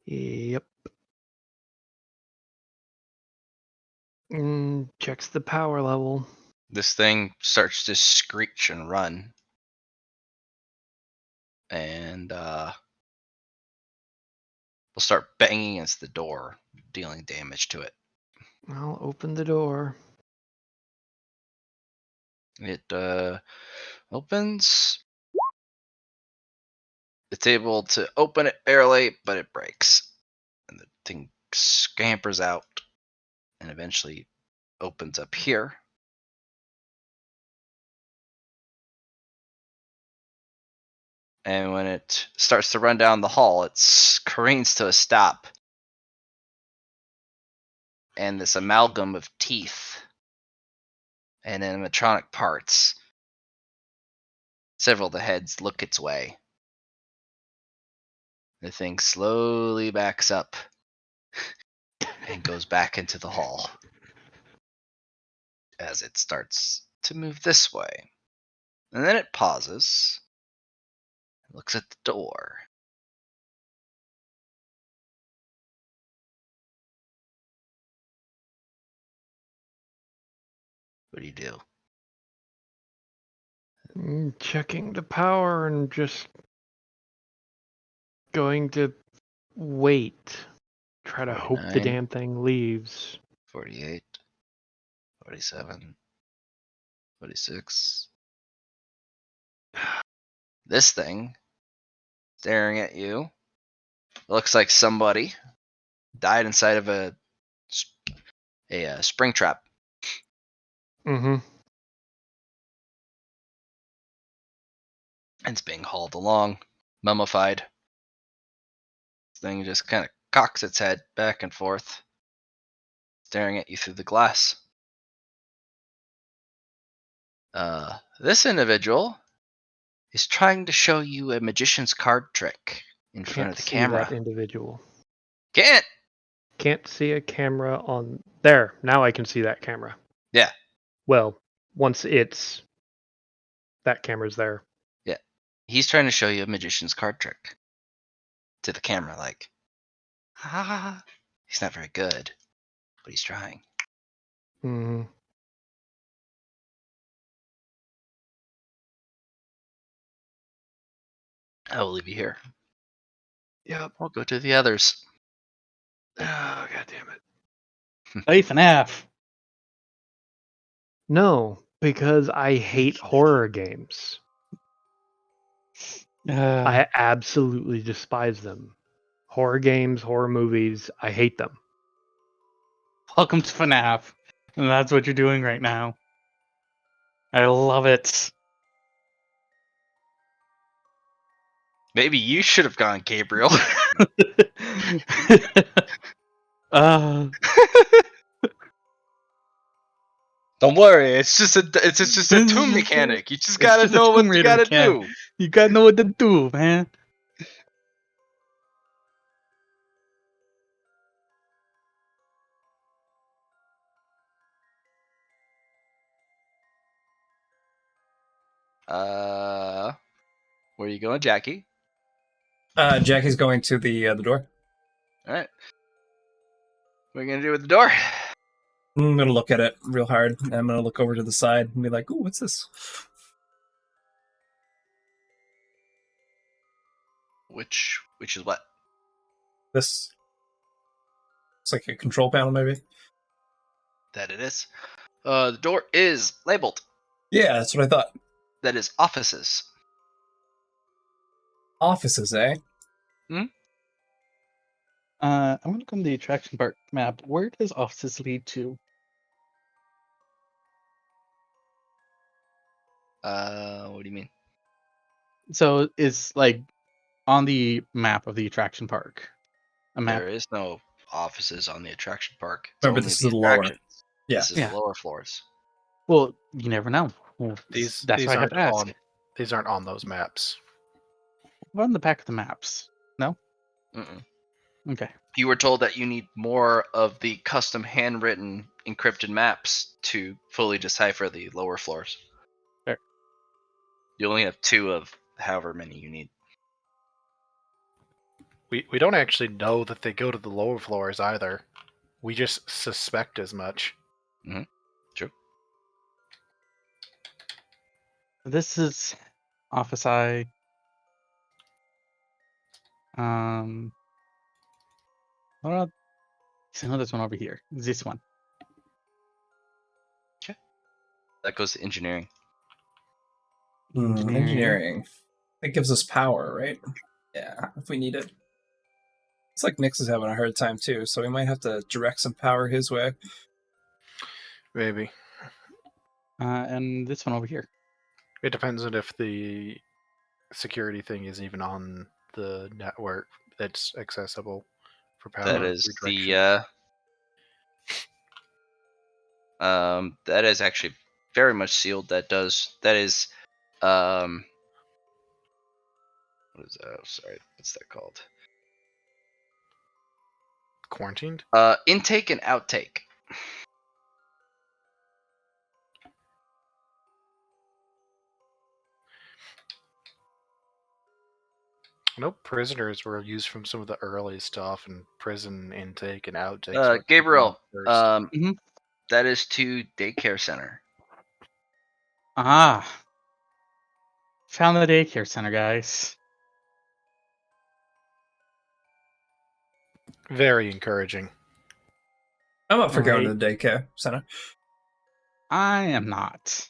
Yep. Checks the power level. This thing starts to screech and run. And will start banging against the door, dealing damage to it. I'll open the door. It opens. It's able to open it barely, but it breaks. And the thing scampers out and eventually opens up here. And when it starts to run down the hall, it careens to a stop. And this amalgam of teeth and animatronic parts, several of the heads look its way. The thing slowly backs up and goes back into the hall as it starts to move this way. And then it pauses, looks at the door. What do you do? Checking the power and just going to wait. Try to hope the 49. damn thing leaves. 48, 47, 46. This thing staring at you. Looks like somebody died inside of a spring trap. Mm-hmm. And it's being hauled along, mummified. This thing just kind of cocks its head back and forth, staring at you through the glass. This individual is trying to show you a magician's card trick in front Can't of the see camera. that individual. Can't! Can't see a camera on there. Now I can see that camera. Yeah. Well, once it's that camera's there. Yeah. He's trying to show you a magician's card trick. To the camera, like, ha. He's not very good, but he's trying. Mm-hmm. I will leave you here. Yep. I'll go to the others. Oh, god damn it. Hey, FNAF. No, because I hate horror games. I absolutely despise them. Horror games, horror movies, I hate them. Welcome to FNAF. And that's what you're doing right now. I love it. Maybe you should have gone, Gabriel. uh, Don't worry, it's just a tomb mechanic. You just gotta just a know Tomb what you Raider gotta mechanic. do. You gotta know what to do, man. Where are you going, Jackie? Jackie's going to the door. All right. What are you gonna do with the door? I'm gonna look at it real hard. I'm gonna look over to the side and be like, "Ooh, what's this?" Which is what? This. It's like a control panel, maybe. That it is. The door is labeled. Yeah, that's what I thought. That is offices. Offices, eh? I'm gonna look on the attraction park map. Where does offices lead to? What do you mean? So it's like on the map of the attraction park. A map. There is no offices on the attraction park. It's Remember, only this the is the lower. attractions. Yeah. This is Yeah. the lower floors. Well, you never know. Well, These that's why I have aren't to ask. these aren't on those maps. What on the back of the maps? No? Mm-mm. Okay. You were told that you need more of the custom handwritten encrypted maps to fully decipher the lower floors. Fair. You only have 2 of however many you need. We don't actually know that they go to the lower floors either. We just suspect as much. True. This is Office I. What about this one over here? This one. That goes to engineering. Engineering. It gives us power, right? Yeah, if we need it. It's like Nix is having a hard time too, so we might have to direct some power his way. Maybe. And this one over here. It depends on if the security thing is even on the network that's accessible for power That is redirection. that is actually very much sealed. That is what is that? Oh, sorry, what's that called? Quarantined? Intake and outtake. I know prisoners were used from some of the early stuff, and prison intake and outtake. Gabriel, First. Mhm. that is to daycare center. Ah. Found the daycare center, guys. Very encouraging. I'm up for going to Alright. the daycare center. I am not.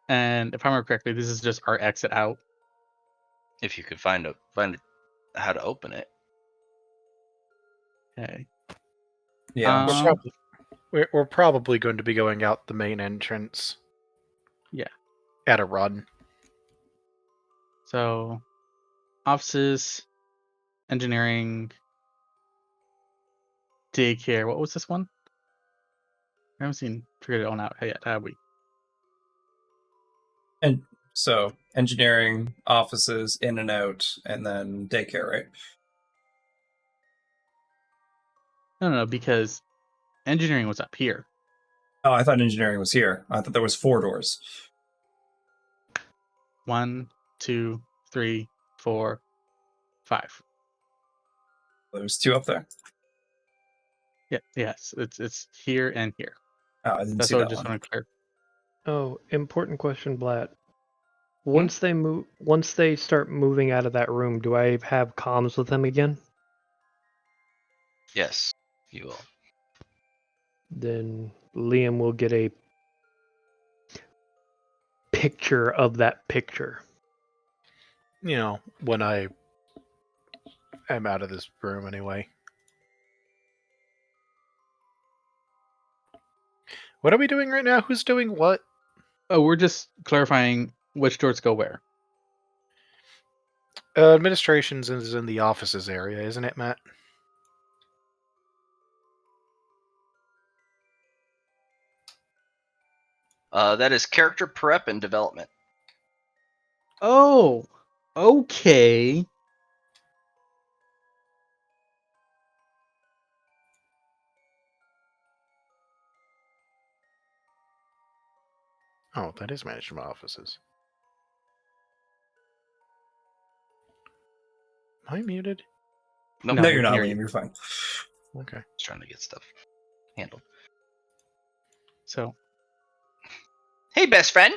And if I remember correctly, this is just our exit out. If you could find how to open it. Okay. Yeah. We're probably going to be going out the main entrance. Yeah. At a run. So, offices, engineering, daycare. What was this one? I haven't figured it out yet, have we? And so engineering, offices, in and out, and then daycare, right? No, because engineering was up here. Oh, I thought engineering was here. I thought there was 4 doors. 1, 2, 3, 4, 5. There was 2 up there. Yeah, yes, it's here and here. Oh, I didn't That's see what I that just one. want to clear. Oh, important question, Blatt. Once they start moving out of that room, do I have comms with them again? Yes, you will. Then Liam will get a picture of that picture. You know, when I am out of this room anyway. What are we doing right now? Who's doing what? Oh, we're just clarifying which doors go where. Administrations is in the offices area, isn't it, Matt? That is character prep and development. Oh, okay. Oh, that is management offices. Am I muted? Nope. No, No, you're we can not, hear Liam. you. You're fine. Okay. Just trying to get stuff handled. So, Hey, best friend.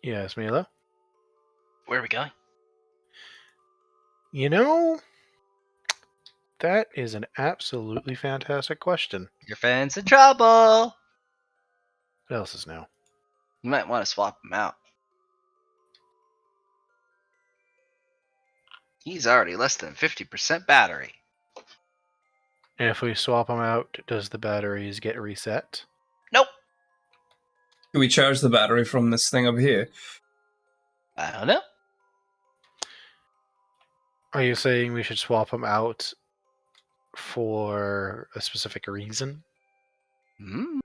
Yes, Mila? Where are we going? You know, that is an absolutely fantastic question. Your fan's in trouble. What else is new? You might want to swap him out. He's already less than 50% battery. And if we swap them out, does the batteries get reset? Nope. Do we charge the battery from this thing over here? I don't know. Are you saying we should swap them out for a specific reason? Hmm.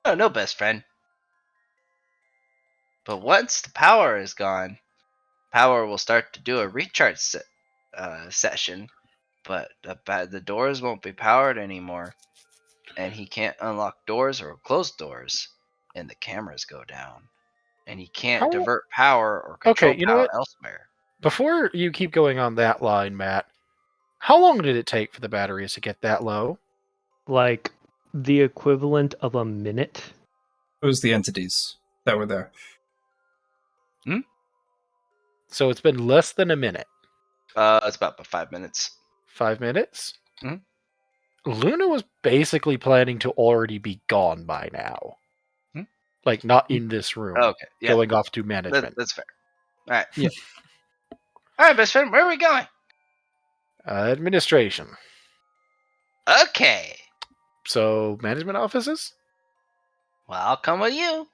I don't know, best friend. But once the power is gone, power will start to do a recharge session. But the doors won't be powered anymore. And he can't unlock doors or close doors. And the cameras go down. And he can't divert power or control Okay, you know power what? elsewhere. Before you keep going on that line, Matt, how long did it take for the batteries to get that low? Like the equivalent of a minute. It was the entities that were there. So it's been less than a minute. It's about 5 minutes. 5 minutes? Mhm. Luna was basically planning to already be gone by now. Hmm? Like, not in this room. Okay, yeah. Going off to management. That's fair. All right. Yeah. All right, best friend, where are we going? Administration. Okay. So, management offices? Well, I'll come with you.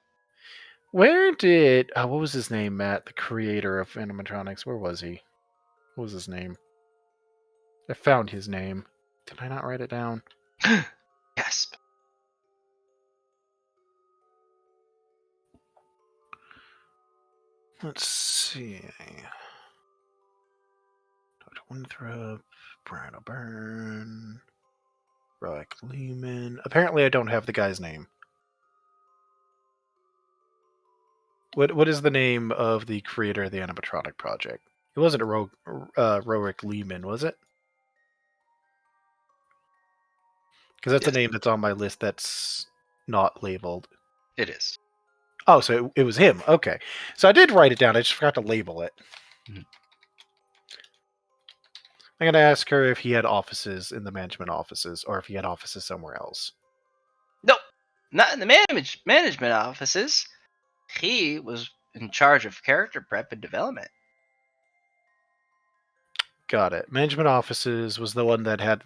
Where did... what was his name, Matt? The creator of animatronics. Where was he? What was his name? I found his name. Did I not write it down? Yes. Let's see. Dr. Winthrop, Brian O'Byrne, Rock Lehman. Apparently, I don't have the guy's name. What is the name of the creator of the animatronic project? It wasn't Rorik Lehman, was it? Because that's a Yes. name that's on my list that's not labeled. It is. Oh, so it was him. Okay. So I did write it down. I just forgot to label it. Mhm. I'm going to ask her if he had offices in the management offices or if he had offices somewhere else. Nope, not in the management offices. He was in charge of character prep and development. Got it. Management offices was the one that had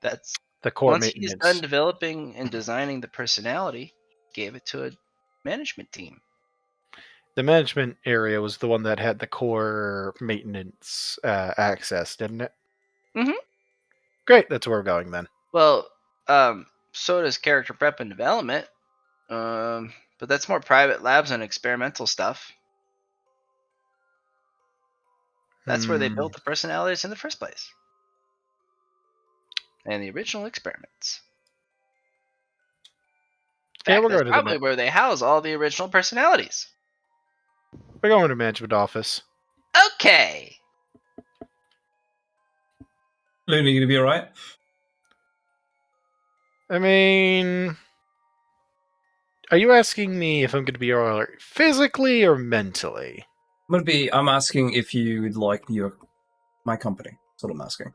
That's the core once he's maintenance. done developing and designing the personality, gave it to a management team. The management area was the one that had the core maintenance access, didn't it? Mhm. Great, that's where we're going then. Well, so does character prep and development. But that's more private labs and experimental stuff. That's where they built the personalities in the first place. And the original experiments. In Yeah, fact, we're that's going to probably where they house all the original personalities. we're going to management office. Okay. Luna, you gonna be all right? I mean, are you asking me if I'm going to be all right physically or mentally? I'm asking if you would like my company. That's what I'm asking.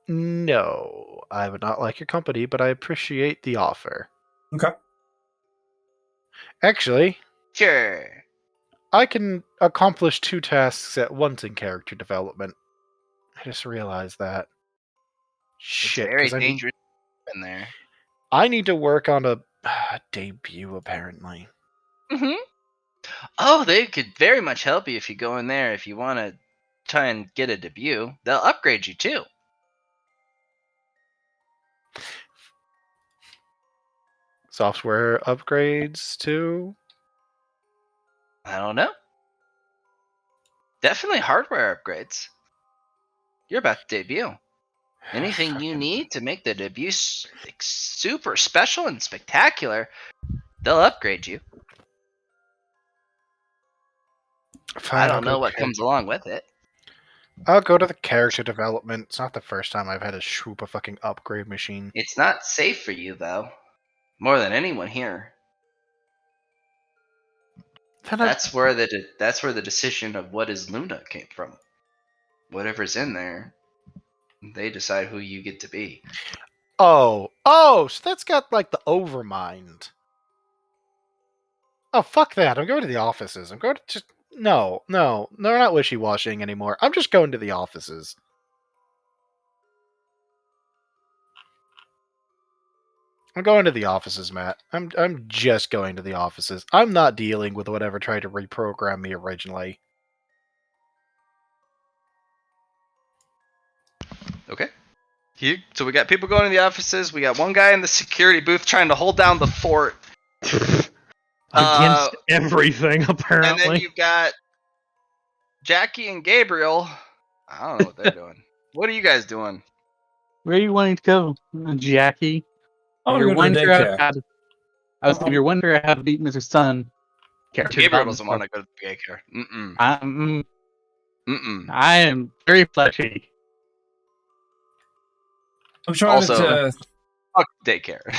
No, I would not like your company, but I appreciate the offer. Okay. Actually, Sure. I can accomplish 2 tasks at once in character development. I just realized that. It's Shit, very because dangerous in there. I need to work on a debut, apparently. Mm-hmm. Oh, they could very much help you if you go in there if you want to try and get a debut. They'll upgrade you too. Software upgrades too? I don't know. Definitely hardware upgrades. You're about to debut. Anything you need to make the debut super special and spectacular, they'll upgrade you. Fine, I I'll don't go know what comes along with it. I'll go to the character development. It's not the first time I've had to swoop a fucking upgrade machine. It's not safe for you, though. More than anyone here. That's where the decision of what is Luna came from. Whatever's in there, they decide who you get to be. Oh, so that's got like the overmind. Oh, fuck that. I'm going to the offices. I'm going to just no, they're not wishy-washing anymore. I'm just going to the offices. I'm going to the offices, Matt. I'm just going to the offices. I'm not dealing with whatever tried to reprogram me originally. Okay. So we got people going to the offices. We got one guy in the security booth trying to hold down the fort. Against everything, And apparently. then you've got Jackie and Gabriel. I don't know what they're doing. What are you guys doing? Where are you wanting to go, Jackie? I'm You're gonna go to the wondering daycare. how to, if you're wondering how to beat Mr. Sun, character Gabriel development doesn't want to go to the daycare. Mm-mm. Mm-mm. I am very fleshy. I'm trying Also, to. fuck daycare.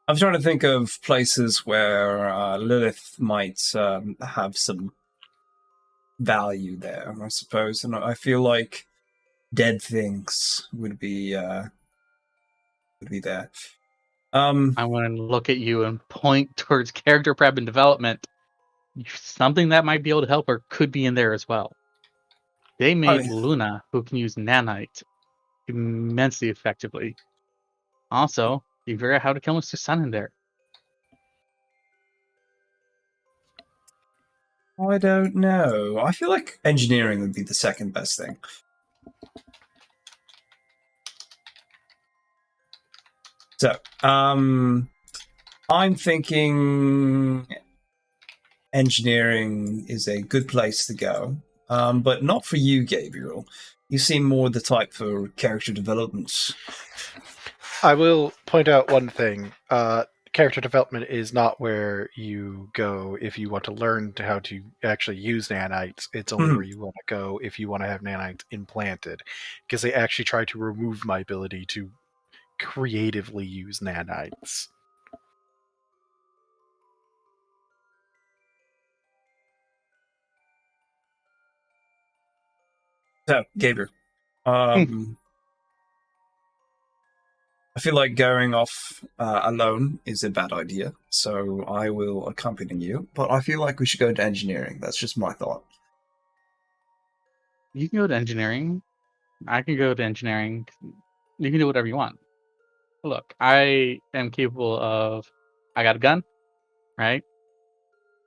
I'm trying to think of places where Lilith might have some value there, I suppose, and I feel like dead things would be there. I want to look at you and point towards character prep and development. Something that might be able to help her could be in there as well. They made Luna, who can use nanite immensely effectively. Also, you figure out how to kill Mr. Sun in there. I don't know. I feel like engineering would be the second best thing. So, I'm thinking engineering is a good place to go, but not for you, Gabriel. You seem more the type for character development. I will point out one thing. Character development is not where you go if you want to learn how to actually use nanites. It's only where you want to go if you want to have nanites implanted, because they actually try to remove my ability to creatively use nanites. So, Gabriel. I feel like going off alone is a bad idea, so I will accompany you. But I feel like we should go to engineering. That's just my thought. You can go to engineering. I can go to engineering. You can do whatever you want. Look, I am capable of. I got a gun, right?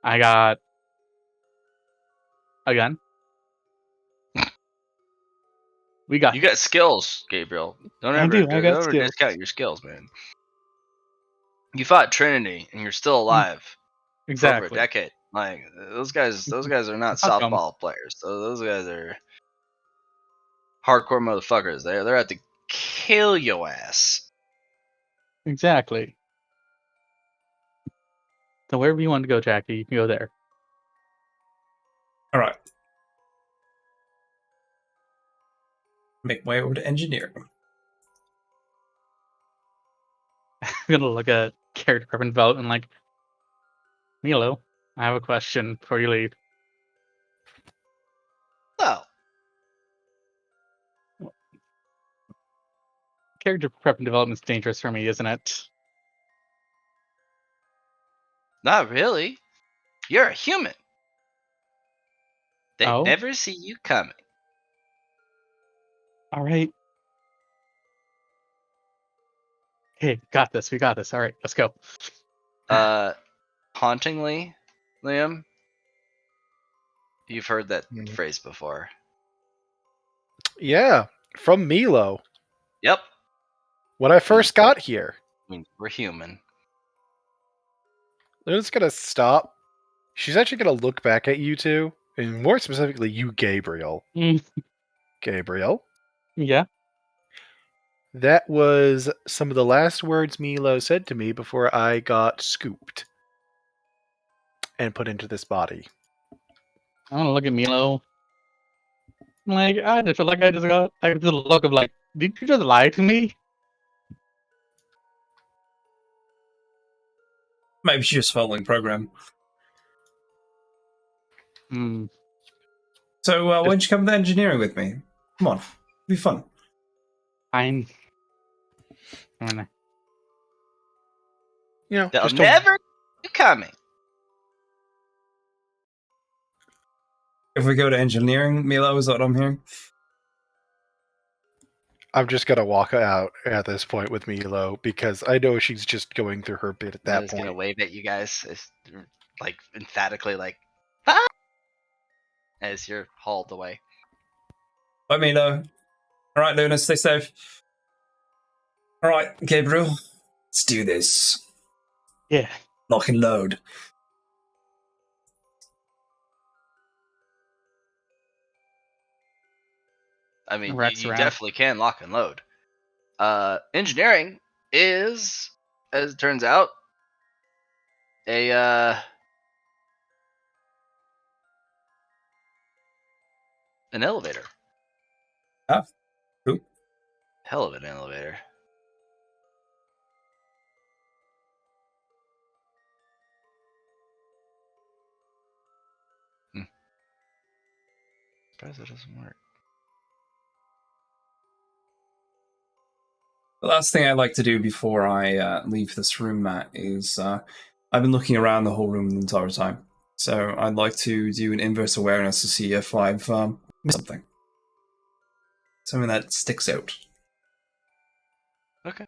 I got a gun. We got You this. got skills, Gabriel. Don't I ever do. I got don't ever skills. discount your skills, man. You fought Trinity, and you're still alive for over a Exactly. decade. Like those guys are not Fuck 'em. softball players. Those guys are hardcore motherfuckers. They're out to kill your ass. Exactly. So wherever you want to go, Jackie, you can go there. All right. Make my way over to engineering. I'm gonna look at character preference development like, Milo, I have a question before you leave. Well, Character preference development is dangerous for me, isn't it? not really. You're a human. They Oh. never see you coming. All right. Hey, got this. We got this. All right, let's go. Hauntingly, Liam, you've heard that Mhm. phrase before. Yeah, from Milo. Yep. When I first got here, I mean, we're human. Luna's gonna stop. She's actually gonna look back at you two, and more specifically, you, Gabriel. Gabriel, Yeah. that was some of the last words Milo said to me before I got scooped and put into this body. I want to look at Milo. Like, I just feel like I just got like the look of like, did you just lie to me? Maybe she's just following program. Hmm. So why don't you come to engineering with me? Come on, it'll be fun. I'm gonna. You know, They'll just never see you coming. If we go to engineering, Milo, is that what I'm hearing? I'm just gonna walk out at this point with Milo because I know she's just going through her bit at I that was gonna point. wave at you guys, like emphatically, like, ah! As you're hauled away. Bye, Milo. All right, Luna, stay safe. All right, Gabriel, let's do this. Yeah. Lock and load. I mean, Rex you around. definitely can lock and load. Engineering is, as it turns out, a an elevator. Ah, cool. Hell of an elevator. Surprised it doesn't work. The last thing I'd like to do before I leave this room, Matt, is I've been looking around the whole room the entire time. So I'd like to do an inverse awareness to see if I've missed something. Something that sticks out. Okay.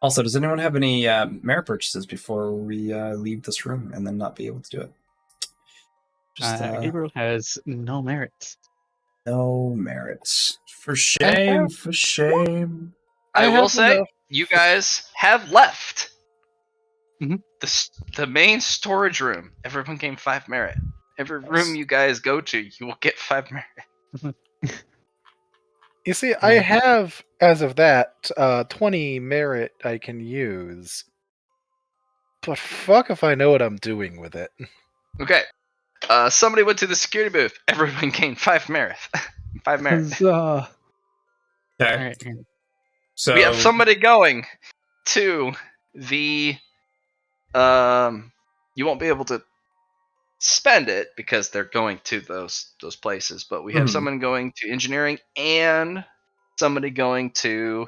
Also, does anyone have any merit purchases before we leave this room and then not be able to do it? Just Gabriel has no merits. no merits. For shame, for shame. I will have say, enough. you guys have left Mhm. the main storage room. Everyone gained 5 merit. Every room you guys go to, you will get 5 merit. You see, I have, as of that, 20 merit I can use. But fuck if I know what I'm doing with it. Okay. Somebody went to the security booth. Everyone gained 5 merit. 5 merit. 'Cause, Okay. All right. Here. So We have somebody going to the You won't be able to spend it because they're going to those places. But we have someone going to engineering and somebody going to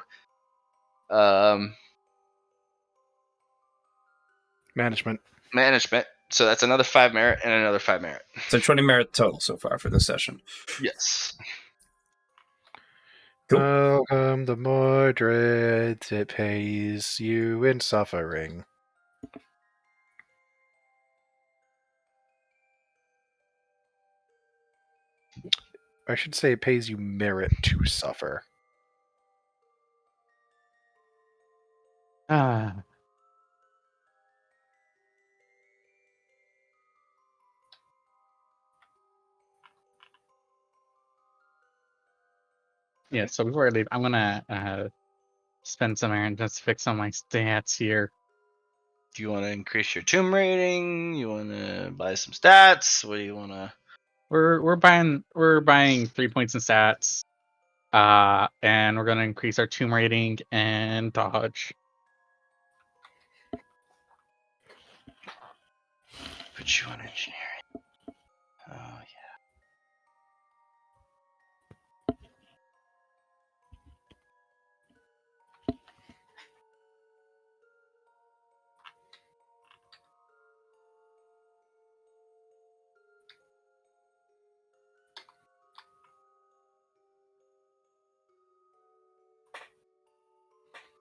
Management. management. So that's another 5 merit and another 5 merit. So 20 merit total so far for this session. Yes. Cool. Welcome to Mordreds. It pays you in suffering. I should say it pays you merit to suffer. Ah. Yeah, so before I leave, I'm gonna spend some errand just to fix some of my stats here. Do you want to increase your tomb rating? You want to buy some stats? What do you want to? We're buying 3 points in stats. And we're gonna increase our tomb rating and dodge. Put you on engineering. Oh yeah.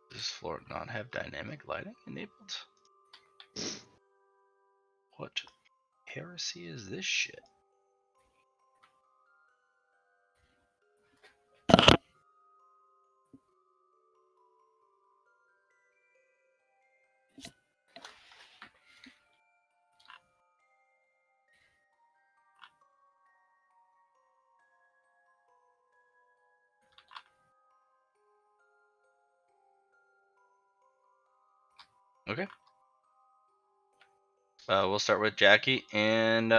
Does this floor not have dynamic lighting enabled? What heresy is this shit? Okay. We'll start with Jackie and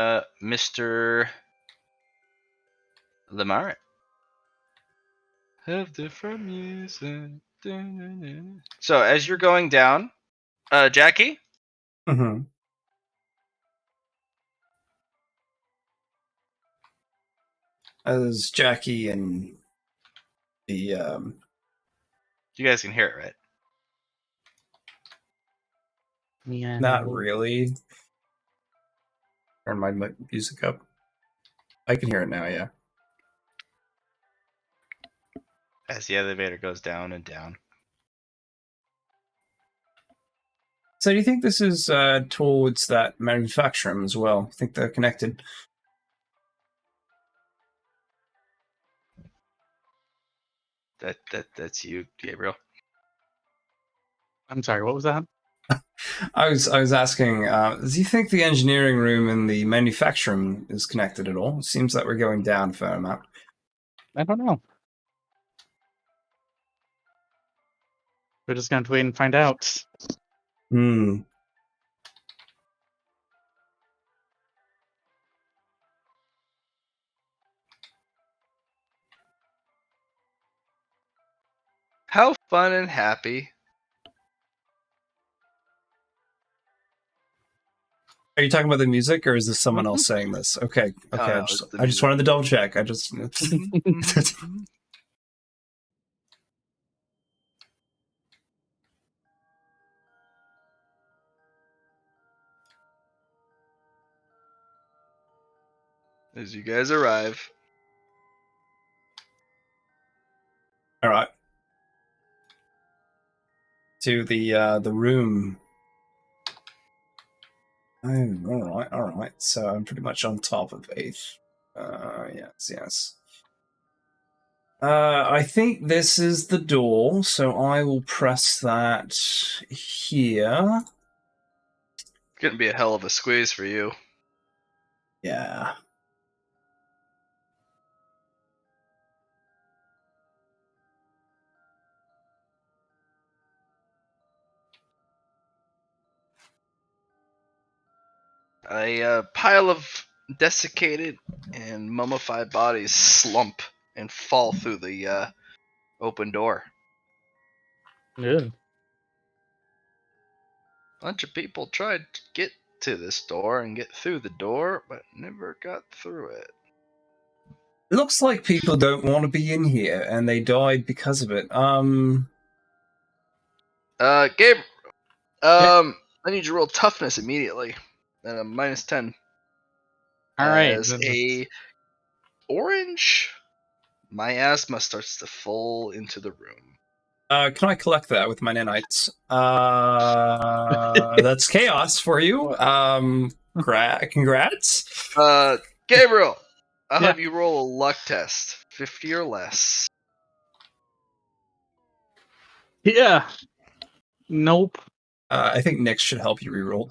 Mr. Lemare. Have different music. So as you're going down, Jackie, Mm-hmm. As Jackie and the you guys can hear it, right? Yeah. not really. Turn my music up. I can hear it now, yeah. As the elevator goes down and down. So do you think this is towards that manufacturing as well? I think they're connected. That's you, Gabriel. I'm sorry, what was that? I was asking, do you think the engineering room and the manufacturing is connected at all? It seems like we're going down a fair amount. I don't know. We're just going to wait and find out. Hmm. How fun and happy. Are you talking about the music, or is this someone Mhm. else saying this? Okay, okay. no, I just it's the I just music. wanted to double check. I just. As you guys arrive. All right. To the room. Oh, all right. So I'm pretty much on top of 8th. Yes. I think this is the door, so I will press that here. It's gonna be a hell of a squeeze for you. Yeah. A pile of desiccated and mummified bodies slump and fall through the open door. Good. bunch of people tried to get to this door and get through the door, but never got through it. It looks like people don't want to be in here, and they died because of it. Gabe, Yeah. I need you to roll toughness immediately. And a -10. All right. As a orange, my asthma starts to fall into the room. Can I collect that with my nanites? That's chaos for you. Congrats. Gabriel, I'll Yeah. have you roll a luck test, 50 or less. Yeah. Nope. I think Nick should help you reroll.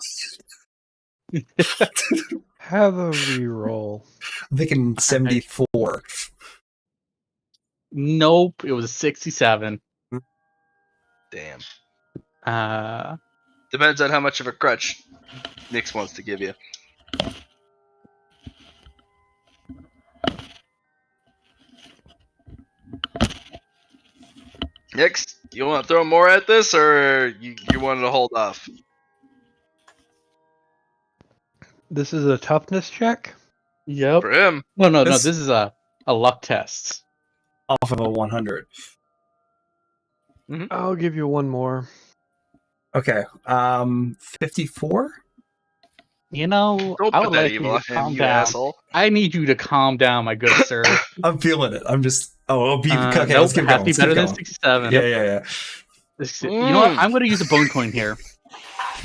Have a reroll. I'm thinking 74. Nope. It was a 67. Damn. Depends on how much of a crutch Nix wants to give you. Nix, you want to throw more at this, or you wanted to hold off? This is a toughness check. Yep. For him. No. This is a luck test. Off of a 100. I'll give you one more. Okay. 54? You know, Don't I put would that like evil you on to him, calm you down. asshole. I need you to calm down, my good sir. I'm feeling it. I'm just. Oh, okay. Nope, Let's keep it has going. to be better than 67. Yeah. You know what? I'm going to use a bone coin here.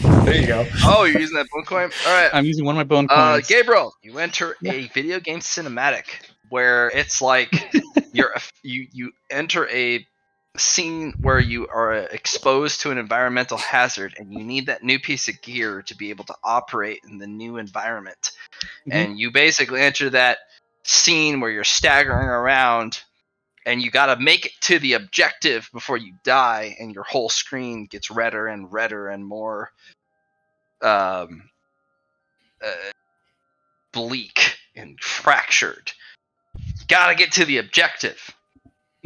There you go. Oh, you're using that bone coin? Alright. I'm using one of my bone coins. Gabriel, you enter a video game cinematic where it's like you enter a scene where you are exposed to an environmental hazard and you need that new piece of gear to be able to operate in the new environment. And you basically enter that scene where you're staggering around and you got to make it to the objective before you die, and your whole screen gets redder and more bleak and fractured. Gotta get to the objective.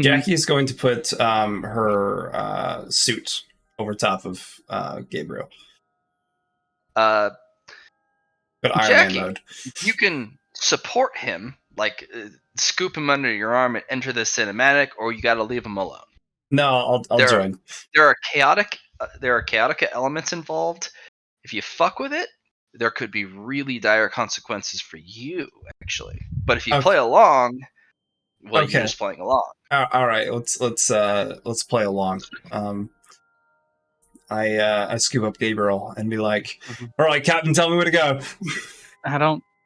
Jackie's going to put her suit over top of Gabriel. But Iron Jackie, Man mode. You can support him, like scoop him under your arm and enter the cinematic, or you gotta leave him alone. No, I'll join. There are chaotic elements involved. If you fuck with it, there could be really dire consequences for you, actually. But if you play along, you're just playing along. All right, let's play along. I scoop up Gabriel and be like, "All right, Captain, tell me where to go."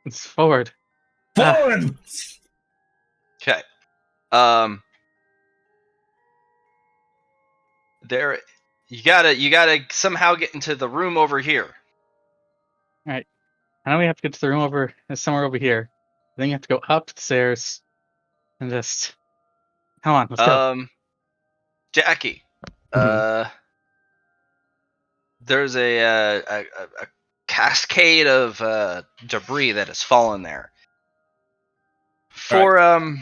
It's forward. Forward. Okay. There, you gotta somehow get into the room over here. All right. I know we have to get to the room somewhere over here. Then you have to go up the stairs and just. Come on, let's go. Jackie, there's a cascade of debris that has fallen there. For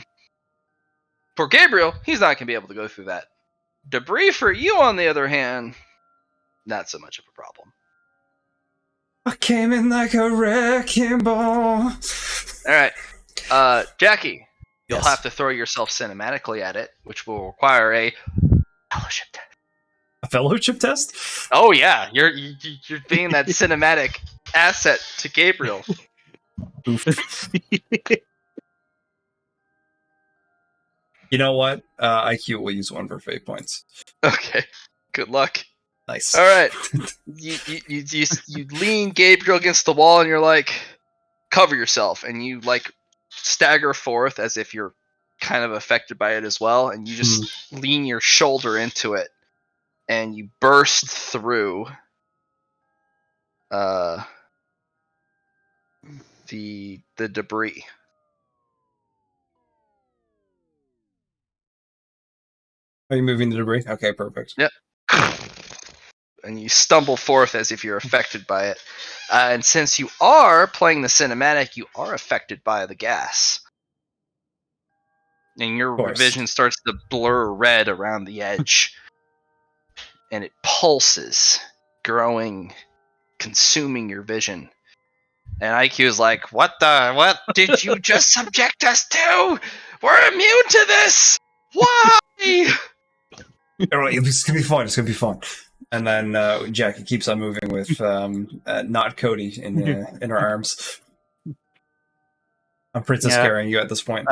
Gabriel, he's not gonna be able to go through that. Debris for you, on the other hand, not so much of a problem. I came in like a wrecking ball. All right, Jackie, you'll have to throw yourself cinematically at it, which will require a fellowship test. A fellowship test? Oh yeah, you're being that cinematic asset to Gabriel. You know what? IQ will use one for fate points. Okay. Good luck. Nice. All right. You lean Gabriel against the wall and you're like, cover yourself, and you like stagger forth as if you're kind of affected by it as well, and you just lean your shoulder into it, and you burst through the debris. Are you moving the debris? Okay, perfect. Yep. And you stumble forth as if you're affected by it. And since you are playing the cinematic, you are affected by the gas. And your vision starts to blur red around the edge. And it pulses, growing consuming your vision. And IQ's like, what did you just subject us to? We're immune to this! Why? All right, it's gonna be fun. It's gonna be fun. And then Jackie keeps on moving with not Cody in her arms. I'm Princess carrying you at this point.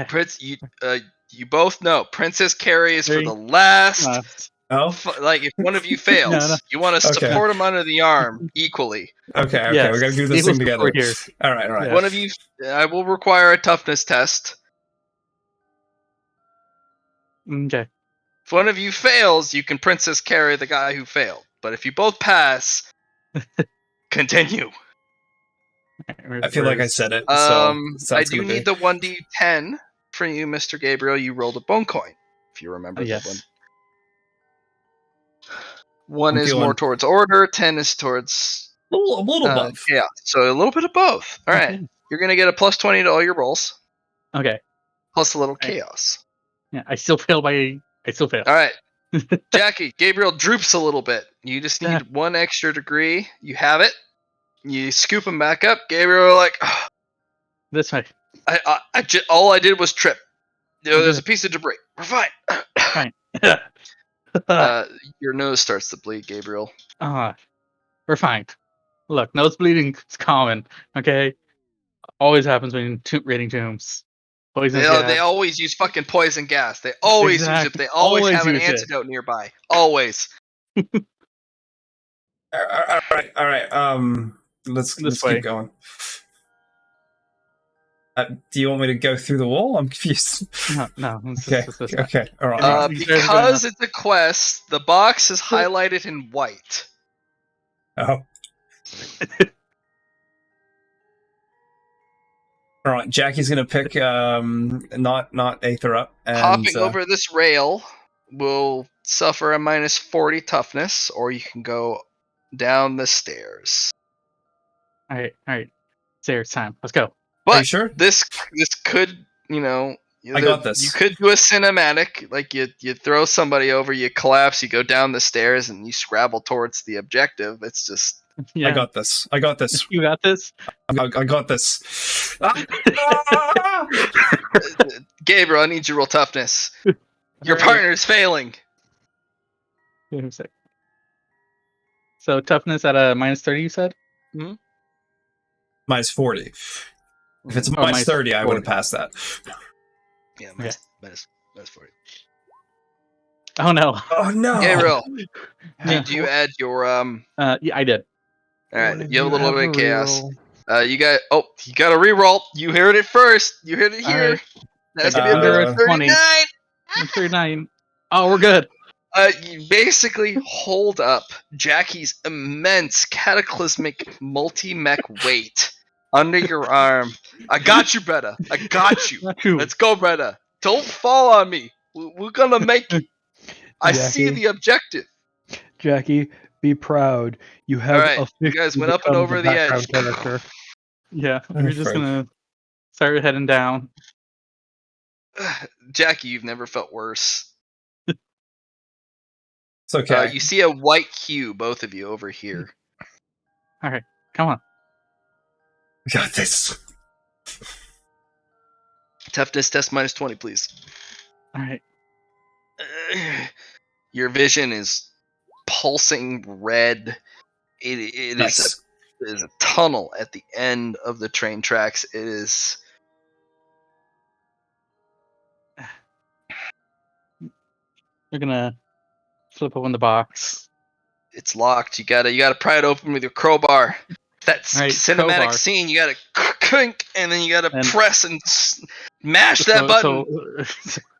Prince, you both know Princess carries for the last. Like if one of you fails, you want to support him under the arm equally. Okay, we gotta do this thing together. Here. All right. Yeah. One of you, I will require a toughness test. Okay. If one of you fails, you can Princess carry the guy who failed. But if you both pass, continue. I feel like I said it. So I do need the 1d10 for you, Mr. Gabriel. You rolled a bone coin, if you remember that one. 1 is more towards order, 10 is towards a little above. Yeah, so a little bit of both. All right, you're gonna get a plus 20 to all your rolls. Okay. Plus a little chaos. Yeah, I still fail. All right, Jackie, Gabriel droops a little bit. You just need 1 extra degree. You have it. You scoop him back up. Gabriel, like, oh. This way. All I did was trip. There's a piece of debris. We're fine. Fine. Your nose starts to bleed, Gabriel. We're fine. Look, nose bleeding is common. Okay, always happens when raiding tombs. They always use fucking poison gas. They always use it. They always have an antidote nearby. Always. All right. Let's keep going. Do you want me to go through the wall? I'm confused. No. Okay. All right. Because it's a quest, the box is highlighted in white. Oh. All right. Jackie's gonna pick not Aether up. And, hopping over this rail will suffer a minus 40 toughness, or you can go down the stairs. All right. Stairs time. Let's go. But are you sure? This could, I got this. You could do a cinematic, like you throw somebody over, you collapse, you go down the stairs, and you scrabble towards the objective. It's just. Yeah. I got this. You got this? I got this. Gabriel, I need you to roll toughness. Your partner is failing. So toughness at a minus 30, you said? Mm-hmm. Minus 40. If it's minus 30, 40. I would have passed that. Yeah, minus 40. Oh no. Gabriel, did you add your yeah, I did. All right, you have a little bit of chaos. You got a reroll. You heard it first. You heard it here. Right. That's gonna be under 39. 39. Oh, we're good. You basically hold up Jackie's immense cataclysmic multi-mech weight under your arm. I got you, Bretta. I got you. Let's go, Bretta. Don't fall on me. We're gonna make it. I see the objective. Jackie, be proud. You have you guys went up and over the edge. Character. Yeah, we're just gonna start heading down. Jackie, you've never felt worse. It's okay. You see a white cube, both of you, over here. All right, come on. We got this. Toughness test minus 20, please. All right. Your vision is pulsing red. It nice. is a tunnel at the end of the train tracks. It is. You're gonna flip open the box. It's locked. You gotta pry it open with your crowbar. That cinematic crowbar scene, you gotta clink, and then you gotta press and smash that button.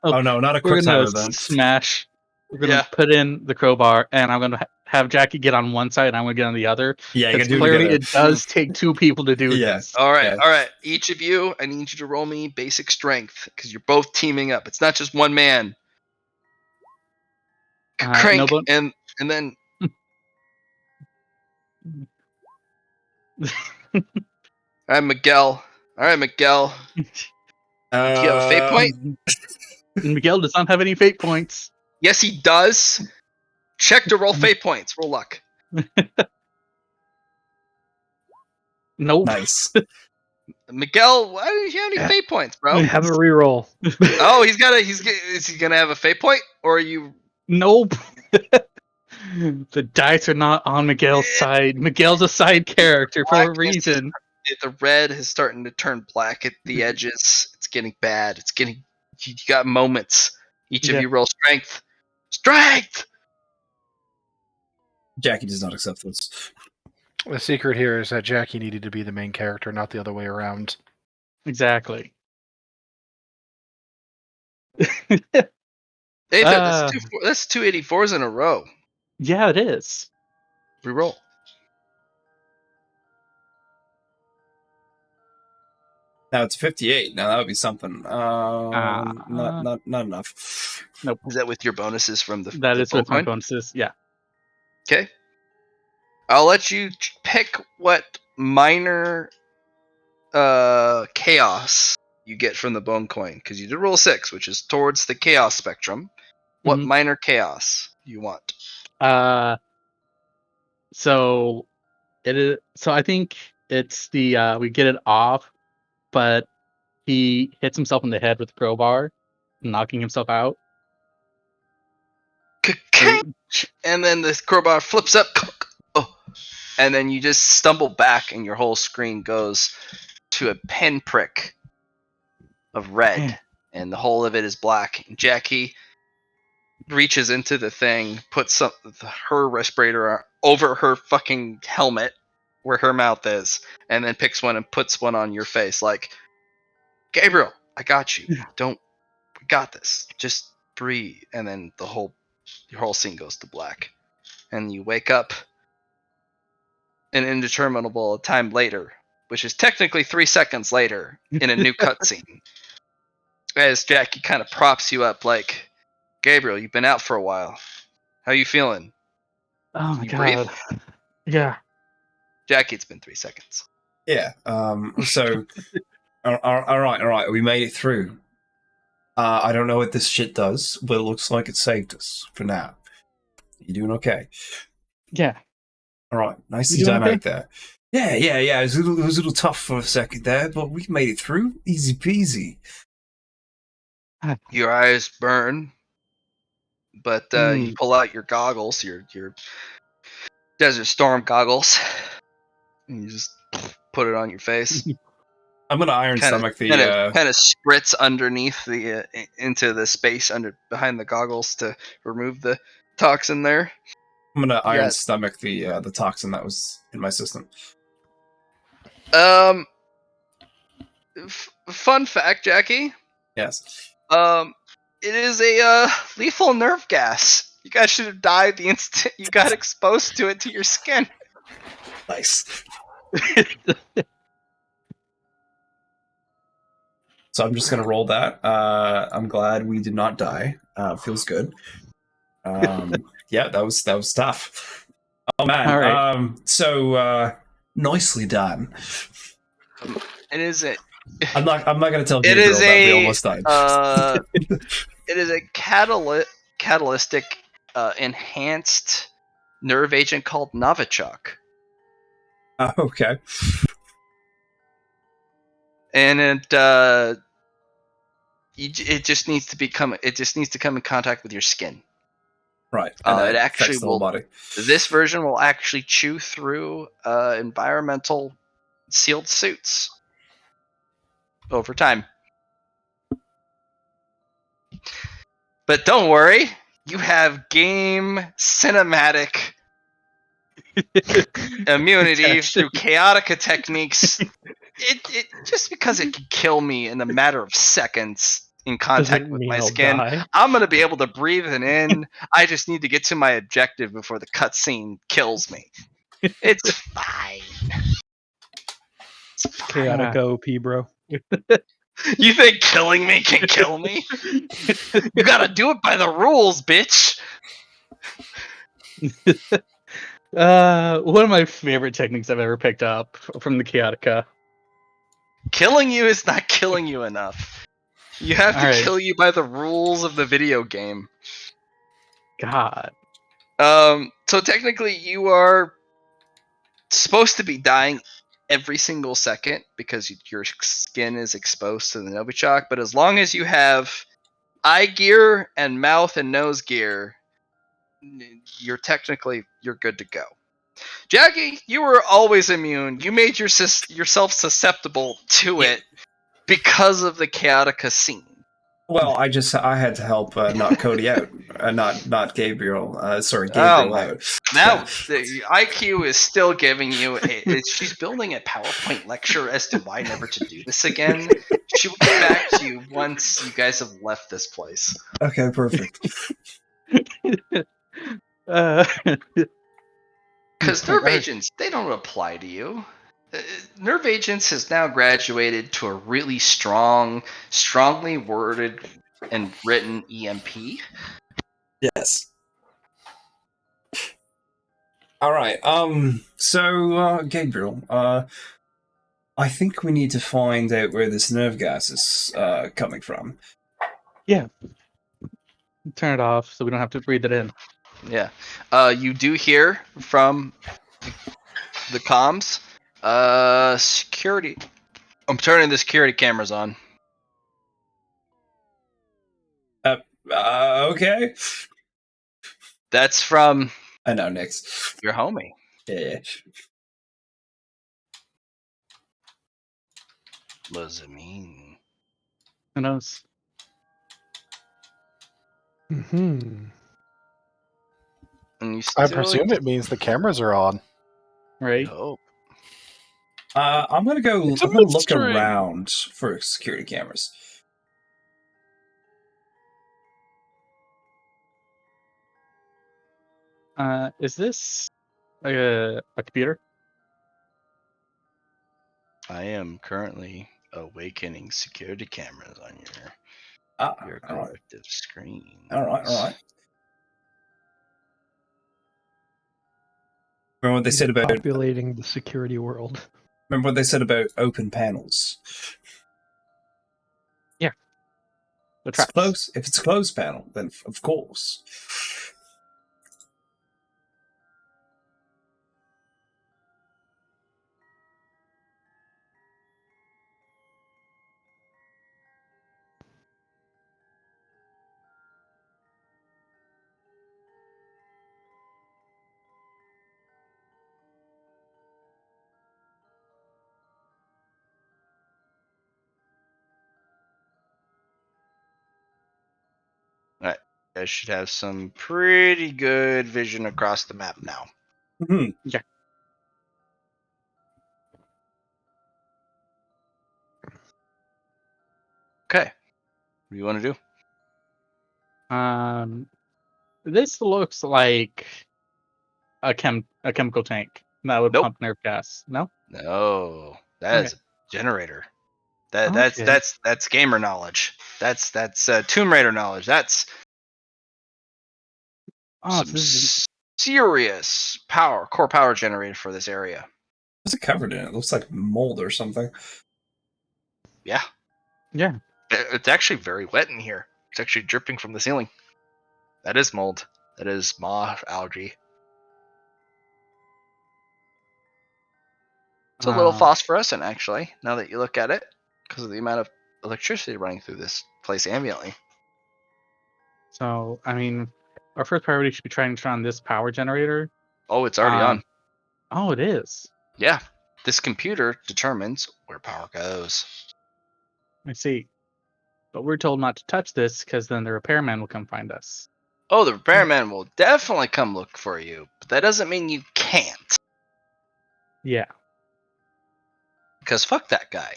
Oh no, not a quick time event. Smash. We're gonna put in the crowbar, and I'm gonna have Jackie get on one side, and I'm gonna get on the other. Yeah, you can do clearly it does take 2 people to do this. All right. Each of you, I need you to roll me basic strength because you're both teaming up. It's not just one man. Crank and then. All right, Miguel. Do you have a fate point? Miguel does not have any fate points. Yes, he does. Check to roll fate points. Roll luck. Nope. Nice. Miguel, why didn't you have any fate points, bro? Have a reroll. Oh, is he gonna have a fate point, or are you? Nope. The dice are not on Miguel's side. Miguel's a side character for a reason. The red is starting to turn black at the edges. It's getting bad. You got moments. Each of Yeah. you roll strength. Strength. Jackie does not accept this. The secret here is that Jackie needed to be the main character, not the other way around. Exactly. Hey, that's 284s in a row. Yeah, it is. Reroll. Now it's 58. Now that would be something. Not enough. Nope. Is that with your bonuses from the That is with my coin? bonuses. Yeah. Okay. I'll let you pick what minor chaos you get from the bone coin, because you did roll 6, which is towards the chaos spectrum. What Mhm. minor chaos you want? So it is. So I think it's the we get it off, but he hits himself in the head with a crowbar, knocking himself out. And then the crowbar flips up. Oh, and then you just stumble back, and your whole screen goes to a pinprick of red, and the whole of it is black. And Jackie reaches into the thing, puts her respirator over her fucking helmet where her mouth is, and then picks one and puts one on your face, like, Gabriel, I got you. We got this. Just breathe. And then your whole scene goes to black, and you wake up an indeterminable time later, which is technically 3 seconds later, in a new cutscene. As Jackie kind of props you up, like, Gabriel, you've been out for a while. How you feeling? Oh my You god. breathe? Yeah. Jackie, it's been 3 seconds. Yeah. So, all right. We made it through. I don't know what this shit does, but it looks like it saved us for now. You doing okay? Yeah. All right. Nicely You doing done okay? out there. Yeah. It was a little tough for a second there, but we made it through. Easy peasy. Your eyes burn, but you pull out your goggles, your Desert Storm goggles, and you just put it on your face. I'm gonna iron stomach the. Kind of spritz underneath the into the space behind the goggles to remove the toxin there. I'm gonna iron stomach the toxin that was in my system. Fun fact, Jackie. Yes. It is a lethal nerve gas. You guys should have died the instant you got exposed to it to your skin. Nice. So I'm just gonna roll that. I'm glad we did not die. Feels good. Yeah, that was tough. Oh man. All right. So nicely done. It is a. I'm not gonna tell It Gabriel is that we a. almost died. It is a catalytic enhanced nerve agent called Novichok. Okay. And it just needs to come in contact with your skin. Right. It actually affects the whole will. body. This version will actually chew through environmental sealed suits over time. But don't worry, you have game cinematic immunity through chaotica techniques. It just because it can kill me in a matter of seconds in contact with my skin, I'm gonna be able to breathe it in. I just need to get to my objective before the cutscene kills me. It's fine. It's fine. Chaotic OP, bro. You think killing me can kill me? You gotta do it by the rules, bitch. One of my favorite techniques I've ever picked up from the Chaotica. Killing you is not killing you enough. You have to All right. kill you by the rules of the video game. God. So technically, you are supposed to be dying every single second because your skin is exposed to the Novichok. But as long as you have eye gear and mouth and nose gear, you're good to go. Jackie, you were always immune. You made yourself susceptible to it because of the Chaotica scene. Well, I had to help knock Cody out, not Gabriel. Sorry, Oh Gabriel my! out. Now the IQ is still giving you. She's building a PowerPoint lecture as to why never to do this again. She will get back to you once you guys have left this place. Okay, perfect. Because nerve agents, they don't apply to you. Nerve agents has now graduated to a really strongly worded and written EMP. Yes. All right. So, Gabriel, I think we need to find out where this nerve gas is coming from. Yeah. Turn it off so we don't have to breathe it in. Yeah. You do hear from the comms. Security. I'm turning the security cameras on. Okay. That's from I know, next. your homie. Yeah. What does it mean? Who knows? Hmm. And you I still presume it means the cameras are on. Right? hope. I'm gonna go. It's a I'm gonna look mystery. around for security cameras. Is this a computer? I am currently awakening security cameras on your All right. collective screen. All right. Remember what they said about populating the security world. Remember what they said about open panels. The It's traps. close. If it's a closed panel, then of course. Alright. You guys should have some pretty good vision across the map now. Mm-hmm. Yeah. Okay. What do you want to do? This looks like a chemical tank that would Nope. pump nerve gas. No? No. That is a generator. Okay. That's gamer knowledge. That's Tomb Raider knowledge. That's Oh, so some this is serious core power generator for this area. What's it covered in? It looks like mold or something. Yeah. yeah. It's actually very wet in here. It's actually dripping from the ceiling. That is mold. That is moth algae. It's a little phosphorescent, actually, now that you look at it, because of the amount of electricity running through this place ambiently. So, I mean, our first priority should be trying to turn on this power generator. Oh, it's already on. Oh, it is. Yeah. This computer determines where power goes. I see. But we're told not to touch this because then the repairman will come find us. Oh, the repairman will definitely come look for you, but that doesn't mean you can't. Yeah. Because fuck that guy.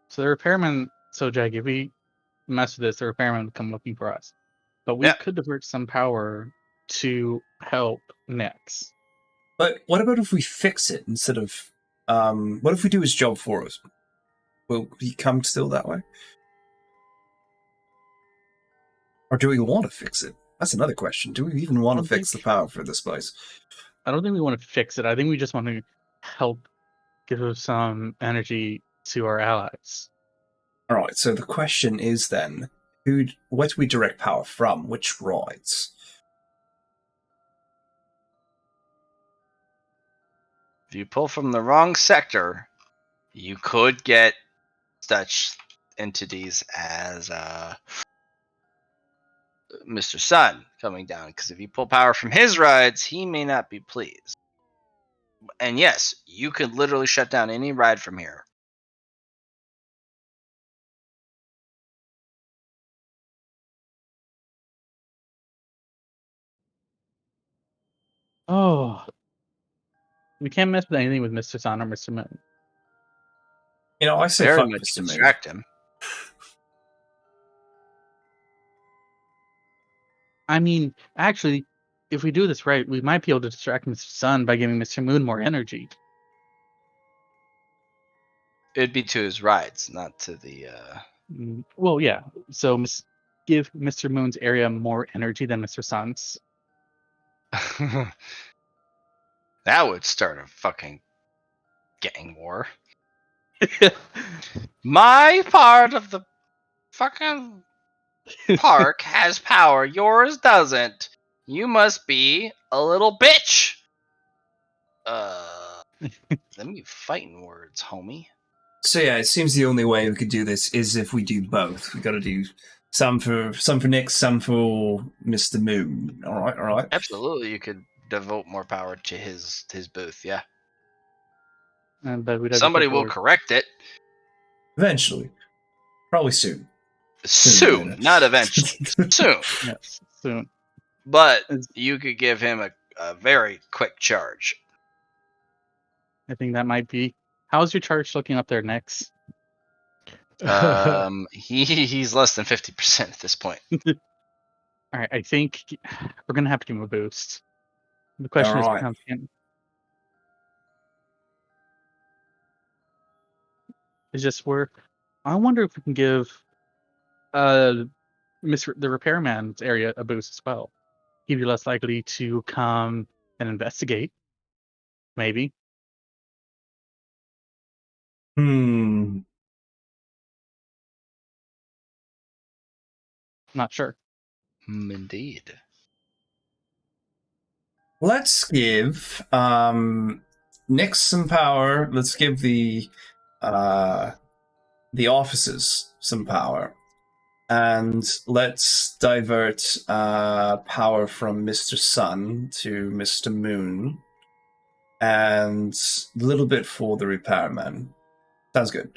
So the repairman. So, Jag, if we mess with this, the repairman will come looking for us. But we could divert some power to help Nix. But what about if we fix it instead of... what if we do his job for us? Will he come still that way? Or do we want to fix it? That's another question. Do we even want to fix the power for this place? I don't think we want to fix it. I think we just want to help give some energy to our allies. Alright, so the question is then, Where do we direct power from? Which rides? If you pull from the wrong sector, you could get such entities as Mr. Sun coming down. Because if you pull power from his rides, he may not be pleased. And yes, you could literally shut down any ride from here. Oh, we can't mess with anything with Mr. Sun or Mr. Moon. I say Very fuck much Mr. Moon. distract him. I mean, actually, if we do this right, we might be able to distract Mr. Sun by giving Mr. Moon more energy. It'd be to his rides, not to the. Well, yeah. So give Mr. Moon's area more energy than Mr. Sun's. That would start a fucking gang war. My part of the fucking park has power, yours doesn't. You must be a little bitch. Them you fighting words, homie. So yeah, it seems the only way we could do this is if we do both. We got to do some for Nick, some for Mr. Moon. All right. Absolutely, you could devote more power to his booth. Yeah, But we'd have to somebody pay will for correct it Eventually, probably soon. soon, not eventually. Soon, yes, soon. but It's- you could give him a very quick charge. I think that might be. How's your charge looking up there next? He's less than 50% at this point. All right, I think we're gonna have to give him a boost. The question All right. is, how can? It's just where I wonder if we can give the repairman's area a boost as well. He'd be less likely to come and investigate. Maybe. Hmm. Not sure. Indeed. Let's give Nick some power. Let's give the officers some power. And let's divert power from Mr. Sun to Mr. Moon. And a little bit for the repairman. Sounds good.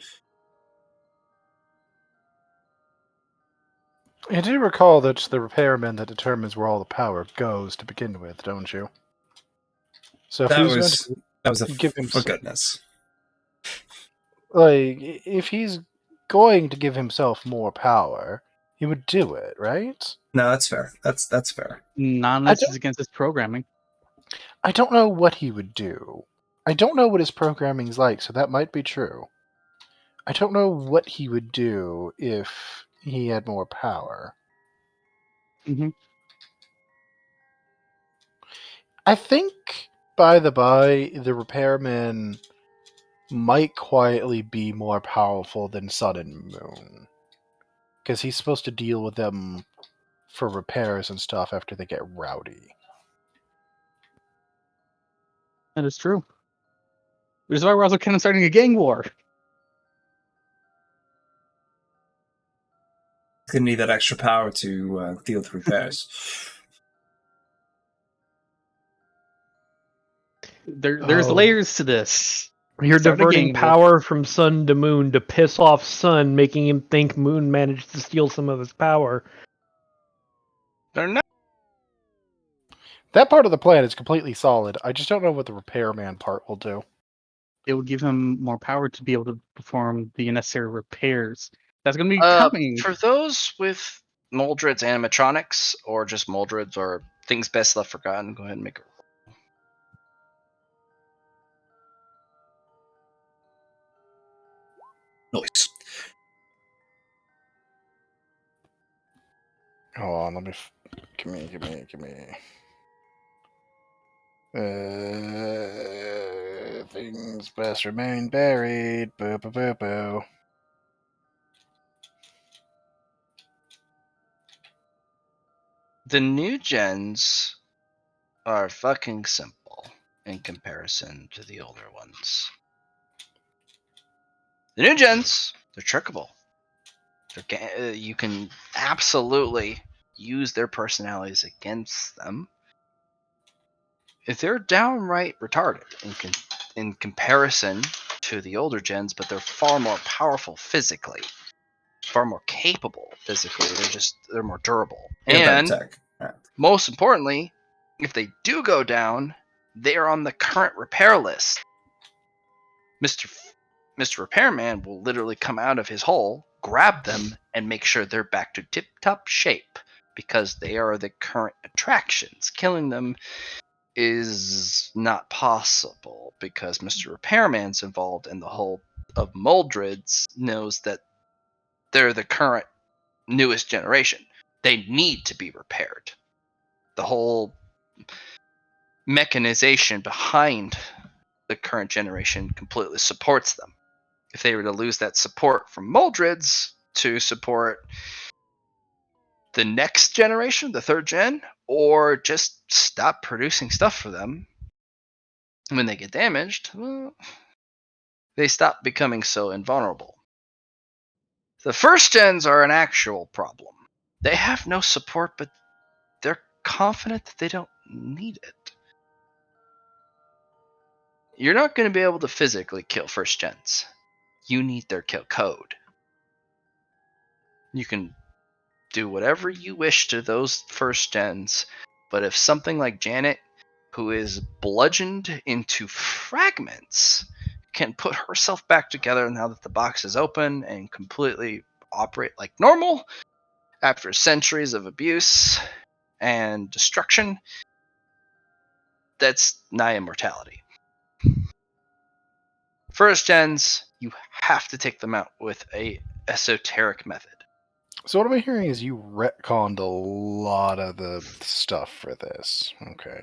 You do recall that the repairman that determines where all the power goes to begin with, don't you? So if That he's was going to give him for goodness. if he's going to give himself more power, he would do it, right? No, that's fair. That's fair. Not unless it's against his programming. I don't know what he would do. I don't know what his programming's like, so that might be true. I don't know what he would do if he had more power. Mm-hmm. I think, by the by, the repairman might quietly be more powerful than Sun and Moon. Because he's supposed to deal with them for repairs and stuff after they get rowdy. That is true. Which is why we're also kind of starting a gang war. Gonna need that extra power to deal with repairs. There's layers to this. You're Start a diverting gang war. power from Sun to Moon to piss off Sun, making him think Moon managed to steal some of his power. They're not. That part of the plan is completely solid. I just don't know what the repairman part will do. It will give him more power to be able to perform the necessary repairs. That's going to be coming. For those with Mordreds animatronics, or just Mordreds, or things best left forgotten, go ahead and make a Nice. Hold on, let me. Give me. Things best remain buried. Boo, boo, boo, boo. The new gens are fucking simple in comparison to the older ones. The new gens, they're trickable. You can absolutely use their personalities against them. If they're downright retarded in comparison to the older gens, but they're far more powerful physically, far more capable physically. They're more durable. And tech. Right. Most importantly, if they do go down, they are on the current repair list. Mr. Repairman will literally come out of his hole, grab them, and make sure they're back to tip-top shape because they are the current attractions. Killing them is not possible because Mr. Repairman's involved in the whole of Mordreds knows that they're the current newest generation. They need to be repaired. The whole mechanization behind the current generation completely supports them. If they were to lose that support from Mordreds to support the next generation, the third gen, or just stop producing stuff for them when they get damaged, well, they stop becoming so invulnerable. The first gens are an actual problem. They have no support, but they're confident that they don't need it. You're not going to be able to physically kill first gens. You need their kill code. You can do whatever you wish to those first gens, but if something like Janet, who is bludgeoned into fragments, can put herself back together now that the box is open and completely operate like normal after centuries of abuse and destruction, that's nigh immortality. First gens, you have to take them out with a esoteric method. So what I'm hearing is you retconned a lot of the stuff for this. Okay.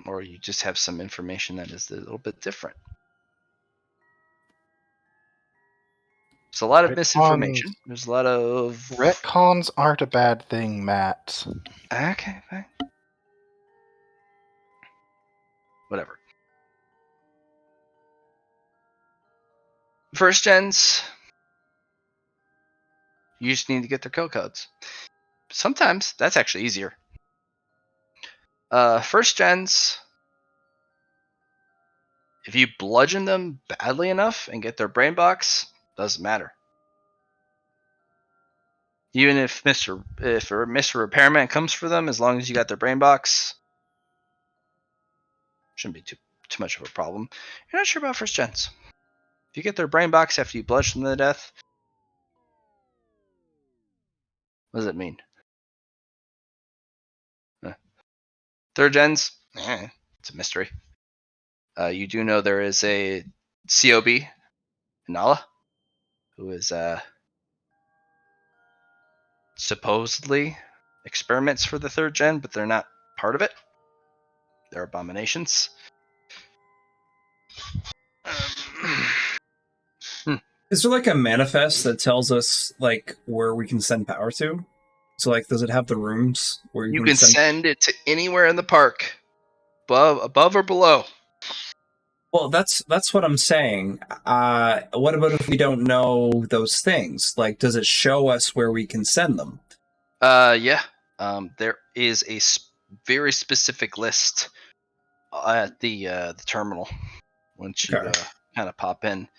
Or you just have some information that is a little bit different. There's a lot of misinformation. There's a lot of... Retcons aren't a bad thing, Matt. Okay, fine. Whatever. First gens, you just need to get their kill codes. Sometimes that's actually easier. First gens, if you bludgeon them badly enough and get their brain box, doesn't matter. Even if Mr. Repairman comes for them, as long as you got their brain box, shouldn't be too much of a problem. You're not sure about first gens. If you get their brain box after you bludgeon them to death, what does it mean? Third gens, it's a mystery. You do know there is a COB, Nala, who is supposedly experiments for the third gen, but they're not part of it. They're abominations. Is there like a manifest that tells us like where we can send power to? So like, does it have the rooms where you can send it to anywhere in the park, above or below? Well, that's what I'm saying. What about if we don't know those things? Like, does it show us where we can send them? Yeah. There is a very specific list at the terminal once you kind of pop in.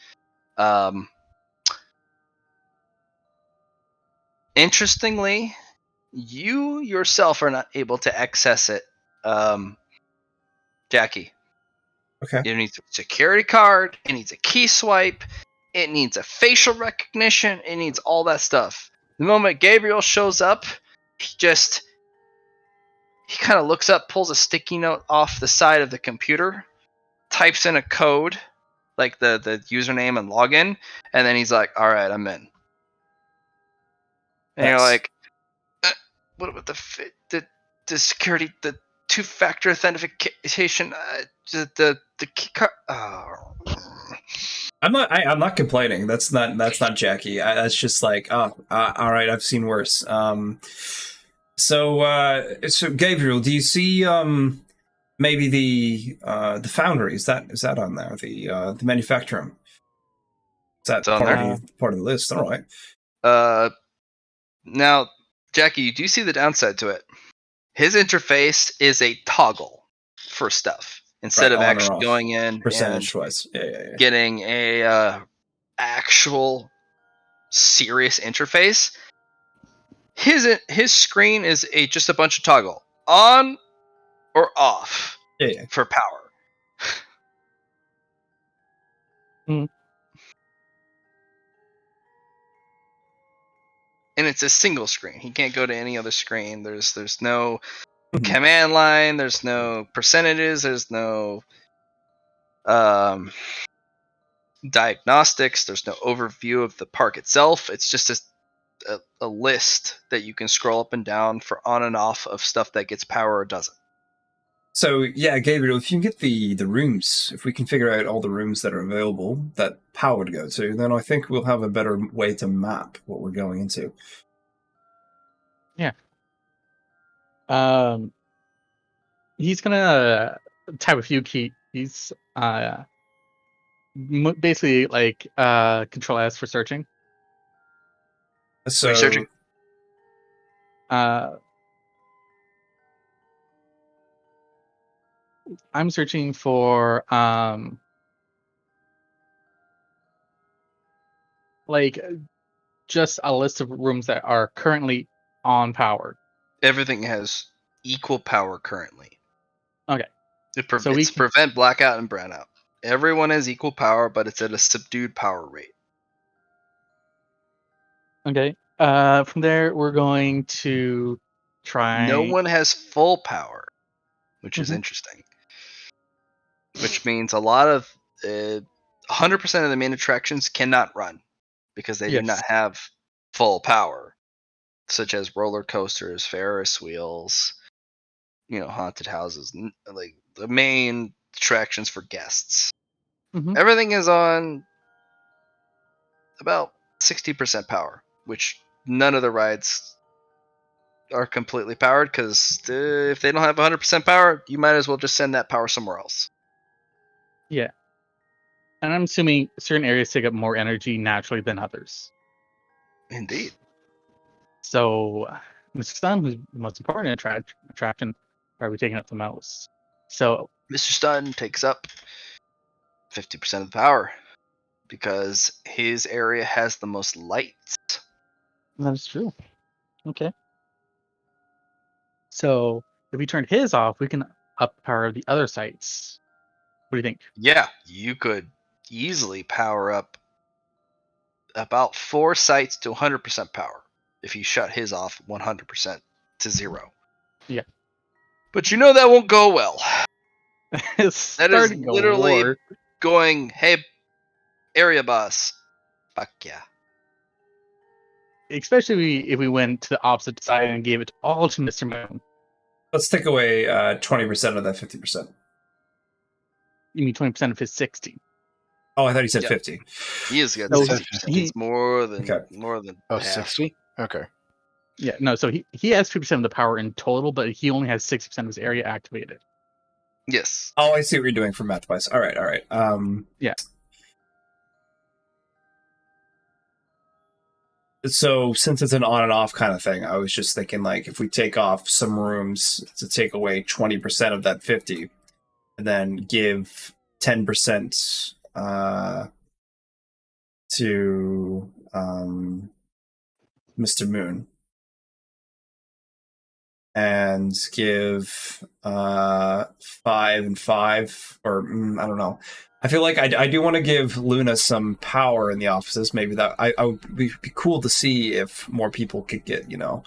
Interestingly, you yourself are not able to access it, Jackie. Okay. It needs a security card. It needs a key swipe. It needs a facial recognition. It needs all that stuff. The moment Gabriel shows up, he kind of looks up, pulls a sticky note off the side of the computer, types in a code, like the username and login, and then he's like, all right, I'm in. And you're like, what about the security, the two-factor authentication, the key card? Oh. I'm not complaining. That's not Jackie. That's just like, all right, I've seen worse. So Gabriel, do you see maybe the foundry? Is that on there? The manufacturing? Is that It's on there. part of the list? All right. Now, Jackie, do you see the downside to it? His interface is a toggle for stuff instead Right, of on or actually off, going in and percentage-wise. Yeah. getting a actual serious interface. His screen is just a bunch of toggle on or off Yeah. for power. And it's a single screen. He can't go to any other screen. There's no command line. There's no percentages. There's no diagnostics. There's no overview of the park itself. It's just a list that you can scroll up and down for on and off of stuff that gets power or doesn't. So yeah, Gabriel, if you can get the rooms, if we can figure out all the rooms that are available that power to go to, then I think we'll have a better way to map what we're going into. Yeah. He's gonna type a few keys. Basically like Control S for searching. So What are you searching? I'm searching for like just a list of rooms that are currently on power. Everything has equal power currently. Okay. So It's prevent blackout and brownout. Everyone has equal power, but it's at a subdued power rate. Okay. From there, we're going to try. No one has full power, which is Mhm. interesting. Which means a lot of 100% of the main attractions cannot run because they do not have full power, such as roller coasters, Ferris wheels, haunted houses, like the main attractions for guests. Mhm. Everything is on about 60% power, which none of the rides are completely powered because if they don't have 100% power, you might as well just send that power somewhere else. Yeah. And I'm assuming certain areas take up more energy naturally than others. Indeed. So, Mr. Sun, who's the most important attraction, probably taking up the most. So, Mr. Stun takes up 50% of the power because his area has the most lights. that is true. Okay. So, if we turn his off, we can up the power of the other sites. What do you think? Yeah, you could easily power up about 4 sites to 100% power if you shut his off 100% to 0. Yeah. But that won't go well. It's That is starting a literally war. going, hey, area boss, fuck yeah. Especially if we went to the opposite side and gave it all to Mr. Moon. let's take away 20% of that 50%. You mean 20% of his 60? Oh, I thought you said Yep. 50. He has got No, 60%. He's more than half. 60? Okay. Yeah, no, so he has 50% of the power in total, but he only has 60% of his area activated. Yes. Oh, I see what you're doing for math wise. All right. Yeah. So since it's an on and off kind of thing, I was just thinking like if we take off some rooms to take away 20% of that 50 and then give 10% to Mr. Moon and give 5 and 5 or I don't know. I feel like I do want to give Luna some power in the offices. Maybe that I would be cool to see if more people could get, like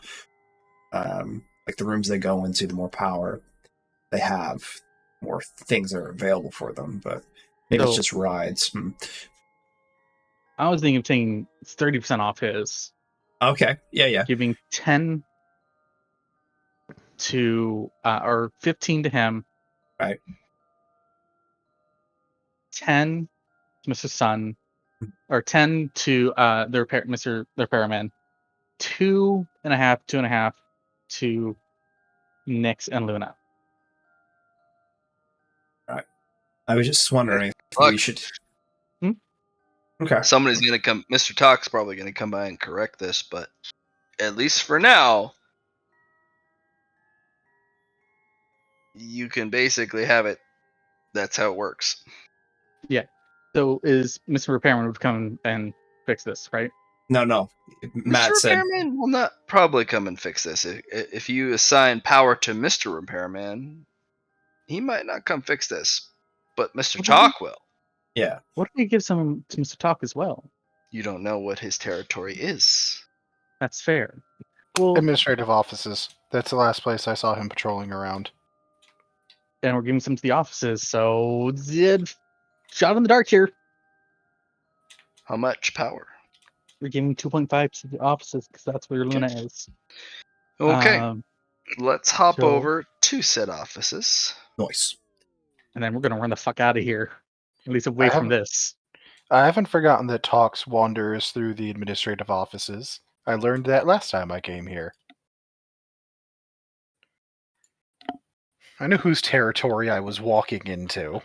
the rooms they go into, the more power they have, more things are available for them. But maybe it's just rides. I was thinking of taking 30% off his. Okay. Yeah. Giving 10 to or 15 to him. Right. 10 to Mr. Sun, or 10 to the repairman. 2.5 to Nyx and Luna. I was just wondering if Look. we should. Hmm? Okay. Somebody's gonna come. Mr. Talk's probably gonna come by and correct this, but at least for now, you can basically have it. That's how it works. So is Mr. Repairman would come and fix this, right? No. Matt Mr. said. Repairman will not probably come and fix this. If you assign power to Mr. Repairman, he might not come fix this, but Mr. Well, Chalk will. Yeah. What if we give some to Mr. Talk as well? You don't know what his territory is. That's fair. Well, Administrative offices. That's the last place I saw him patrolling around. and we're giving some to the offices, so shot in the dark here. How much power? We're giving 2.5 to the offices because that's where Luna is. Okay, let's hop so- over to said offices. Noise. And then we're gonna run the fuck out of here, at least away I from haven't- this. I haven't forgotten that Talks wanders through the administrative offices. I learned that last time I came here. I knew whose territory I was walking into.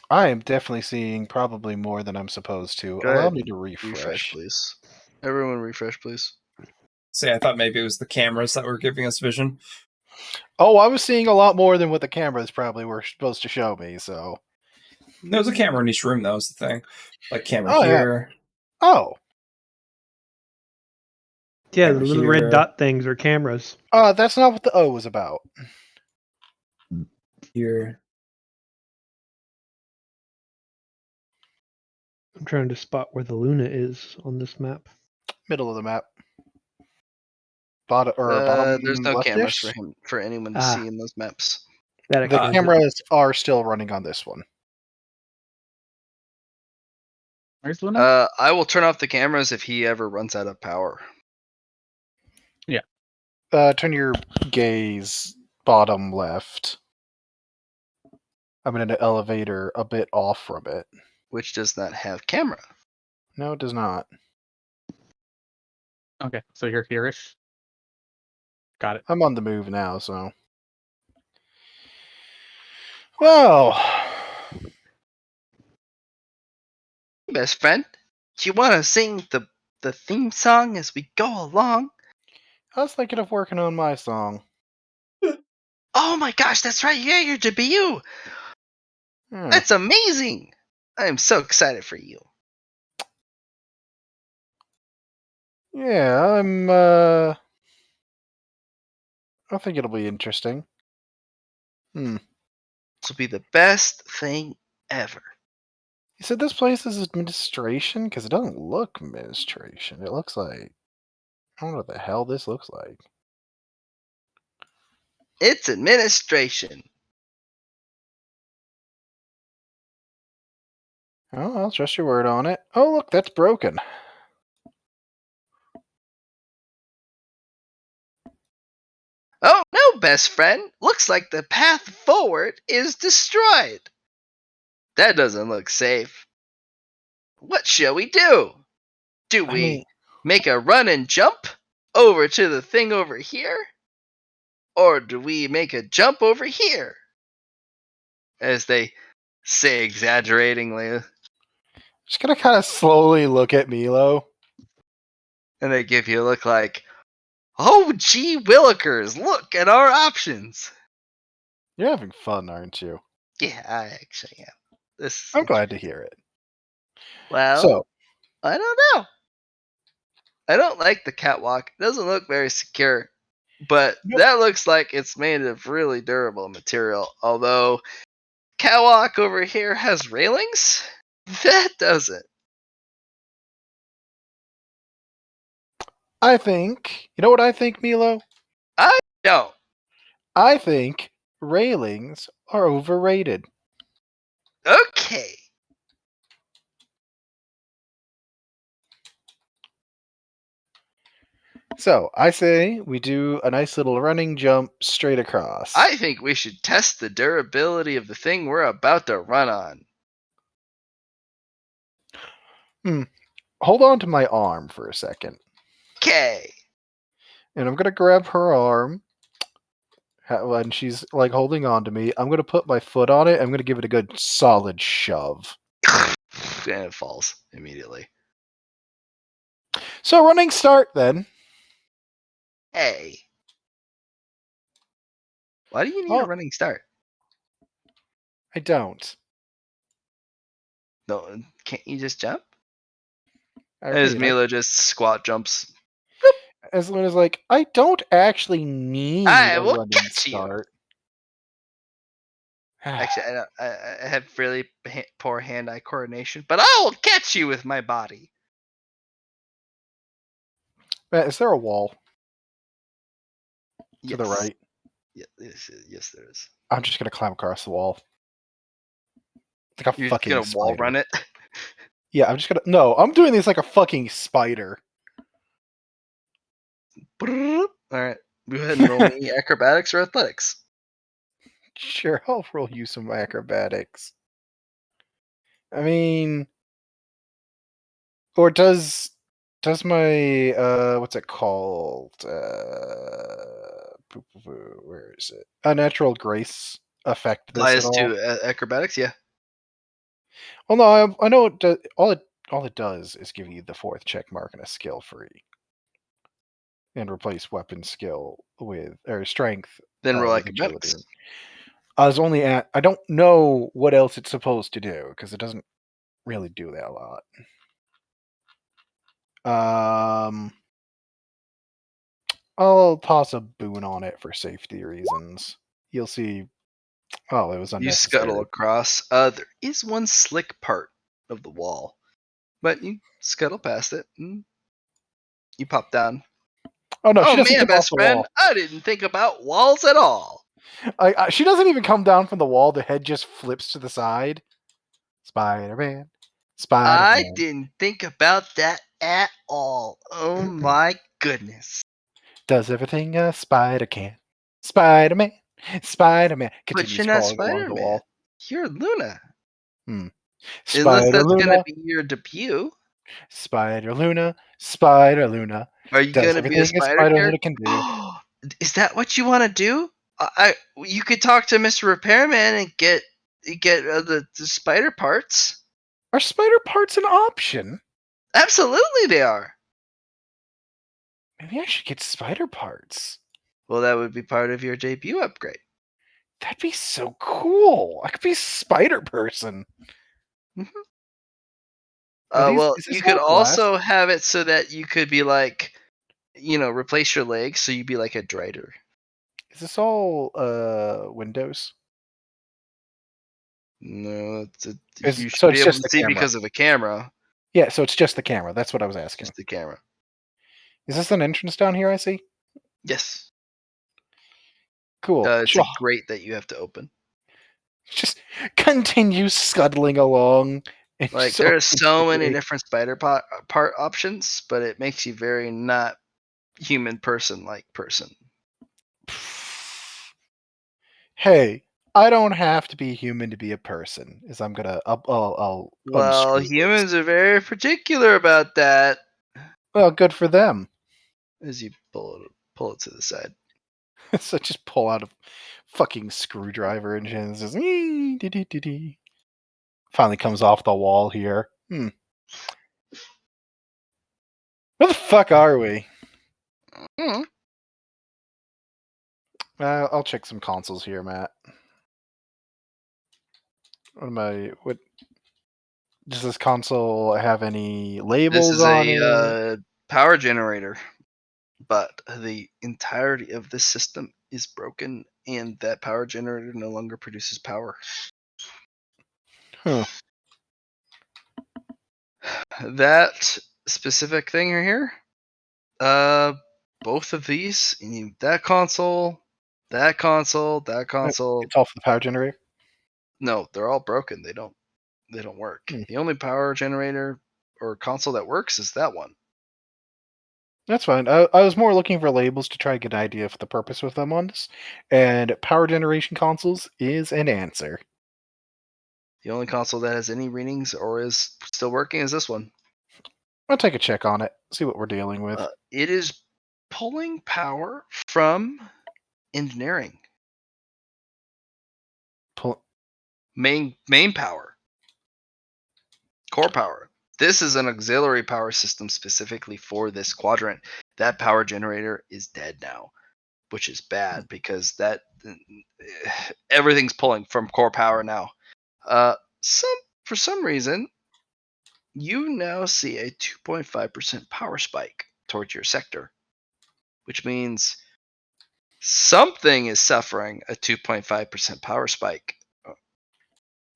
I am definitely seeing probably more than I'm supposed to. Go Allow ahead. me to Refresh, please. Everyone, refresh, please. See, I thought maybe it was the cameras that were giving us vision. Oh, I was seeing a lot more than what the cameras probably were supposed to show me, so. There's a camera in each room, though, is the thing. Like camera Oh, yeah. here. Oh, Yeah, the Camera little here. red dot things are cameras. that's not what the O was about. Here. I'm trying to spot where the Luna is on this map. Middle of the map. Bottom There's no cameras left-ish? for anyone to Ah. see in those maps. That The explains it. cameras are still running on this one. Where's Luna? I will turn off the cameras if he ever runs out of power. Turn your gaze bottom left. I'm in an elevator a bit off from it. Which does not have camera. No, it does not. Okay, so you're here-ish. Got it. I'm on the move now, so. Well, Best friend, do you want to sing the theme song as we go along? I was thinking of working on my song. Oh my gosh, that's right. Yeah, your debut. Hmm. That's amazing. I am so excited for you. Yeah, I think it'll be interesting. This will be the best thing ever. You said this place is administration? Because it doesn't look administration. It looks like. I don't know what the hell this looks like. It's administration. Oh, I'll trust your word on it. Oh, look, that's broken. Oh no, best friend. Looks like the path forward is destroyed. That doesn't look safe. What shall we do? Do we make a run and jump over to the thing over here? Or do we make a jump over here? As they say exaggeratingly, Just gonna kind of slowly look at Milo. and they give you a look like, oh gee willikers, look at our options. You're having fun, aren't you? Yeah, I actually am. This I'm glad to hear it. well, So, I don't know. I don't like the catwalk. It doesn't look very secure. But Nope. that looks like it's made of really durable material. Although catwalk over here has railings, that doesn't. I think. You know what I think, Milo? No. I think railings are overrated. Okay. So, I say we do a nice little running jump straight across. I think we should test the durability of the thing we're about to run on. Hold on to my arm for a second. Okay. And I'm going to grab her arm. When she's like holding on to me, I'm going to put my foot on it. I'm going to give it a good solid shove. And it falls immediately. So running start then. Hey. Why do you need a Oh. running start? I don't. No, can't you just jump? I As repeat, Mila just squat jumps. as Luna's like, I don't actually need I a will running catch you. start. Actually, I have really poor hand-eye coordination, but I will catch you with my body. Matt, is there a wall Yes. to the right? Yes, there is. I'm just gonna climb across the wall. Like a You're just fucking gonna spider. wall run it? Yeah, I'm just gonna. No, I'm doing this like a fucking spider. Alright. Go ahead and roll me acrobatics or athletics. Sure, I'll roll you some acrobatics. I mean, or does my what's it called? Where is it? Unnatural grace affect this Applies at all? to acrobatics, yeah. Well, no, I know it does. All it does is give you the 4th check mark and a skill free, and replace weapon skill with or strength Then roll with agility. acrobatics. I was only at. I don't know what else it's supposed to do because it doesn't really do that a lot. I'll toss a boon on it for safety reasons. You'll see. Oh, it was You scuttle unnecessary. across. There is one slick part of the wall, but you scuttle past it and you pop down. Oh no, she Oh doesn't man, come off best the friend, wall. I didn't think about walls at all. She doesn't even come down from the wall. The head just flips to the side. Spider-Man. I Spider-Man. didn't think about that at all. Oh my goodness. Does everything a spider can. Spider-Man. Spider-Man. But Continues you're not crawling along the Spider-Man. wall. You're Luna. Unless Spider that's going to Luna. be your debut. Spider Luna. Spider Luna. Are you Does going to be a everything a spider Spider Luna character? can do. Is that what you want to do? You could talk to Mr. Repairman and get the spider parts. Are spider parts an option? Absolutely, they are. Maybe I should get spider parts. Well, that would be part of your debut upgrade. That'd be so cool. I could be Spider Person. Mm-hmm. Is this you could all glass? also have it so that you could be like, replace your legs, so you'd be like a Drider. Is this all Windows? No, you So should be it's able just to the see camera. because of the camera. Yeah, so it's just the camera. That's what I was asking. Just the camera. Is this an entrance down here I see? Yes. Cool. It's Sure. a grate that you have to open. Just continue scuttling along. And Like just there are so open many the different spider part options, but it makes you very not human person like person. grate. Hey, I don't have to be human to be a person. Is I'm gonna I'll Well, unscrew humans are very particular about that. this. Well, good for them. As you pull it to the side. So just pull out a fucking screwdriver and just finally comes off the wall here. Where the fuck are we? Mm-hmm. I'll check some consoles here, Matt. What does this console have any This labels is on it? a power generator, but the entirety of this system is broken, and that power generator no longer produces power. Huh. That specific thing here, both of these, you need that console, that console, that console. It's all for the power generator? No, they're all broken. They don't work. The only power generator or console that works is that one. That's fine. I was more looking for labels to try to get an idea of the purpose with them on this. And power generation consoles is an answer. The only console that has any readings or is still working is this one. I'll take a check on it. See what we're dealing with. It is pulling power from engineering. Main power. Core power. This is an auxiliary power system specifically for this quadrant. That power generator is dead now, which is bad because everything's pulling from core power now. For some reason, you now see a 2.5% power spike towards your sector, which means something is suffering a 2.5% power spike.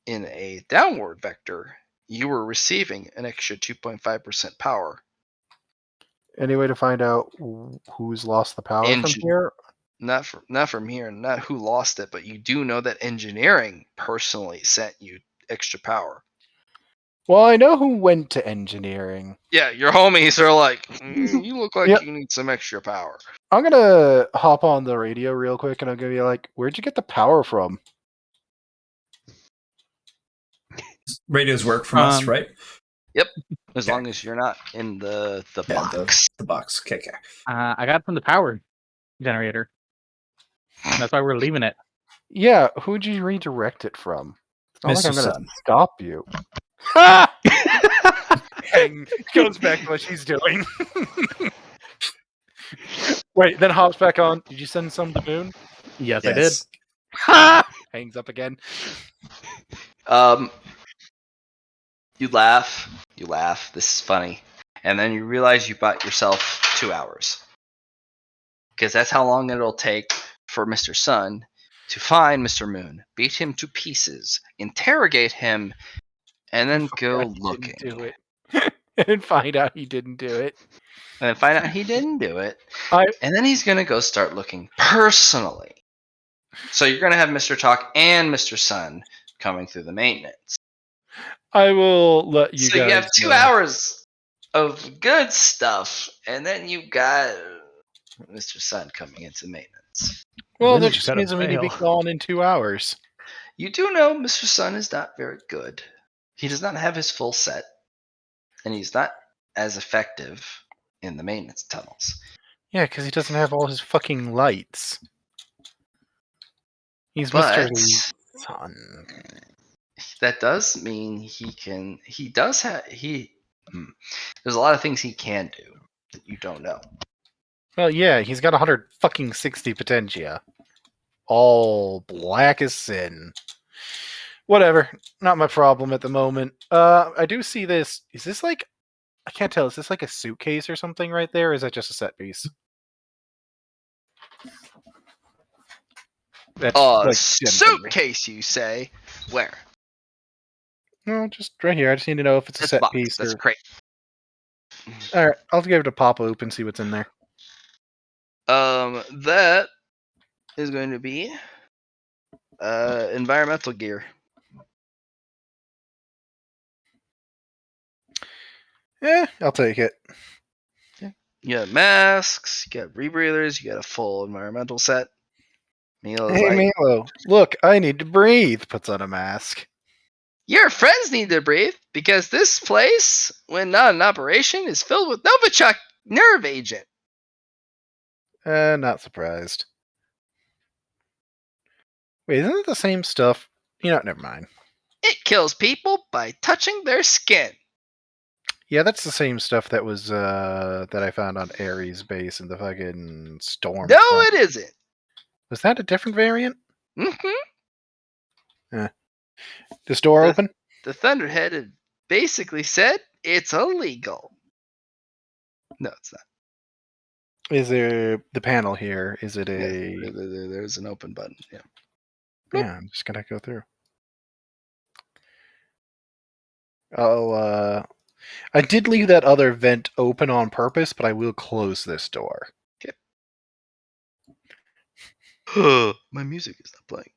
In a downward vector, you were receiving an extra 2.5% power. Any way to find out who's lost the power from here? Not from here, not who lost it, but you do know that engineering personally sent you extra power. Well, I know who went to engineering. Yeah, your homies are like, you look like you need some extra power. I'm gonna hop on the radio real quick, and I'm gonna be like, "Where'd you get the power from?" Radios work from us, right? Yep. As long as you're not in the box. The box. Okay. I got it from the power generator. That's why we're leaving it. Yeah, who'd you redirect it from? It's not like I'm gonna Sun. stop you. Hang goes back to what she's doing. Wait, then hops back on. Did you send some to Moon? Yes, I did. Hangs up again. You laugh. This is funny. And then you realize you bought yourself 2 hours. Because that's how long it'll take for Mr. Sun to find Mr. Moon, beat him to pieces, interrogate him, and then go looking. Do it. And find out he didn't do it. And then find out he didn't do it. And then he's going to go start looking personally. So you're going to have Mr. Talk and Mr. Sun coming through the maintenance. I will let you guys. So you have 2 hours of good stuff, and then you got Mr. Sun coming into maintenance. Well, that just means I'm going to be gone in 2 hours. You do know Mr. Sun is not very good. He does not have his full set, and he's not as effective in the maintenance tunnels. Yeah, because he doesn't have all his fucking lights. He's Mr. Sun. That does mean there's a lot of things he can do that you don't know. Well, yeah, he's got 160 potentia. All black as sin. Whatever. Not my problem at the moment. I do see this. Is this like... I can't tell. Is this like a suitcase or something right there? Or is that just a set piece? Suitcase, you say? Where? No, just right here. I just need to know if it's a set piece. That's great. Alright, I'll give it a pop open and see what's in there. That is going to be environmental gear. Yeah, I'll take it. Okay. You got masks, you got rebreathers, you got a full environmental set. Milo, look, I need to breathe. Puts on a mask. Your friends need to breathe because this place, when not in operation, is filled with Novichok nerve agent. Not surprised. Wait, isn't it the same stuff? Never mind. It kills people by touching their skin. Yeah, that's the same stuff that was that I found on Ares base in the fucking storm. No, it isn't. Was that a different variant? Mm-hmm. This door open? The Thunderhead had basically said it's illegal. No, it's not. Is there the panel here? Is it a... Yeah, there's an open button. Yeah. Yeah, I'm just gonna go through. I did leave that other vent open on purpose, but I will close this door. Okay. My music is not playing.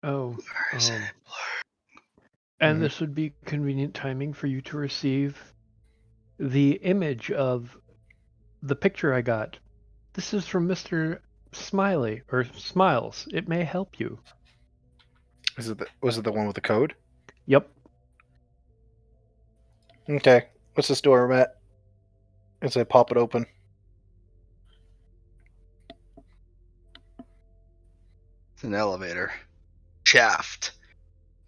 Oh. And this would be convenient timing for you to receive the image of the picture I got. This is from Mr. Smiley, or Smiles. It may help you. Was it the one with the code? Yep. Okay. What's this door I'm at? As I pop it open. It's an elevator. Shaft.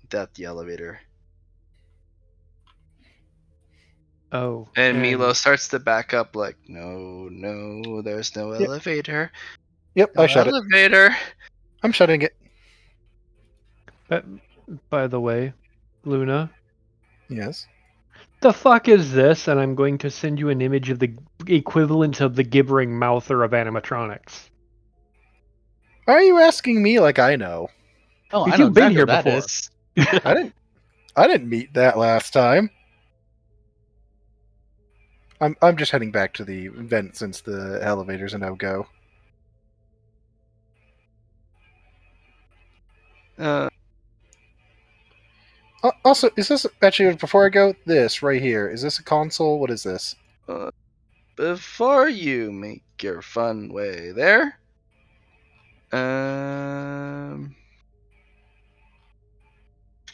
Without the elevator. Oh, And Milo starts to back up like, no, there's no Yep. elevator. Yep, No I shut it. elevator. I'm shutting it. by the way, Luna, Yes. the fuck is this? And I'm going to send you an image of the equivalent of the gibbering mouther of animatronics. Why are you asking me like I know? Oh, I Because know you've been exactly here what that before. is. I didn't meet that last time. I'm just heading back to the vent since the elevator's a no-go. Also, is this actually before I go? This right here, is this a console? What is this? Before you make your fun way there,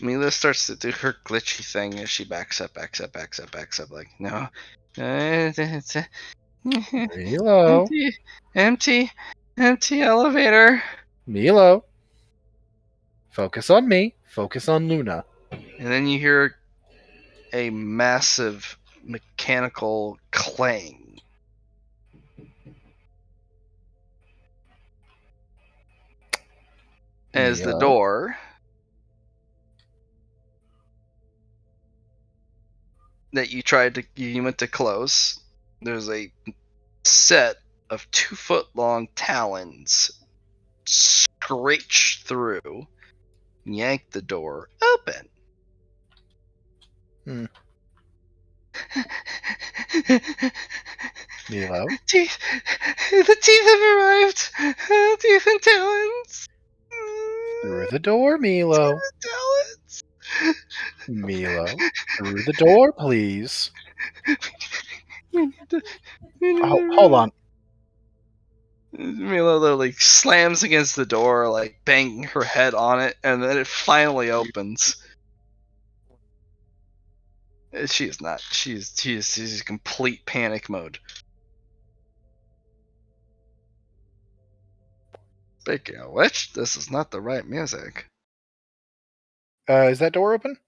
Mila starts to do her glitchy thing as she backs up, like, no. It's a Milo, empty elevator. Milo, focus on me. Focus on Luna. And then you hear a massive mechanical clang. As the Milo. door that you went to close, there's a set of 2-foot-long talons screech through, yank the door open. Hmm. Milo, The teeth have arrived. Teeth and talons. through the door, Milo. Talons. Milo, through the door, please. Hold on. Mila literally slams against the door, like banging her head on it, and then it finally opens. She's not. She's in complete panic mode. Speaking of which, this is not the right music. Is that door open?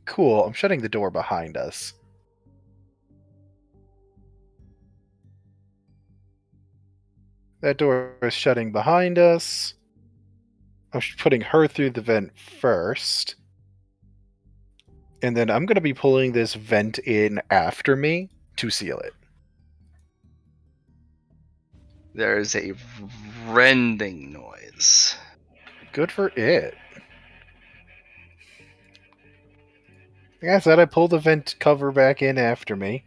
Cool. I'm shutting the door behind us. That door is shutting behind us. I'm putting her through the vent first. And then I'm going to be pulling this vent in after me to seal it. There is a rending noise. Good for it. Like I said, I pull the vent cover back in after me.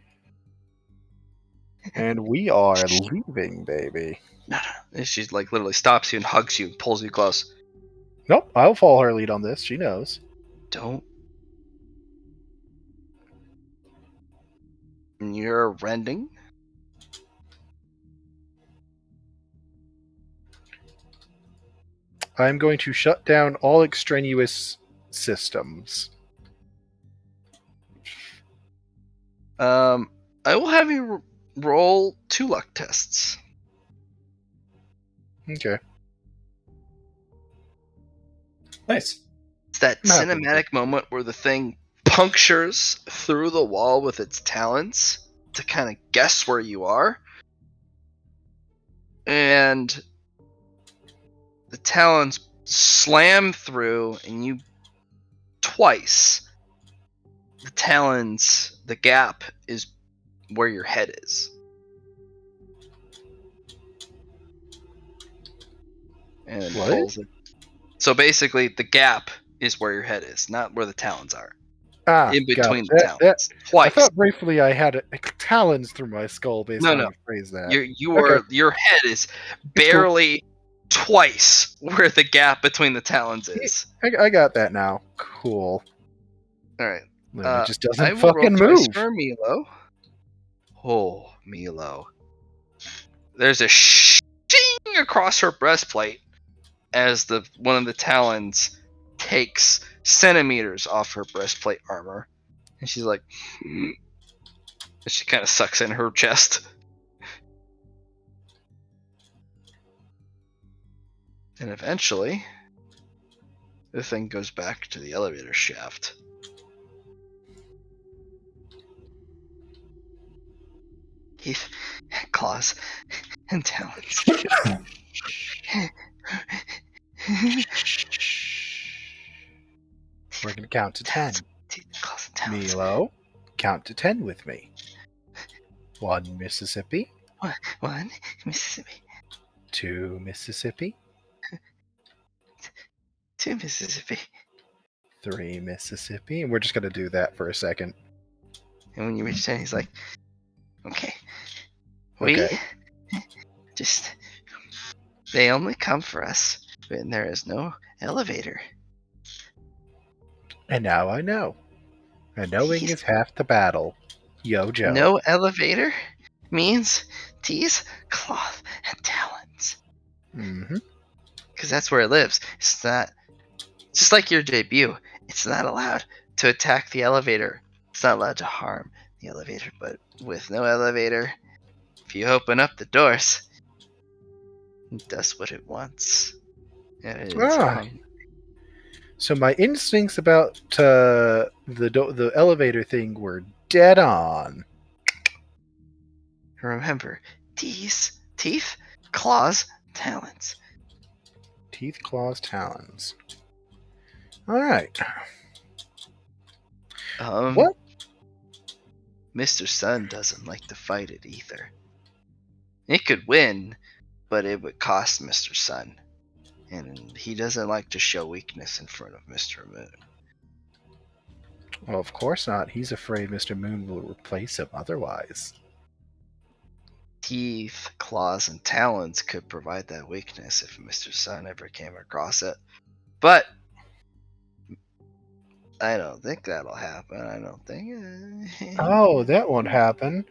And we are leaving, baby. And she like literally stops you and hugs you and pulls you close. Nope, I'll follow her lead on this. She knows. Don't. And you're rending. I'm going to shut down all extraneous systems. I will have you roll 2 luck tests. Okay. Nice. It's that I'm happy with cinematic moment where the thing punctures through the wall with its talons to kind of guess where you are. And the talons slam through, and you twice. The talons, the gap is where your head is. And What? pulls it. So basically, the gap is where your head is, not where the talons are. In got between it. the talons. Twice. I thought briefly I had talons through my skull based on how you phrase that. Your head is barely twice where the gap between the talons is. I got that now. Cool. All right. It just I doesn't will fucking roll twice move. for Milo. Oh, Milo. There's a shing across her breastplate as one of the talons takes centimeters off her breastplate armor And she's like, and she kind of sucks in her chest. And eventually, the thing goes back to the elevator shaft. Teeth, claws, and talons. We're going to count to 10. Teeth, claws, and talons. Milo, count to 10 with me. 1 Mississippi. 1 Mississippi. 2 Mississippi. 2 Mississippi. 3 Mississippi. And we're just going to do that for a second. And when you reach 10, he's like, okay. Okay. Just, they only come for us when there is no elevator. And now I know. And knowing is half the battle. Yo, Joe. No elevator means teeth, cloth, and talons. Mm-hmm. Because that's where it lives. It's not, just like your debut, it's not allowed to attack the elevator. It's not allowed to harm the elevator. But with no elevator, if you open up the doors, it does what it wants. And it's fine. So my instincts about the elevator thing were dead on. Remember, teeth, claws, talons. Teeth, claws, talons. All right. What? Mr. Sun doesn't like to fight it either. It could win, but it would cost Mr. Sun. And he doesn't like to show weakness in front of Mr. Moon. Well, of course not. He's afraid Mr. Moon will replace him otherwise. Teeth, claws, and talons could provide that weakness if Mr. Sun ever came across it. But I don't think that'll happen. I don't think. Oh, that won't happen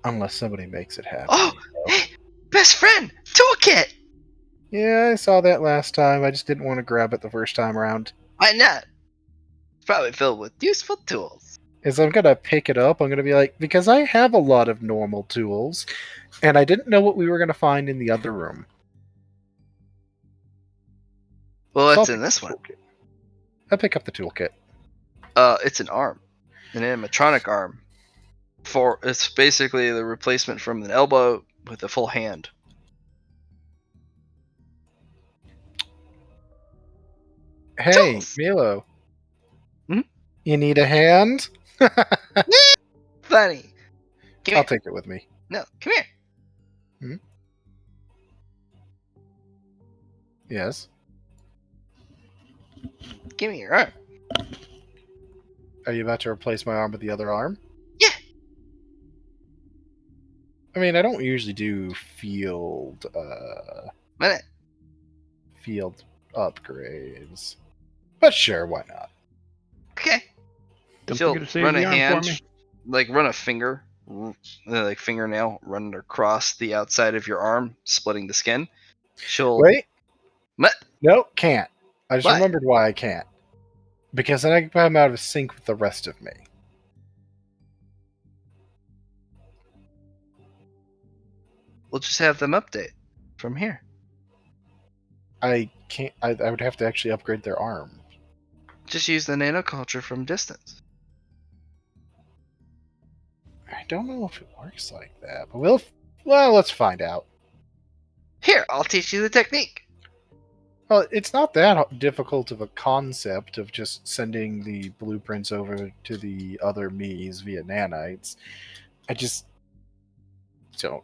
unless somebody makes it happen. Oh, hey, best friend, toolkit. Yeah, I saw that last time. I just didn't want to grab it the first time around. Why not? It's probably filled with useful tools. As I'm gonna pick it up, I'm gonna be like, because I have a lot of normal tools, and I didn't know what we were gonna find in the other room. Well, So what's I'll in pick this the one? toolkit. I'll pick up the toolkit. It's an arm, an animatronic arm. It's basically the replacement from an elbow with a full hand. Hey, Tools. Milo. Hmm? You need a hand? Funny. Come I'll here. take it with me. No, come here. Yes. Give me your arm. Are you about to replace my arm with the other arm? Yeah. I mean, I don't usually do field upgrades. But sure, why not? Okay. Don't She'll forget to save run the a arm hand, for me. like run a finger, like fingernail, run it across the outside of your arm, splitting the skin. She'll. Wait. What? Nope, can't. I just Why? remembered why I can't. Because then I'm out of sync with the rest of me. We'll just have them update from here. I can't. I would have to actually upgrade their arm. Just use the nanoculture from distance. I don't know if it works like that, but let's find out. Here, I'll teach you the technique. Well, it's not that difficult of a concept of just sending the blueprints over to the other me's via nanites. I just don't.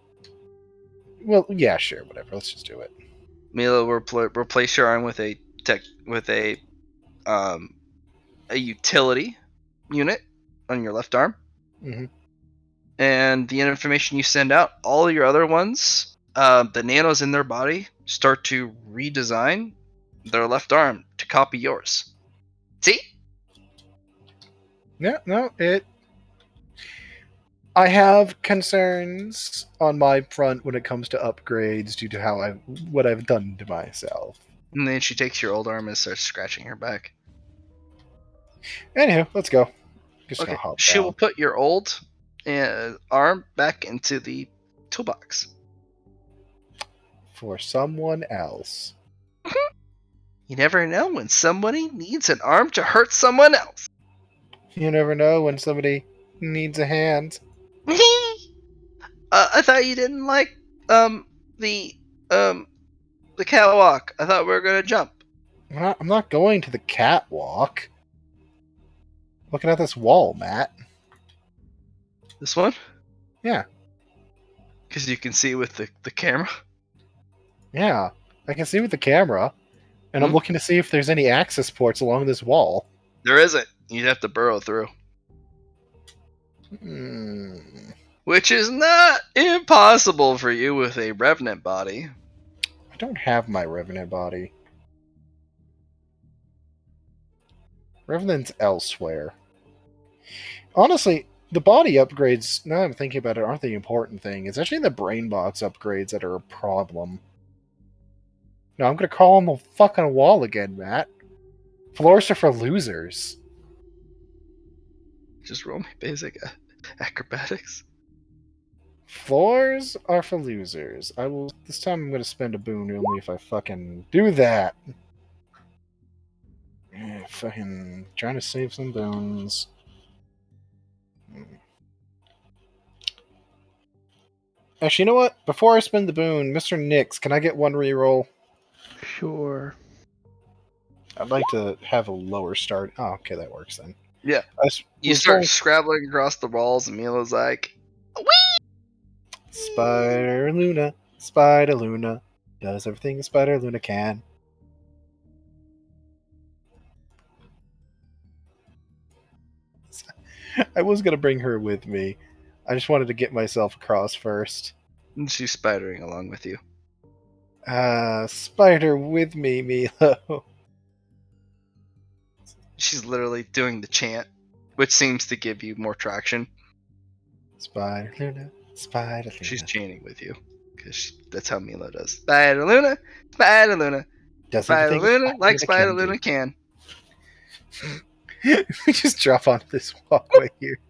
Well, yeah, sure, whatever. Let's just do it. Milo will replace your arm with a utility unit on your left arm. Mm-hmm. And the information you send out, all your other ones, the nanos in their body start to redesign their left arm to copy yours. See? Yeah, no, I have concerns on my front when it comes to upgrades due to what I've done to myself. And then she takes your old arm and starts scratching her back. Anywho, let's go. Just Okay. gonna hop She down. will put your old arm back into the toolbox. For someone else. You never know when somebody needs an arm to hurt someone else. You never know when somebody needs a hand. I thought you didn't like the catwalk. I thought we were gonna jump. I'm not going to the catwalk. Looking at this wall, Matt. This one? Yeah. Because you can see with the camera. Yeah. I can see with the camera. And I'm Hmm? looking to see if there's any access ports along this wall. There isn't. You'd have to burrow through. Hmm. Which is not impossible for you with a revenant body. I don't have my Revenant body. Revenant's elsewhere. Honestly, the body upgrades, now that I'm thinking about it, aren't the important thing. It's actually the brain box upgrades that are a problem. No, I'm gonna call on the fucking wall again, Matt. Floors are for losers. Just roll me basic acrobatics. Floors are for losers. I will. This time I'm gonna spend a boon only if I fucking do that. Fucking trying to save some boons. Actually, you know what? Before I spend the boon, Mr. Nix, can I get one reroll? Sure. I'd like to have a lower start. Oh, okay, that works then. Yeah. I You was start going scrabbling across the walls, and Mila's like, Spider Luna, does everything a Spider Luna can. I was gonna bring her with me. I just wanted to get myself across first. and she's spidering along with you. Spider with me, Milo. She's literally doing the chant, which seems to give you more traction. Spider Luna, Spider Luna. She's chanting with you, because that's how Milo does. Spider Luna, Spider Luna, does Spider everything a Luna, like Spider can do. Luna can. We just drop onto this walkway here.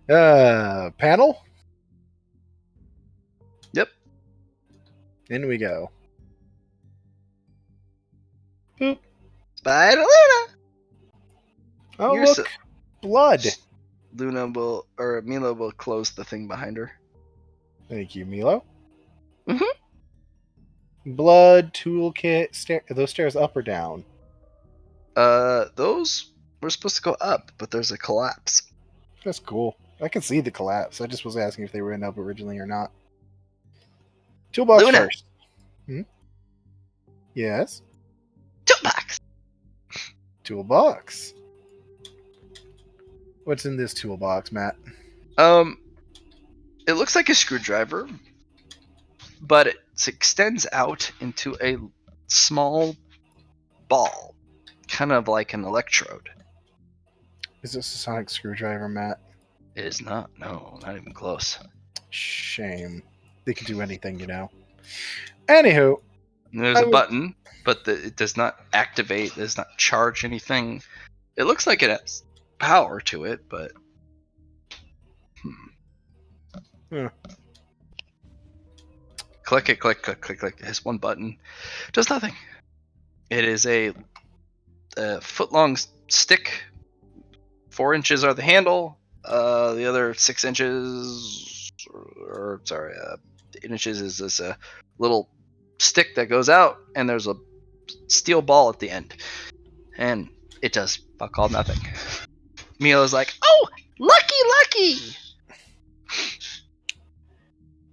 Panel? Yep. In we go. Boop. Spider Luna. Oh, You're look. so- Blood. Milo will close the thing behind her. Thank you, Milo. Mhm. Blood, toolkit, those stairs up or down? Those were supposed to go up, but there's a collapse. That's cool. I can see the collapse. I just was asking if they were in up originally or not. Toolbox Luna. first. Yes. Toolbox. Toolbox. What's in this toolbox, Matt? It looks like a screwdriver, but it extends out into a small ball, kind of like an electrode. Is this a sonic screwdriver, Matt? It is not. No, not even close. Shame. They can do anything, you know. Anywho. And there's a button, but it does not activate, does not charge anything. It looks like it has power to it, but... Click it, click. It has one button. Does nothing. It is a foot-long stick. 4 inches are the handle. The other 6 inches, 8 inches is this little stick that goes out, and there's a steel ball at the end. And it does fuck all nothing. Milo's like, oh, lucky!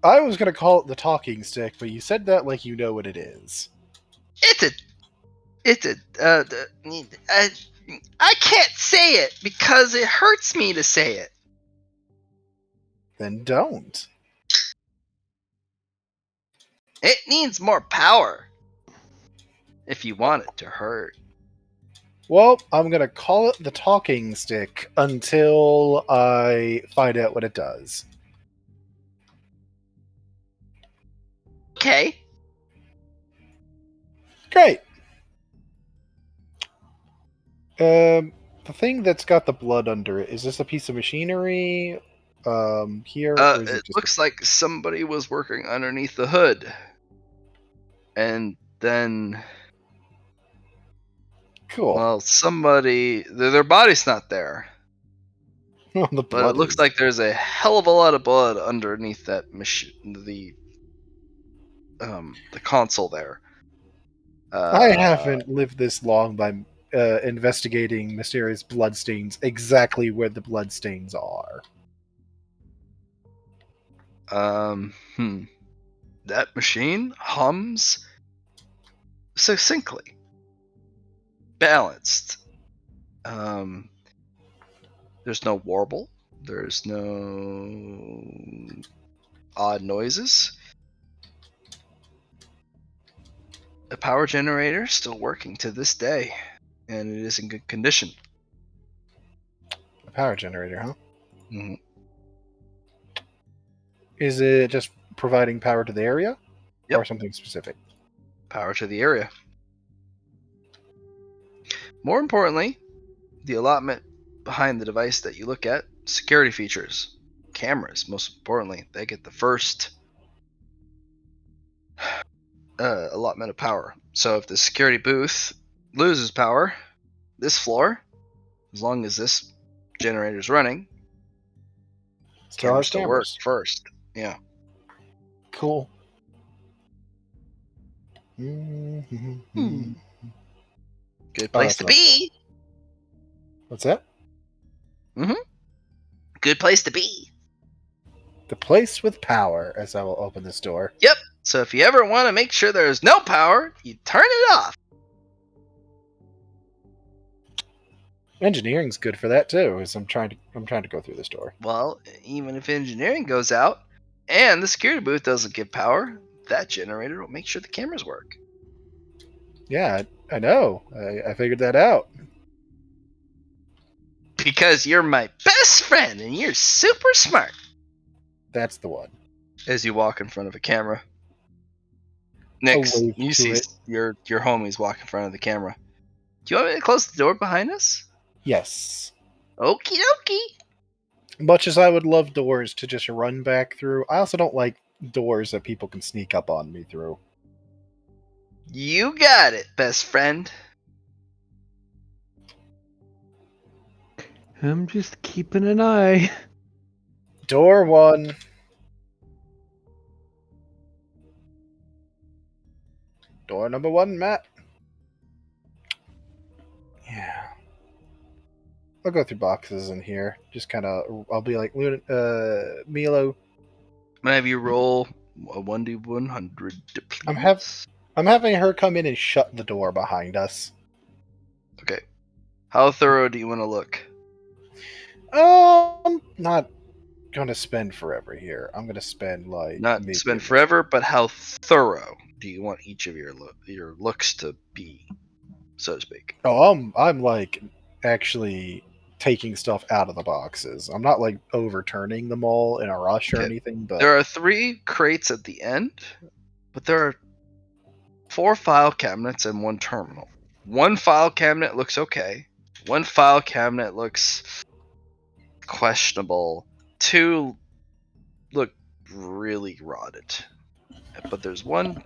I was gonna call it the talking stick, but you said that like you know what it is. I can't say it because it hurts me to say it. Then don't. It needs more power if you want it to hurt. Well, I'm gonna call it the talking stick until I find out what it does. Okay. Great. the thing that's got the blood under it, is this a piece of machinery here, or is it It just looks like somebody was working underneath the hood, and then, cool? well, somebody their body's not there, Well, the but blood it looks is. like there's a hell of a lot of blood underneath that the console there. I haven't lived this long by investigating mysterious bloodstains exactly where the bloodstains are. That machine hums succinctly, balanced. There's no warble. There's no odd noises. The power generator is still working to this day, and it is in good condition. A power generator, huh? Mhm. Is it just providing power to the area? Yep. Or something specific? Power to the area. More importantly, the allotment behind the device that you look at, security features, cameras, most importantly, they get the first allotment of power. So if the security booth loses power, this floor, as long as this generator is running, Still cameras has still work cameras. first. Yeah. Cool. Mm-hmm. Good Oh, place that's to not be. What's that? Good place to be. The place with power, as I will open this door. Yep. So if you ever want to make sure there's no power, you turn it off. Engineering's good for that too, as I'm trying to go through this door. Well, even if engineering goes out and the security booth doesn't give power, that generator will make sure the cameras work. Yeah, I know. I figured that out. Because you're my best friend and you're super smart. That's the one. As you walk in front of a camera. Nix, wave you to see it. your homies walk in front of the camera. Do you want me to close the door behind us? Yes. Okie dokie. Much as I would love doors to just run back through, I also don't like doors that people can sneak up on me through. You got it, best friend. I'm just keeping an eye. Door one. Door number one, Matt. Yeah. I'll go through boxes in here. Just kind of, I'll be like, Milo. I'm gonna have you roll a 1d100, please. I'm having her come in and shut the door behind us. Okay. How thorough do you want to look? Not gonna spend forever here. I'm gonna spend like Not maybe spend forever, but how thorough do you want each of your looks to be, so to speak? Oh, I'm like actually taking stuff out of the boxes. I'm not like overturning them all in a rush or Okay. anything, but There are 3 crates at the end, but there are 4 file cabinets and 1 terminal. 1 file cabinet looks okay. 1 file cabinet looks questionable. 2 look really rotted. But there's 1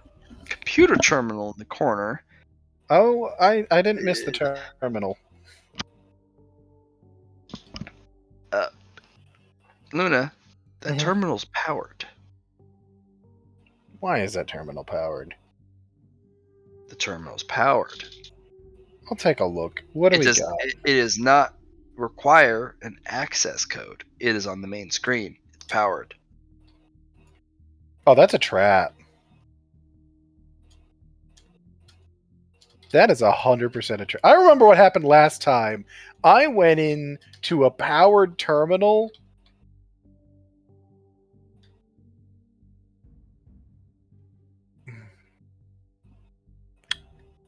computer terminal in the corner. oh, I didn't miss the terminal. Luna, that Mhm. terminal's powered. Why is that terminal powered? The terminal's powered. I'll take a look. What do we got? It does not require an access code. It is on the main screen. It's powered. Oh, that's a trap. That is 100% a trap. I remember what happened last time. I went in to a powered terminal.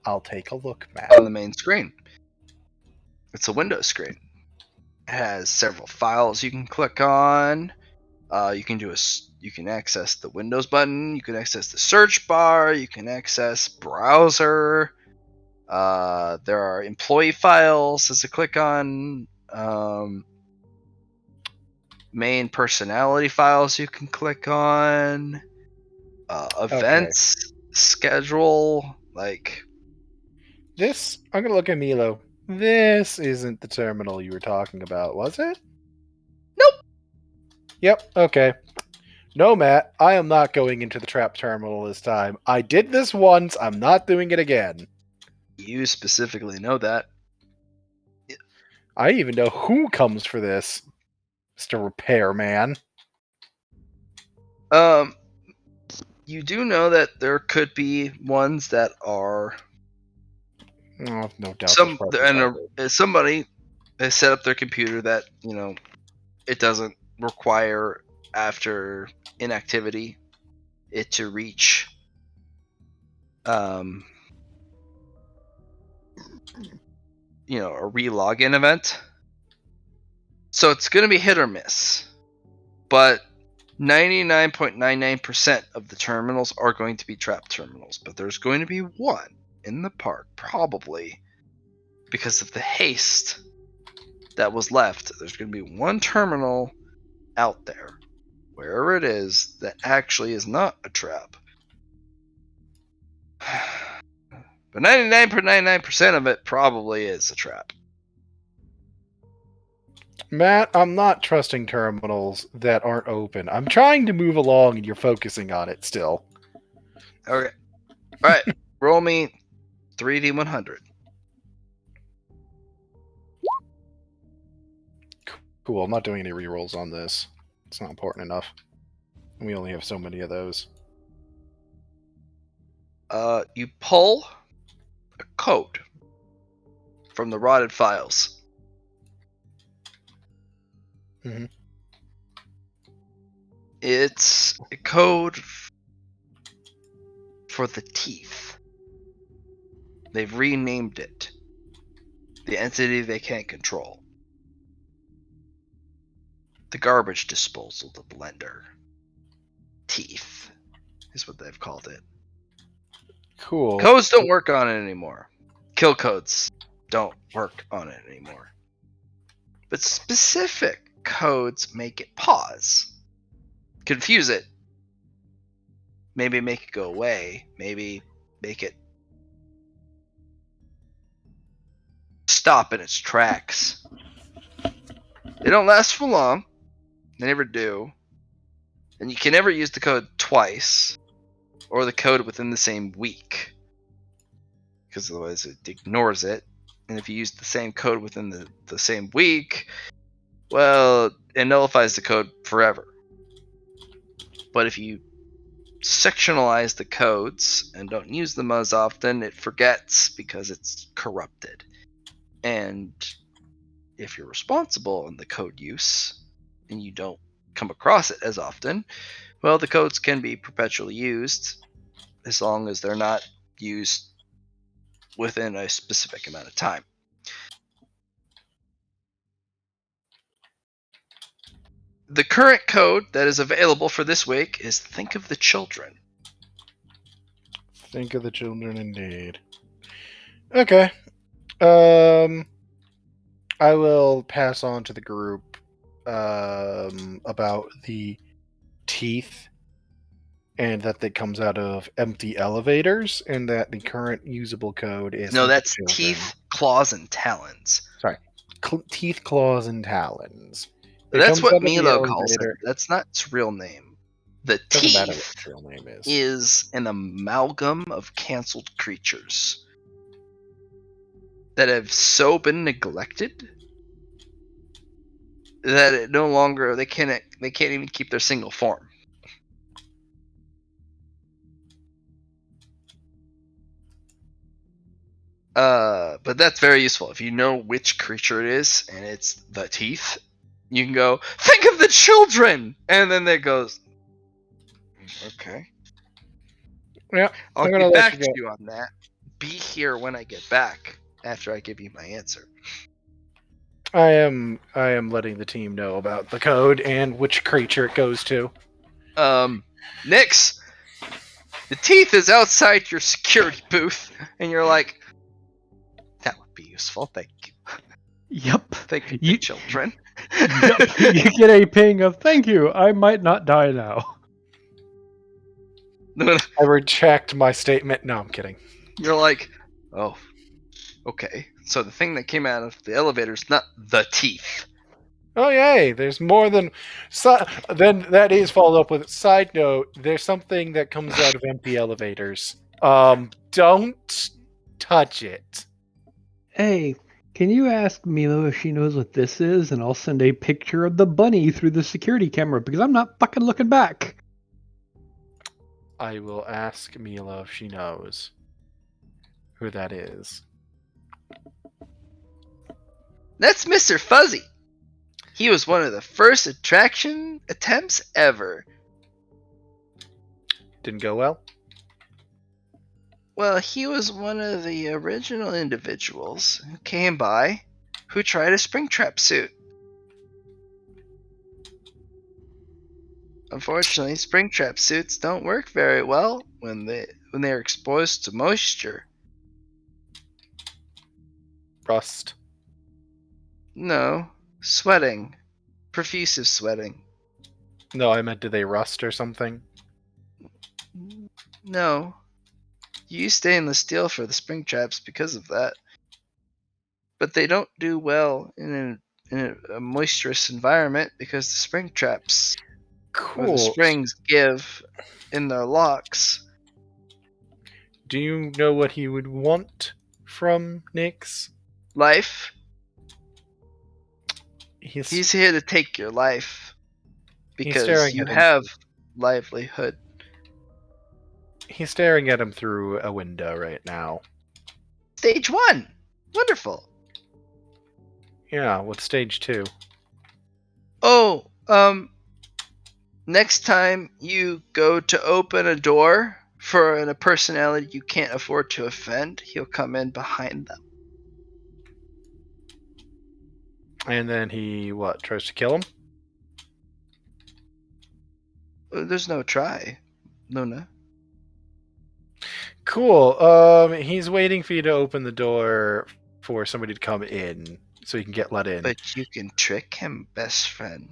I'll take a look, Matt. On the main screen. It's a Windows screen. It has several files you can click on. You can access the Windows button. You can access the search bar. You can access browser. There are employee files as a click on. Main personality files you can click on. Events schedule, like This, I'm gonna look at Milo. This isn't the terminal you were talking about, was it? Nope. Yep, okay. No, Matt, I am not going into the trap terminal this time. I did this once, I'm not doing it again. you specifically know that. I even know who comes for this. Mr. Repairman. You do know that there could be ones that are Oh, no doubt. there's probably something. somebody has set up their computer that it doesn't require after inactivity it to reach a re-login event. So it's going to be hit or miss. But 99.99% of the terminals are going to be trap terminals. But there's going to be one in the park, probably because of the haste that was left. There's going to be one terminal out there, wherever it is, that actually is not a trap. But 99.99% of it probably is a trap. Matt, I'm not trusting terminals that aren't open. I'm trying to move along and you're focusing on it still. Okay. Alright. Roll me 3D100. Cool, I'm not doing any rerolls on this. It's not important enough. We only have so many of those. You pull a code from the rotted files. Mhm. It's a code for the teeth. They've renamed it. The entity they can't control. The garbage disposal, the blender. Teeth is what they've called it. Cool. Codes don't work on it anymore. Kill codes don't work on it anymore. But specific codes make it pause. Confuse it. Maybe make it go away. Maybe make it stop in its tracks. They don't last for long. They never do. And you can never use the code twice, or the code within the same week, because otherwise it ignores it. And if you use the same code within the same week, well, it nullifies the code forever. But if you sectionalize the codes and don't use them as often, it forgets because it's corrupted. And if you're responsible in the code use and you don't come across it as often, well, the codes can be perpetually used as long as they're not used within a specific amount of time. The current code that is available for this week is Think of the Children. Think of the children indeed. Okay. I will pass on to the group about the teeth and that it comes out of empty elevators and that the current usable code is No, Think of that's the Children. teeth, claws, and talons. Sorry. Teeth, claws, and talons. It That's comes what out of the Milo calls it. elevator. That's not its real name. The Doesn't matter what teeth its real name is. is an amalgam of canceled creatures that have so been neglected that it no longer they can't even keep their single form. But that's very useful. If you know which creature it is and it's the teeth, you can go, think of the children! And then it goes, okay. Yeah, I'll I'm gonna get let back you to go. you on that. Be here when I get back after I give you my answer. I am letting the team know about the code and which creature it goes to. Nix, the teeth is outside your security booth, and you're like, That would be useful. Thank you. Yep. Thank you, You- children. Yep. You get a ping of thank you. I might not die now. I retract my statement. No, I'm kidding. You're like, oh, okay. So the thing that came out of the elevator is not the teeth. Oh yay! There's more than. Then that is followed up with. Side note: there's something that comes out of empty elevators. Don't touch it. Hey, can you ask Milo if she knows what this is, and I'll send a picture of the bunny through the security camera because I'm not fucking looking back. I will ask Mila if she knows who that is. That's Mr. Fuzzy. He was one of the first attraction attempts ever. Didn't go well. Well, he was one of the original individuals who came by who tried a Springtrap suit. Unfortunately, Springtrap suits don't work very well when they're exposed to moisture. Rust. No, sweating. Profusive sweating. No, I meant, do they rust or something? No. You use stainless steel for the Springtraps because of that. But they don't do well in a moisturous environment because the Springtraps or the Cool. springs give in their locks. Do you know what he would want from Nyx? Life. He's He's here to take your life because staring you at him. have livelihood. He's staring at him through a window right now. Stage 1. Wonderful. Yeah, with stage 2. Oh, next time you go to open a door for a personality you can't afford to offend, he'll come in behind them. And then he, tries to kill him? There's no try, Luna. Cool. He's waiting for you to open the door for somebody to come in so he can get let in. But you can trick him, best friend.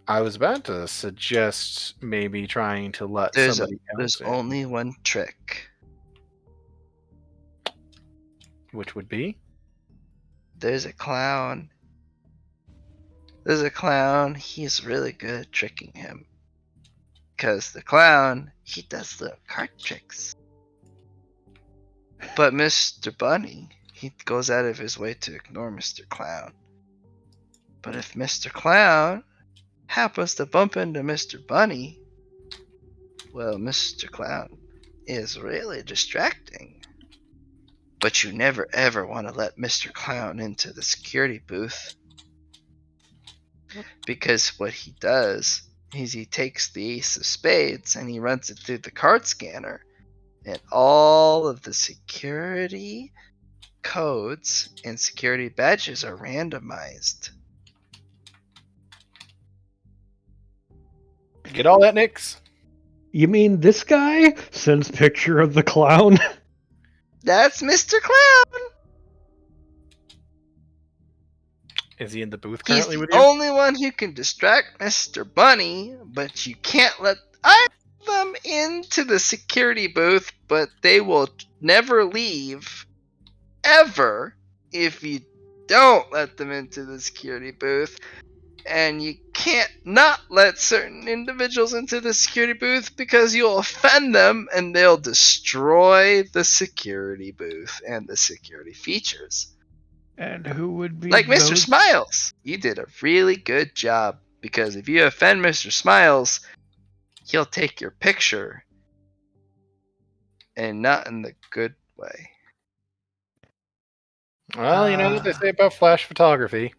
I was about to suggest maybe trying to let There's somebody else in. only one trick. Which would be? There's a clown. He's really good at tricking him. Because the clown, he does little card tricks. But Mr. Bunny, he goes out of his way to ignore Mr. Clown. But if Mr. Clown happens to bump into Mr. Bunny, well, Mr. Clown is really distracting. But you never ever want to let Mr. Clown into the security booth. Because what he does is he takes the ace of spades and he runs it through the card scanner. And all of the security codes and security badges are randomized. Get all that, Nyx? You mean this guy sends picture of the clown? That's Mr. Clown! Is he in the booth He's currently the with you? only one who can distract Mr. Bunny, but you can't let them into the security booth, but they will never leave, ever, if you don't let them into the security booth. And you can't not let certain individuals into the security booth because you'll offend them and they'll destroy the security booth and the security features. And who would be Like Mr. those? Smiles. You did a really good job because if you offend Mr. Smiles, he'll take your picture and not in the good way. Well, you know what they say about flash photography.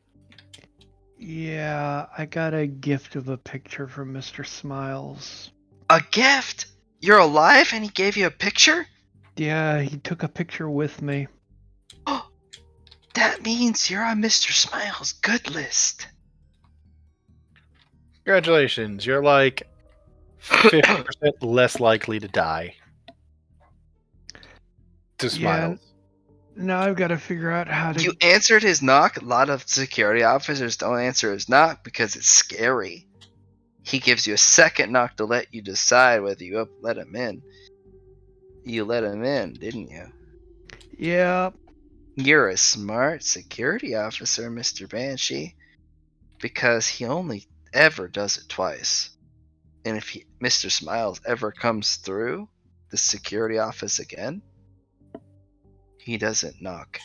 Yeah, I got a gift of a picture from Mr. Smiles. A gift? You're alive and he gave you a picture? Yeah, he took a picture with me. That means you're on Mr. Smiles' good list. Congratulations, you're like 50% less likely to die. To Yeah. Smiles. Now I've got to figure out how to. You answered his knock. A lot of security officers don't answer his knock because it's scary. He gives you a second knock to let you decide whether you let him in. You let him in, didn't you? Yeah. You're a smart security officer, Mr. Banshee, because he only ever does it twice. And if Mr. Smiles ever comes through the security office again, he doesn't knock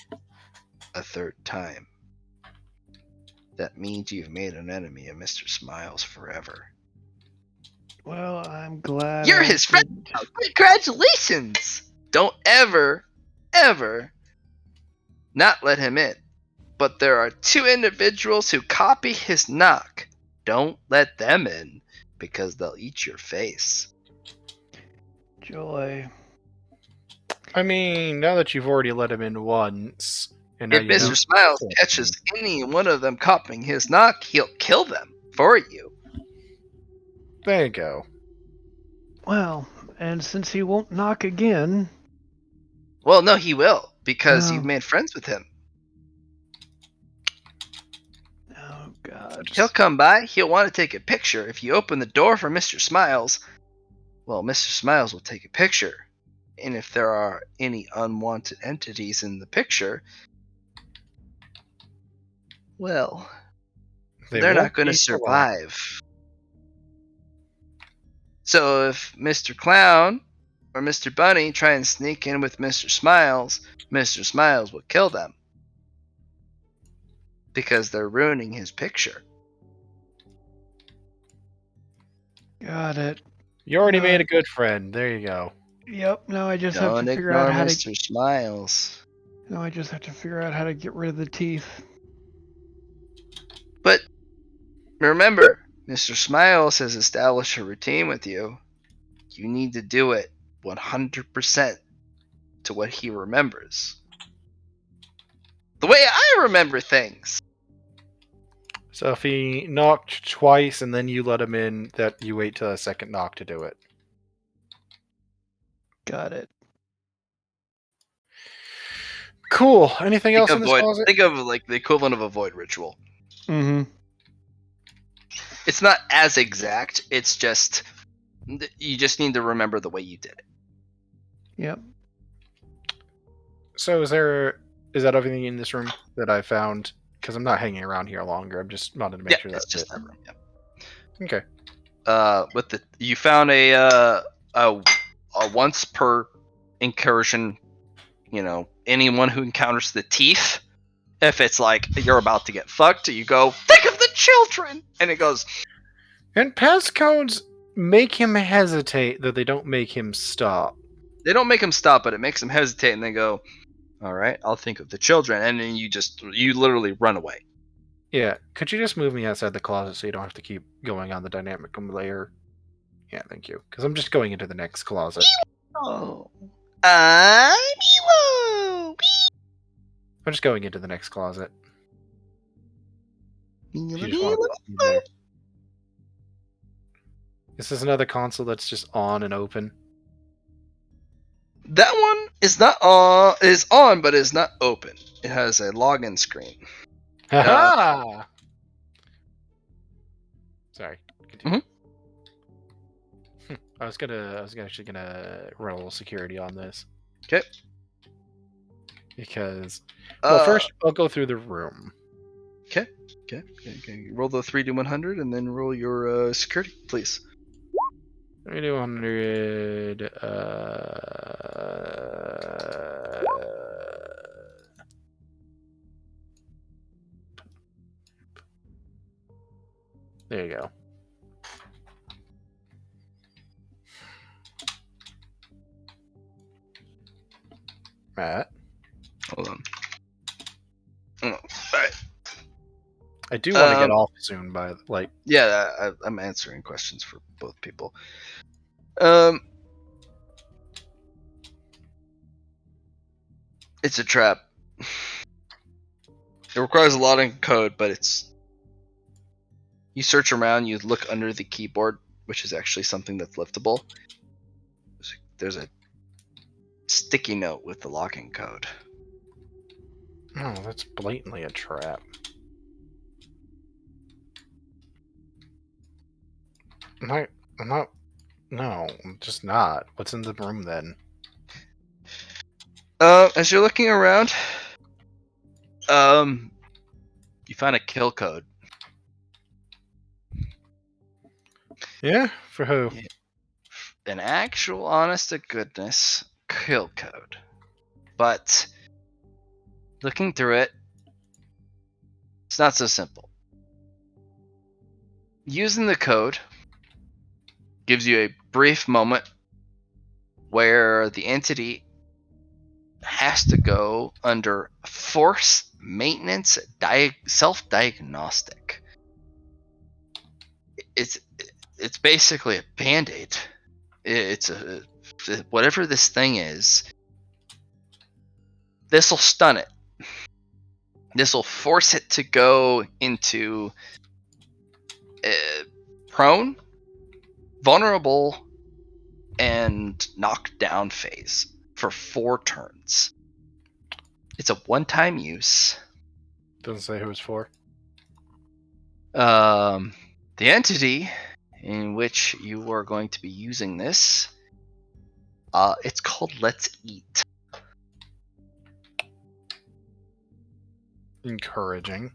a third time. That means you've made an enemy of Mr. Smiles forever. Well, I'm glad. You're I his friend didn't. now. Congratulations! Don't ever, ever not let him in. But there are two individuals who copy his knock. Don't let them in, because they'll eat your face. Joy. I mean, now that you've already let him in once, and now If you know Mr. Smiles catches any one of them copying his knock, he'll kill them for you. There you go. Well, and since he won't knock again. Well, no, he will, because Oh. you've made friends with him. Oh God. He'll come by, he'll want to take a picture. If you open the door for Mr. Smiles, well, Mr. Smiles will take a picture. And if there are any unwanted entities in the picture, well, they're not going to survive. So if Mr. Clown or Mr. Bunny try and sneak in with Mr. Smiles will kill them. Because they're ruining his picture. Got it. You already made a good friend. There you go. Yep. Now I just Don't have to figure out ignore how Mr. Smiles. Now I just have to figure out how to get rid of the teeth. But remember, Mr. Smiles has established a routine with you. You need to do it 100% to what he remembers. The way I remember things. So if he knocked twice and then you let him in, that you wait till a second knock to do it. Got it. Cool. Anything else in this void, closet? think of like the equivalent of a void ritual. Mm-hmm. It's not as exact. It's just you just need to remember the way you did it. Yep. So is that everything in this room that I found? Because I'm not hanging around here longer. I'm just wanted to make sure it's that's just it. that room. Yeah. Okay. You found a once per incursion. You know, anyone who encounters the teeth. If it's like you're about to get fucked, you go, think of the children, and it goes. And passcodes make him hesitate, though they don't make him stop. They don't make him stop, but it makes him hesitate, and they go, all right, I'll think of the children, and then you literally run away. Yeah, could you just move me outside the closet so you don't have to keep going on the dynamic layer? Yeah, thank you. Because I'm just going into the next closet. Oh, I'm Ewo. I'm just going into the next closet. Ewo. If you just want to pop me there. This is another console that's just on and open. That one is not on. Is on, but is not open. It has a login screen. Ha Sorry. Continue. I was actually gonna roll security on this. Okay. Because first I'll go through the room. Okay. Roll the 3D100 and then roll your security, please. 3D100. There you go. Matt. Hold on. Oh, all right. I do want to get off soon, Yeah, I'm answering questions for both people. It's a trap. It requires a lot of code, but you search around, you look under the keyboard, which is actually something that's liftable. There's a sticky note with the locking code. Oh, that's blatantly a trap. I'm not. No, I'm just not. What's in the room then? As you're looking around, you find a kill code. Yeah, for who? Yeah. An actual, honest to goodness kill code. But looking through it, it's not so simple. Using the code gives you a brief moment where the entity has to go under force maintenance self-diagnostic. It's basically a band-aid. It's a whatever this thing is. This will stun it. This will force it to go into prone, vulnerable, and knocked down phase for 4 turns. It's a one-time use. Doesn't say who it's for. The entity in which you are going to be using this, it's called Let's Eat. Encouraging.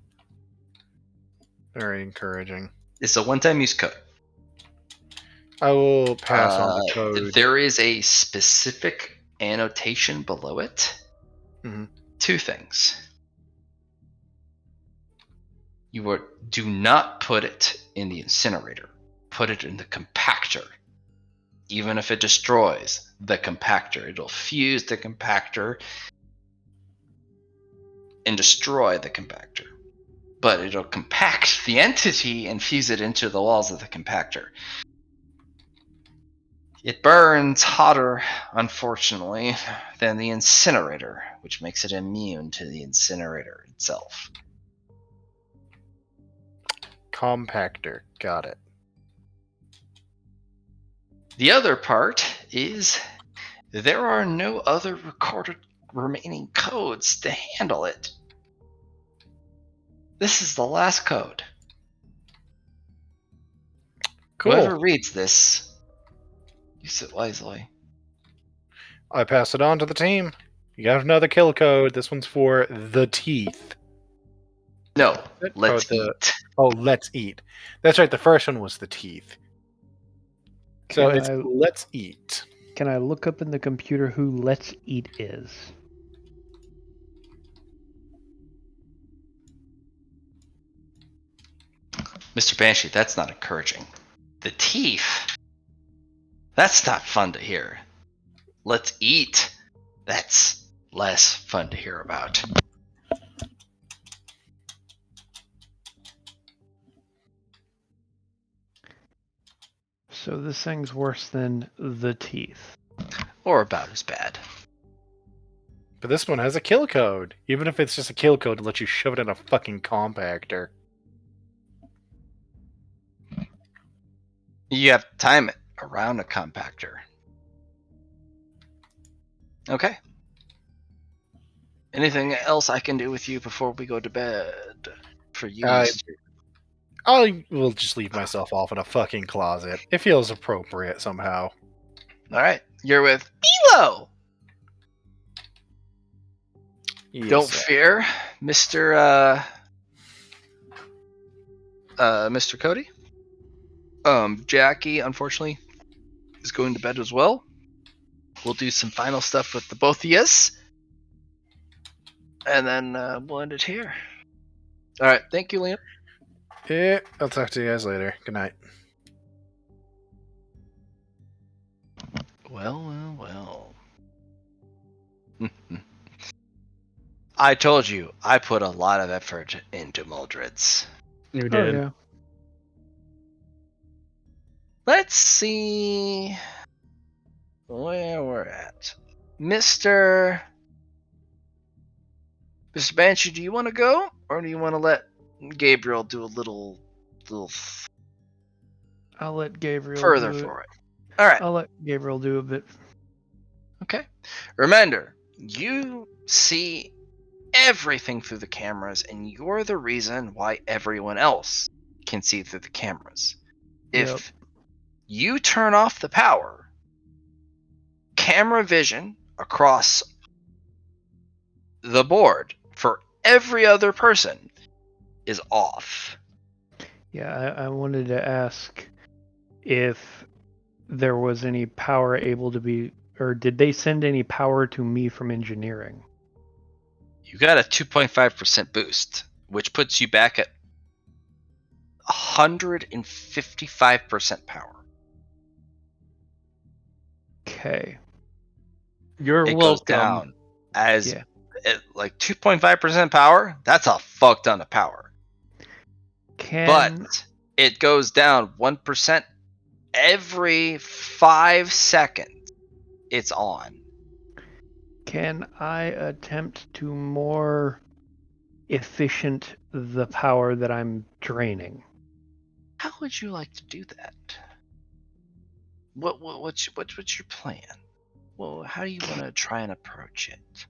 Very encouraging. It's a one-time use code. I will pass on the code. There is a specific annotation below it. Mhm. 2 things. Do not put it in the incinerator. Put it in the compactor. Even if it destroys the compactor, it'll fuse the compactor and destroy the compactor. But it'll compact the entity and fuse it into the walls of the compactor. It burns hotter, unfortunately, than the incinerator, which makes it immune to the incinerator itself. Compactor. Got it. The other part is there are no other recorded remaining codes to handle it. This is the last code. Cool. Whoever reads this, use it wisely. I pass it on to the team. You got another kill code. This one's for the teeth. No, let's the- eat. Oh, let's eat. That's right. The first one was the teeth. So Can it's let's eat. Can I look up in the computer who Let's Eat is? Mr. Banshee, that's not encouraging. The teeth. That's not fun to hear. Let's eat. That's less fun to hear about. So this thing's worse than the teeth. Or about as bad. But this one has a kill code. Even if it's just a kill code to let you shove it in a fucking compactor. You have to time it around a compactor. Okay. Anything else I can do with you before we go to bed? For you, Mr. I will just leave myself off in a fucking closet. It feels appropriate somehow. Alright, you're with Elo! Yes, Don't sir. fear, Mr. Mr. Cody. Jackie, unfortunately, is going to bed as well. We'll do some final stuff with the both of yous. And then we'll end it here. Alright, thank you, Liam. Yeah, I'll talk to you guys later. Good night. Well. I told you, I put a lot of effort into Mordreds. You Oh did. yeah. Let's see where we're at. Mr. Banshee, do you want to go? Or do you want to let Gabriel do a little I'll let Gabriel further do it. for it? Alright. I'll let Gabriel do a bit. Okay. Remember, you see everything through the cameras, and you're the reason why everyone else can see through the cameras. If you turn off the power, camera vision across the board for every other person is off. Yeah, I wanted to ask if there was any power able to be, or did they send any power to me from engineering? You got a 2.5% boost, which puts you back at 155% power. Okay. You're It welcome. goes down as Yeah. like 2.5% power. That's a fuck ton of power. But it goes down 1% every 5 seconds. It's on. Can I attempt to more efficient the power that I'm draining? How would you like to do that? What's your plan? Well, how do you want to try and approach it?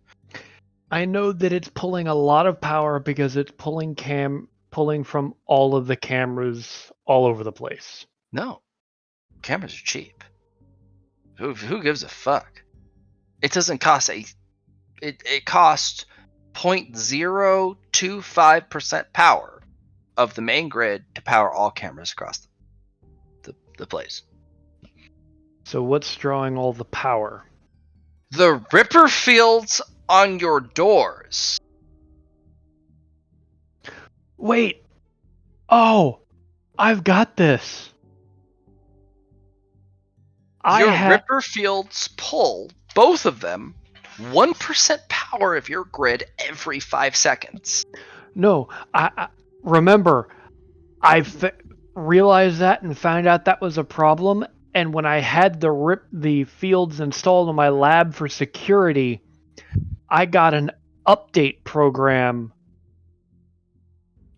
I know that it's pulling a lot of power because it's pulling from all of the cameras all over the place. No, cameras are cheap. Who gives a fuck? It doesn't cost it costs 0.025% power of the main grid to power all cameras across the place. So what's drawing all the power? The Ripper fields on your doors. Wait. Oh, I've got this. Ripper fields pull, both of them, 1% power of your grid every 5 seconds. No, I remember. Realized that and found out that was a problem. And when I had the fields installed in my lab for security, I got an update program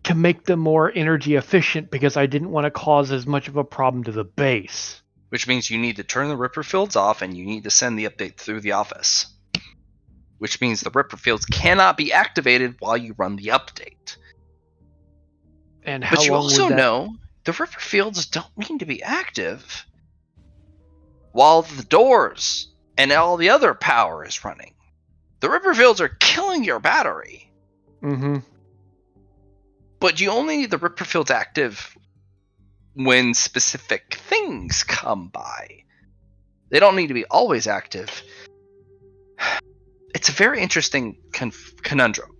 to make them more energy efficient because I didn't want to cause as much of a problem to the base. Which means you need to turn the Ripper fields off and you need to send the update through the office. Which means the Ripper fields cannot be activated while you run the update. And how but you long also would that... know the Ripper fields don't need to be active while the doors and all the other power is running. The Ripper fields are killing your battery. Mm-hmm. But you only need the Ripper fields active when specific things come by. They don't need to be always active. It's a very interesting conundrum.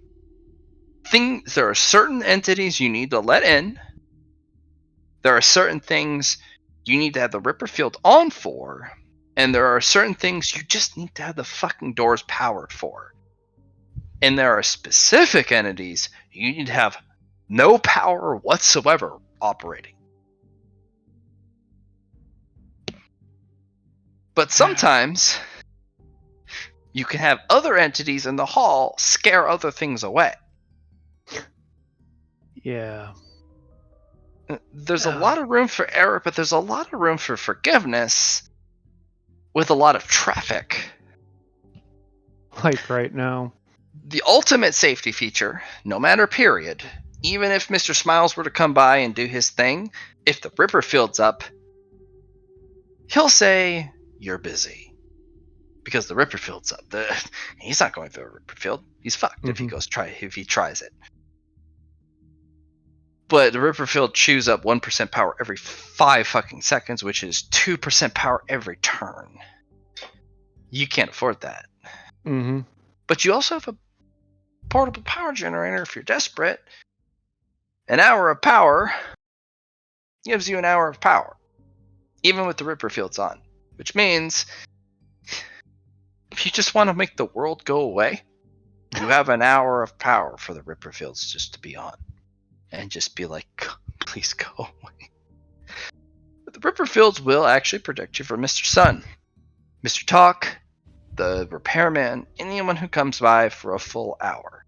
There are certain entities you need to let in. There are certain things you need to have the Ripper field on for. And there are certain things you just need to have the fucking doors powered for. And there are specific entities you need to have no power whatsoever operating. But sometimes you can have other entities in the hall scare other things away. Yeah. There's a lot of room for error, but there's a lot of room for forgiveness with a lot of traffic. Like right now. The ultimate safety feature, no matter period, even if Mr. Smiles were to come by and do his thing, if the Ripper field's up, he'll say, "You're busy." Because the Ripper field's up. He's not going through a Ripper field. He's fucked if he tries it. But the Ripper field chews up 1% power every 5 fucking seconds, which is 2% power every turn. You can't afford that. Mm-hmm. But you also have a portable power generator if you're desperate. An hour of power gives you an hour of power, even with the Ripper fields on. Which means, if you just want to make the world go away, you have an hour of power for the Ripper fields just to be on. And just be like, please go away. But the Ripper fields will actually protect you from Mr. Sun, Mr. Talk, the repairman, anyone who comes by for a full hour.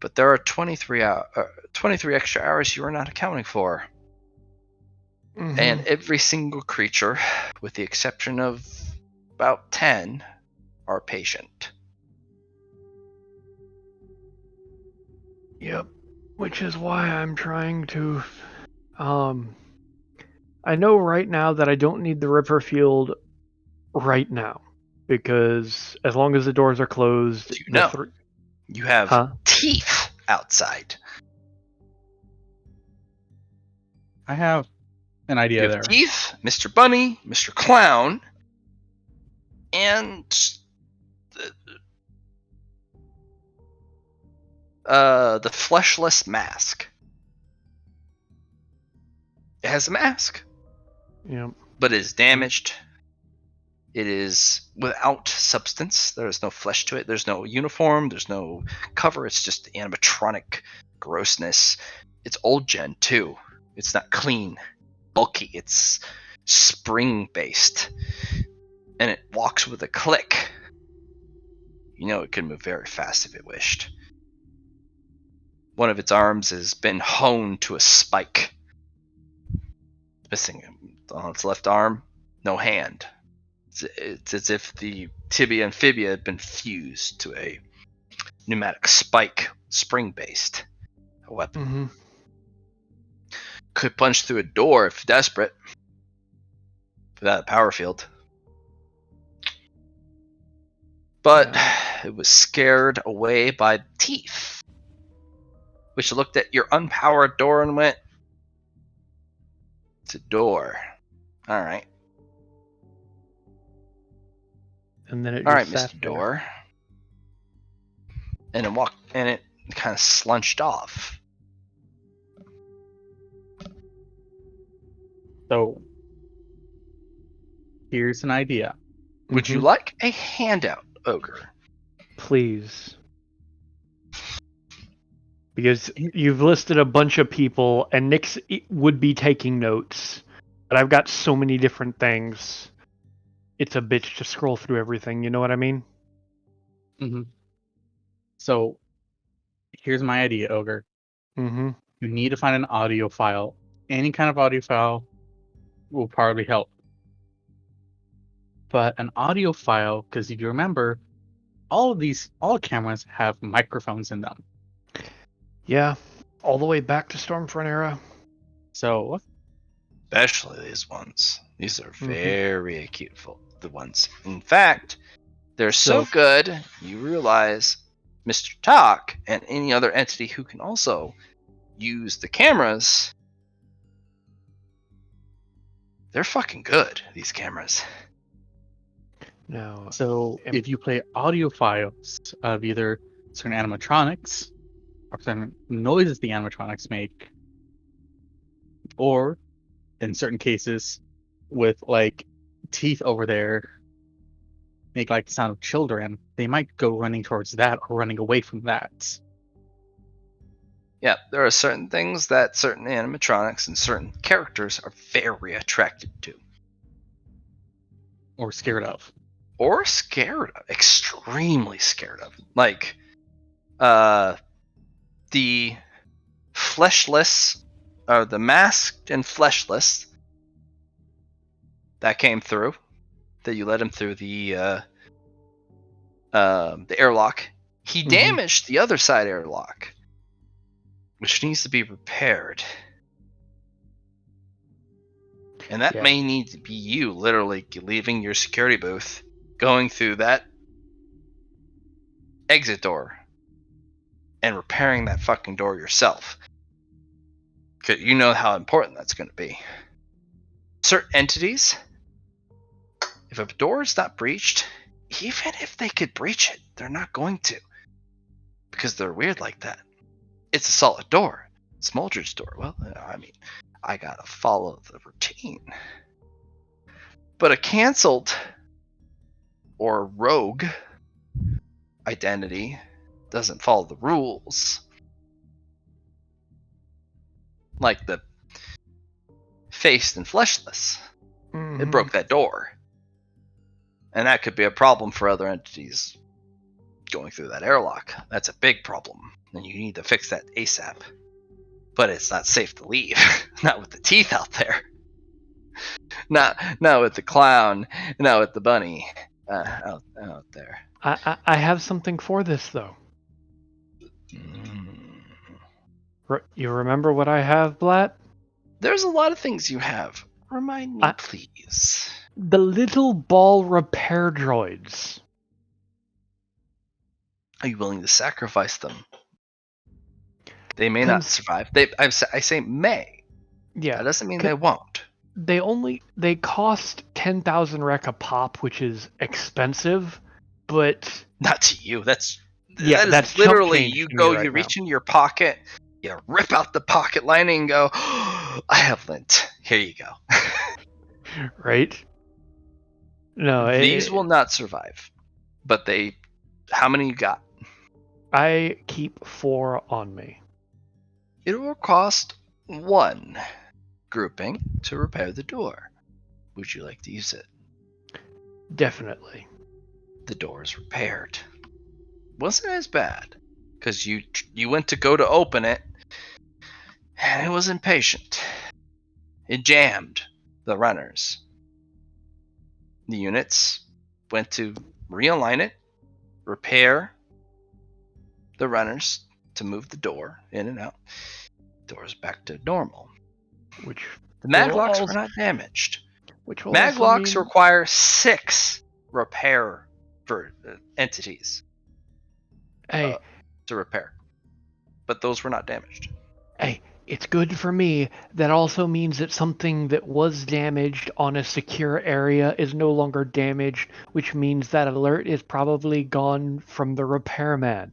But there are 23 extra hours you are not accounting for. Mm-hmm. And every single creature, with the exception of about 10, are patient. Yep. Which is why I'm trying to. I know right now that I don't need the river field right now because as long as the doors are closed, Do you know? You have Huh? teeth outside. I have an You idea have there. teeth, Mr. Bunny, Mr. Clown, and the fleshless mask. It has a mask, Yep. but it is damaged. It is without substance. There is no flesh to it. There's no uniform. There's no cover. It's just animatronic grossness. It's old gen too. It's not clean, bulky. It's spring based, and it walks with a click. You know it can move very fast if it wished. One of its arms has been honed to a spike. Missing on its left arm, no hand. It's as if the tibia and fibia had been fused to a pneumatic spike, spring-based weapon. Mm-hmm. Could punch through a door if desperate, without a power field. But it was scared away by teeth, which looked at your unpowered door and went, "It's a door. All right. And then it All right, just sat Mr. there. Door." And it kind of slunched off. So here's an idea. Would you Mhm. like a handout, Ogre? Please. Because you've listed a bunch of people, and Nick's would be taking notes, but I've got so many different things. It's a bitch to scroll through everything. You know what I mean? Mm-hmm. So here's my idea, Ogre. Mm-hmm. You need to find an audio file. Any kind of audio file will probably help. But an audio file, because if you remember, all cameras have microphones in them. Yeah. All the way back to Stormfront era. So Especially these ones. These are very acute, the ones. In fact, they're so good, you realize Mr. Talk and any other entity who can also use the cameras, they're fucking good, these cameras. No. So if you play audio files of either certain animatronics or certain noises the animatronics make, or in certain cases with like teeth over there make like the sound of children, they might go running towards that or running away from that. Yeah, there are certain things that certain animatronics and certain characters are very attracted to. Or scared of. Or scared of. Extremely scared of. Like, the fleshless, or the masked and fleshless that came through, that you let him through the airlock. He damaged the other side airlock, which needs to be repaired. And that may need to be you literally leaving your security booth, going through that exit door, and repairing that fucking door yourself. Because you know how important that's going to be. Certain entities, if a door is not breached, even if they could breach it, they're not going to. Because they're weird like that. It's a solid door. It's Mordred's door. Well, I mean, I gotta follow the routine. But a canceled or rogue identity doesn't follow the rules. Like the faced and fleshless. It broke that door. And that could be a problem for other entities going through that airlock. That's a big problem. And you need to fix that ASAP. But it's not safe to leave. Not with the teeth out there. Not with the clown. Not with the bunny out there. I have something for this though. You remember what I have, Blatt? There's a lot of things you have. Remind me, please. The little ball repair droids. Are you willing to sacrifice them? They may not survive. I say may. Yeah. That doesn't mean they won't. They cost 10,000 rec a pop, which is expensive, but not to you. That's that's literally you go. You reach into your pocket, you rip out the pocket lining, and go, oh, I have lint. Here you go. Right? No, these will not survive. But they, how many you got? I keep 4 on me. It will cost 1 grouping to repair the door. Would you like to use it? Definitely. The door is repaired. Wasn't as bad, because you went to go to open it, and it was impatient. It jammed the runners. The units went to realign it, repair the runners to move the door in and out. Door's back to normal. Which the maglocks were not damaged. Which will maglocks mean... require 6 repair entities to repair, but those were not damaged. Hey, it's good for me. That also means that something that was damaged on a secure area is no longer damaged, which means that alert is probably gone from the repairman.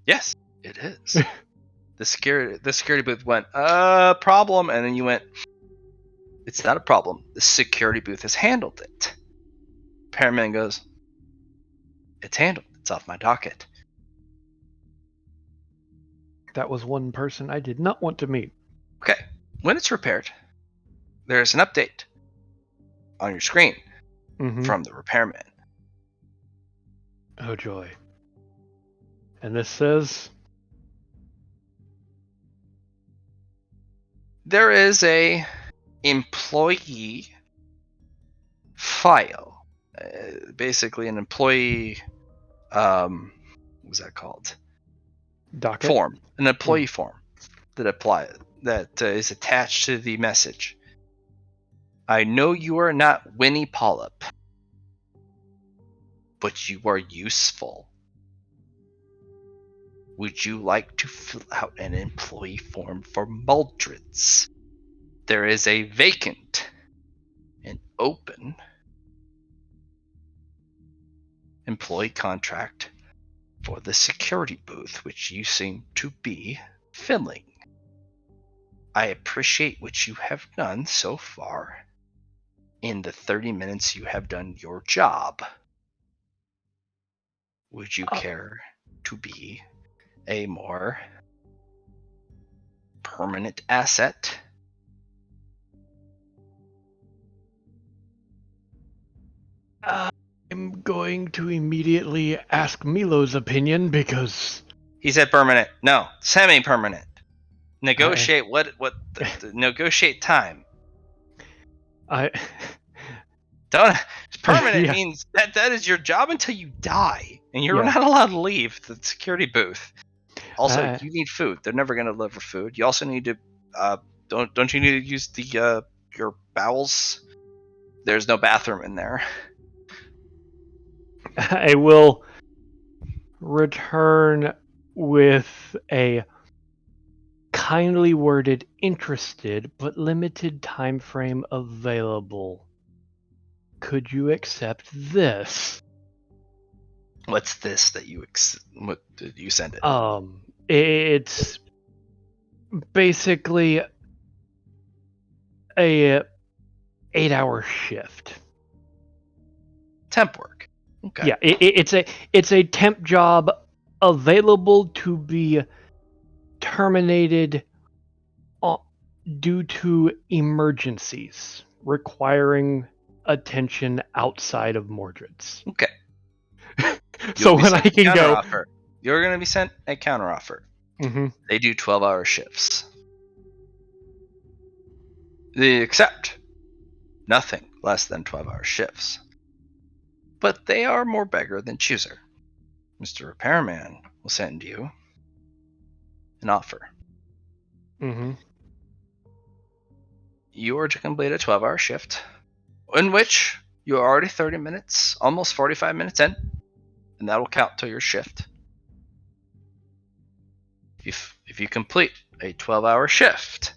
Yes, it is. the security booth went, problem, and then you went, it's not a problem. The security booth has handled it. Repairman goes, it's handled. It's off my docket. That was one person I did not want to meet. Okay. When it's repaired, there's an update on your screen from the repairman. Oh joy. And this says... There is a employee file. Basically an employee, what was that called? Docket? Form. An employee form that is attached to the message. I know you are not Winnie Polyp, but you are useful. Would you like to fill out an employee form for Mordreds? There is a vacant and open employee contract for the security booth, which you seem to be filling. I appreciate what you have done so far. In the 30 minutes you have done your job, would you care to be a more permanent asset? I'm going to immediately ask Milo's opinion because... He said permanent. No, semi-permanent. Negotiate negotiate time. Don't permanent means that is your job until you die, and you're not allowed to leave the security booth. Also, you need food. They're never going to deliver food. You also need to don't you need to use the your bowels? There's no bathroom in there. I will return with a kindly worded interested but limited time frame available. Could you accept this? What's this that you what did you send it? It's basically a 8-hour shift. Temp work. Okay. Yeah, it's a temp job available to be terminated due to emergencies requiring attention outside of Mordreds. Okay. So when I can go... You're going to be sent a counteroffer. Mm-hmm. They do 12-hour shifts. They accept nothing less than 12-hour shifts. But they are more beggar than chooser. Mr. Repairman will send you an offer. Mm-hmm. You are to complete a 12-hour shift, in which you are already 30 minutes, almost 45 minutes in, and that will count to your shift. If you complete a 12-hour shift,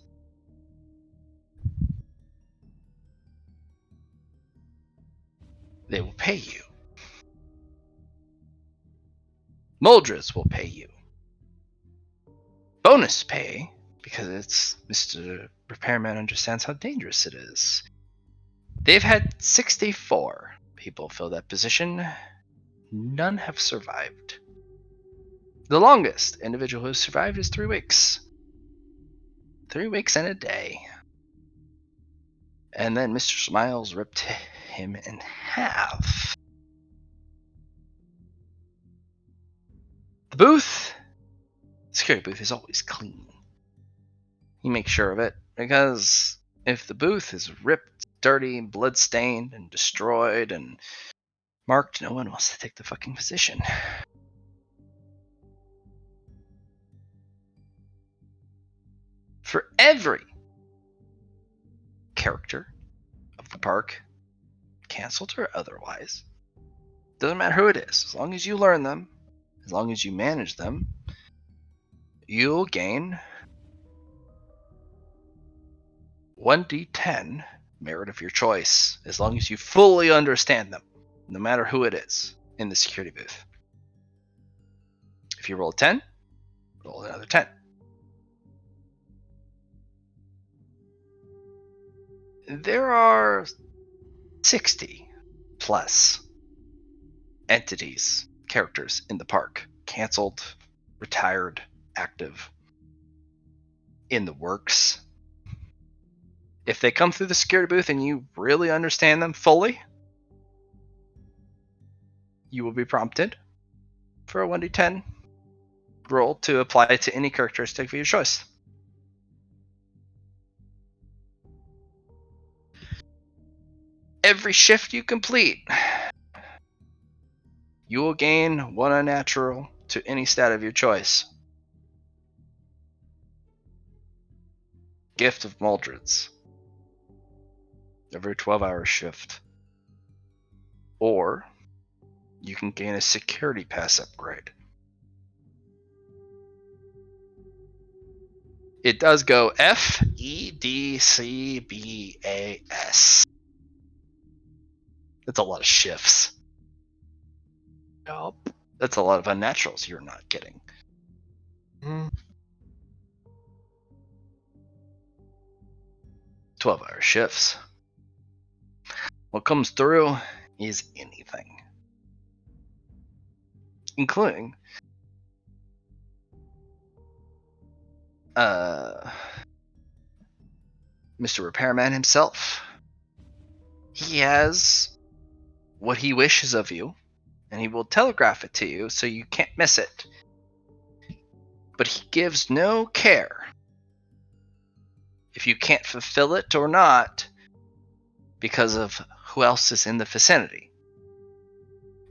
they will pay you. Mordreds will pay you. Bonus pay, because it's Mr. Repairman understands how dangerous it is. They've had 64 people fill that position. None have survived. The longest individual who has survived is 3 weeks. 3 weeks and a day. And then Mr. Smiles ripped him in half. The booth, security booth, is always clean. He makes sure of it, because if the booth is ripped, dirty, blood-stained, and destroyed, and marked, no one wants to take the fucking position. For every character of the park, canceled or otherwise, doesn't matter who it is, as long as you learn them, as long as you manage them, you'll gain 1d10 merit of your choice, as long as you fully understand them, no matter who it is in the security booth. If you roll a 10, roll another 10. There are 60 plus entities, characters in the park. Canceled, retired, active, in the works. If they come through the security booth and you really understand them fully, you will be prompted for a 1d10 roll to apply to any characteristic of your choice. Every shift you complete, you will gain 1 unnatural to any stat of your choice. Gift of Mordreds. Every 12-hour shift. Or you can gain a security pass upgrade. It does go FEDCBAS. That's a lot of shifts. Yup. That's a lot of unnaturals you're not getting. Mm. 12-hour shifts. What comes through is anything, including Mr. Repairman himself. He has what he wishes of you, and he will telegraph it to you so you can't miss it. But he gives no care if you can't fulfill it or not because of who else is in the vicinity.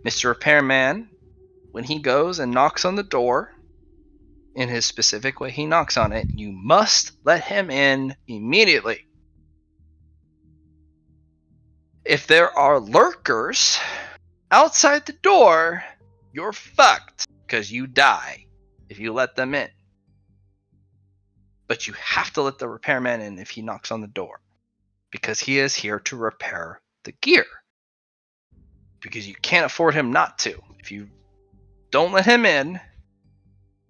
Mr. Repairman, when he goes and knocks on the door, in his specific way he knocks on it, you must let him in immediately. If there are lurkers outside the door, you're fucked, because you die if you let them in. But you have to let the repairman in if he knocks on the door, because he is here to repair the gear. Because you can't afford him not to. If you don't let him in,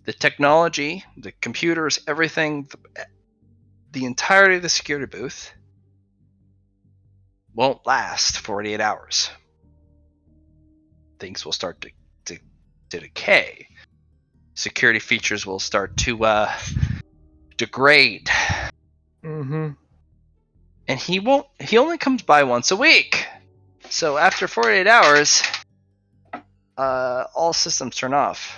the technology, the computers, everything, the entirety of the security booth won't last 48 hours. Things will start to decay. Security features will start to degrade. Mm-hmm. And he only comes by once a week. So after 48 hours, all systems turn off.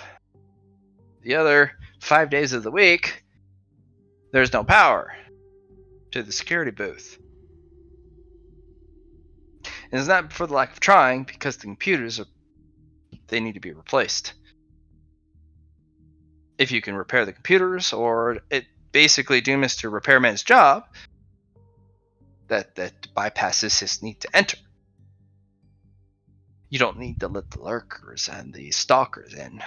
The other 5 days of the week, there's no power to the security booth. And it's not for the lack of trying, because the computers they need to be replaced. If you can repair the computers, or basically do Mr. Repairman's job, that bypasses his need to enter. You don't need to let the lurkers and the stalkers in.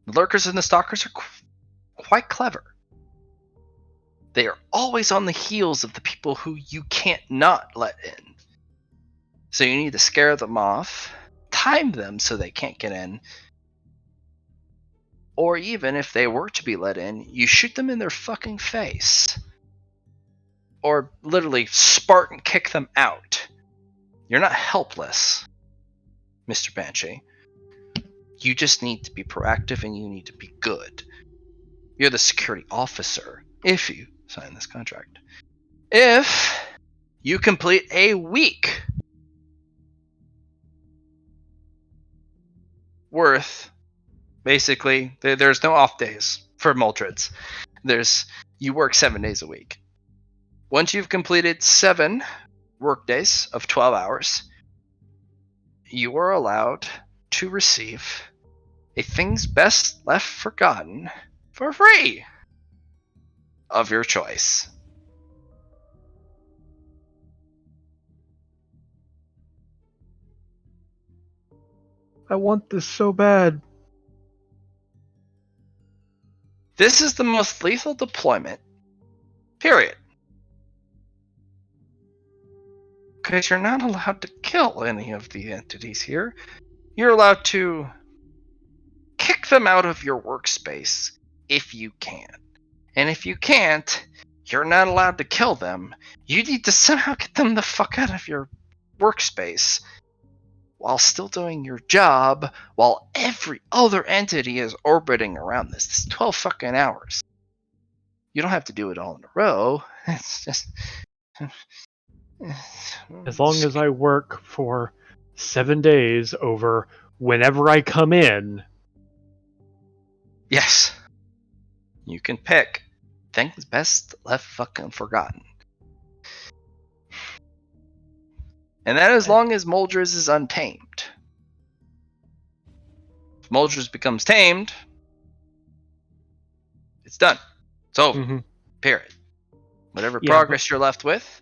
The lurkers and the stalkers are quite clever. They are always on the heels of the people who you can't not let in. So you need to scare them off, time them so they can't get in, or even if they were to be let in, you shoot them in their fucking face. Or literally Spartan kick them out. You're not helpless, Mr. Banshee. You just need to be proactive and you need to be good. You're the security officer, if you sign this contract. If you complete a week worth, basically, there's no off days for Mordreds. You work 7 days a week. Once you've completed 7 work days of 12 hours, you are allowed to receive a Things Best Left Forgotten for free of your choice. I want this so bad. This is the most lethal deployment, period. Because you're not allowed to kill any of the entities here. You're allowed to kick them out of your workspace if you can. And if you can't, you're not allowed to kill them. You need to somehow get them the fuck out of your workspace while still doing your job, while every other entity is orbiting around this. It's 12 fucking hours. You don't have to do it all in a row. It's just... As long as I work for 7 days over whenever I come in. Yes. You can pick Things Best Left Fucking Forgotten. And that as long as Mordreds is untamed. If Mordreds becomes tamed, it's done. It's over. Mm-hmm. Period. Whatever Yeah, progress you're left with,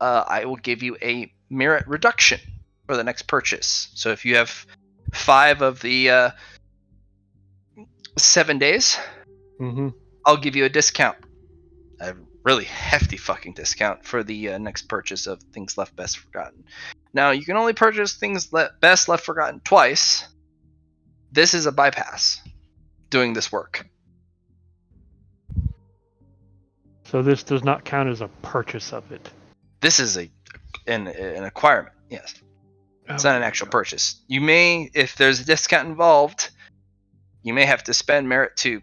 I will give you a merit reduction for the next purchase. So if you have 5 of the 7 days, Mm-hmm. I'll give you a discount. A really hefty fucking discount for the next purchase of Things Left Best Forgotten. Now, you can only purchase Things Best Left Forgotten twice. This is a bypass doing this work. So this does not count as a purchase of it. This is an acquirement, yes. It's not an actual purchase. You may, if there's a discount involved, you may have to spend merit to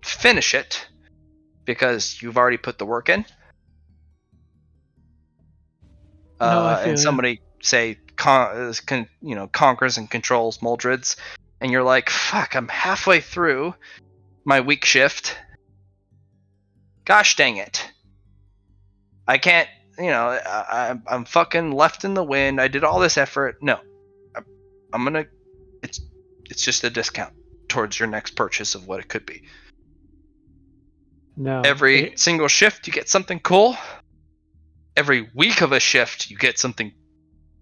finish it because you've already put the work in. And somebody say conquers and controls Mordreds, and you're like, fuck, I'm halfway through my week shift. Gosh dang it. I can't, I'm fucking left in the wind. I did all this effort. No. I'm gonna, it's just a discount towards your next purchase of what it could be. No. Every single shift, you get something cool. Every week of a shift, you get something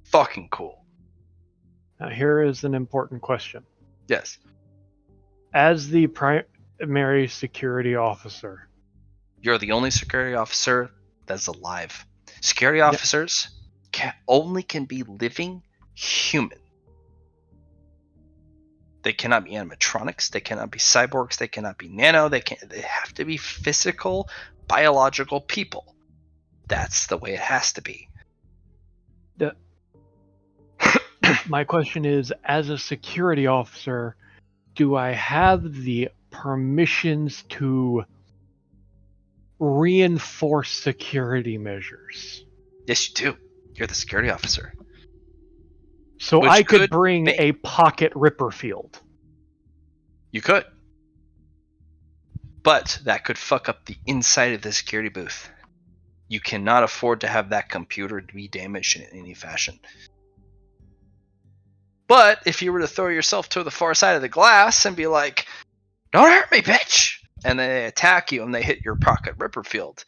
fucking cool. Now here is an important question. Yes. As the primary security officer, You're the only security officer that's alive. Security officers can be living human. They cannot be animatronics. They cannot be cyborgs. They cannot be nano. They have to be physical, biological people. That's the way it has to be. My question is, as a security officer, do I have the permissions to reinforce security measures? Yes, you do. You're the security officer. So I could bring a pocket Ripperfield. You could. But that could fuck up the inside of the security booth. You cannot afford to have that computer to be damaged in any fashion. But if you were to throw yourself to the far side of the glass and be like, "Don't hurt me, bitch! and they attack you and they hit your pocket ripper field,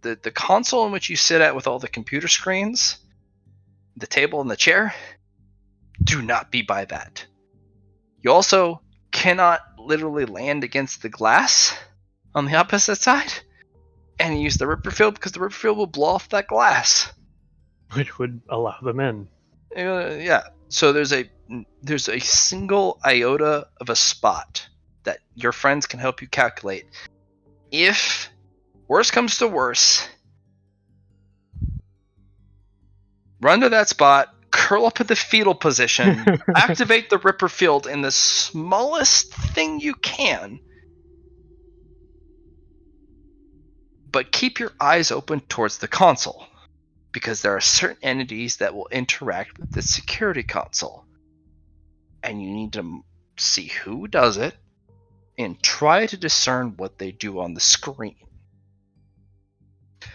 the console in which you sit at with all the computer screens, the table and the chair, do not be by that. You also cannot literally land against the glass on the opposite side and use the ripper field, because the ripper field will blow off that glass. Which would allow them in. Yeah. So there's a single iota of a spot that your friends can help you calculate. If worse comes to worse, run to that spot, curl up in the fetal position, activate the ripper field in the smallest thing you can, but keep your eyes open towards the console, because there are certain entities that will interact with the security console, and you need to see who does it and try to discern what they do on the screen.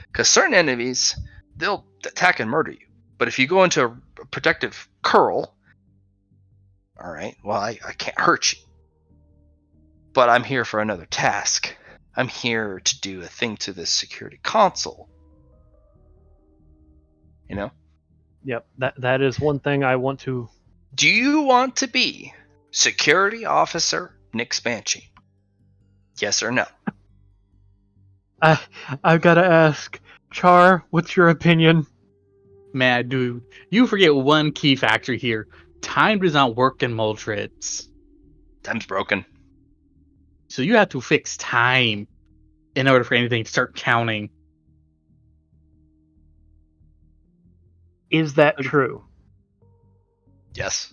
Because certain enemies, they'll attack and murder you, but if you go into a protective curl, all right, well, I can't hurt you, but I'm here for another task. I'm here to do a thing to this security console. You know? Yep, that is one thing I want to. Do you want to be Security Officer Nick Spanchi? Yes or no? I've got to ask, Char, what's your opinion? Man, dude, you forget one key factor here. Time does not work in Mordreds. Time's broken. So you have to fix time in order for anything to start counting. Is that true? Yes.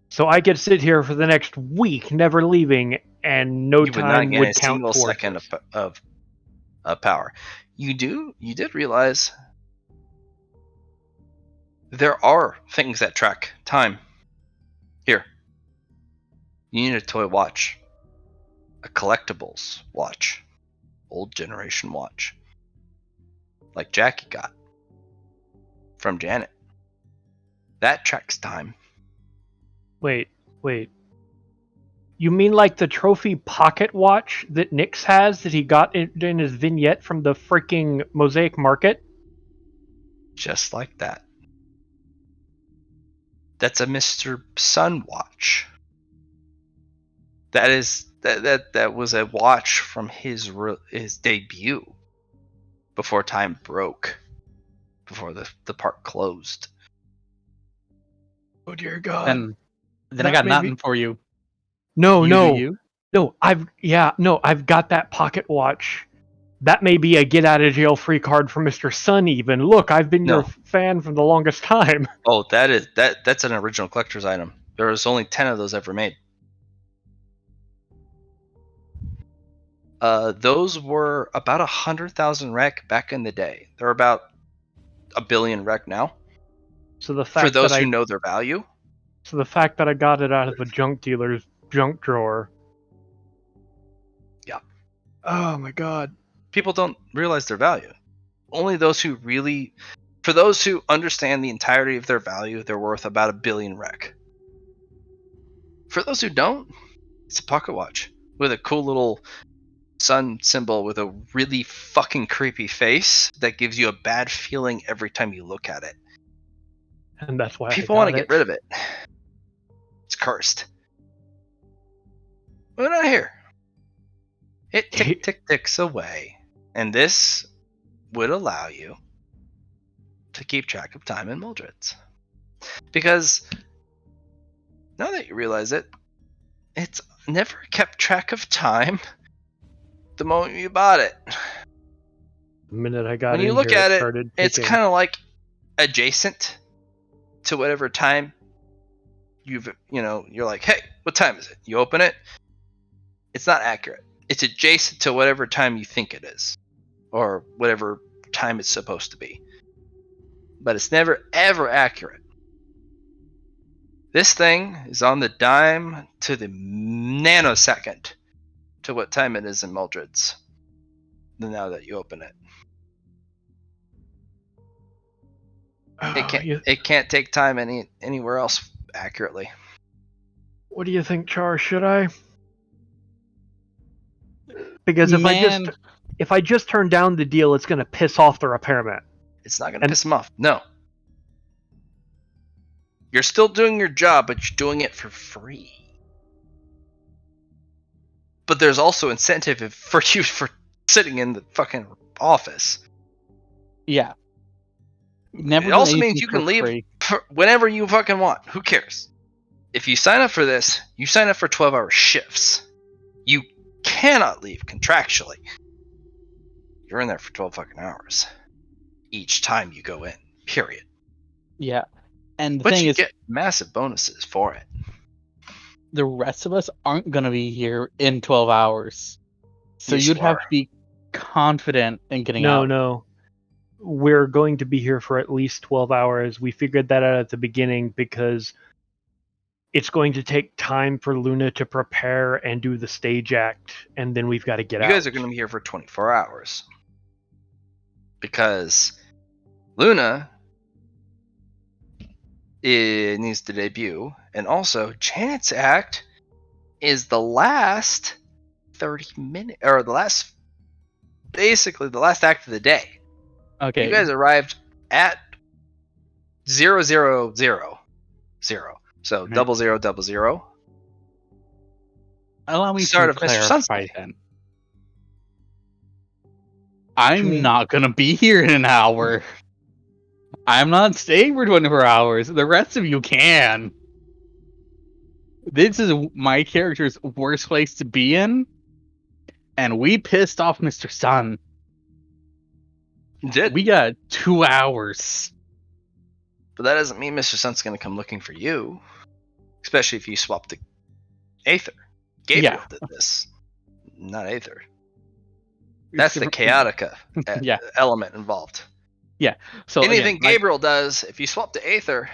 So I could sit here for the next week, never leaving, and no You would not time gain would a count single towards second this. of power. You did realize there are things that track time. Here. You need a toy watch. A collectibles watch. Old generation watch. Like Jackie got from Janet. That tracks time. Wait. You mean like the trophy pocket watch that Nyx has that he got in his vignette from the freaking Mosaic Market? Just like that. That's a Mr. Sun watch. That was a watch from his debut before time broke, before the park closed. Oh dear God! Then I got nothing for you. No, You. I've got that pocket watch. That may be a get out of jail free card for Mr. Sun. Even look, I've been your fan for the longest time. Oh, that's an original collector's item. There was only 10 of those ever made. Those were about 100,000 rec back in the day. They're about 1 billion rec now. So the fact For those that who know their value. So the fact that I got it out of a junk dealer's junk drawer. Yeah. Oh my God. People don't realize their value. Only those who really, for those who understand the entirety of their value, they're worth about 1 billion rec. For those who don't, it's a pocket watch with a cool little sun symbol with a really fucking creepy face that gives you a bad feeling every time you look at it. And that's why people want to get rid of it. It's cursed. We're not here. It ticks away. And this would allow you to keep track of time in Mordreds. Because now that you realize it, it's never kept track of time the moment you bought it. The minute I got when in you look here, at it, started it's kind of like adjacent to whatever time you're like, hey, what time is it? You open it. It's not accurate. It's adjacent to whatever time you think it is, or whatever time it's supposed to be. But it's never ever accurate. This thing is on the dime to the nanosecond to what time it is in Mordreds. Now that you open it. It can't take time anywhere else accurately. What do you think, Char? Should I? Because Man, if I just turn down the deal, it's going to piss off the repairman. It's not going to piss them off. No. You're still doing your job, but you're doing it for free. But there's also incentive for you for sitting in the fucking office. yeah. Never It do also anything means you for can leave free. whenever you fucking want. Who cares? If you sign up for this, you sign up for 12-hour shifts. You cannot leave contractually. You're in there for 12 fucking hours each time you go in. Period. Yeah. And the But thing you is, get massive bonuses for it. the rest of us aren't going to be here in 12 hours. So Yes, you'd you have are. to be confident in getting No, out. no. We're going to be here for at least 12 hours. We figured that out at the beginning because it's going to take time for Luna to prepare and do the stage act, and then we've got to get You out. guys are going to be here for 24 hours. Because Luna needs to debut, and also Janet's act is the last 30 minutes, or basically the last act of the day. Okay. You guys arrived at 000. So Right. 0000. Allow me Start to of Mr. Sun's clarify Day. then. I'm mean- not going to be here in an hour. I'm not staying for 24 hours. The rest of you can. This is my character's worst place to be in. And we pissed off Mr. Sun. You did. We got 2 hours. But that doesn't mean Mr. Sun's going to come looking for you. Especially if you swap to Aether. Gabriel did this. Not Aether. That's the chaotica Yeah. element involved. So Anything again, Gabriel does, if you swap to Aether,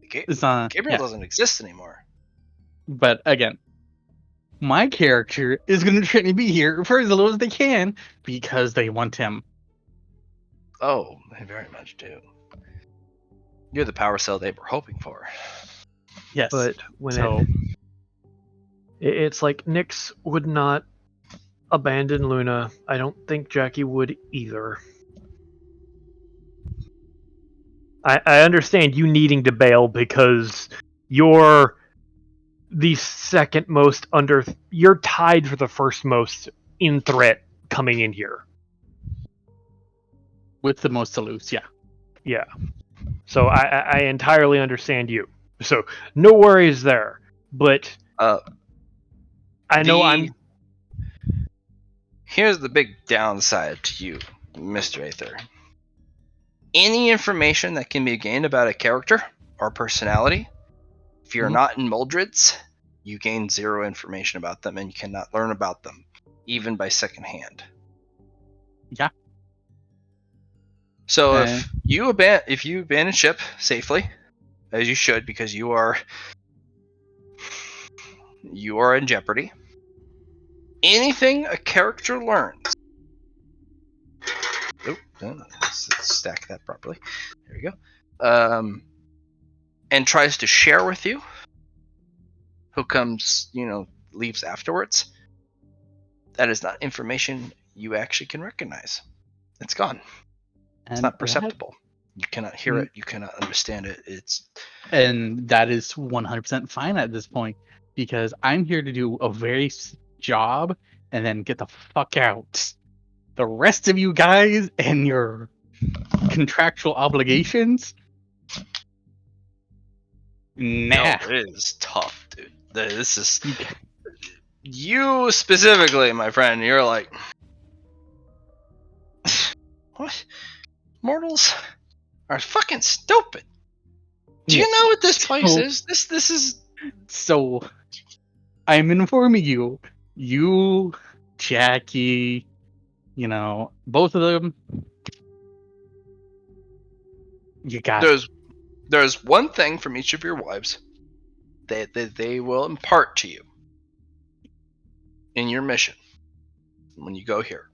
it's not, Gabriel yeah. doesn't exist anymore. But again, my character is going to try to be here for as little as they can because they want him. Oh, they very much do. You're the power cell they were hoping for. Yes. But when So it's like Nyx would not abandon Luna. I don't think Jackie would either. I understand you needing to bail because you're the second most under. You're tied for the first most in threat coming in here. with the most to lose, yeah. Yeah. So I entirely understand you. So no worries there. But I know I'm. Here's the big downside to you, Mr. Aether. Any information that can be gained about a character or personality, if you're Mhm. not in Mordreds, you gain zero information about them and you cannot learn about them, even by secondhand. Yeah. So if you abandon ship safely, as you should, because you are in jeopardy, anything a character learns. Let's stack that properly. There we go. And tries to share with you, who comes, leaves afterwards, that is not information you actually can recognize. It's gone. It's not perceptible. You cannot hear it. You cannot understand it. And that is 100% fine at this point because I'm here to do a very job and then get the fuck out. The rest of you guys and your contractual obligations, nah. No, it is tough, dude. This is you specifically, my friend. You're like, what? Mortals are fucking stupid. Do you know what this place is? This is. So, I'm informing you, Jackie, both of them, you got it. There's one thing from each of your wives that they will impart to you in your mission when you go here,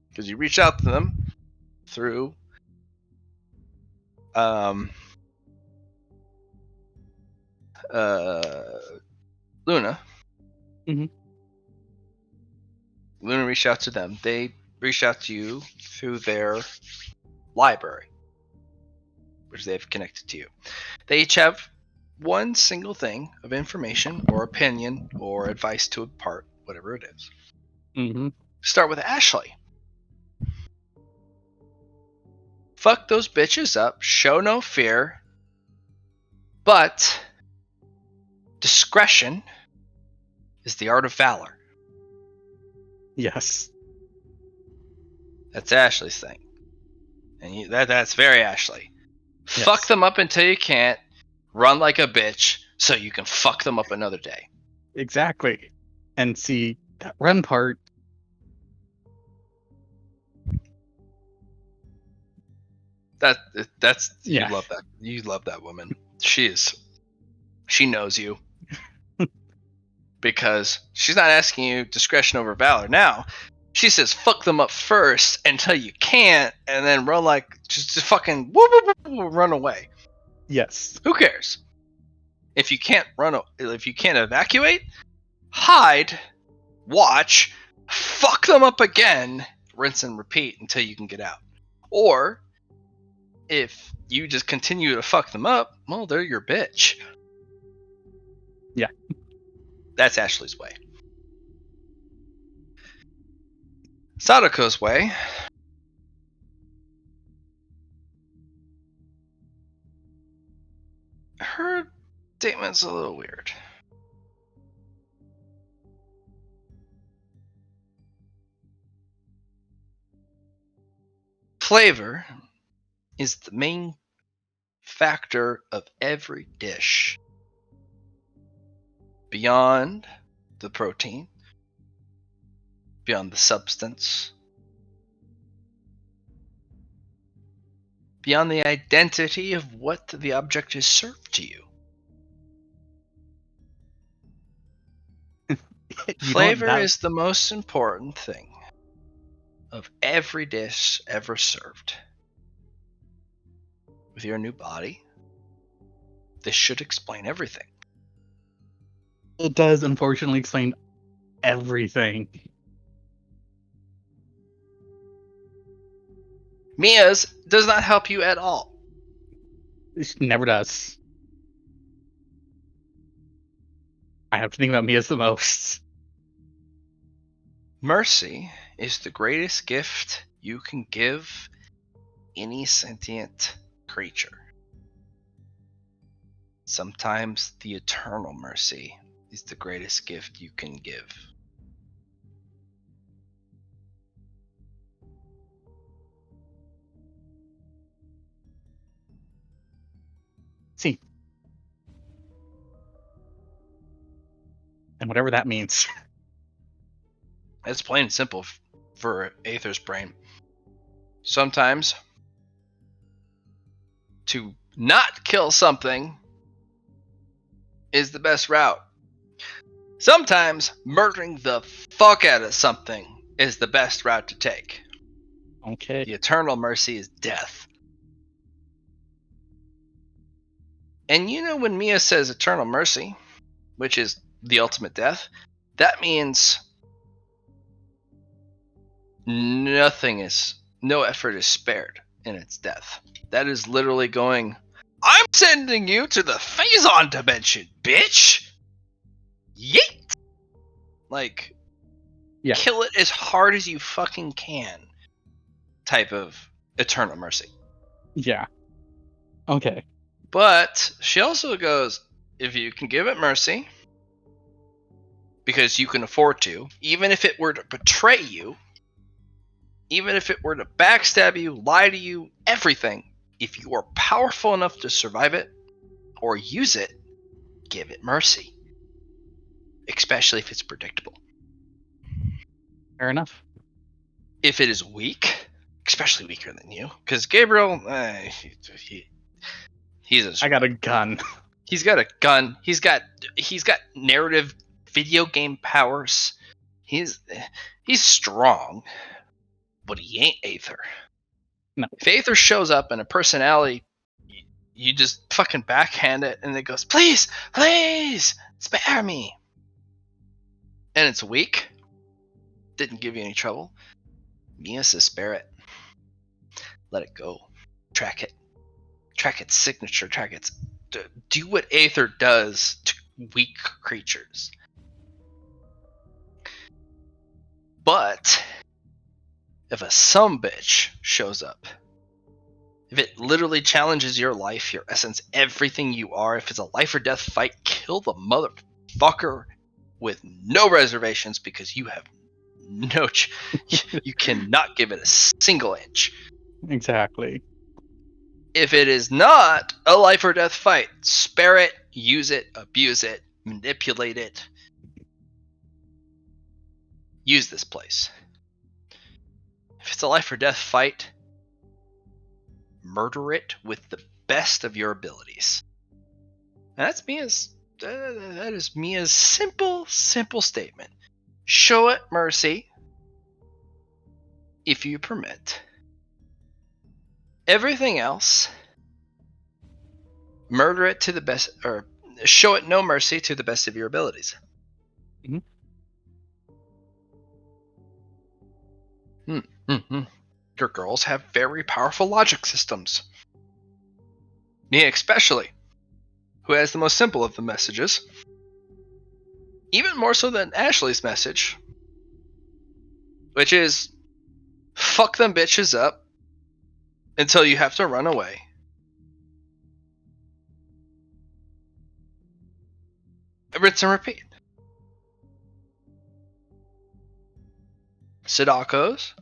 because you reach out to them through Luna. Mhm. Luna reached out to them. They reached out to you through their library, which they've connected to you. They each have one single thing of information or opinion or advice to impart, whatever it is. Mm-hmm. Start with Ashley. Fuck those bitches up, show no fear, but discretion is the art of valor. Yes. That's Ashley's thing. And that's very Ashley. Yes. Fuck them up until you can't, run like a bitch so you can fuck them up another day. Exactly. And see, that run part, That's Yeah. You love that. You love that woman. She knows you. Because she's not asking you discretion over valor now. She says fuck them up first until you can't, and then run like just fucking run away. yes. Who cares? If you can't if you can't evacuate, hide, watch, fuck them up again, rinse and repeat until you can get out. Or if you just continue to fuck them up, well, they're your bitch. Yeah. That's Ashley's way. Sadako's way. Her statement's a little weird. Flavor is the main factor of every dish. Beyond the protein, beyond the substance, beyond the identity of what the object is served to you. Flavor is the most important thing of every dish ever served. With your new body, this should explain everything. It does, unfortunately, explain everything. Mia's does not help you at all. It never does. I have to think about Mia's the most. Mercy is the greatest gift you can give any sentient creature. Sometimes the eternal mercy is the greatest gift you can give. See. And whatever that means. It's plain and simple for Aether's brain. Sometimes to not kill something is the best route. Sometimes murdering the fuck out of something is the best route to take. Okay. The eternal mercy is death. And you know when Mia says eternal mercy, which is the ultimate death, that means no effort is spared in its death. That is literally going, I'm sending you to the Phazon dimension, bitch! Yeet! Like, Yeah. kill it as hard as you fucking can type of eternal mercy. Yeah. Okay. But she also goes, if you can give it mercy, because you can afford to, even if it were to betray you, even if it were to backstab you, lie to you, everything, if you are powerful enough to survive it or use it, give it mercy. Especially if it's predictable. Fair enough. If it is weak, especially weaker than you, because Gabriel, he's I got a gun. He's got a gun. He's got narrative video game powers. He's strong, but he ain't Aether. No. If Aether shows up in a personality, you just fucking backhand it, and it goes, please, please, spare me. And it's weak. didn't give you any trouble. Mia says spare it. Let it go. Track it. Track its signature. Track its... Do what Aether does to weak creatures. But if a sumbitch shows up, if it literally challenges your life, your essence, everything you are, if it's a life or death fight, kill the motherfucker with no reservations, because you have no... you cannot give it a single inch. Exactly. If it is not a life or death fight, spare it, use it, abuse it, manipulate it. Use this place. If it's a life or death fight, murder it with the best of your abilities. And that's Mia's. That is Mia's simple statement. Show it mercy, if you permit. Everything else, murder it to the best, or show it no mercy to the best of your abilities. Your girls have very powerful logic systems. Mia especially, who has the most simple of the messages. Even more so than Ashley's message, which is, fuck them bitches up until you have to run away. Rinse and repeat. Sadako's.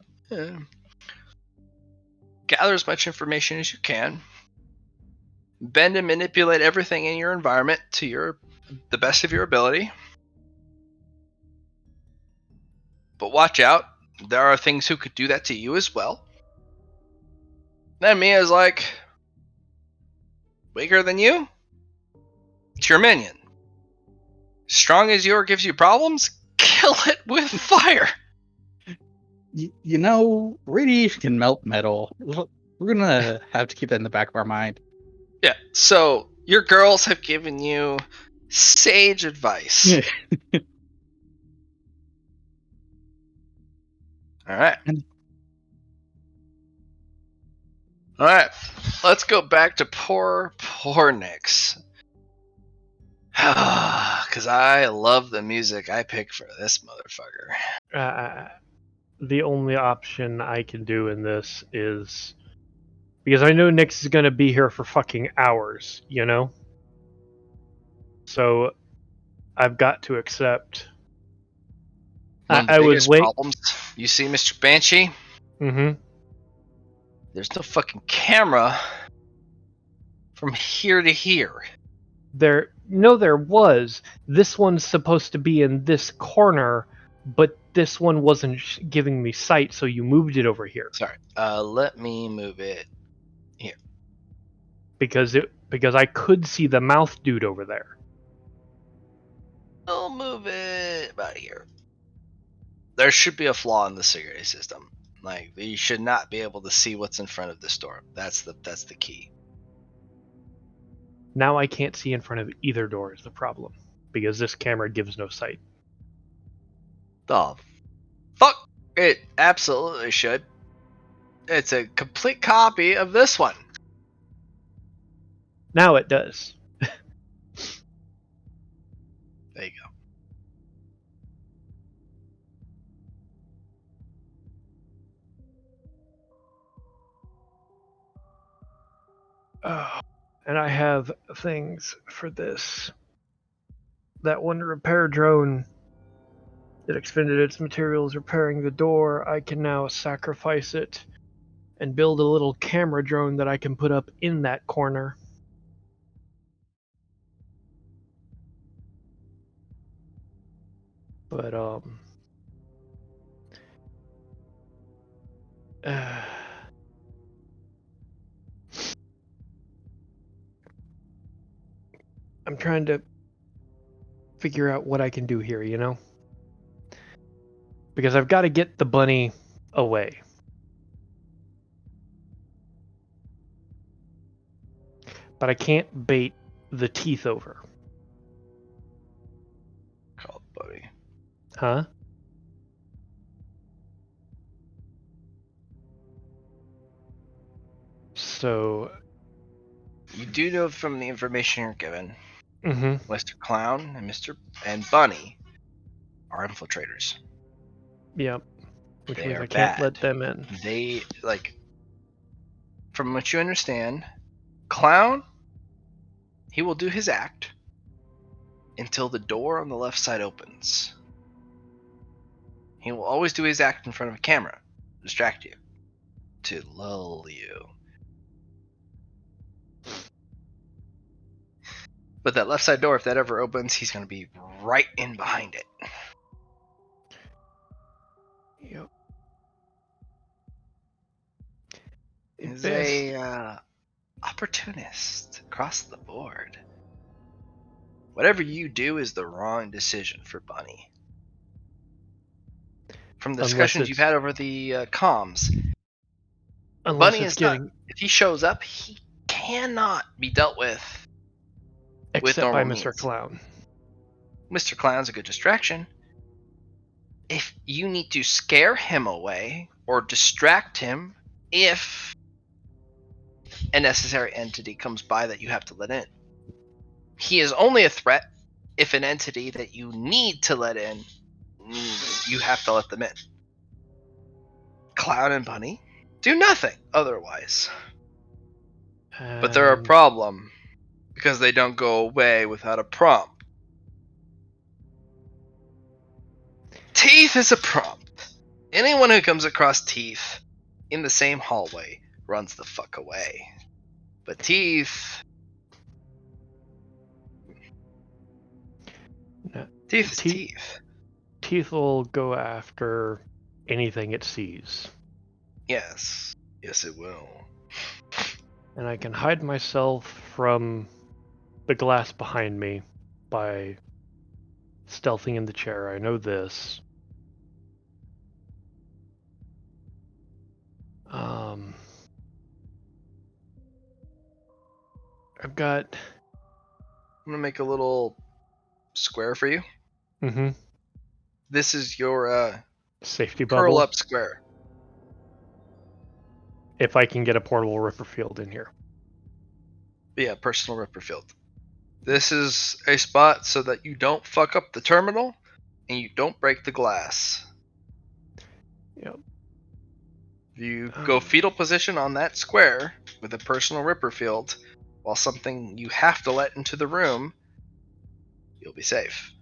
Gather as much information as you can. Bend and manipulate everything in your environment to the best of your ability. But watch out. There are things who could do that to you as well. Then Mia's like, weaker than you? It's your minion. Strong as you gives you problems? Kill it with fire. You know, radiation can melt metal. We're gonna have to keep that in the back of our mind. Yeah, so your girls have given you sage advice. Alright. Alright, let's go back to poor Nyx. Because I love the music I picked for this motherfucker. The only option I can do in this is, because I know Nyx is going to be here for fucking hours, you know? So I've got to accept. One of the I would biggest wait. problems, you see, Mr. Banshee? Mm-hmm. There's no fucking camera from here to here. There was. This one's supposed to be in this corner, but this one wasn't giving me sight, so you moved it over here. Sorry. Let me move it here. Because I could see the mouth dude over there. I'll move it about here. There should be a flaw in the security system. Like, you should not be able to see what's in front of this door. That's the key. Now I can't see in front of either door is the problem, because this camera gives no sight. The fuck? It absolutely should. It's a complete copy of this one. Now it does. There you go. And I have things for this. That one repair drone that expended its materials repairing the door, I can now sacrifice it and build a little camera drone that I can put up in that corner. But I'm trying to figure out what I can do here, you know? Because I've got to get the bunny away. But I can't bait the teeth over. Call it buddy. Huh? So, You do know from the information you're given, mm-hmm. Mr. Clown and Bunny are infiltrators. Yep. Which They means are I can't bad. let them in. They, like, from what you understand, Clown, he will do his act until the door on the left side opens. He will always do his act in front of a camera, to distract you, to lull you. But that left side door, if that ever opens, he's going to be right in behind it. Yep. He's a opportunist across the board. Whatever you do is the wrong decision for Bunny. From the discussions you've had over the comms, Unless Bunny it's is not. getting If he shows up, he cannot be dealt with except by normal Mr. means. Clown. Mr. Clown's a good distraction. If you need to scare him away or distract him, if a necessary entity comes by that you have to let in, he is only a threat if an entity that you need to let in, you have to let them in. Clown and Bunny do nothing otherwise. But they're a problem because they don't go away without a prompt. Teeth is a prompt. Anyone who comes across Teeth in the same hallway runs the fuck away. But Teeth... No. Teeth is Teeth. Teeth will go after anything it sees. Yes. Yes, it will. And I can hide myself from the glass behind me by stealthing in the chair. I know this. I've got... I'm going to make a little square for you. Mm-hmm. This is your safety bubble. curl up square. If I can get a portable ripper field in here. Yeah, personal ripper field. This is a spot so that you don't fuck up the terminal and you don't break the glass. Yep. You go fetal position on that square with a personal ripper field while something you have to let into the room, you'll be safe.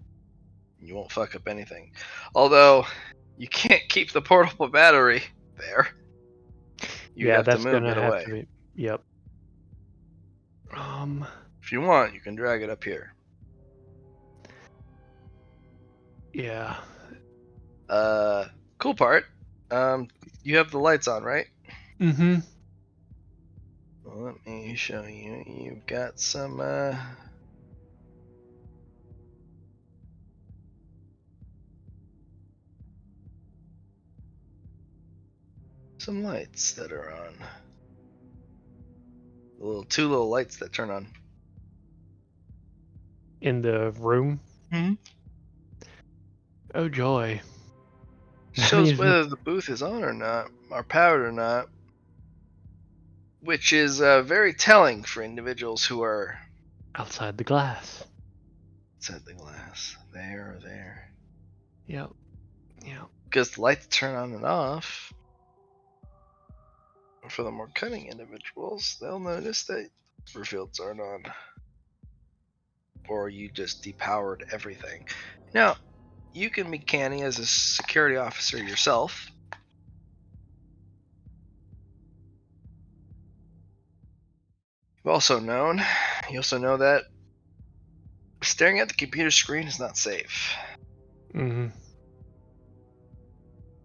You won't fuck up anything. Although, you can't keep the portable battery there. You have to move it away. To be... Yep. If you want, you can drag it up here. Yeah. Cool part. You have the lights on, right? Mm-hmm. Well, let me show you. You've got some lights that are on. Two little lights that turn on. In the room? Mm-hmm. Oh joy. Shows whether the booth is on or not, or powered or not. Which is very telling for individuals who are outside the glass. Outside the glass. There or there. Yep. Yep. Because the lights turn on and off. For the more cunning individuals, they'll notice that ripper fields aren't on. Or you just depowered everything. Now, you can be canny as a security officer yourself. You also know that staring at the computer screen is not safe. Mm-hmm.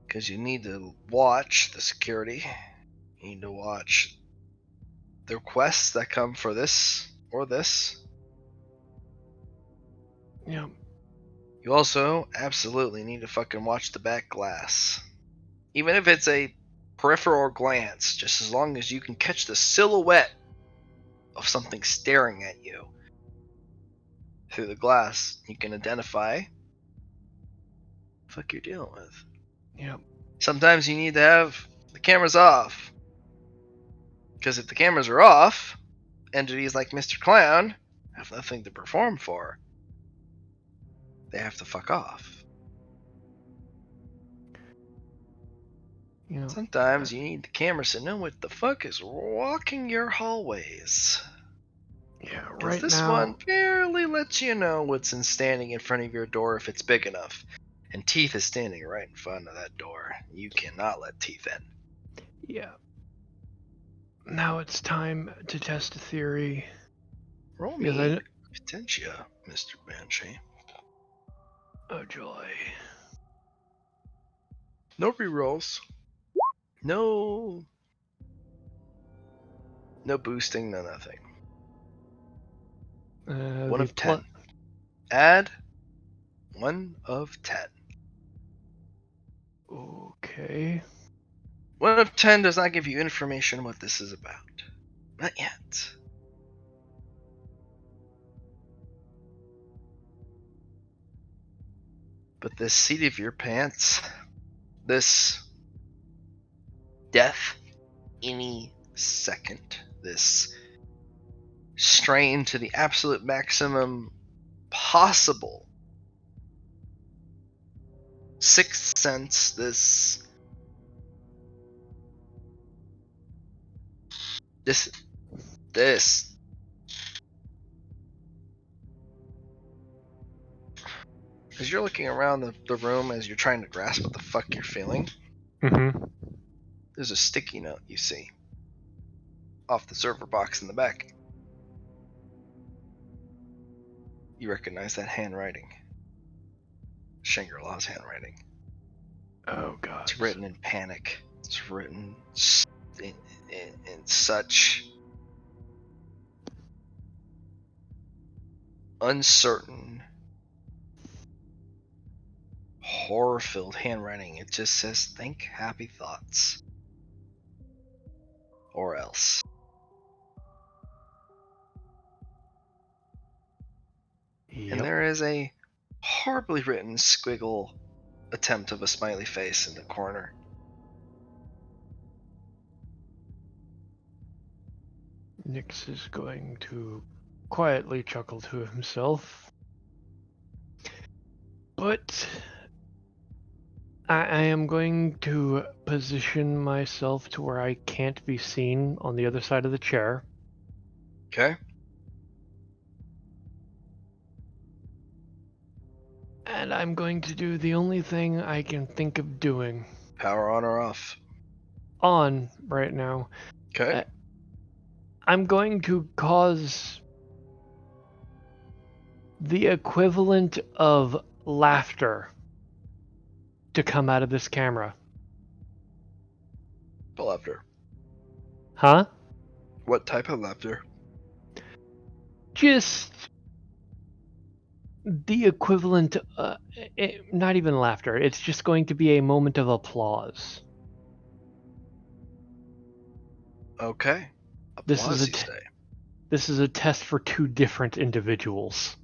Because you need to watch the security. You need to watch the requests that come for this or this. Yep. You also absolutely need to fucking watch the back glass. Even if it's a peripheral glance, just as long as you can catch the silhouette of something staring at you through the glass, you can identify the fuck you're dealing with. Yep. Sometimes you need to have the cameras off. Because if the cameras are off, entities like Mr. Clown have nothing to perform for. They have to fuck off. You know, Sometimes you need the cameras to know what the fuck is walking your hallways. yeah, Because right this now, one barely lets you know what's standing in front of your door if it's big enough. And Teeth is standing right in front of that door. You cannot let Teeth in. yeah. Now it's time to test a theory. Roll Because me Potentia, Mr. Banshee. Oh joy. No rerolls. No boosting, no nothing. 1 The of 10. Add 1 of 10. Okay. 1 of 10 does not give you information what this is about. Not yet. But this seat of your pants, this death any second, this strain to the absolute maximum possible, sixth sense, this as you're looking around the room as you're trying to grasp what the fuck you're feeling, Mm-hmm. there's a sticky note you see off the server box in the back. You recognize that handwriting. Shangri-La's handwriting. Oh god. It's written in panic. It's written in such uncertain, horror-filled handwriting. It just says, "Think happy thoughts." Or else. Yep. And there is a horribly written squiggle attempt of a smiley face in the corner. Nyx is going to quietly chuckle to himself. But I am going to position myself to where I can't be seen on the other side of the chair. Okay? And I'm going to do the only thing I can think of doing. Power on or off? On right now. Okay? I'm going to cause the equivalent of laughter to come out of this camera. Laughter. Huh? What type of laughter? Just the equivalent, not even laughter. It's just going to be a moment of applause. Okay. This is Applause, a you say. this is a test for two different individuals.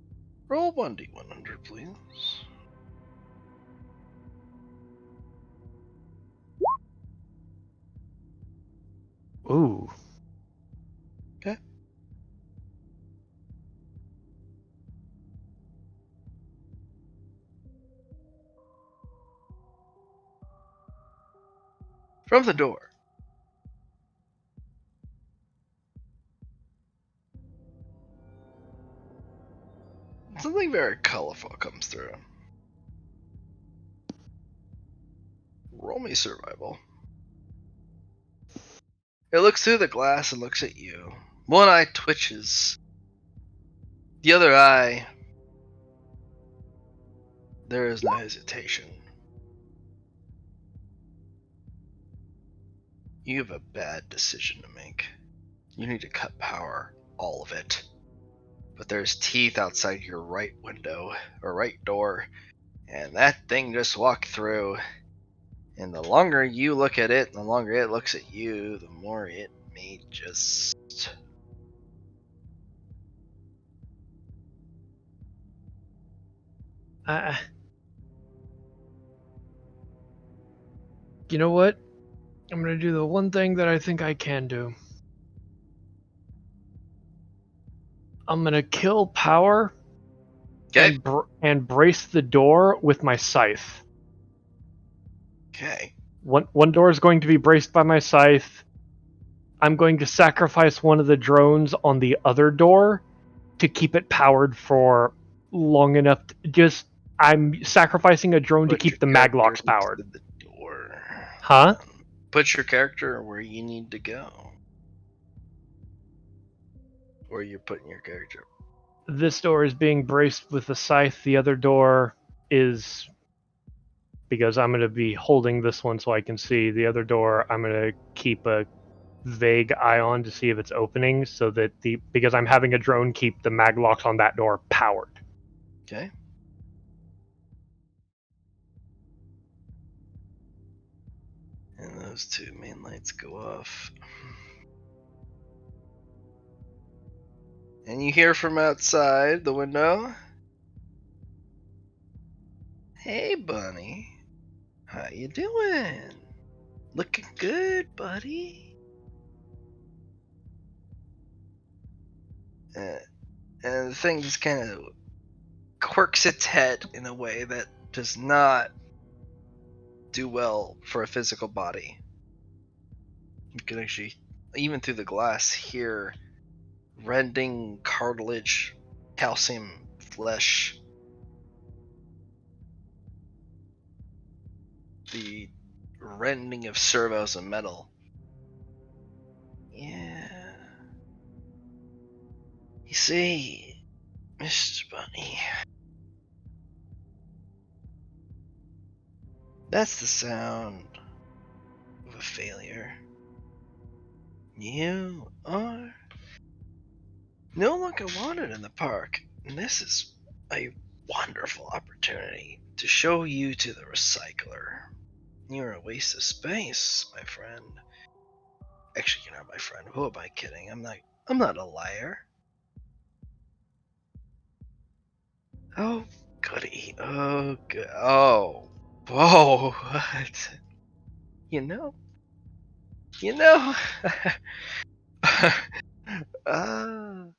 Roll 1d100, please. Ooh. Okay. From the door. Something very colorful comes through. Roll me survival. It looks through the glass and looks at you. One eye twitches. The other eye, there is no hesitation. You have a bad decision to make. You need to cut power, all of it. But there's teeth outside your right window, or right door, and that thing just walked through. And the longer you look at it, and the longer it looks at you, the more it may just... You know what? I'm going to do the one thing that I think I can do. I'm gonna kill power Okay. and brace the door with my scythe. Okay. One door is going to be braced by my scythe. I'm going to sacrifice one of the drones on the other door to keep it powered for long enough. I'm sacrificing a drone to Put your keep the character maglocks next powered. to the door. Huh? Put your character where you need to go. Where you're putting your character. This door is being braced with the scythe. The other door is, because I'm going to be holding this one so I can see. The other door, I'm going to keep a vague eye on to see if it's opening, so that because I'm having a drone keep the maglocks on that door powered. Okay. And those two main lights go off. And you hear from outside the window, "Hey, Bunny. How you doing? Looking good, buddy." And the thing just kind of quirks its head in a way that does not do well for a physical body. You can actually, even through the glass, hear rending cartilage, calcium flesh, the rending of servos and metal. Yeah. You see, Mr. Bunny, that's the sound of a failure. You are no longer wanted in the park, and this is a wonderful opportunity to show you to the recycler. You're a waste of space, my friend. Actually, you're not my friend. Who am I kidding? I'm not a liar. Oh, goody. Oh, good. Oh, whoa. What? You know. You know. And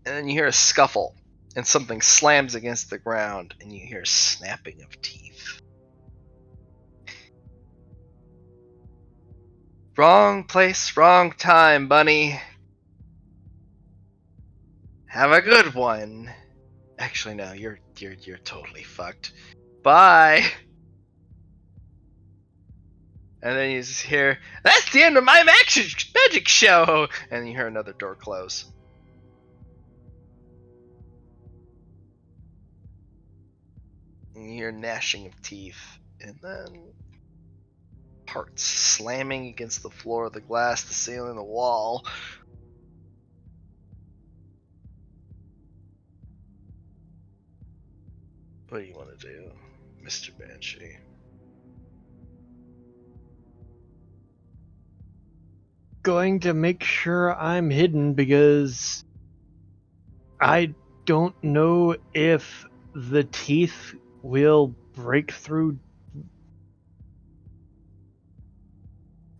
then you hear a scuffle, and something slams against the ground, and you hear snapping of teeth. Wrong place, wrong time, Bunny. Have a good one. Actually, no, you're totally fucked. Bye. And then you just hear, "That's the end of my magic show!" And you hear another door close. And you hear gnashing of teeth. And then parts slamming against the floor, the glass, the ceiling, the wall. What do you want to do, Mr. Banshee? Going to make sure I'm hidden, because I don't know if the teeth will break through.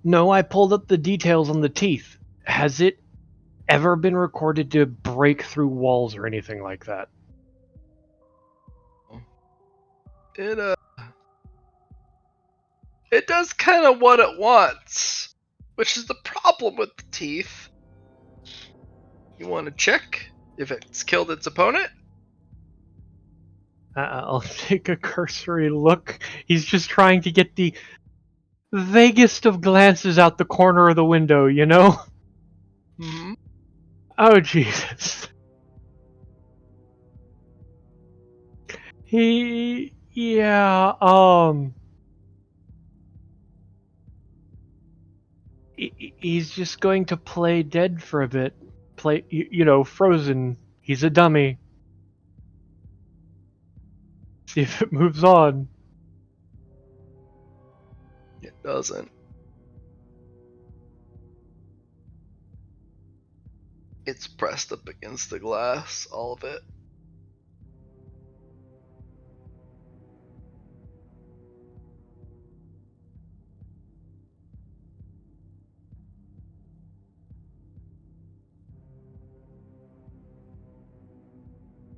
No, I pulled up the details on the teeth. Has it ever been recorded to break through walls or anything like that? It it does kind of what it wants, which is the problem with the teeth. You want to check if it's killed its opponent? I'll take a cursory look. He's just trying to get the vaguest of glances out the corner of the window, you know? Mm-hmm. Oh, Jesus. He's just going to play dead for a bit. Play, frozen. He's a dummy. See if it moves on. It doesn't. It's pressed up against the glass, all of it.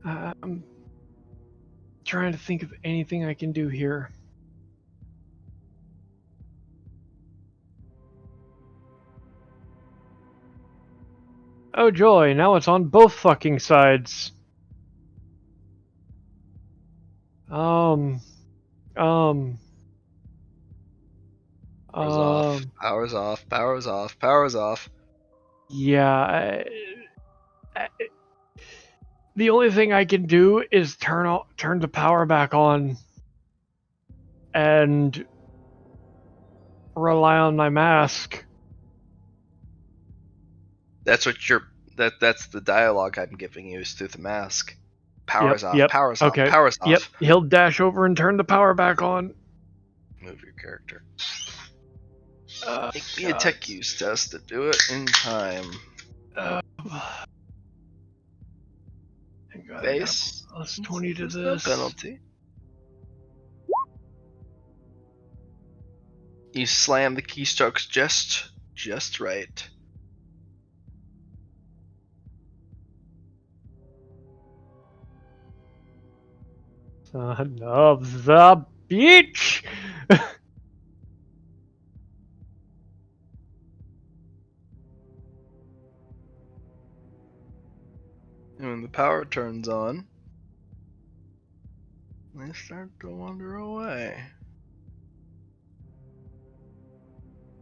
I'm trying to think of anything I can do here. Oh joy, now it's on both fucking sides. Powers off. Powers off. Powers off. Powers off. Yeah. The only thing I can do is turn the power back on and rely on my mask. That's what you're. That's the dialogue I'm giving you is through the mask. Powers off. Yep. Powers Okay. off. Powers Yep. off. He'll dash over and turn the power back on. Move your character. Oh, Make me a tech use test to do it in time. Thank God, Base. I got a plus 20 to There's this. no penalty. You slam the keystrokes just right. Son of the bitch! And when the power turns on, they start to wander away.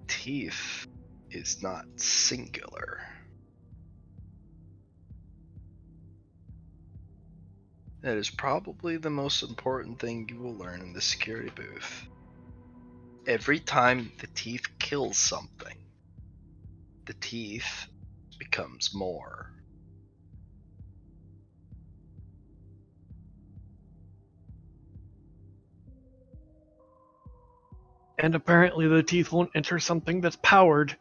Teeth is not singular. That is probably the most important thing you will learn in the security booth. Every time the teeth kills something, the teeth becomes more. And apparently the teeth won't enter something that's powered.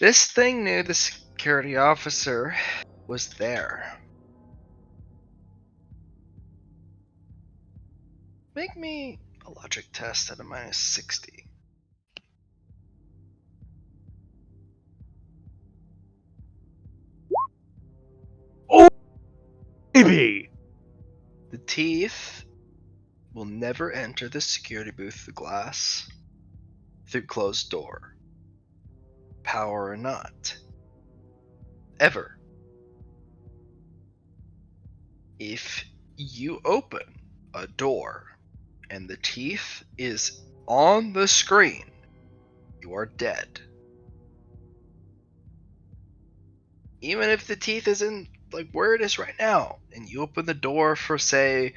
This thing knew the security officer was there. Make me a logic test at a minus 60. Oh, baby! The teeth will never enter the security booth through glass, through closed door, power or not. Ever. If you open a door and the teeth is on the screen, you are dead. Even if the teeth is in like where it is right now, and you open the door for, say,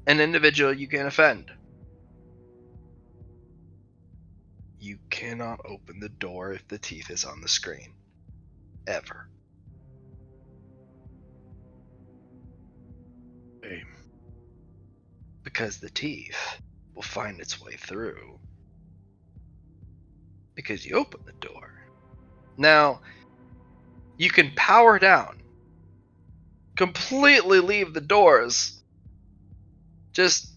an individual you can offend, you cannot open the door if the teeth is on the screen. Ever. Because the teeth will find its way through. Because you open the door. Now, you can power down. Completely leave the doors just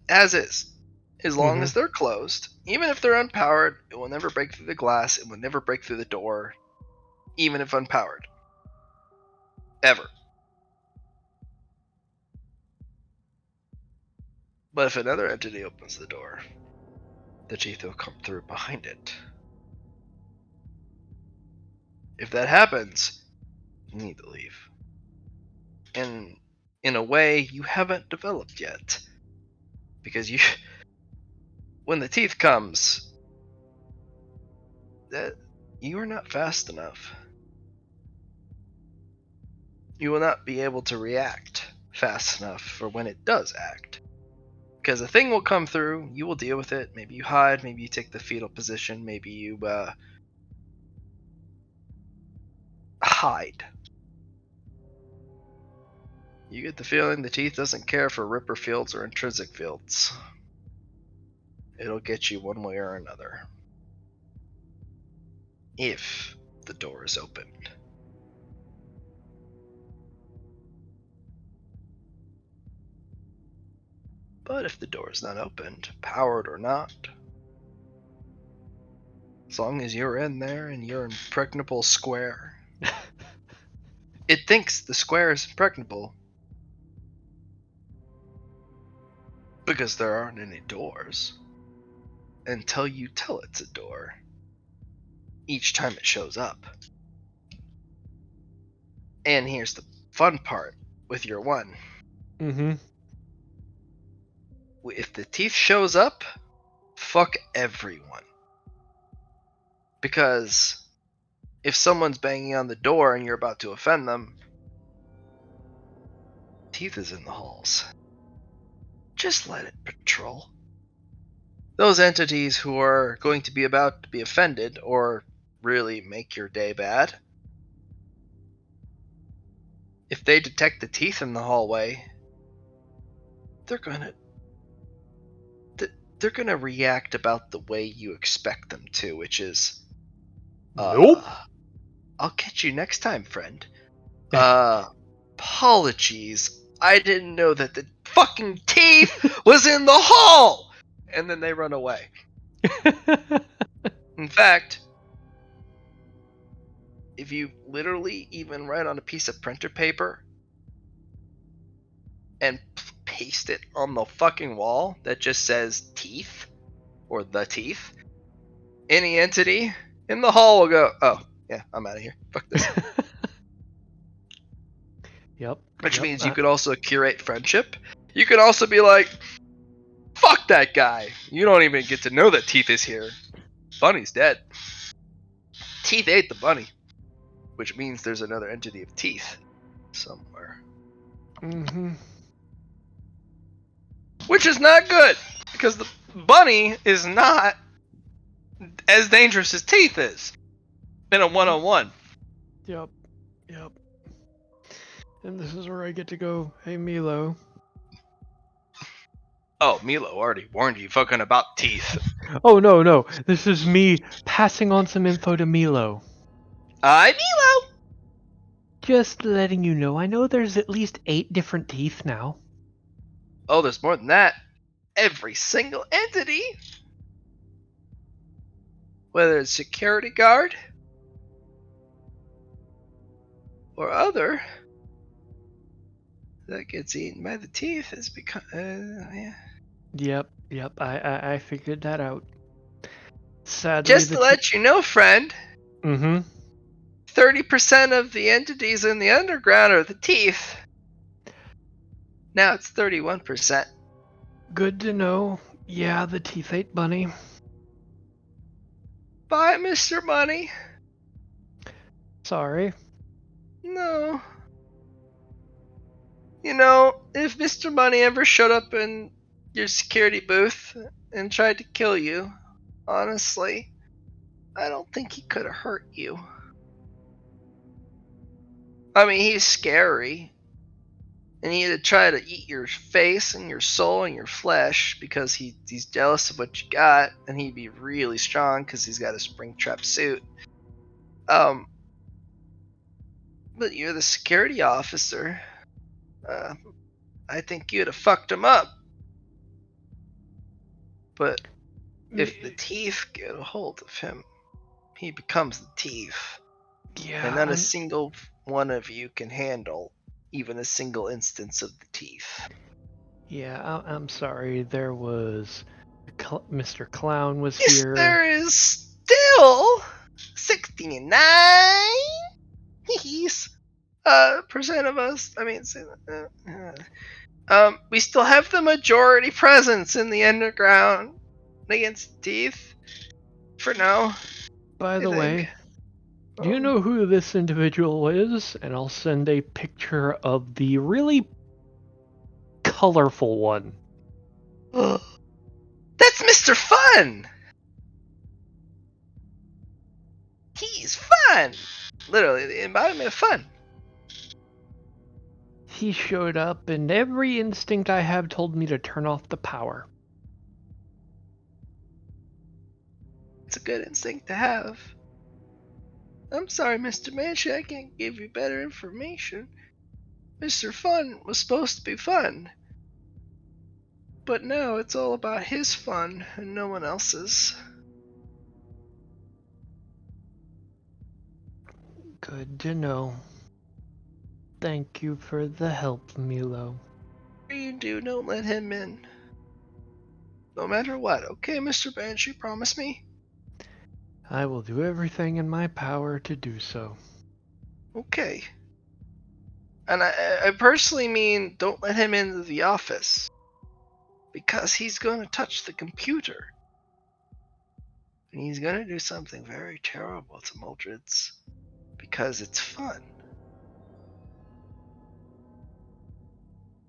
as is. As long as they're closed. Even if they're unpowered, it will never break through the glass. It will never break through the door. Even if unpowered. Ever. But if another entity opens the door, the teeth will come through behind it. If that happens, you need to leave. And in a way you haven't developed yet. Because when the teeth comes, that you are not fast enough. You will not be able to react fast enough for when it does act. Because a thing will come through, you will deal with it. Maybe you hide, maybe you take the fetal position, maybe you hide. You get the feeling the teeth doesn't care for Ripper fields or intrinsic fields. It'll get you one way or another. If the door is opened. But if the door is not opened, powered or not, as long as you're in there and you're impregnable square, It thinks the square is impregnable because there aren't any doors until you tell it's a door each time it shows up. And here's the fun part with your one. Mm-hmm. If the teeth shows up, fuck everyone. Because if someone's banging on the door and you're about to offend them, teeth is in the halls. Just let it patrol. Those entities who are going to be about to be offended or really make your day bad, if they detect the teeth in the hallway, they're gonna react about the way you expect them to, which is, Nope. I'll catch you next time, friend. Apologies. I didn't know that the fucking teeth was in the hall! And then they run away. In fact, if you literally even write on a piece of printer paper and paste it on the fucking wall that just says teeth or the teeth, any entity in the hall will go, oh, yeah, I'm out of here. Fuck this. Yep. Which yep. means you could also curate friendship. You could also be like, fuck that guy. You don't even get to know that Teeth is here. Bunny's dead. Teeth ate the bunny. Which means there's another entity of Teeth somewhere. Mm-hmm. Which is not good. Because the bunny is not as dangerous as Teeth is. In a one-on-one. Yep. Yep. And this is where I get to go, hey Milo. Oh, Milo already warned you fucking about Teeth. Oh no. This is me passing on some info to Milo. Milo! Just letting you know, I know there's at least 8 different teeth now. Oh, there's more than that. Every single entity, whether it's security guard or other, that gets eaten by the teeth is because yeah. Yep, I figured that out. Sadly, Just to let you know, friend, Mm-hmm. 30% of the entities in the underground are the teeth. Now it's 31%. Good to know. Yeah, the teeth ate bunny. Bye, Mr. Money. Sorry. No. You know, if Mr. Money ever showed up in your security booth and tried to kill you, honestly, I don't think he could have hurt you. I mean, he's scary. And he'd try to eat your face and your soul and your flesh because he's jealous of what you got, and he'd be really strong because he's got a Springtrap suit. But you're the security officer. I think you'd have fucked him up. But if the teeth get a hold of him, he becomes the teeth. Yeah. And not a single one of you can handle even a single instance of the teeth. Yeah, I'm sorry. There was Mr. Clown was Yes, here. there is still 69 percent of us. I mean, we still have the majority presence in the underground against teeth for now. By the way, do you know who this individual is? And I'll send a picture of the really colorful one. That's Mr. Fun! He's fun! Literally, the embodiment of fun. He showed up, and every instinct I have told me to turn off the power. It's a good instinct to have. I'm sorry, Mr. Mansion, I can't give you better information. Mr. Fun was supposed to be fun. But now it's all about his fun and no one else's. Good to know. Thank you for the help, Milo. You do, don't let him in. No matter what, okay, Mr. Banshee, promise me? I will do everything in my power to do so. Okay. And I personally mean don't let him into the office. Because he's going to touch the computer. And he's going to do something very terrible to Mordreds. Because it's fun.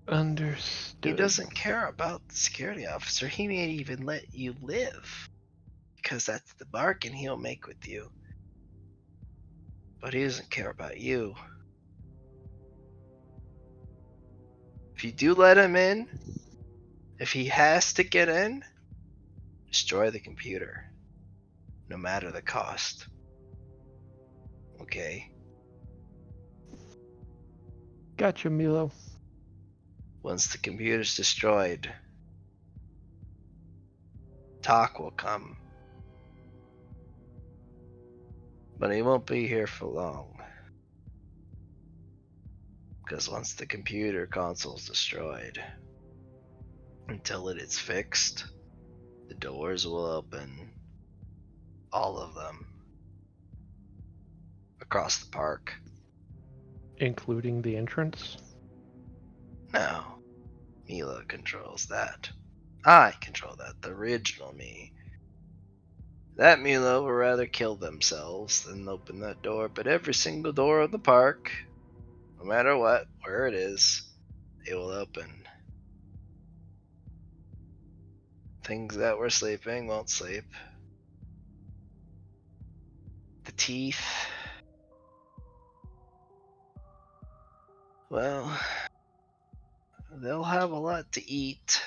Understood. He doesn't care about the security officer. He may even let you live. Because that's the bargain he'll make with you. But he doesn't care about you. If you do let him in, if he has to get in, destroy the computer. No matter the cost. Okay? Gotcha, Milo. Once the computer's destroyed, talk will come. But he won't be here for long. Because once the computer console's destroyed, until it is fixed, the doors will open. All of them. Across the park. Including the entrance? No. Mila controls that. I control that, the original me. That Mila will rather kill themselves than open that door, but every single door of the park, no matter what, where it is, it will open. Things that were sleeping won't sleep. The teeth. Well, they'll have a lot to eat.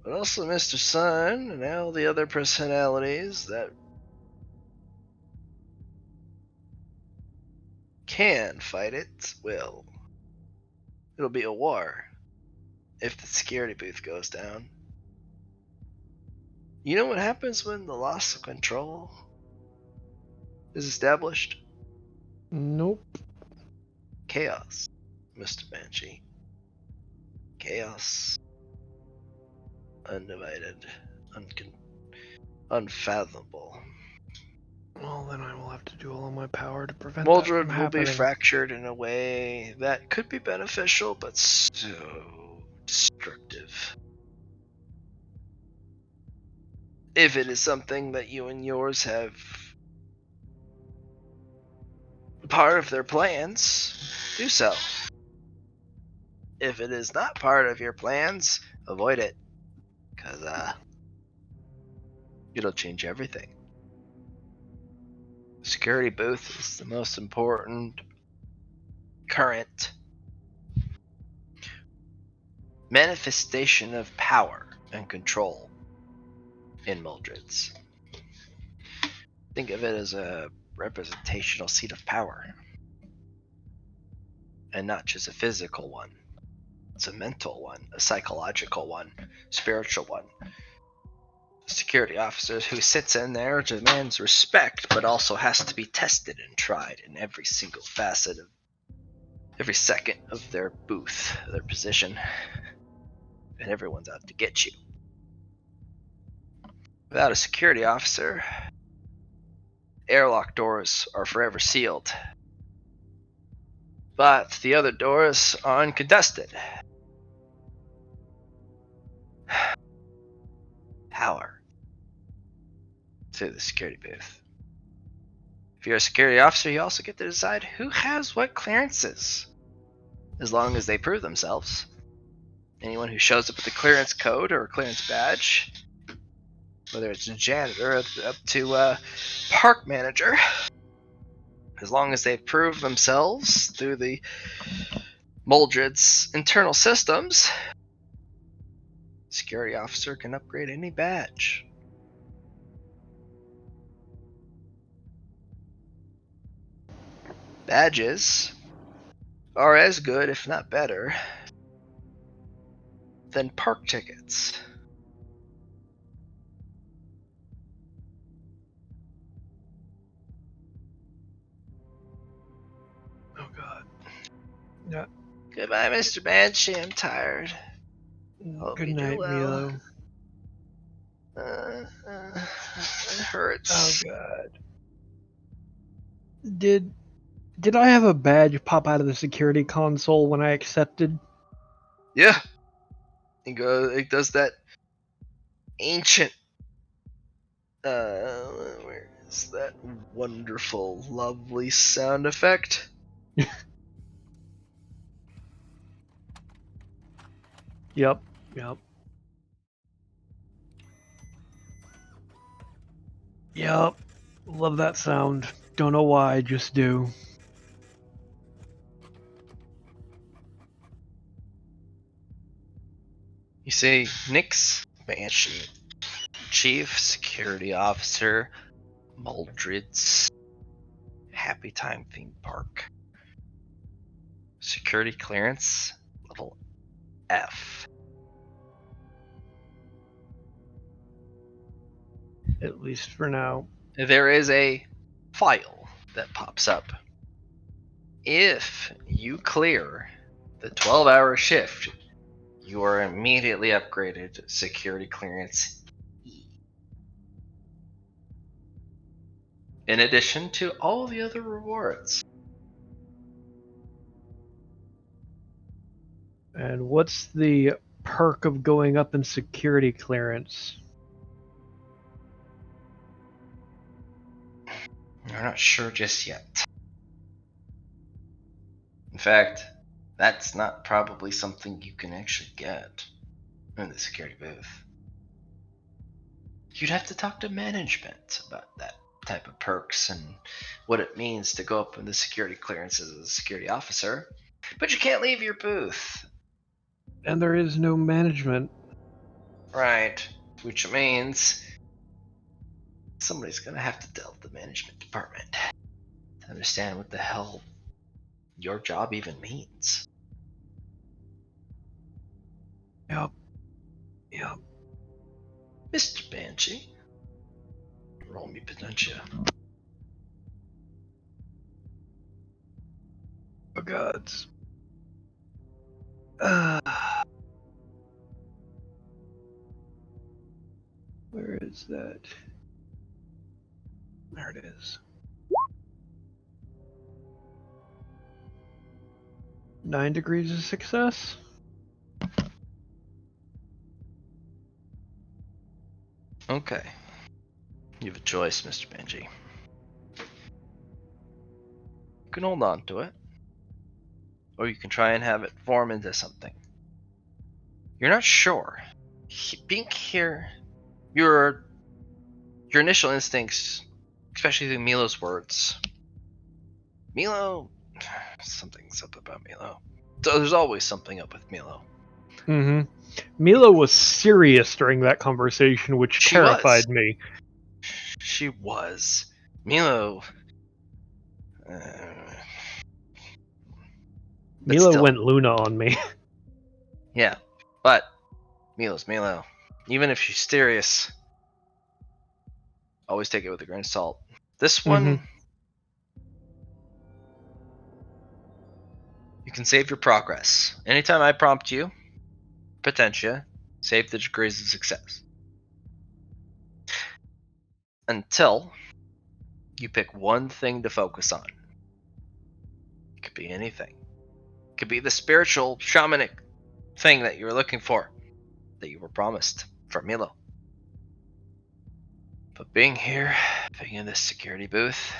But also Mr. Sun and all the other personalities that can fight it will. It'll be a war if the security booth goes down. You know what happens when the loss of control is established? Nope. Chaos, Mr. Banshee. Chaos. Undivided. Unfathomable. Well, then I will have to do all in my power to prevent that from Mordred will be happening. fractured in a way that could be beneficial, but so destructive. If it is something that you and yours have part of their plans, do so. If it is not part of your plans, avoid it. Because, it'll change everything. Security booth is the most important current manifestation of power and control in Mordreds. Think of it as a representational seat of power. And not just a physical one. It's a mental one, a psychological one, spiritual one. The security officer who sits in there demands respect, but also has to be tested and tried in every single facet of every second of their booth, their position. And everyone's out to get you. Without a security officer, airlock doors are forever sealed. But the other doors are uncontested. Power to the security booth. If you're a security officer, you also get to decide who has what clearances. As long as they prove themselves. Anyone who shows up with a clearance code or a clearance badge, whether it's a janitor up to park manager, as long as they've proved themselves through the Mordred's internal systems, security officer can upgrade any badge. Badges are as good, if not better, than park tickets. Yeah. Goodbye, Mr. Banshee. I'm tired. Hope Good you do night, well. Milo. It hurts. Oh god. Did I have a badge pop out of the security console when I accepted? Yeah. It does that ancient. Where is that wonderful, lovely sound effect? Yep. Yep. Love that sound. Don't know why, just do. You see, Nick's Banshee, Chief Security Officer, Mordreds, Happy Time Theme Park. Security clearance, level F. At least for now. There is a file that pops up. If you clear the 12-hour shift, you are immediately upgraded to security clearance E. In addition to all the other rewards. And what's the perk of going up in security clearance? You're not sure just yet. In fact, that's not probably something you can actually get in the security booth. You'd have to talk to management about that type of perks and what it means to go up in the security clearance as a security officer. But you can't leave your booth. And there is no management. Right. Which means somebody's gonna have to tell the management department to understand what the hell your job even means. Yep. Mr. Banshee, roll me Potentia. Oh gods. Where is that? There it is. 9 degrees of success? Okay. You have a choice, Mr. Banshee. You can hold on to it, or you can try and have it form into something. You're not sure. Being here, your initial instincts, especially through Milo's words. Milo, something's up about Milo. So there's always something up with Milo. Mm-hmm. Milo was serious during that conversation, which She terrified was. me. She was. Milo. But Milo still. went Luna on me. Yeah. But Milo's Milo. Even if she's serious, always take it with a grain of salt. This one, you can save your progress. Anytime I prompt you, Potentia, save the degrees of success. Until you pick one thing to focus on. It could be anything. It could be the spiritual, shamanic thing that you were looking for, that you were promised from Milo. But being here, being in this security booth,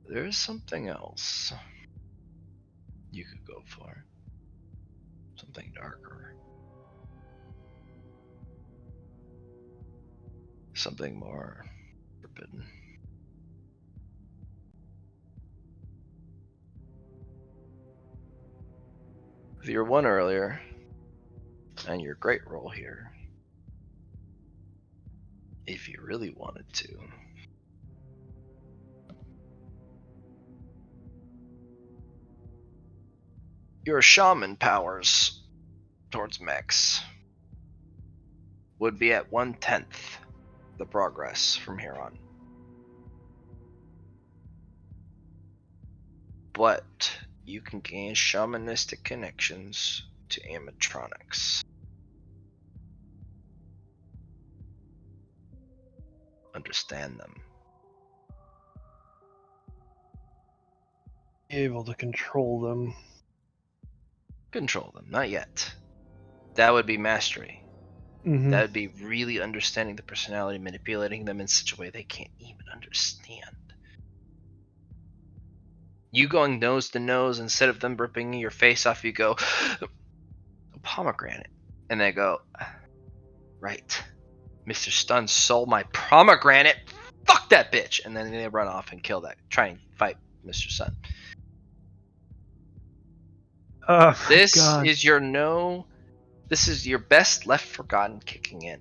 there's something else you could go for. Something darker. Something more forbidden. With your one earlier, and your great roll here, if you really wanted to, your shaman powers towards mechs would be at 1/10 the progress from here on. but you can gain shamanistic connections to animatronics. Understand them. Be able to control them. Control them, not yet. That would be mastery. Mm-hmm. That would be really understanding the personality, manipulating them in such a way they can't even understand. You going nose to nose, instead of them ripping your face off, you go, pomegranate. And they go, right. Mr. Stun stole my pomegranate. Fuck that bitch. And then they run off and kill that. Try and fight Mr. Sun. This God. is this is your best Left Forgotten kicking in.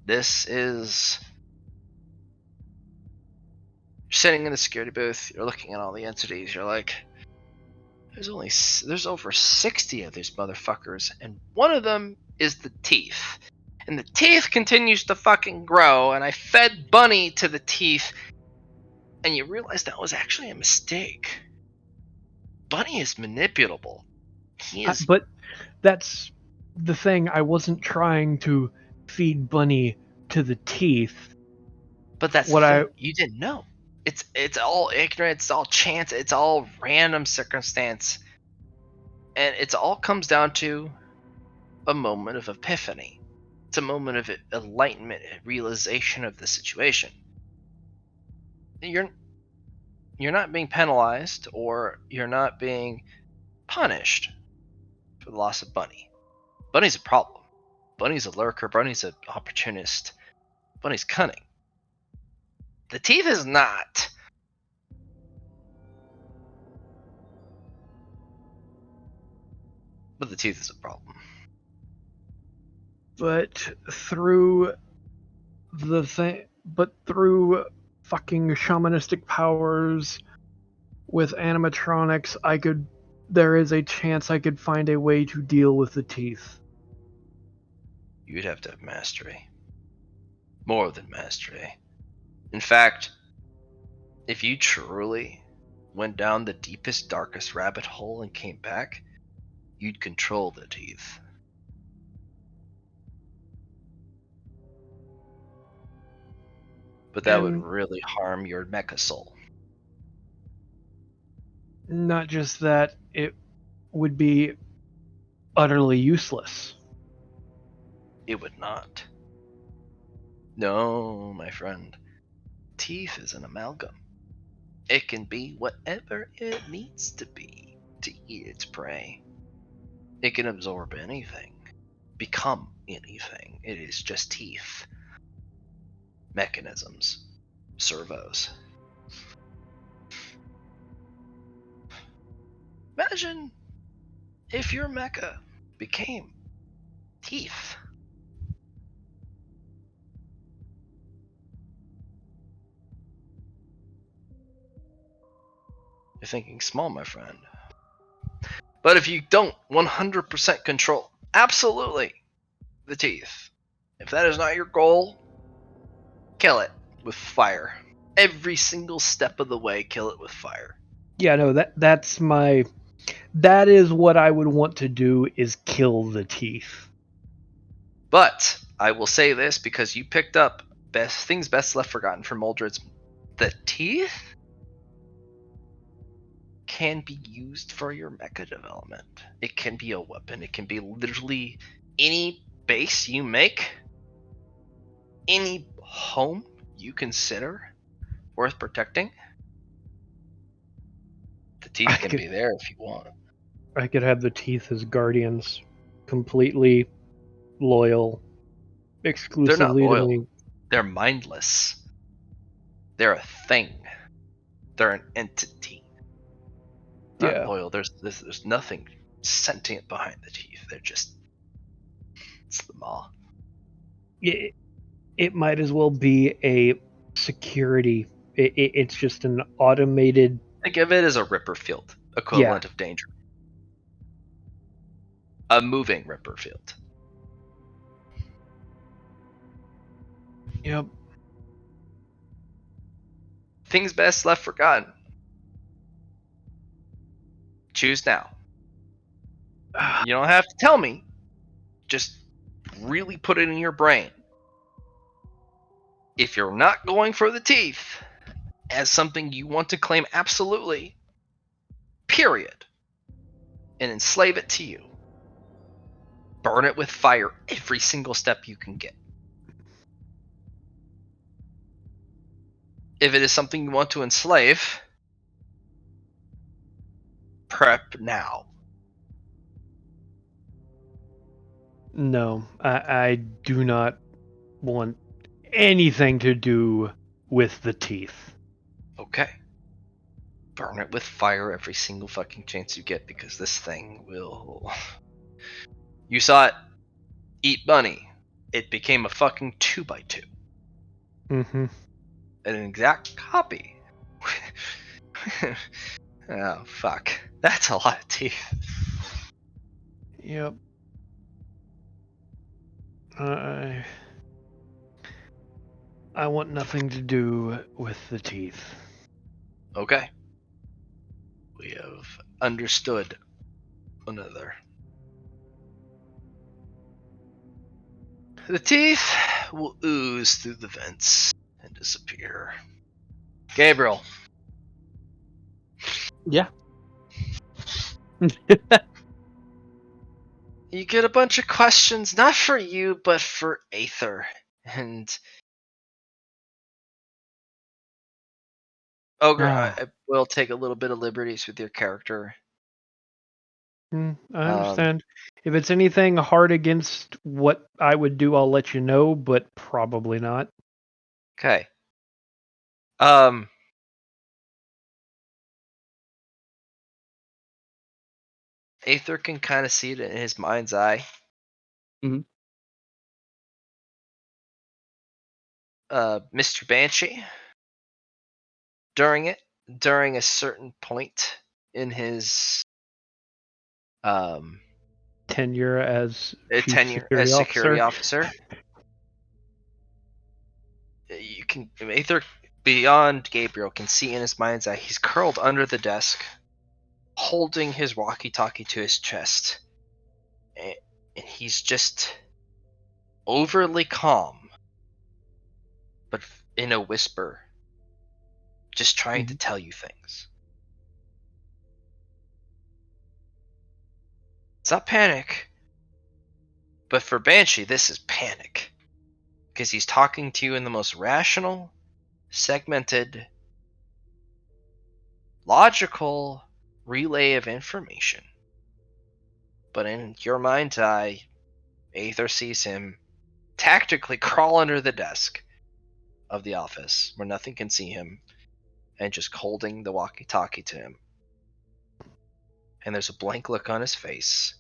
This is, you're sitting in the security booth, you're looking at all the entities, you're like, there's over 60 of these motherfuckers, and one of them is the teeth. And the teeth continues to fucking grow, and I fed Bunny to the teeth, and you realize that was actually a mistake. Bunny is manipulable. He is, But that's the thing. I wasn't trying to feed Bunny to the teeth. but that's What the I thing. You didn't know. It's all ignorant. It's all chance. It's all random circumstance, and it all comes down to a moment of epiphany. It's a moment of enlightenment, realization of the situation. You're not being penalized, or you're not being punished for the loss of Bunny. Bunny's a problem. Bunny's a lurker. Bunny's an opportunist. Bunny's cunning. The teeth is not. But the teeth is a problem. but through the thing, but through fucking shamanistic powers with animatronics, there is a chance I could find a way to deal with the teeth. You'd have to have mastery. More than mastery. In fact, if you truly went down the deepest, darkest rabbit hole and came back, you'd control the teeth. But that would And really harm your mecha soul. not just that, it would be utterly useless. It would not. No, my friend. Teeth is an amalgam. It can be whatever it needs to be to eat its prey. It can absorb anything, become anything. It is just teeth, mechanisms, servos. Imagine if your mecha became teeth. You're thinking small, my friend. But if you don't 100% control, absolutely, the teeth, if that is not your goal, kill it with fire. Every single step of the way, kill it with fire. Yeah, no, that is what I would want to do, is kill the teeth. But I will say this, because you picked up things best left forgotten from Mordreds. The teeth can be used for your mecha development. It can be a weapon. It can be literally any base you make, any home you consider worth protecting. The teeth can be there if you want. I could have the teeth as guardians, completely loyal, They're not exclusively to loyal. me. They're mindless. They're a thing. They're an entity. Not Yeah. loyal. There's nothing sentient behind the teeth. They're just, it's the maw. It might as well be a security. It's just an automated. Think of it as a Ripper field, equivalent of danger. A moving Ripper field. Yep. Things best left forgotten. Choose now. You don't have to tell me. Just really put it in your brain. If you're not going for the teeth as something you want to claim absolutely, period, and enslave it to you, burn it with fire every single step you can get. If it is something you want to enslave, prep now. No, I do not want anything to do with the teeth. Okay. Burn it with fire every single fucking chance you get, because this thing will... You saw it eat bunny. It became a fucking 2x2. Mm-hmm. An exact copy. Oh, fuck. That's a lot of teeth. Yep. I want nothing to do with the teeth. Okay. We have understood one another. The teeth will ooze through the vents and disappear. Gabriel. Yeah. You get a bunch of questions, not for you, but for Aether. And Ogre, I will take a little bit of liberties with your character. I understand. If it's anything hard against what I would do, I'll let you know, but probably not. Okay. Aether can kind of see it in his mind's eye. Mhm. Mr. Banshee, during a certain point in his Tenure as chief tenure security as security officer. officer, you can Aether beyond Gabriel can see in his mind's eye he's curled under the desk, holding his walkie-talkie to his chest, and he's just overly calm, but in a whisper, just trying to tell you things. It's not panic, but for Banshee, this is panic. Because he's talking to you in the most rational, segmented, logical relay of information. But in your mind's eye, Aether sees him tactically crawl under the desk of the office where nothing can see him and just holding the walkie-talkie to him. And there's a blank look on his face.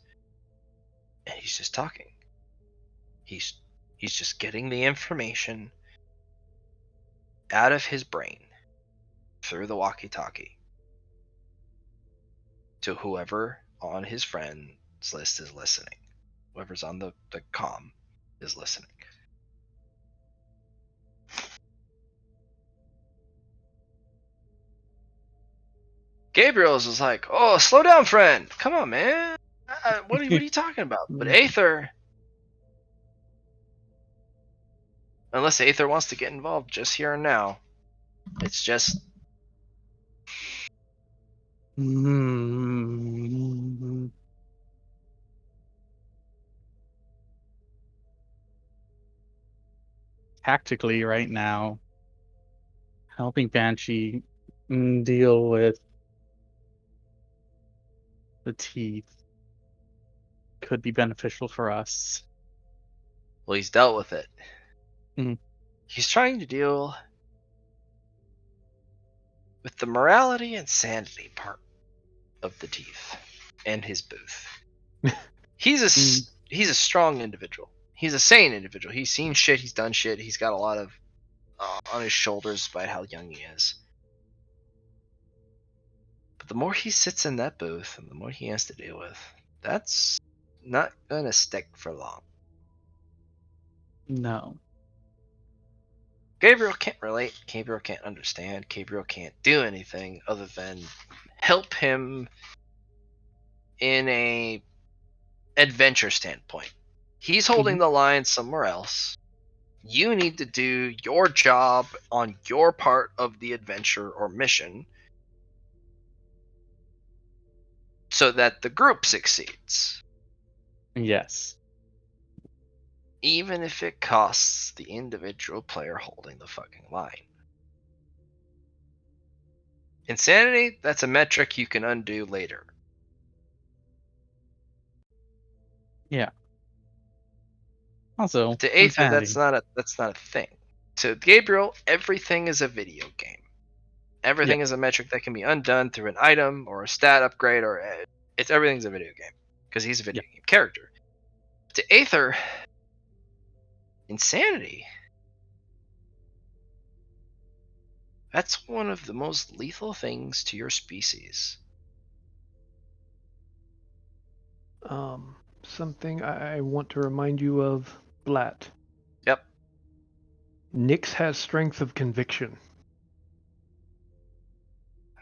And he's just talking. He's just getting the information out of his brain through the walkie-talkie to whoever on his friends list is listening. Whoever's on the comm is listening. Gabriel's is like, "Oh, slow down, friend. Come on, man. What are you talking about?" But Aether, unless Aether wants to get involved just here and now, it's just Tactically, right now, helping Banshee deal with the teeth could be beneficial for us. well, he's dealt with it. Mhm. He's trying to deal with the morality and sanity part of the teeth and his booth. He's a strong individual. He's a sane individual. He's seen shit. He's done shit. He's got a lot of on his shoulders despite how young he is. But the more he sits in that booth and the more he has to deal with, that's not gonna stick for long. No. Gabriel can't relate. Gabriel can't understand. Gabriel can't do anything other than help him in a adventure standpoint. He's holding the line somewhere else. You need to do your job on your part of the adventure or mission so that the group succeeds. Yes. Even if it costs the individual player holding the fucking line. Insanity, that's a metric you can undo later. Yeah. Also, To Aether, insanity. that's not a thing. To Gabriel, everything is a video game. Everything is a metric that can be undone through an item or a stat upgrade, or everything's a video game because he's a video game character. To Aether, insanity. That's one of the most lethal things to your species. Something I want to remind you of, Blatt. Yep. Nyx has strength of conviction.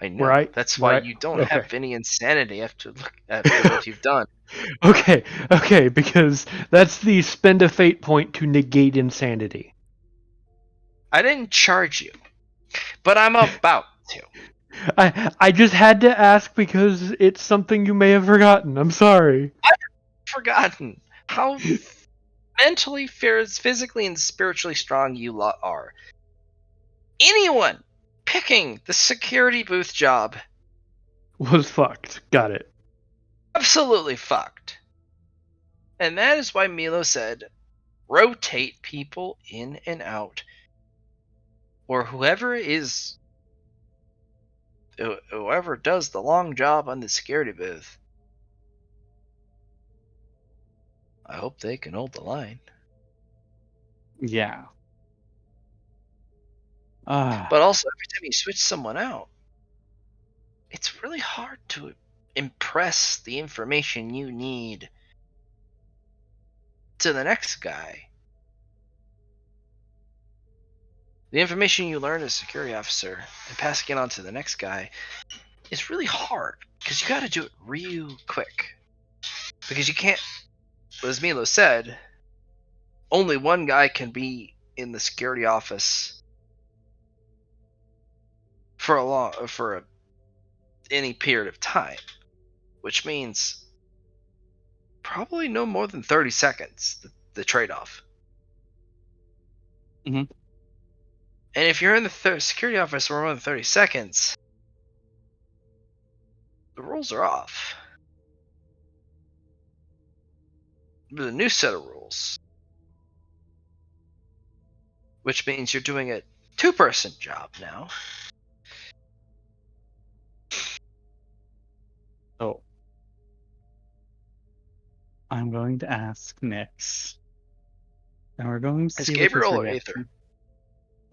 I know. Right? That's why right. you don't Okay. have any insanity after what you've done. Okay, because that's the spend a fate point to negate insanity. I didn't charge you, but I'm about to. I just had to ask because it's something you may have forgotten. I'm sorry. I've forgotten how mentally, physically, and spiritually strong you lot are. Anyone picking the security booth job Was fucked. Got it. absolutely fucked. And that is why Milo said, rotate people in and out. Or whoever does the long job on the security booth, I hope they can hold the line. Yeah. But also, every time you switch someone out, it's really hard to impress the information you need to the next guy. The information you learn as a security officer and passing it on to the next guy is really hard because you got to do it real quick. Because you can't, as Milo said, only one guy can be in the security office for any period of time, which means probably no more than 30 seconds. The trade-off. Mm-hmm. And if you're in the security office for more than 30 seconds, the rules are off. There's a new set of rules, which means you're doing a two-person job now. So, I'm going to ask Nyx. And we're going to Is see Gabriel what or his Aether? reaction.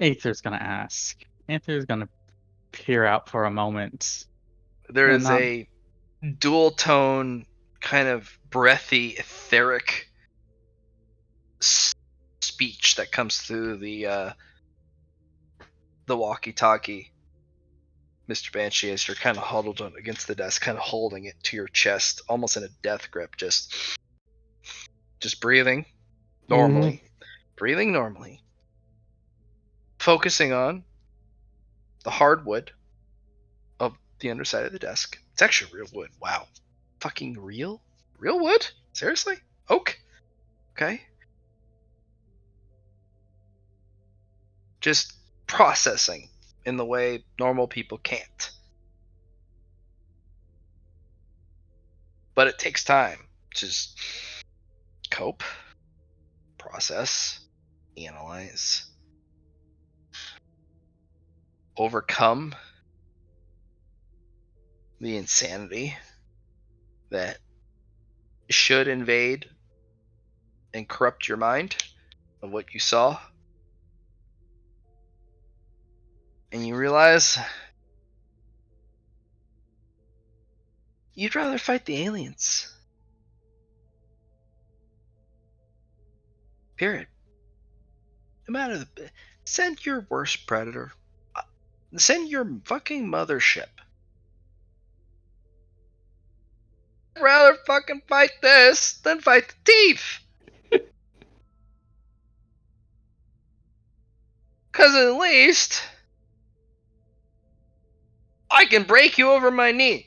Aether's going to ask. Aether's going to peer out for a moment. There And is not... a dual tone, kind of breathy, etheric speech that comes through the walkie-talkie, Mr. Banshee, as you're kind of huddled against the desk, kind of holding it to your chest, almost in a death grip, just breathing normally, focusing on the hardwood of the underside of the desk. It's actually real wood. Wow. Fucking real wood? Seriously? Oak? Okay. Just processing in the way normal people can't. But it takes time to just cope, process, analyze, overcome the insanity that should invade and corrupt your mind of what you saw. And you realize you'd rather fight the aliens. Period. No matter the. Send your worst predator. Send your fucking mothership. I'd rather fucking fight this than fight the thief. Because at least I can break you over my knee.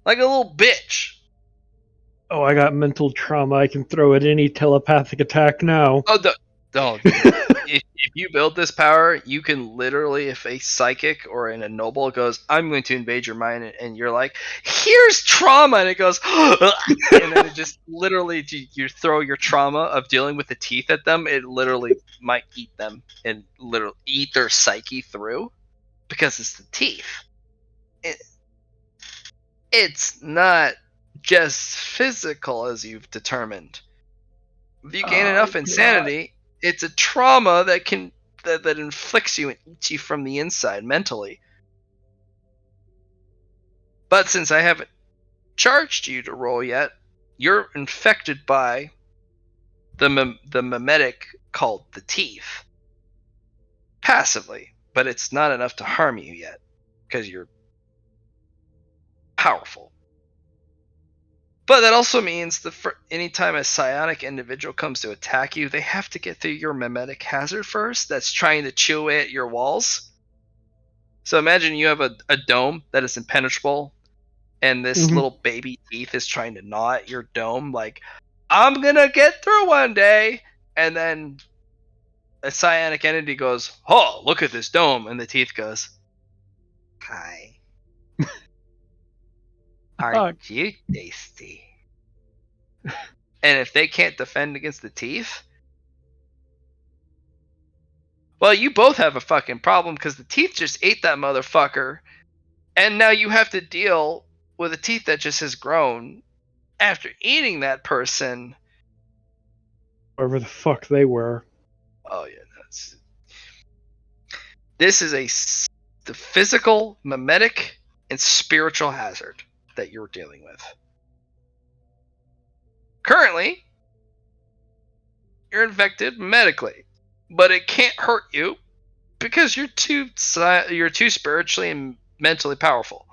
Like a little bitch. Oh, I got mental trauma. I can throw at any telepathic attack now. Oh, don't. If you build this power, you can literally, if a psychic or an ennoble goes, I'm going to invade your mind, and you're like, here's trauma, and it goes, and then it just literally, you throw your trauma of dealing with the teeth at them, it literally might eat them and literally eat their psyche through because it's the teeth. It's not just physical, as you've determined. If you gain enough insanity, it's a trauma that inflicts you and eats you from the inside mentally. But since I haven't charged you to roll yet, you're infected by the mimetic called the teeth. Passively, but it's not enough to harm you yet, because you're powerful. But that also means that for anytime a psionic individual comes to attack you, they have to get through your mimetic hazard first that's trying to chew away at your walls. So imagine you have a dome that is impenetrable, and this little baby teeth is trying to gnaw at your dome, like, I'm gonna get through one day, and then a psionic entity goes, oh, look at this dome, and the teeth goes, hi. Aren't you tasty? And if they can't defend against the teeth, well, you both have a fucking problem because the teeth just ate that motherfucker, and now you have to deal with a teeth that just has grown after eating that person. Wherever the fuck they were. Oh yeah, this is the physical, mimetic, and spiritual hazard that you're dealing with. Currently, you're infected medically, but it can't hurt you because you're too spiritually and mentally powerful.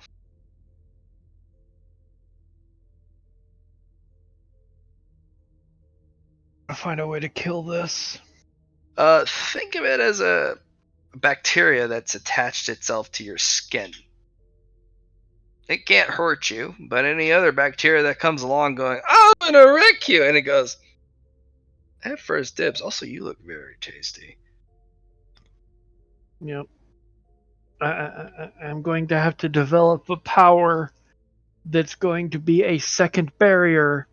I'll find a way to kill this. Think of it as a bacteria that's attached itself to your skin. It can't hurt you, but any other bacteria that comes along going, I'm gonna wreck you, and it goes, at first dibs. Also, you look very tasty. Yep. I'm going to have to develop a power that's going to be a second barrier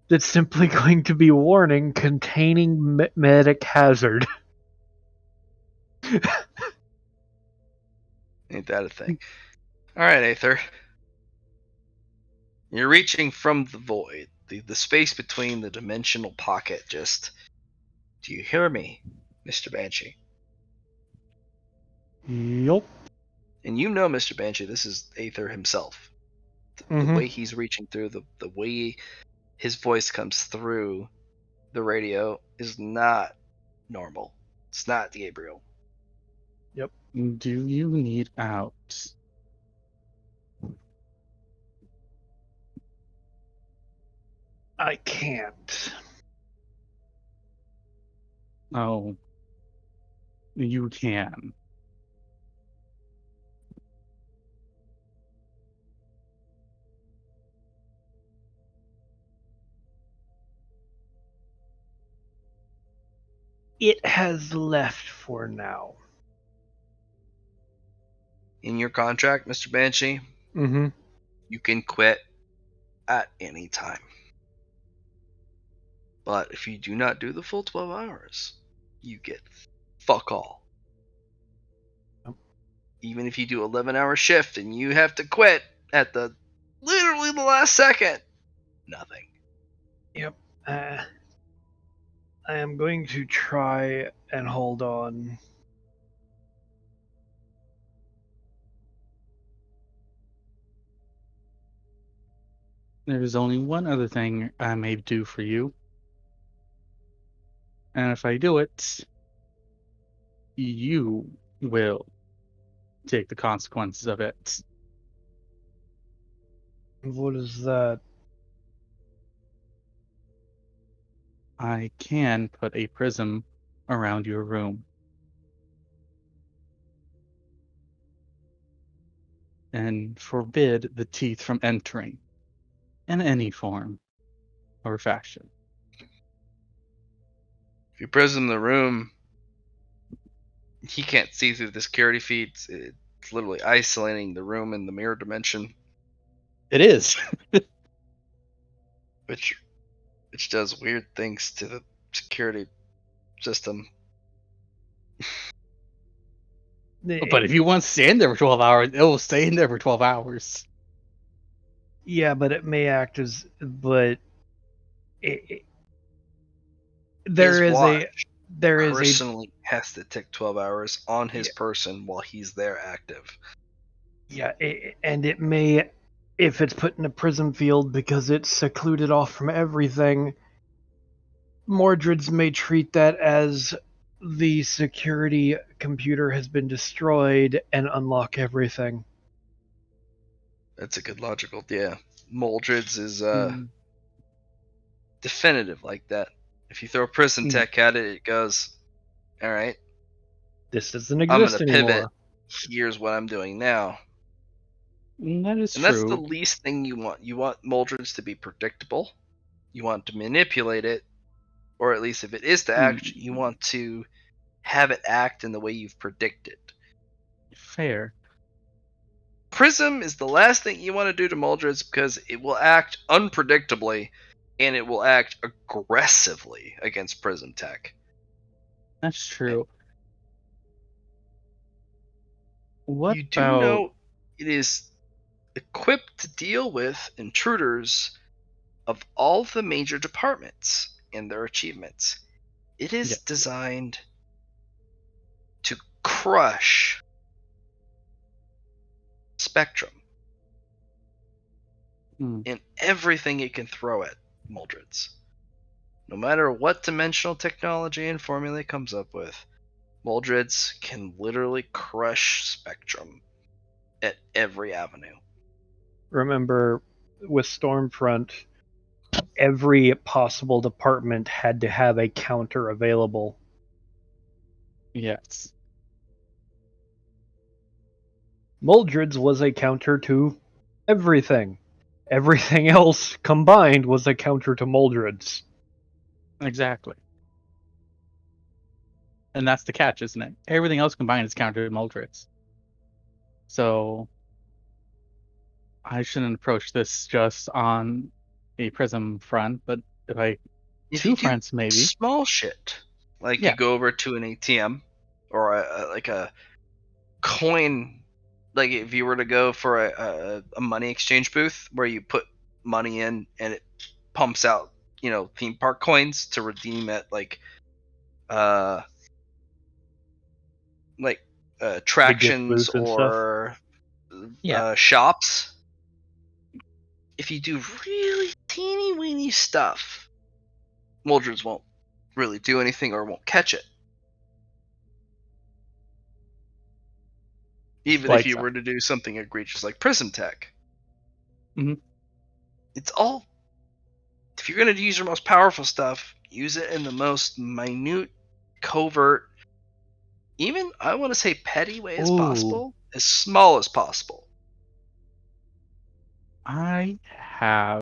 that's simply going to be warning containing medic hazard. Ain't that a thing? Alright, Aether. You're reaching from the void, the space between the dimensional pocket. Just, do you hear me, Mr. Banshee? Yup. And you know, Mr. Banshee, this is Aether himself. The way he's reaching through, the way his voice comes through the radio is not normal. It's not Gabriel. Yep. Do you need out? I can't. Oh, you can. It has left for now. In your contract, Mr. Banshee, Mm-hmm. you can quit at any time. But if you do not do the full 12 hours, you get fuck all. Even if you do 11-hour shift and you have to quit at literally the last second, nothing. Yep. I am going to try and hold on. There's only one other thing I may do for you. And if I do it, you will take the consequences of it. What is that? I can put a prism around your room. And forbid the teeth from entering in any form or fashion. If you prism the room, he can't see through the security feeds. It's literally isolating the room in the mirror dimension, It is. which does weird things to the security system. But if you want to stay in there for 12 hours, it will stay in there for 12 hours. Yeah, but it may act as. But there His is watch a personally has to tick 12 hours on his person while he's there active. Yeah, and it may, if it's put in a prism field because it's secluded off from everything, Mordreds may treat that as the security computer has been destroyed and unlock everything. That's a good logical, yeah. Mordreds is Hmm. definitive like that. If you throw prison tech at it, it goes, all right, This doesn't I'm going exist to pivot. anymore. Here's what I'm doing now. That is And true. that's the least thing you want. You want Mordreds to be predictable. You want to manipulate it, or at least if it is to act, you want to have it act in the way you've predicted. Fair. Prism is the last thing you want to do to Mordreds because it will act unpredictably and it will act aggressively against Prism tech. That's true. What You do about... know it is equipped to deal with intruders of all the major departments and their achievements. It is Yes. designed to crush Spectrum in everything it can throw at Mordreds. No matter what dimensional technology and formula it comes up with, Mordreds can literally crush Spectrum at every avenue. Remember, with Stormfront, every possible department had to have a counter available. Yes. Mordreds was a counter to everything. Everything else combined was a counter to Mordreds. Exactly. And that's the catch, isn't it? Everything else combined is counter to Mordreds. So I shouldn't approach this just on a prism front, but if I If two you do fronts maybe. small shit, like Yeah. you go over to an ATM or like a coin, like if you were to go for a money exchange booth where you put money in and it pumps out, theme park coins to redeem at like attractions booths and stuff. or Yeah. shops. If you do really teeny weeny stuff, Mordreds won't really do anything or won't catch it. Even if you were to do something egregious like Prism Tech. Mhm. It's all. If you're going to use your most powerful stuff, use it in the most minute, covert, even, I want to say, petty way as possible, as small as possible. I have